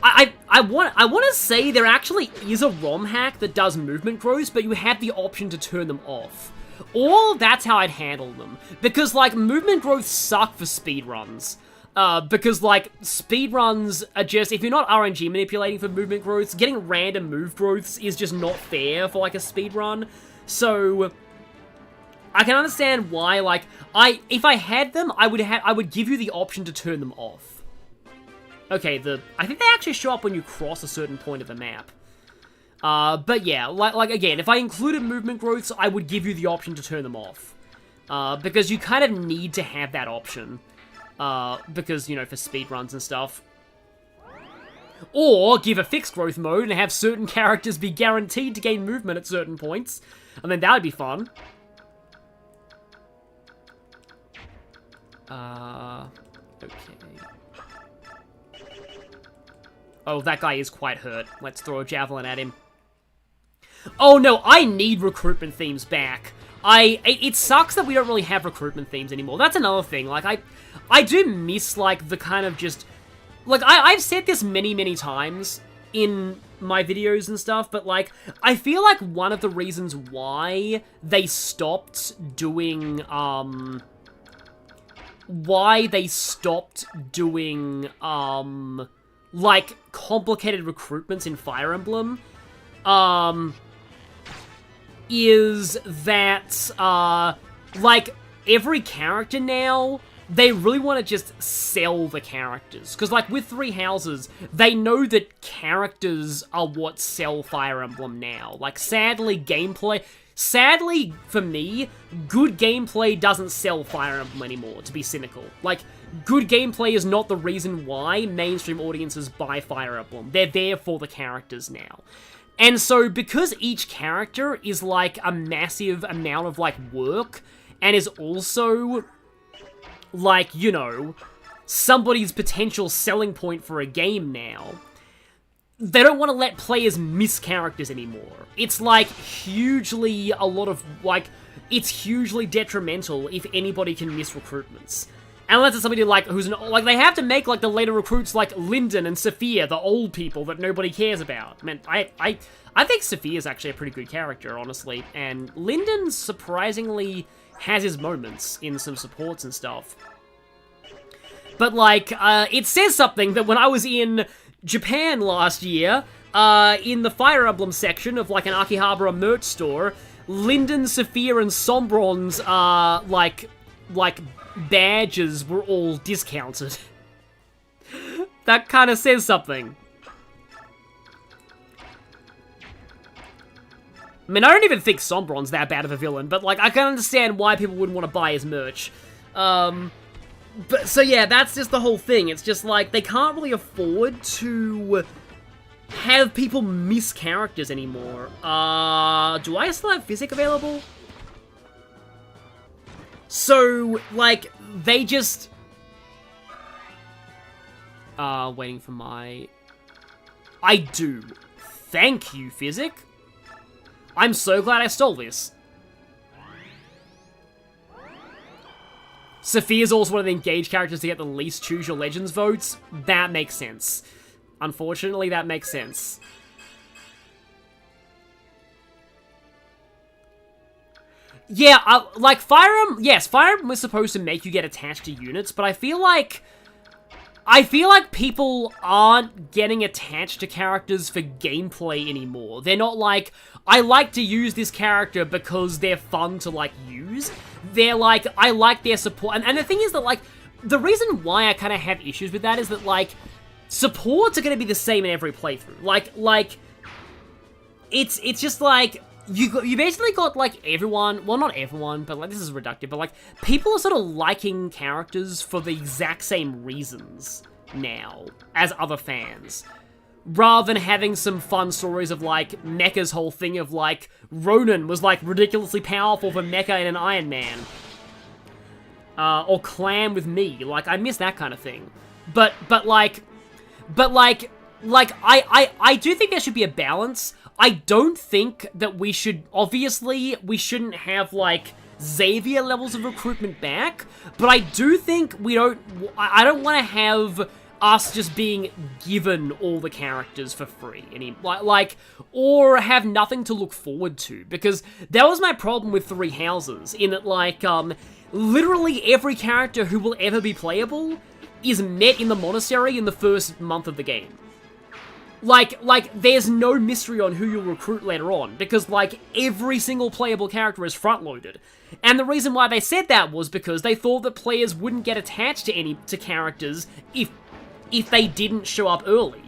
I want to say there actually is a ROM hack that does movement growths, but you have the option to turn them off. Or that's how I'd handle them. Because, like, movement growths suck for speedruns. Because, like, speedruns are just, if you're not RNG manipulating for movement growths, getting random move growths is just not fair for, like, a speedrun. So I can understand why, like, if I had them, I would give you the option to turn them off. Okay, I think they actually show up when you cross a certain point of the map. But yeah, like again, if I included movement growths, I would give you the option to turn them off. Because you kind of need to have that option. Because, you know, for speedruns and stuff. Or give a fixed growth mode and have certain characters be guaranteed to gain movement at certain points. And then that would be fun. Okay. Oh, that guy is quite hurt. Let's throw a javelin at him. Oh no, I need recruitment themes back. It sucks that we don't really have recruitment themes anymore. That's another thing. Like, I do miss, like, the kind of just... Like, I've said this many times in my videos and stuff, but, like, I feel like one of the reasons why they stopped doing, like, complicated recruitments in Fire Emblem, is that, like, every character now, they really want to just sell the characters. Because, like, with Three Houses, they know that characters are what sell Fire Emblem now. Like, sadly, for me, good gameplay doesn't sell Fire Emblem anymore, to be cynical. Like, good gameplay is not the reason why mainstream audiences buy Fire Emblem. They're there for the characters now. And so, because each character is, like, a massive amount of, like, work, and is also, like, you know, somebody's potential selling point for a game now, they don't want to let players miss characters anymore. It's like hugely it's hugely detrimental if anybody can miss recruitments. Unless it's somebody like they have to make like the later recruits like Lyndon and Sophia, the old people that nobody cares about. Man, I think Sophia's actually a pretty good character, honestly, and Lyndon surprisingly has his moments in some supports and stuff. But like, it says something that when I was in Japan last year, in the Fire Emblem section of like an Akihabara merch store, Lyndon, Sophia, and Sombron's like badges were all discounted. That kind of says something. I mean, I don't even think Sombron's that bad of a villain, but like, I can understand why people wouldn't want to buy his merch. But, so yeah, that's just the whole thing. It's just like, they can't really afford to have people miss characters anymore. Do I still have Physic available? So, like, they just... waiting for my... I do. Thank you, Physic. I'm so glad I stole this. Sophia's also one of the engaged characters to get the least Choose Your Legends votes. That makes sense. Unfortunately, that makes sense. Yeah, like, Fire Emblem... Yes, Fire Emblem was supposed to make you get attached to units, but I feel like people aren't getting attached to characters for gameplay anymore. They're not like, I like to use this character because they're fun to, like, use. They're like, I like their support. And the thing is that, like, the reason why I kind of have issues with that is that, like, supports are going to be the same in every playthrough. Like, it's just like... You basically got, like, everyone... Well, not everyone, but, like, this is reductive, but, like, people are sort of liking characters for the exact same reasons now as other fans. Rather than having some fun stories of, like, Mecha's whole thing of, like, Ronan was, like, ridiculously powerful for Mecha in an Ironman. Or Clam with me. Like, I miss that kind of thing. But I do think there should be a balance. I don't think that we should, obviously, we shouldn't have, like, Xavier levels of recruitment back, but I do think I don't want to have us just being given all the characters for free, or have nothing to look forward to, because that was my problem with Three Houses, in that, like, literally every character who will ever be playable is met in the monastery in the first month of the game. Like, there's no mystery on who you'll recruit later on, because, like, every single playable character is front-loaded. And the reason why they said that was because they thought that players wouldn't get attached to characters if they didn't show up early.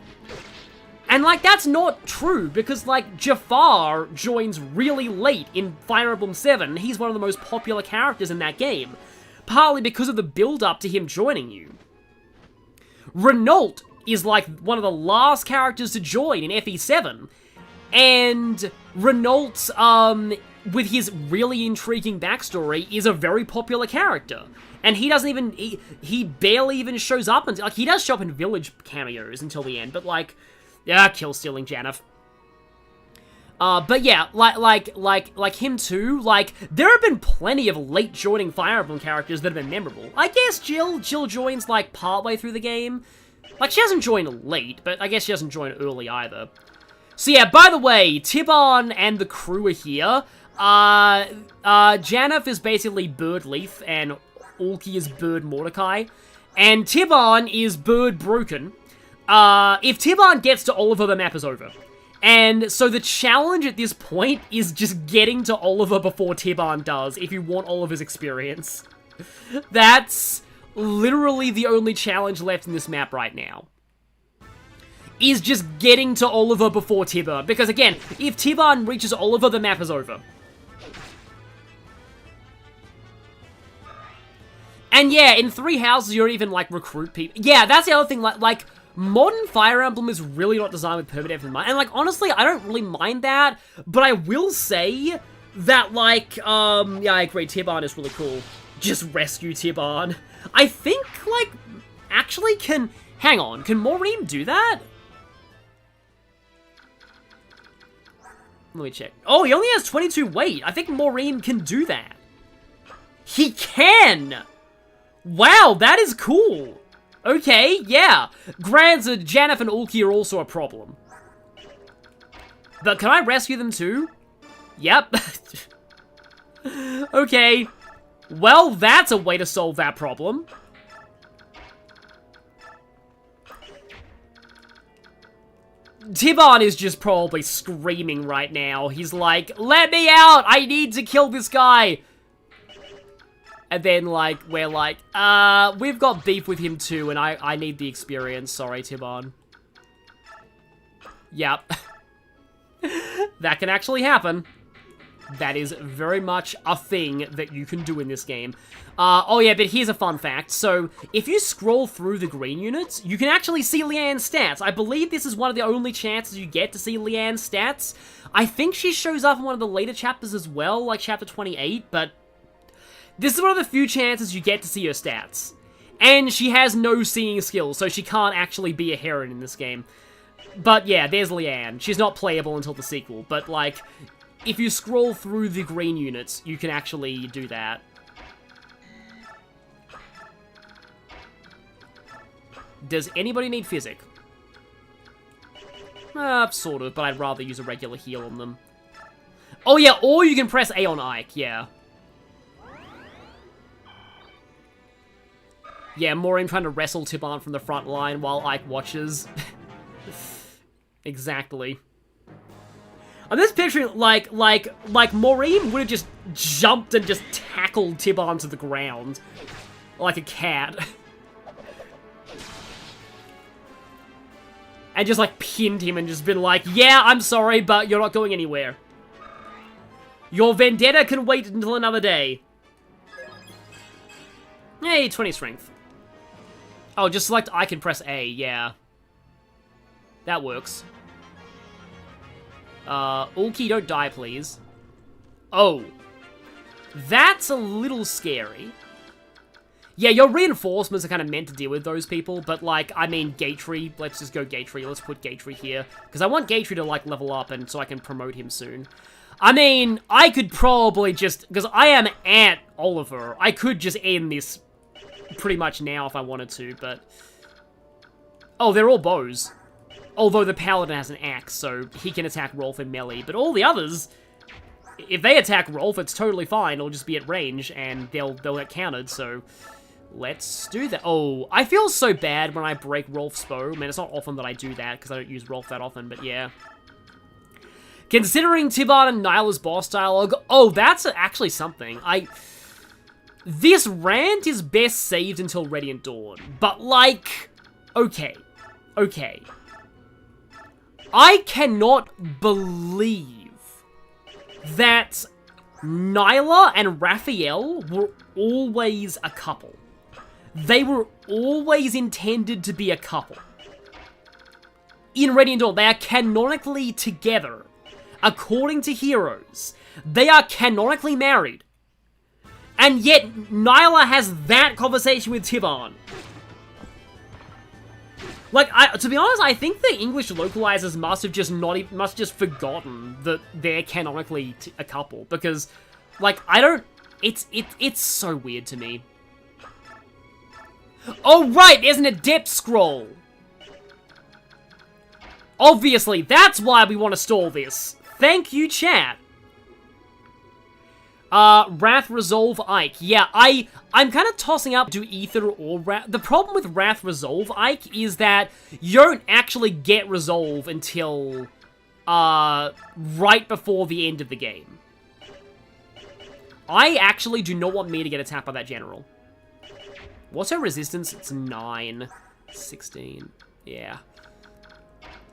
And, like, that's not true, because, like, Jafar joins really late in Fire Emblem 7, he's one of the most popular characters in that game, partly because of the build-up to him joining you. Renault is, like, one of the last characters to join in FE7. And Renault, with his really intriguing backstory, is a very popular character. And he doesn't even, he barely even shows up until, like, he does show up in village cameos until the end, but, like, yeah, kill stealing Janeth. But yeah, like him too, like, there have been plenty of late joining Fire Emblem characters that have been memorable. I guess Jill joins, like, partway through the game. Like, she hasn't joined late, but I guess she doesn't join early either. So yeah, by the way, Tibon and the crew are here. Janeth is basically Bird Leaf, and Ulki is Bird Mordecai. And Tibon is Bird Broken. If Tibon gets to Oliver, the map is over. And so the challenge at this point is just getting to Oliver before Tibon does, if you want Oliver's experience. That's literally the only challenge left in this map right now. Is just getting to Oliver before Tibon. Because again, if Tibon reaches Oliver, the map is over. And yeah, in Three Houses, you don't even, like, recruit people. Yeah, that's the other thing, like, modern Fire Emblem is really not designed with permadeath in mind. And, like, honestly, I don't really mind that, but I will say that, like, yeah, I agree, Tibon is really cool. Just rescue Tibon. I think, like, actually, hang on, can Maureen do that? Let me check. Oh, he only has 22 weight. I think Maureen can do that. He can! Wow, that is cool. Okay, yeah. Granted, Janeth and Ulki are also a problem. But can I rescue them too? Yep. Okay. Well, that's a way to solve that problem. Tiban is just probably screaming right now. He's like, let me out! I need to kill this guy! And then, like, we're like, we've got beef with him too, and I need the experience. Sorry, Tiban. Yep. That can actually happen. That is very much a thing that you can do in this game. Oh yeah, but here's a fun fact. So, if you scroll through the green units, you can actually see Leanne's stats. I believe this is one of the only chances you get to see Leanne's stats. I think she shows up in one of the later chapters as well, like chapter 28, but this is one of the few chances you get to see her stats. And she has no seeing skills, so she can't actually be a heroine in this game. But yeah, there's Leanne. She's not playable until the sequel, but like, if you scroll through the green units, you can actually do that. Does anybody need physic? Sort of, but I'd rather use a regular heal on them. Oh yeah, or you can press A on Ike, yeah. Yeah, Maureen trying to wrestle Tiban from the front line while Ike watches. Exactly. I'm just picturing, like Maureen would have just jumped and just tackled Tiban to the ground. Like a cat. And just, like, pinned him and just been like, yeah, I'm sorry, but you're not going anywhere. Your vendetta can wait until another day. Hey, 20 strength. Oh, just select I can press A, yeah. That works. Ulki, don't die, please. Oh. That's a little scary. Yeah, your reinforcements are kind of meant to deal with those people, but, like, I mean, Gatry. Let's just go Gatry. Let's put Gatry here. Because I want Gatry to, like, level up, and so I can promote him soon. I mean, I could probably just... Because I am at Oliver. I could just end this pretty much now if I wanted to, but... Oh, they're all bows. Although the Paladin has an axe, so he can attack Rolf in melee. But all the others... If they attack Rolf, it's totally fine. It'll just be at range, and they'll get countered, so... Let's do that. Oh, I feel so bad when I break Rolf's bow. Man, it's not often that I do that, because I don't use Rolf that often, but yeah. Considering Tiban and Nyla's boss dialogue, oh, that's actually something. This rant is best saved until Radiant Dawn, but, like, okay. I cannot believe that Nyla and Raphael were always a couple. They were always intended to be a couple. In Radiant Dawn, they are canonically together. According to Heroes, they are canonically married. And yet, Nyla has that conversation with Tiban. Like, to be honest, I think the English localizers must have just forgotten that they're canonically a couple, because, like, it's so weird to me. Oh, right, there's an adept scroll. Obviously, that's why we want to stall this. Thank you, chat. Wrath Resolve Ike. Yeah, I'm kind of tossing up do Ether or Wrath. The problem with Wrath Resolve Ike is that you don't actually get Resolve until, right before the end of the game. I actually do not want me to get attacked by that general. What's her resistance? It's 9. 16. Yeah.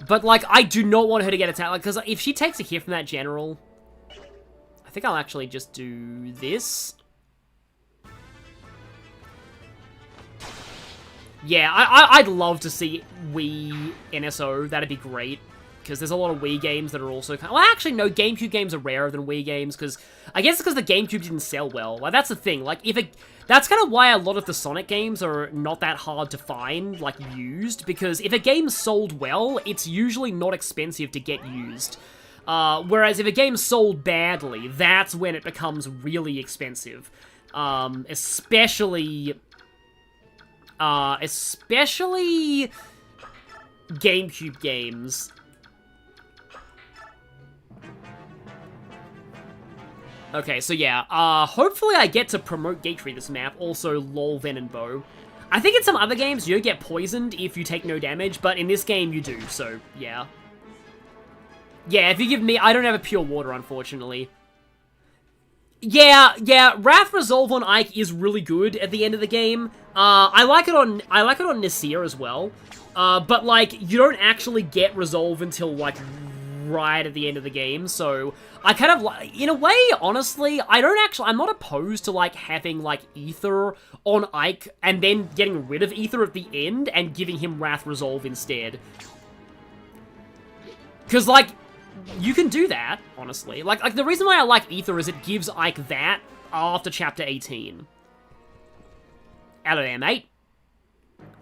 But, like, I do not want her to get attacked. Like, because if she takes a hit from that general... I think I'll actually just do this. Yeah, I'd love to see Wii NSO. That'd be great. Because there's a lot of Wii games that are also... Well, actually, no, GameCube games are rarer than Wii games, because... I guess it's because the GameCube didn't sell well. Like, that's the thing. Like, that's kind of why a lot of the Sonic games are not that hard to find, like, used, because if a game sold well, it's usually not expensive to get used. Whereas if a game's sold badly, that's when it becomes really expensive. Especially GameCube games. Okay, so yeah, hopefully I get to promote Gatry this map, also lol Ven and Bow. I think in some other games you don't get poisoned if you take no damage, but in this game you do, so yeah. Yeah, if you give me, I don't have a pure water, unfortunately. Yeah, Wrath Resolve on Ike is really good at the end of the game. I like it on Nasir as well. But like, you don't actually get Resolve until like right at the end of the game, so I kind of like, in a way, honestly, I'm not opposed to like having like Ether on Ike and then getting rid of Ether at the end and giving him Wrath Resolve instead. Because like, you can do that, honestly. Like the reason why I like Ether is it gives Ike that after Chapter 18. Out of there, mate.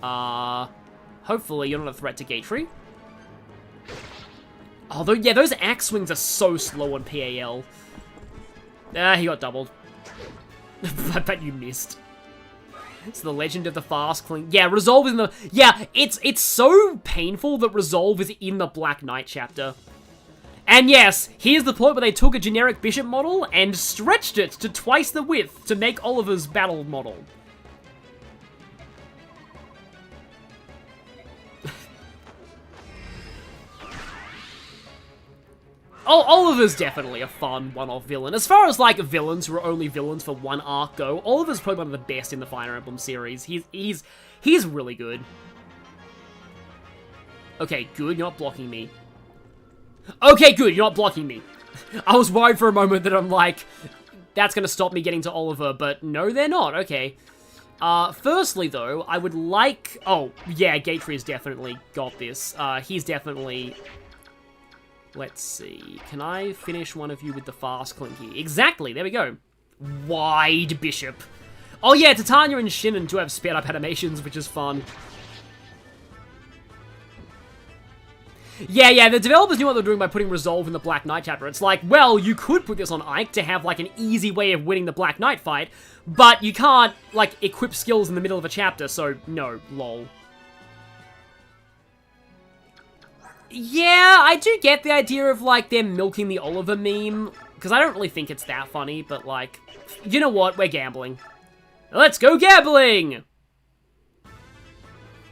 Hopefully you're not a threat to Gatry. Although, yeah, those axe swings are so slow on PAL. He got doubled. I bet you missed. It's the Legend of the Fast Cling. Yeah, Resolve is in the... Yeah, it's so painful that Resolve is in the Black Knight chapter. And yes, here's the point where they took a generic bishop model and stretched it to twice the width to make Oliver's battle model. Oh, Oliver's definitely a fun one-off villain. As far as, like, villains who are only villains for one arc go, Oliver's probably one of the best in the Fire Emblem series. He's really good. Okay, good, you're not blocking me. Okay, good, you're not blocking me. I was worried for a moment that I'm like, that's gonna stop me getting to Oliver, but no, they're not, okay. Firstly, though, I would like... Oh, yeah, Gatry's definitely got this. He's definitely... Let's see. Can I finish one of you with the fast clinky? Exactly, there we go. Wide Bishop. Oh yeah, Titania and Shinnon do have sped up animations, which is fun. Yeah, the developers knew what they're doing by putting Resolve in the Black Knight chapter. It's like, well, you could put this on Ike to have, like, an easy way of winning the Black Knight fight, but you can't, like, equip skills in the middle of a chapter, so no, lol. Yeah, I do get the idea of, like, them milking the Oliver meme, because I don't really think it's that funny, but, like, you know what? We're gambling. Let's go gambling!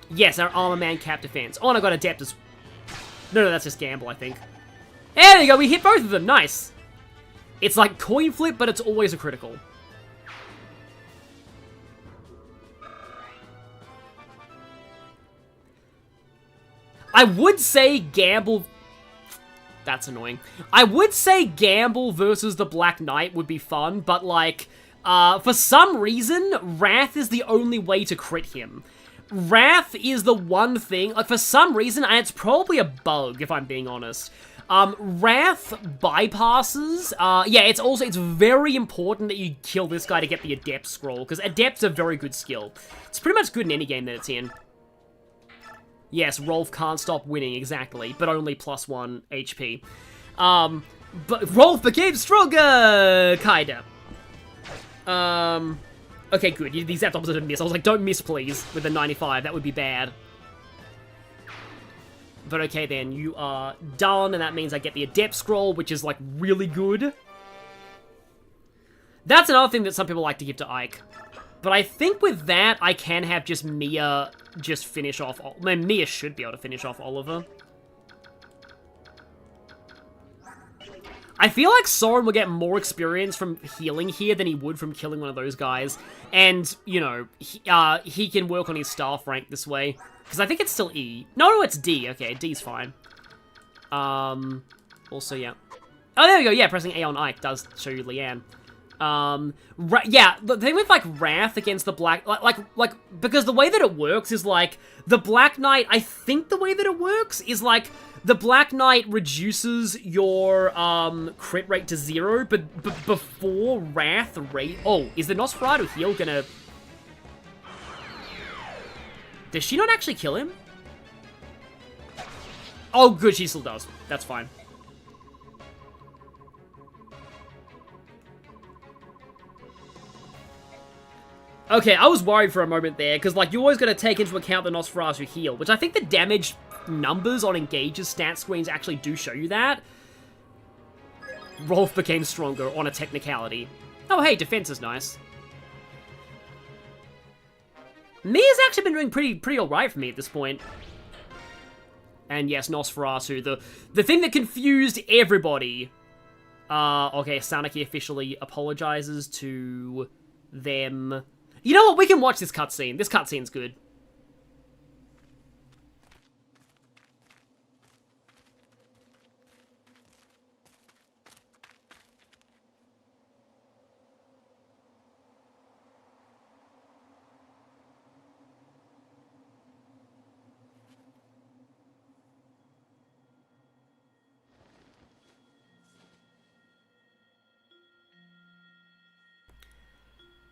Yes, our Armor Man cap defense. Oh, and I got Adept as... No, that's just gamble, I think. There you go, we hit both of them, nice! It's like coin flip, but it's always a critical. I would say gamble... That's annoying. I would say gamble versus the Black Knight would be fun, but like, for some reason, Wrath is the only way to crit him. Wrath is the one thing, like, for some reason, and it's probably a bug, if I'm being honest. Wrath bypasses, yeah, it's very important that you kill this guy to get the Adept scroll, because Adept's a very good skill. It's pretty much good in any game that it's in. Yes, Rolf can't stop winning, exactly, but only +1 HP. But Rolf became stronger! Kinda. Okay, good, the exact opposite of miss. I was like, don't miss, please, with the 95, that would be bad. But okay then, you are done, and that means I get the Adept scroll, which is, like, really good. That's another thing that some people like to give to Ike. But I think with that, I can have just Mia just finish off... I mean, Mia should be able to finish off Oliver. I feel like Soren will get more experience from healing here than he would from killing one of those guys. And, you know, he can work on his staff rank this way. Because I think it's still E. No, it's D. Okay, D's fine. Also, yeah. Oh, there we go. Yeah, pressing A on Ike does show you Leanne. Yeah, the thing with, like, Wrath against the Black... Like, because the way that it works is, like, the Black Knight... I think the way that it works is, like, the Black Knight reduces your, crit rate to 0, but before Wrath rate... Oh, is the Nosferatu heal gonna... Does she not actually kill him? Oh, good, she still does. That's fine. Okay, I was worried for a moment there, because, like, you always got to take into account the Nosferatu heal, which I think the damage numbers on Engage's stat screens actually do show you that. Rolf became stronger on a technicality. Oh, hey, defense is nice. Mia's actually been doing pretty alright for me at this point. And yes, Nosferatu, the thing that confused everybody. Okay, Sanaki officially apologizes to them. You know what? We can watch this cutscene. This cutscene's good.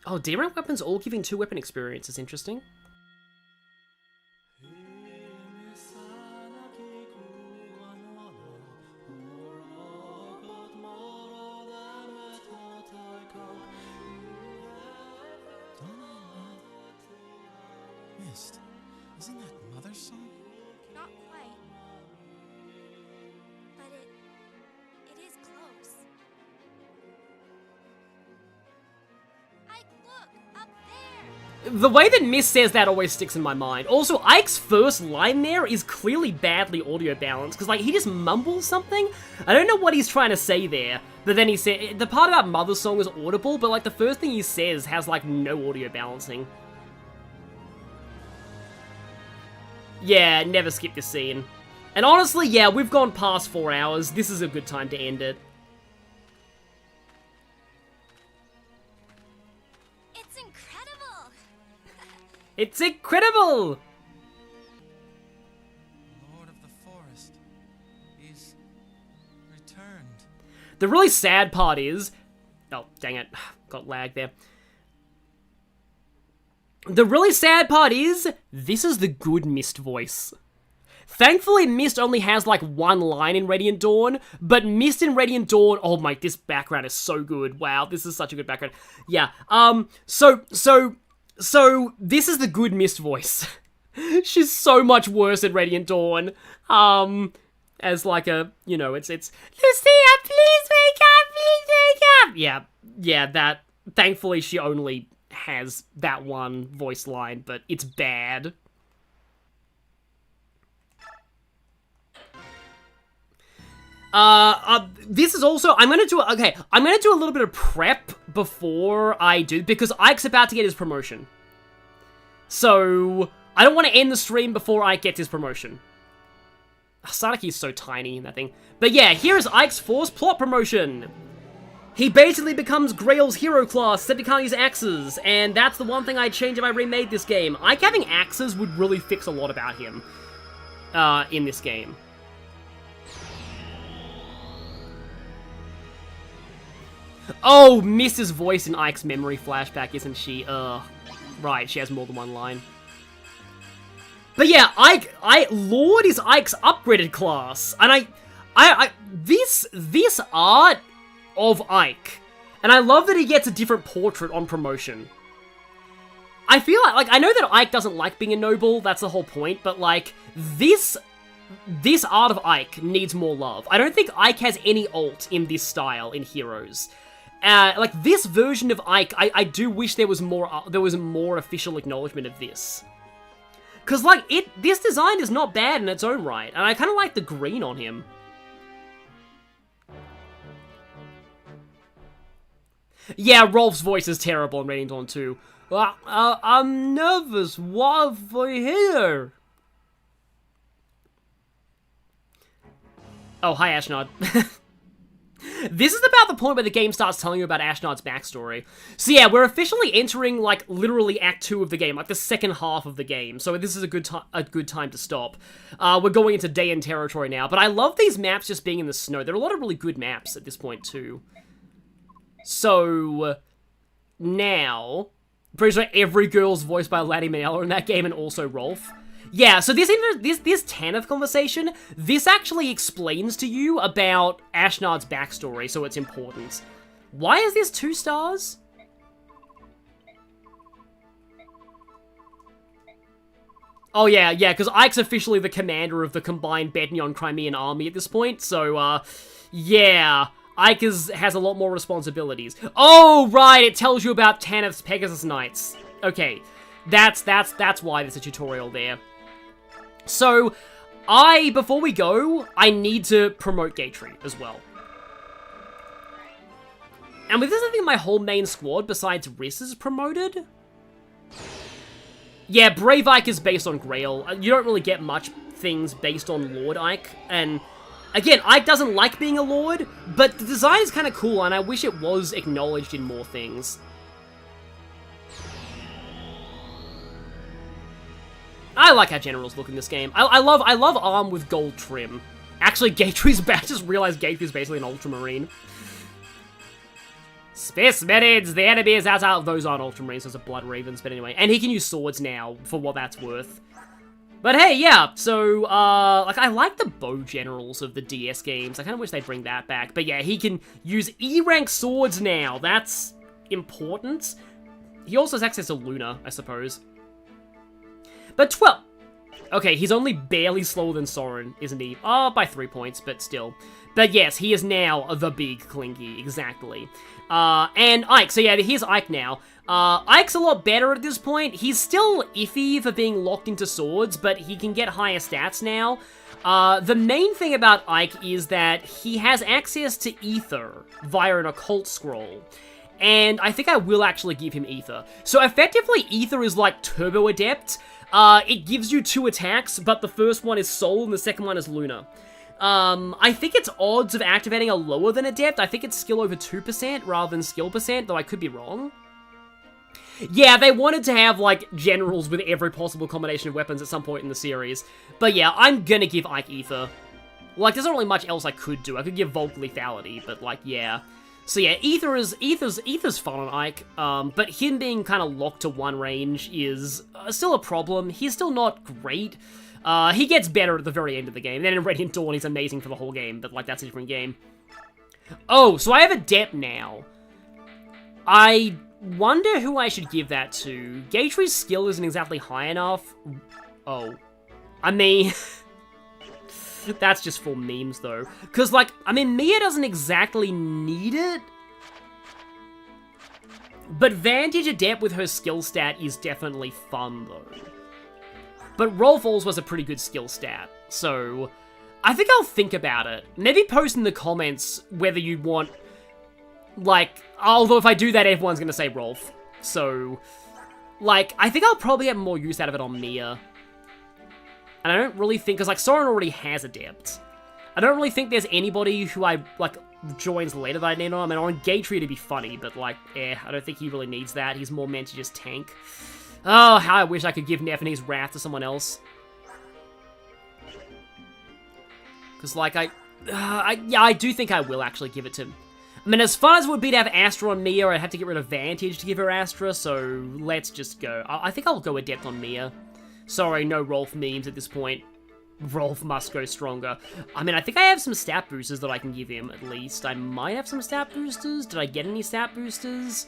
Oh, D-rank weapons all giving 2 weapon experience is interesting. Mist, isn't that Mother's song? Not quite. But it is close. Look, up there! The way that Mist says that always sticks in my mind. Also, Ike's first line there is clearly badly audio balanced, because, like, he just mumbles something. I don't know what he's trying to say there, but then he said, the part about Mother's Song is audible, but, like, the first thing he says has, like, no audio balancing. Yeah, never skip this scene. And honestly, yeah, we've gone past 4 hours. This is a good time to end it. It's incredible! It's incredible! Lord of the Forest, he's returned. The really sad part is... Oh, dang it. Got lag there. The really sad part is, this is the good Mist voice. Thankfully, Mist only has, like, 1 line in Radiant Dawn, but Mist in Radiant Dawn, oh my, this background is so good. Wow, this is such a good background. Yeah, so, this is the good Mist voice. She's so much worse in Radiant Dawn. As, like, a, you know, it's, Lucia, please wake up, please wake up! Yeah, that, thankfully, she only has that 1 voice line, but it's bad. This is also, I'm gonna do a little bit of prep before I do, because Ike's about to get his promotion. So, I don't want to end the stream before Ike gets his promotion. Sanaki's so tiny in that thing. But yeah, here is Ike's Force plot promotion. He basically becomes Grail's hero class, except he can't use axes, and that's the one thing I'd change if I remade this game. Ike having axes would really fix a lot about him, in this game. Oh, Mrs. voice in Ike's memory flashback, isn't she? Right, she has more than 1 line. But yeah, Lord is Ike's upgraded class, and this art of Ike, and I love that he gets a different portrait on promotion. I feel like, I know that Ike doesn't like being a noble, that's the whole point, but, like, this art of Ike needs more love. I don't think Ike has any alt in this style in Heroes. Like, this version of Ike, I do wish there was more official acknowledgement of this. Because, like, this design is not bad in its own right, and I kind of like the green on him. Yeah, Rolf's voice is terrible in Radiant Dawn 2. I'm nervous. What for here? Oh, hi, Ashnod. This is about the point where the game starts telling you about Ashnod's backstory. So yeah, we're officially entering, like, literally Act 2 of the game, like the second half of the game. So this is a good time to stop. We're going into Dayan territory now, but I love these maps just being in the snow. There are a lot of really good maps at this point too. So now, pretty sure every girl's voiced by Laddie Manella in that game, and also Rolf. Yeah, so this Tanith conversation, this actually explains to you about Ashnod's backstory, so it's important. Why is this 2 stars? Oh, yeah, because Ike's officially the commander of the combined Begnion Crimean army at this point, so, yeah. Ike has a lot more responsibilities. Oh, right, it tells you about Tanith's Pegasus Knights. Okay, that's why there's a tutorial there. So, before we go, I need to promote Gatry as well. And with this, I think my whole main squad, besides Riss, is promoted. Yeah, Brave Ike is based on Grail. You don't really get much things based on Lord Ike. And, again, Ike doesn't like being a Lord, but the design is kind of cool, and I wish it was acknowledged in more things. I like how generals look in this game. I love arm with gold trim. Actually, Gatry's back. I just realized Gatry's basically an ultramarine. Space Medids, the enemy is out. Those aren't ultramarines, those are blood ravens, but anyway. And he can use swords now, for what that's worth. But hey, yeah, so, like, I like the bow generals of the DS games. I kind of wish they'd bring that back. But yeah, he can use E-rank swords now. That's important. He also has access to Luna, I suppose. But 12. Okay, he's only barely slower than Soren, isn't he? Oh, by 3 points, but still. But yes, he is now the big Klingy, exactly. And Ike, so yeah, here's Ike now. Ike's a lot better at this point. He's still iffy for being locked into swords, but he can get higher stats now. The main thing about Ike is that he has access to Ether via an occult scroll. And I think I will actually give him Ether. So effectively, Ether is like Turbo Adept. It gives you 2 attacks, but the first one is Soul and the second one is Luna. I think its odds of activating are lower than Adept. I think it's skill over 2% rather than skill percent, though I could be wrong. Yeah, they wanted to have, like, generals with every possible combination of weapons at some point in the series. But yeah, I'm gonna give Ike Ether. Like, there's not really much else I could do. I could give Volk Lethality, but, like, yeah. So yeah, Ether's fun on Ike, but him being kind of locked to one range is still a problem. He's still not great. He gets better at the very end of the game. Then in Radiant Dawn, he's amazing for the whole game, but, like, that's a different game. Oh, so I have Adept now. I wonder who I should give that to. Gatry's skill isn't exactly high enough. Oh. I mean... That's just for memes, though. Because, like, I mean, Mia doesn't exactly need it. But Vantage Adept with her skill stat is definitely fun, though. But Rolf also has a pretty good skill stat. So, I think I'll think about it. Maybe post in the comments whether you want, like... Although if I do that, everyone's going to say Rolf. So, like, I think I'll probably get more use out of it on Mia. And I don't really think, because, like, Soren already has Adept. I don't really think there's anybody who I, like, joins later that I need on. I mean, on Gatry to be funny, but, like, I don't think he really needs that. He's more meant to just tank. Oh, how I wish I could give Nephine's Wrath to someone else. Because, like, yeah, I do think I will actually give it to... I mean, as fun as it would be to have Astra on Mia, I'd have to get rid of Vantage to give her Astra, so let's just go. I think I'll go Adept on Mia. Sorry, no Rolf memes at this point. Rolf must go stronger. I mean, I think I have some stat boosters that I can give him, at least. I might have some stat boosters. Did I get any stat boosters?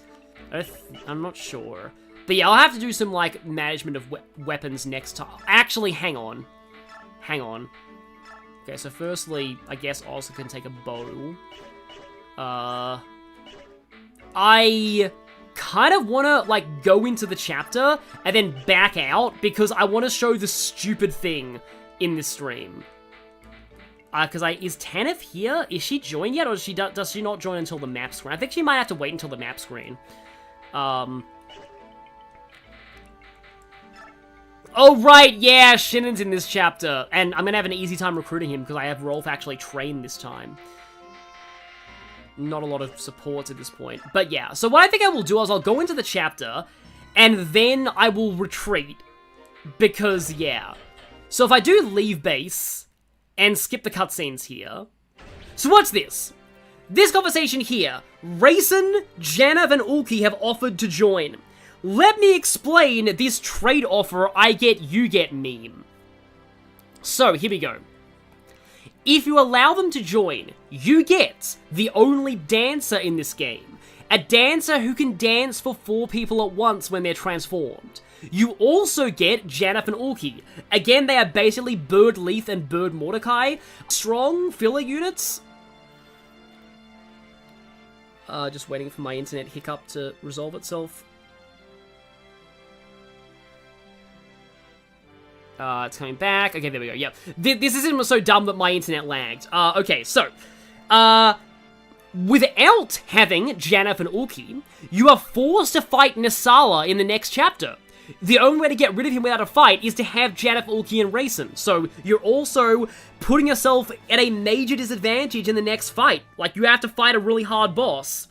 I'm not sure. But yeah, I'll have to do some, like, management of weapons next time. Actually, hang on. Hang on. Okay, so firstly, I guess Oscar can take a bow. I kind of want to, like, go into the chapter and then back out because I want to show the stupid thing in this stream. Because is Tanith here? Is she joined yet, or does she not join until the map screen? I think she might have to wait until the map screen. Oh, right, yeah, Shinnen's in this chapter. And I'm going to have an easy time recruiting him because I have Rolf actually trained this time. Not a lot of supports at this point. But yeah, so what I think I will do is I'll go into the chapter, and then I will retreat. Because, yeah. So if I do leave base, and skip the cutscenes here... So what's this? This conversation here. Raisin, Janav, and Ulki have offered to join. Let me explain this trade offer I get, you get meme. So, here we go. If you allow them to join, you get the only dancer in this game, a dancer who can dance for 4 people at once when they're transformed. You also get Janeth and Ulki. Again, they are basically Bird Leith and Bird Mordecai. Strong filler units. Just waiting for my internet hiccup to resolve itself. It's coming back. Okay, there we go. Yep. This isn't so dumb that my internet lagged. Okay, so, without having Janeth and Ulki, you are forced to fight Nisala in the next chapter. The only way to get rid of him without a fight is to have Janeth, Ulki, and Rayson. So you're also putting yourself at a major disadvantage in the next fight. Like, you have to fight a really hard boss.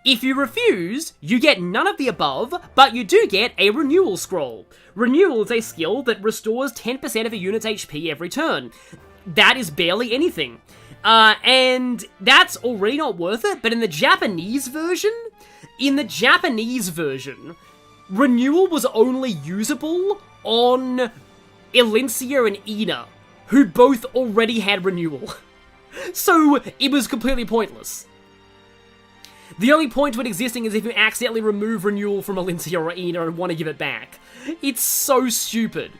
If you refuse, you get none of the above, but you do get a Renewal Scroll. Renewal is a skill that restores 10% of a unit's HP every turn. That is barely anything. And that's already not worth it, but in the Japanese version, Renewal was only usable on Elincia and Ina, who both already had Renewal. So it was completely pointless. The only point to it existing is if you accidentally remove Renewal from Elincia or Ina and want to give it back. It's so stupid.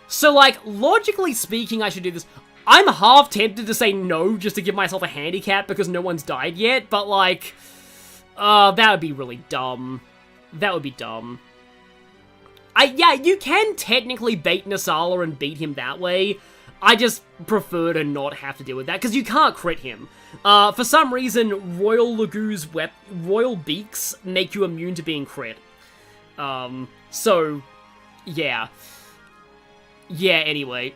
So, like, logically speaking, I should do this. I'm half tempted to say no just to give myself a handicap because no one's died yet, but, like, that would be really dumb. That would be dumb. Yeah, you can technically bait Nisala and beat him that way. I just prefer to not have to deal with that, because you can't crit him. For some reason, Royal Lagu's Royal Beaks make you immune to being crit. So, yeah. Yeah, anyway.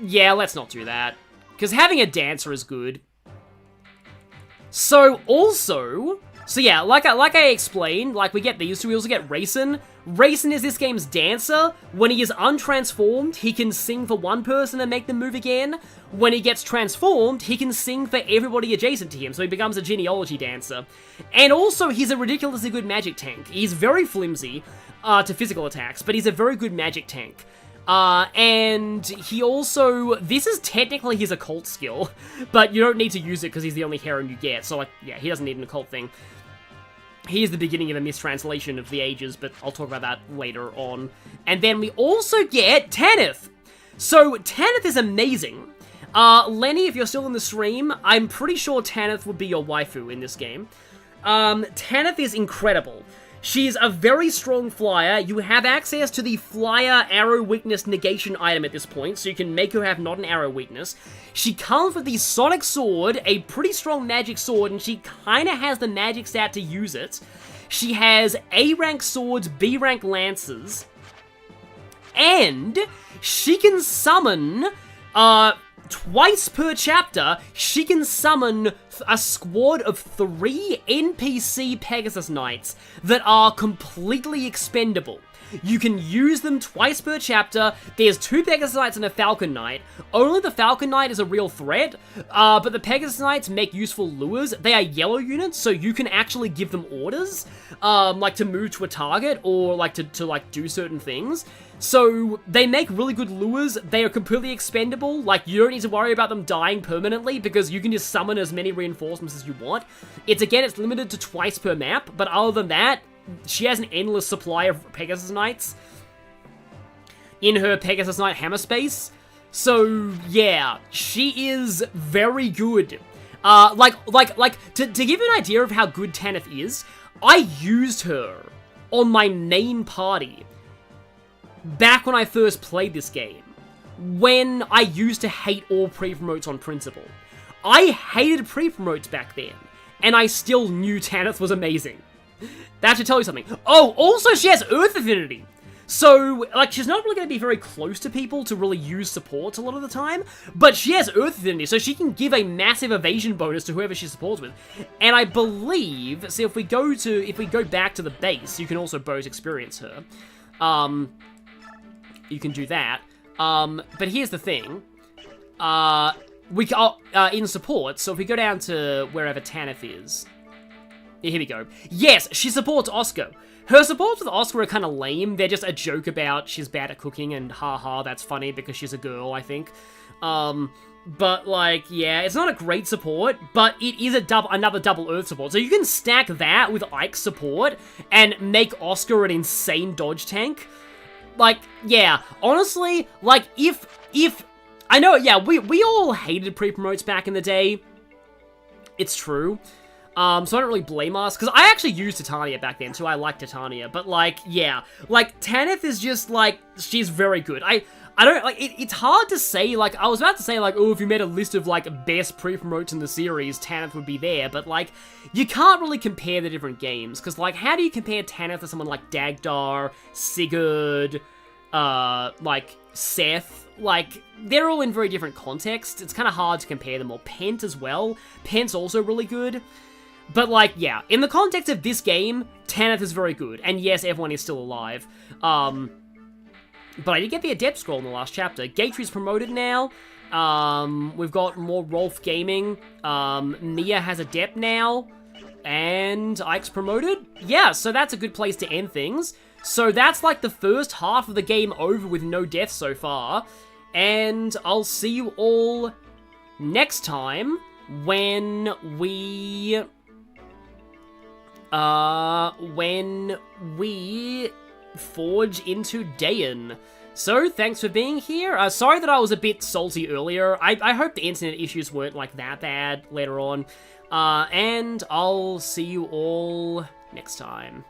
Yeah, let's not do that. Because having a dancer is good. So, also... So yeah, like I explained, like we get these two, we also get Rayson. Rayson is this game's dancer. When he is untransformed, he can sing for one person and make them move again. When he gets transformed, he can sing for everybody adjacent to him, so he becomes a genealogy dancer. And also, he's a ridiculously good magic tank. He's very flimsy to physical attacks, but he's a very good magic tank. And he also, this is technically his occult skill, but you don't need to use it because he's the only Heron you get, so like, yeah, he doesn't need an occult thing. Here's the beginning of a mistranslation of the ages, but I'll talk about that later on. And then we also get Tanith. So, Tanith is amazing. Lenny, if you're still in the stream, I'm pretty sure Tanith would be your waifu in this game. Tanith is incredible. She's a very strong flyer. You have access to the flyer arrow weakness negation item at this point, so you can make her have not an arrow weakness. She comes with the Sonic Sword, a pretty strong magic sword, and she kinda has the magic stat to use it. She has A-rank swords, B-rank lances, and she can summon, twice per chapter, she can summon a squad of 3 NPC Pegasus Knights that are completely expendable. You can use them twice per chapter. There's 2 Pegasus Knights and a Falcon Knight. Only the Falcon Knight is a real threat, but the Pegasus Knights make useful lures. They are yellow units, so you can actually give them orders, like to move to a target or like to like do certain things. So they make really good lures. They are completely expendable. Like, you don't need to worry about them dying permanently because you can just summon as many reinforcements as you want. It's limited to twice per map, but other than that, she has an endless supply of Pegasus Knights in her Pegasus Knight hammer space. So yeah, she is very good. To give you an idea of how good Tanith is, I used her on my main party back when I first played this game, when I used to hate all pre-promotes on principle. I hated pre-promotes back then, and I still knew Tanith was amazing. That should tell you something. Oh, also she has Earth Affinity. So, like, she's not really going to be very close to people to really use supports a lot of the time, but she has Earth Affinity, so she can give a massive evasion bonus to whoever she supports with. And I believe, see, if we go back to the base, you can also bonus experience her. You can do that. But here's the thing. In support, so if we go down to wherever Tanith is. Here we go. Yes, she supports Oscar. her supports with Oscar are kind of lame. They're just a joke about she's bad at cooking and haha, that's funny because she's a girl, I think. But, like, yeah, it's not a great support, but it is another double Earth support. So you can stack that with Ike's support and make Oscar an insane dodge tank. Like, yeah, honestly, like, if I know, yeah, we all hated pre-promotes back in the day. It's true. So I don't really blame us, because I actually used Titania back then, so I liked Titania. But, like, yeah, like, Tanith is just, like, she's very good. I don't, like, it's hard to say, like, I was about to say, like, oh, if you made a list of, like, best pre-promotes in the series, Tanith would be there, but, like, you can't really compare the different games, because, like, how do you compare Tanith to someone like Dagdar, Sigurd, like, Seth? Like, they're all in very different contexts. It's kind of hard to compare them, or Pent as well. Pent's also really good. But, like, yeah, in the context of this game, Tanith is very good, and yes, everyone is still alive. But I did get the Adept Scroll in the last chapter. Gatry's promoted now. We've got more Rolf Gaming. Mia has Adept now. And Ike's promoted. Yeah, so that's a good place to end things. So that's like the first half of the game over with no deaths so far. And I'll see you all next time when we forge into Dayan. So, thanks for being here. Sorry that I was a bit salty earlier. I hope the internet issues weren't, like, that bad later on. And I'll see you all next time.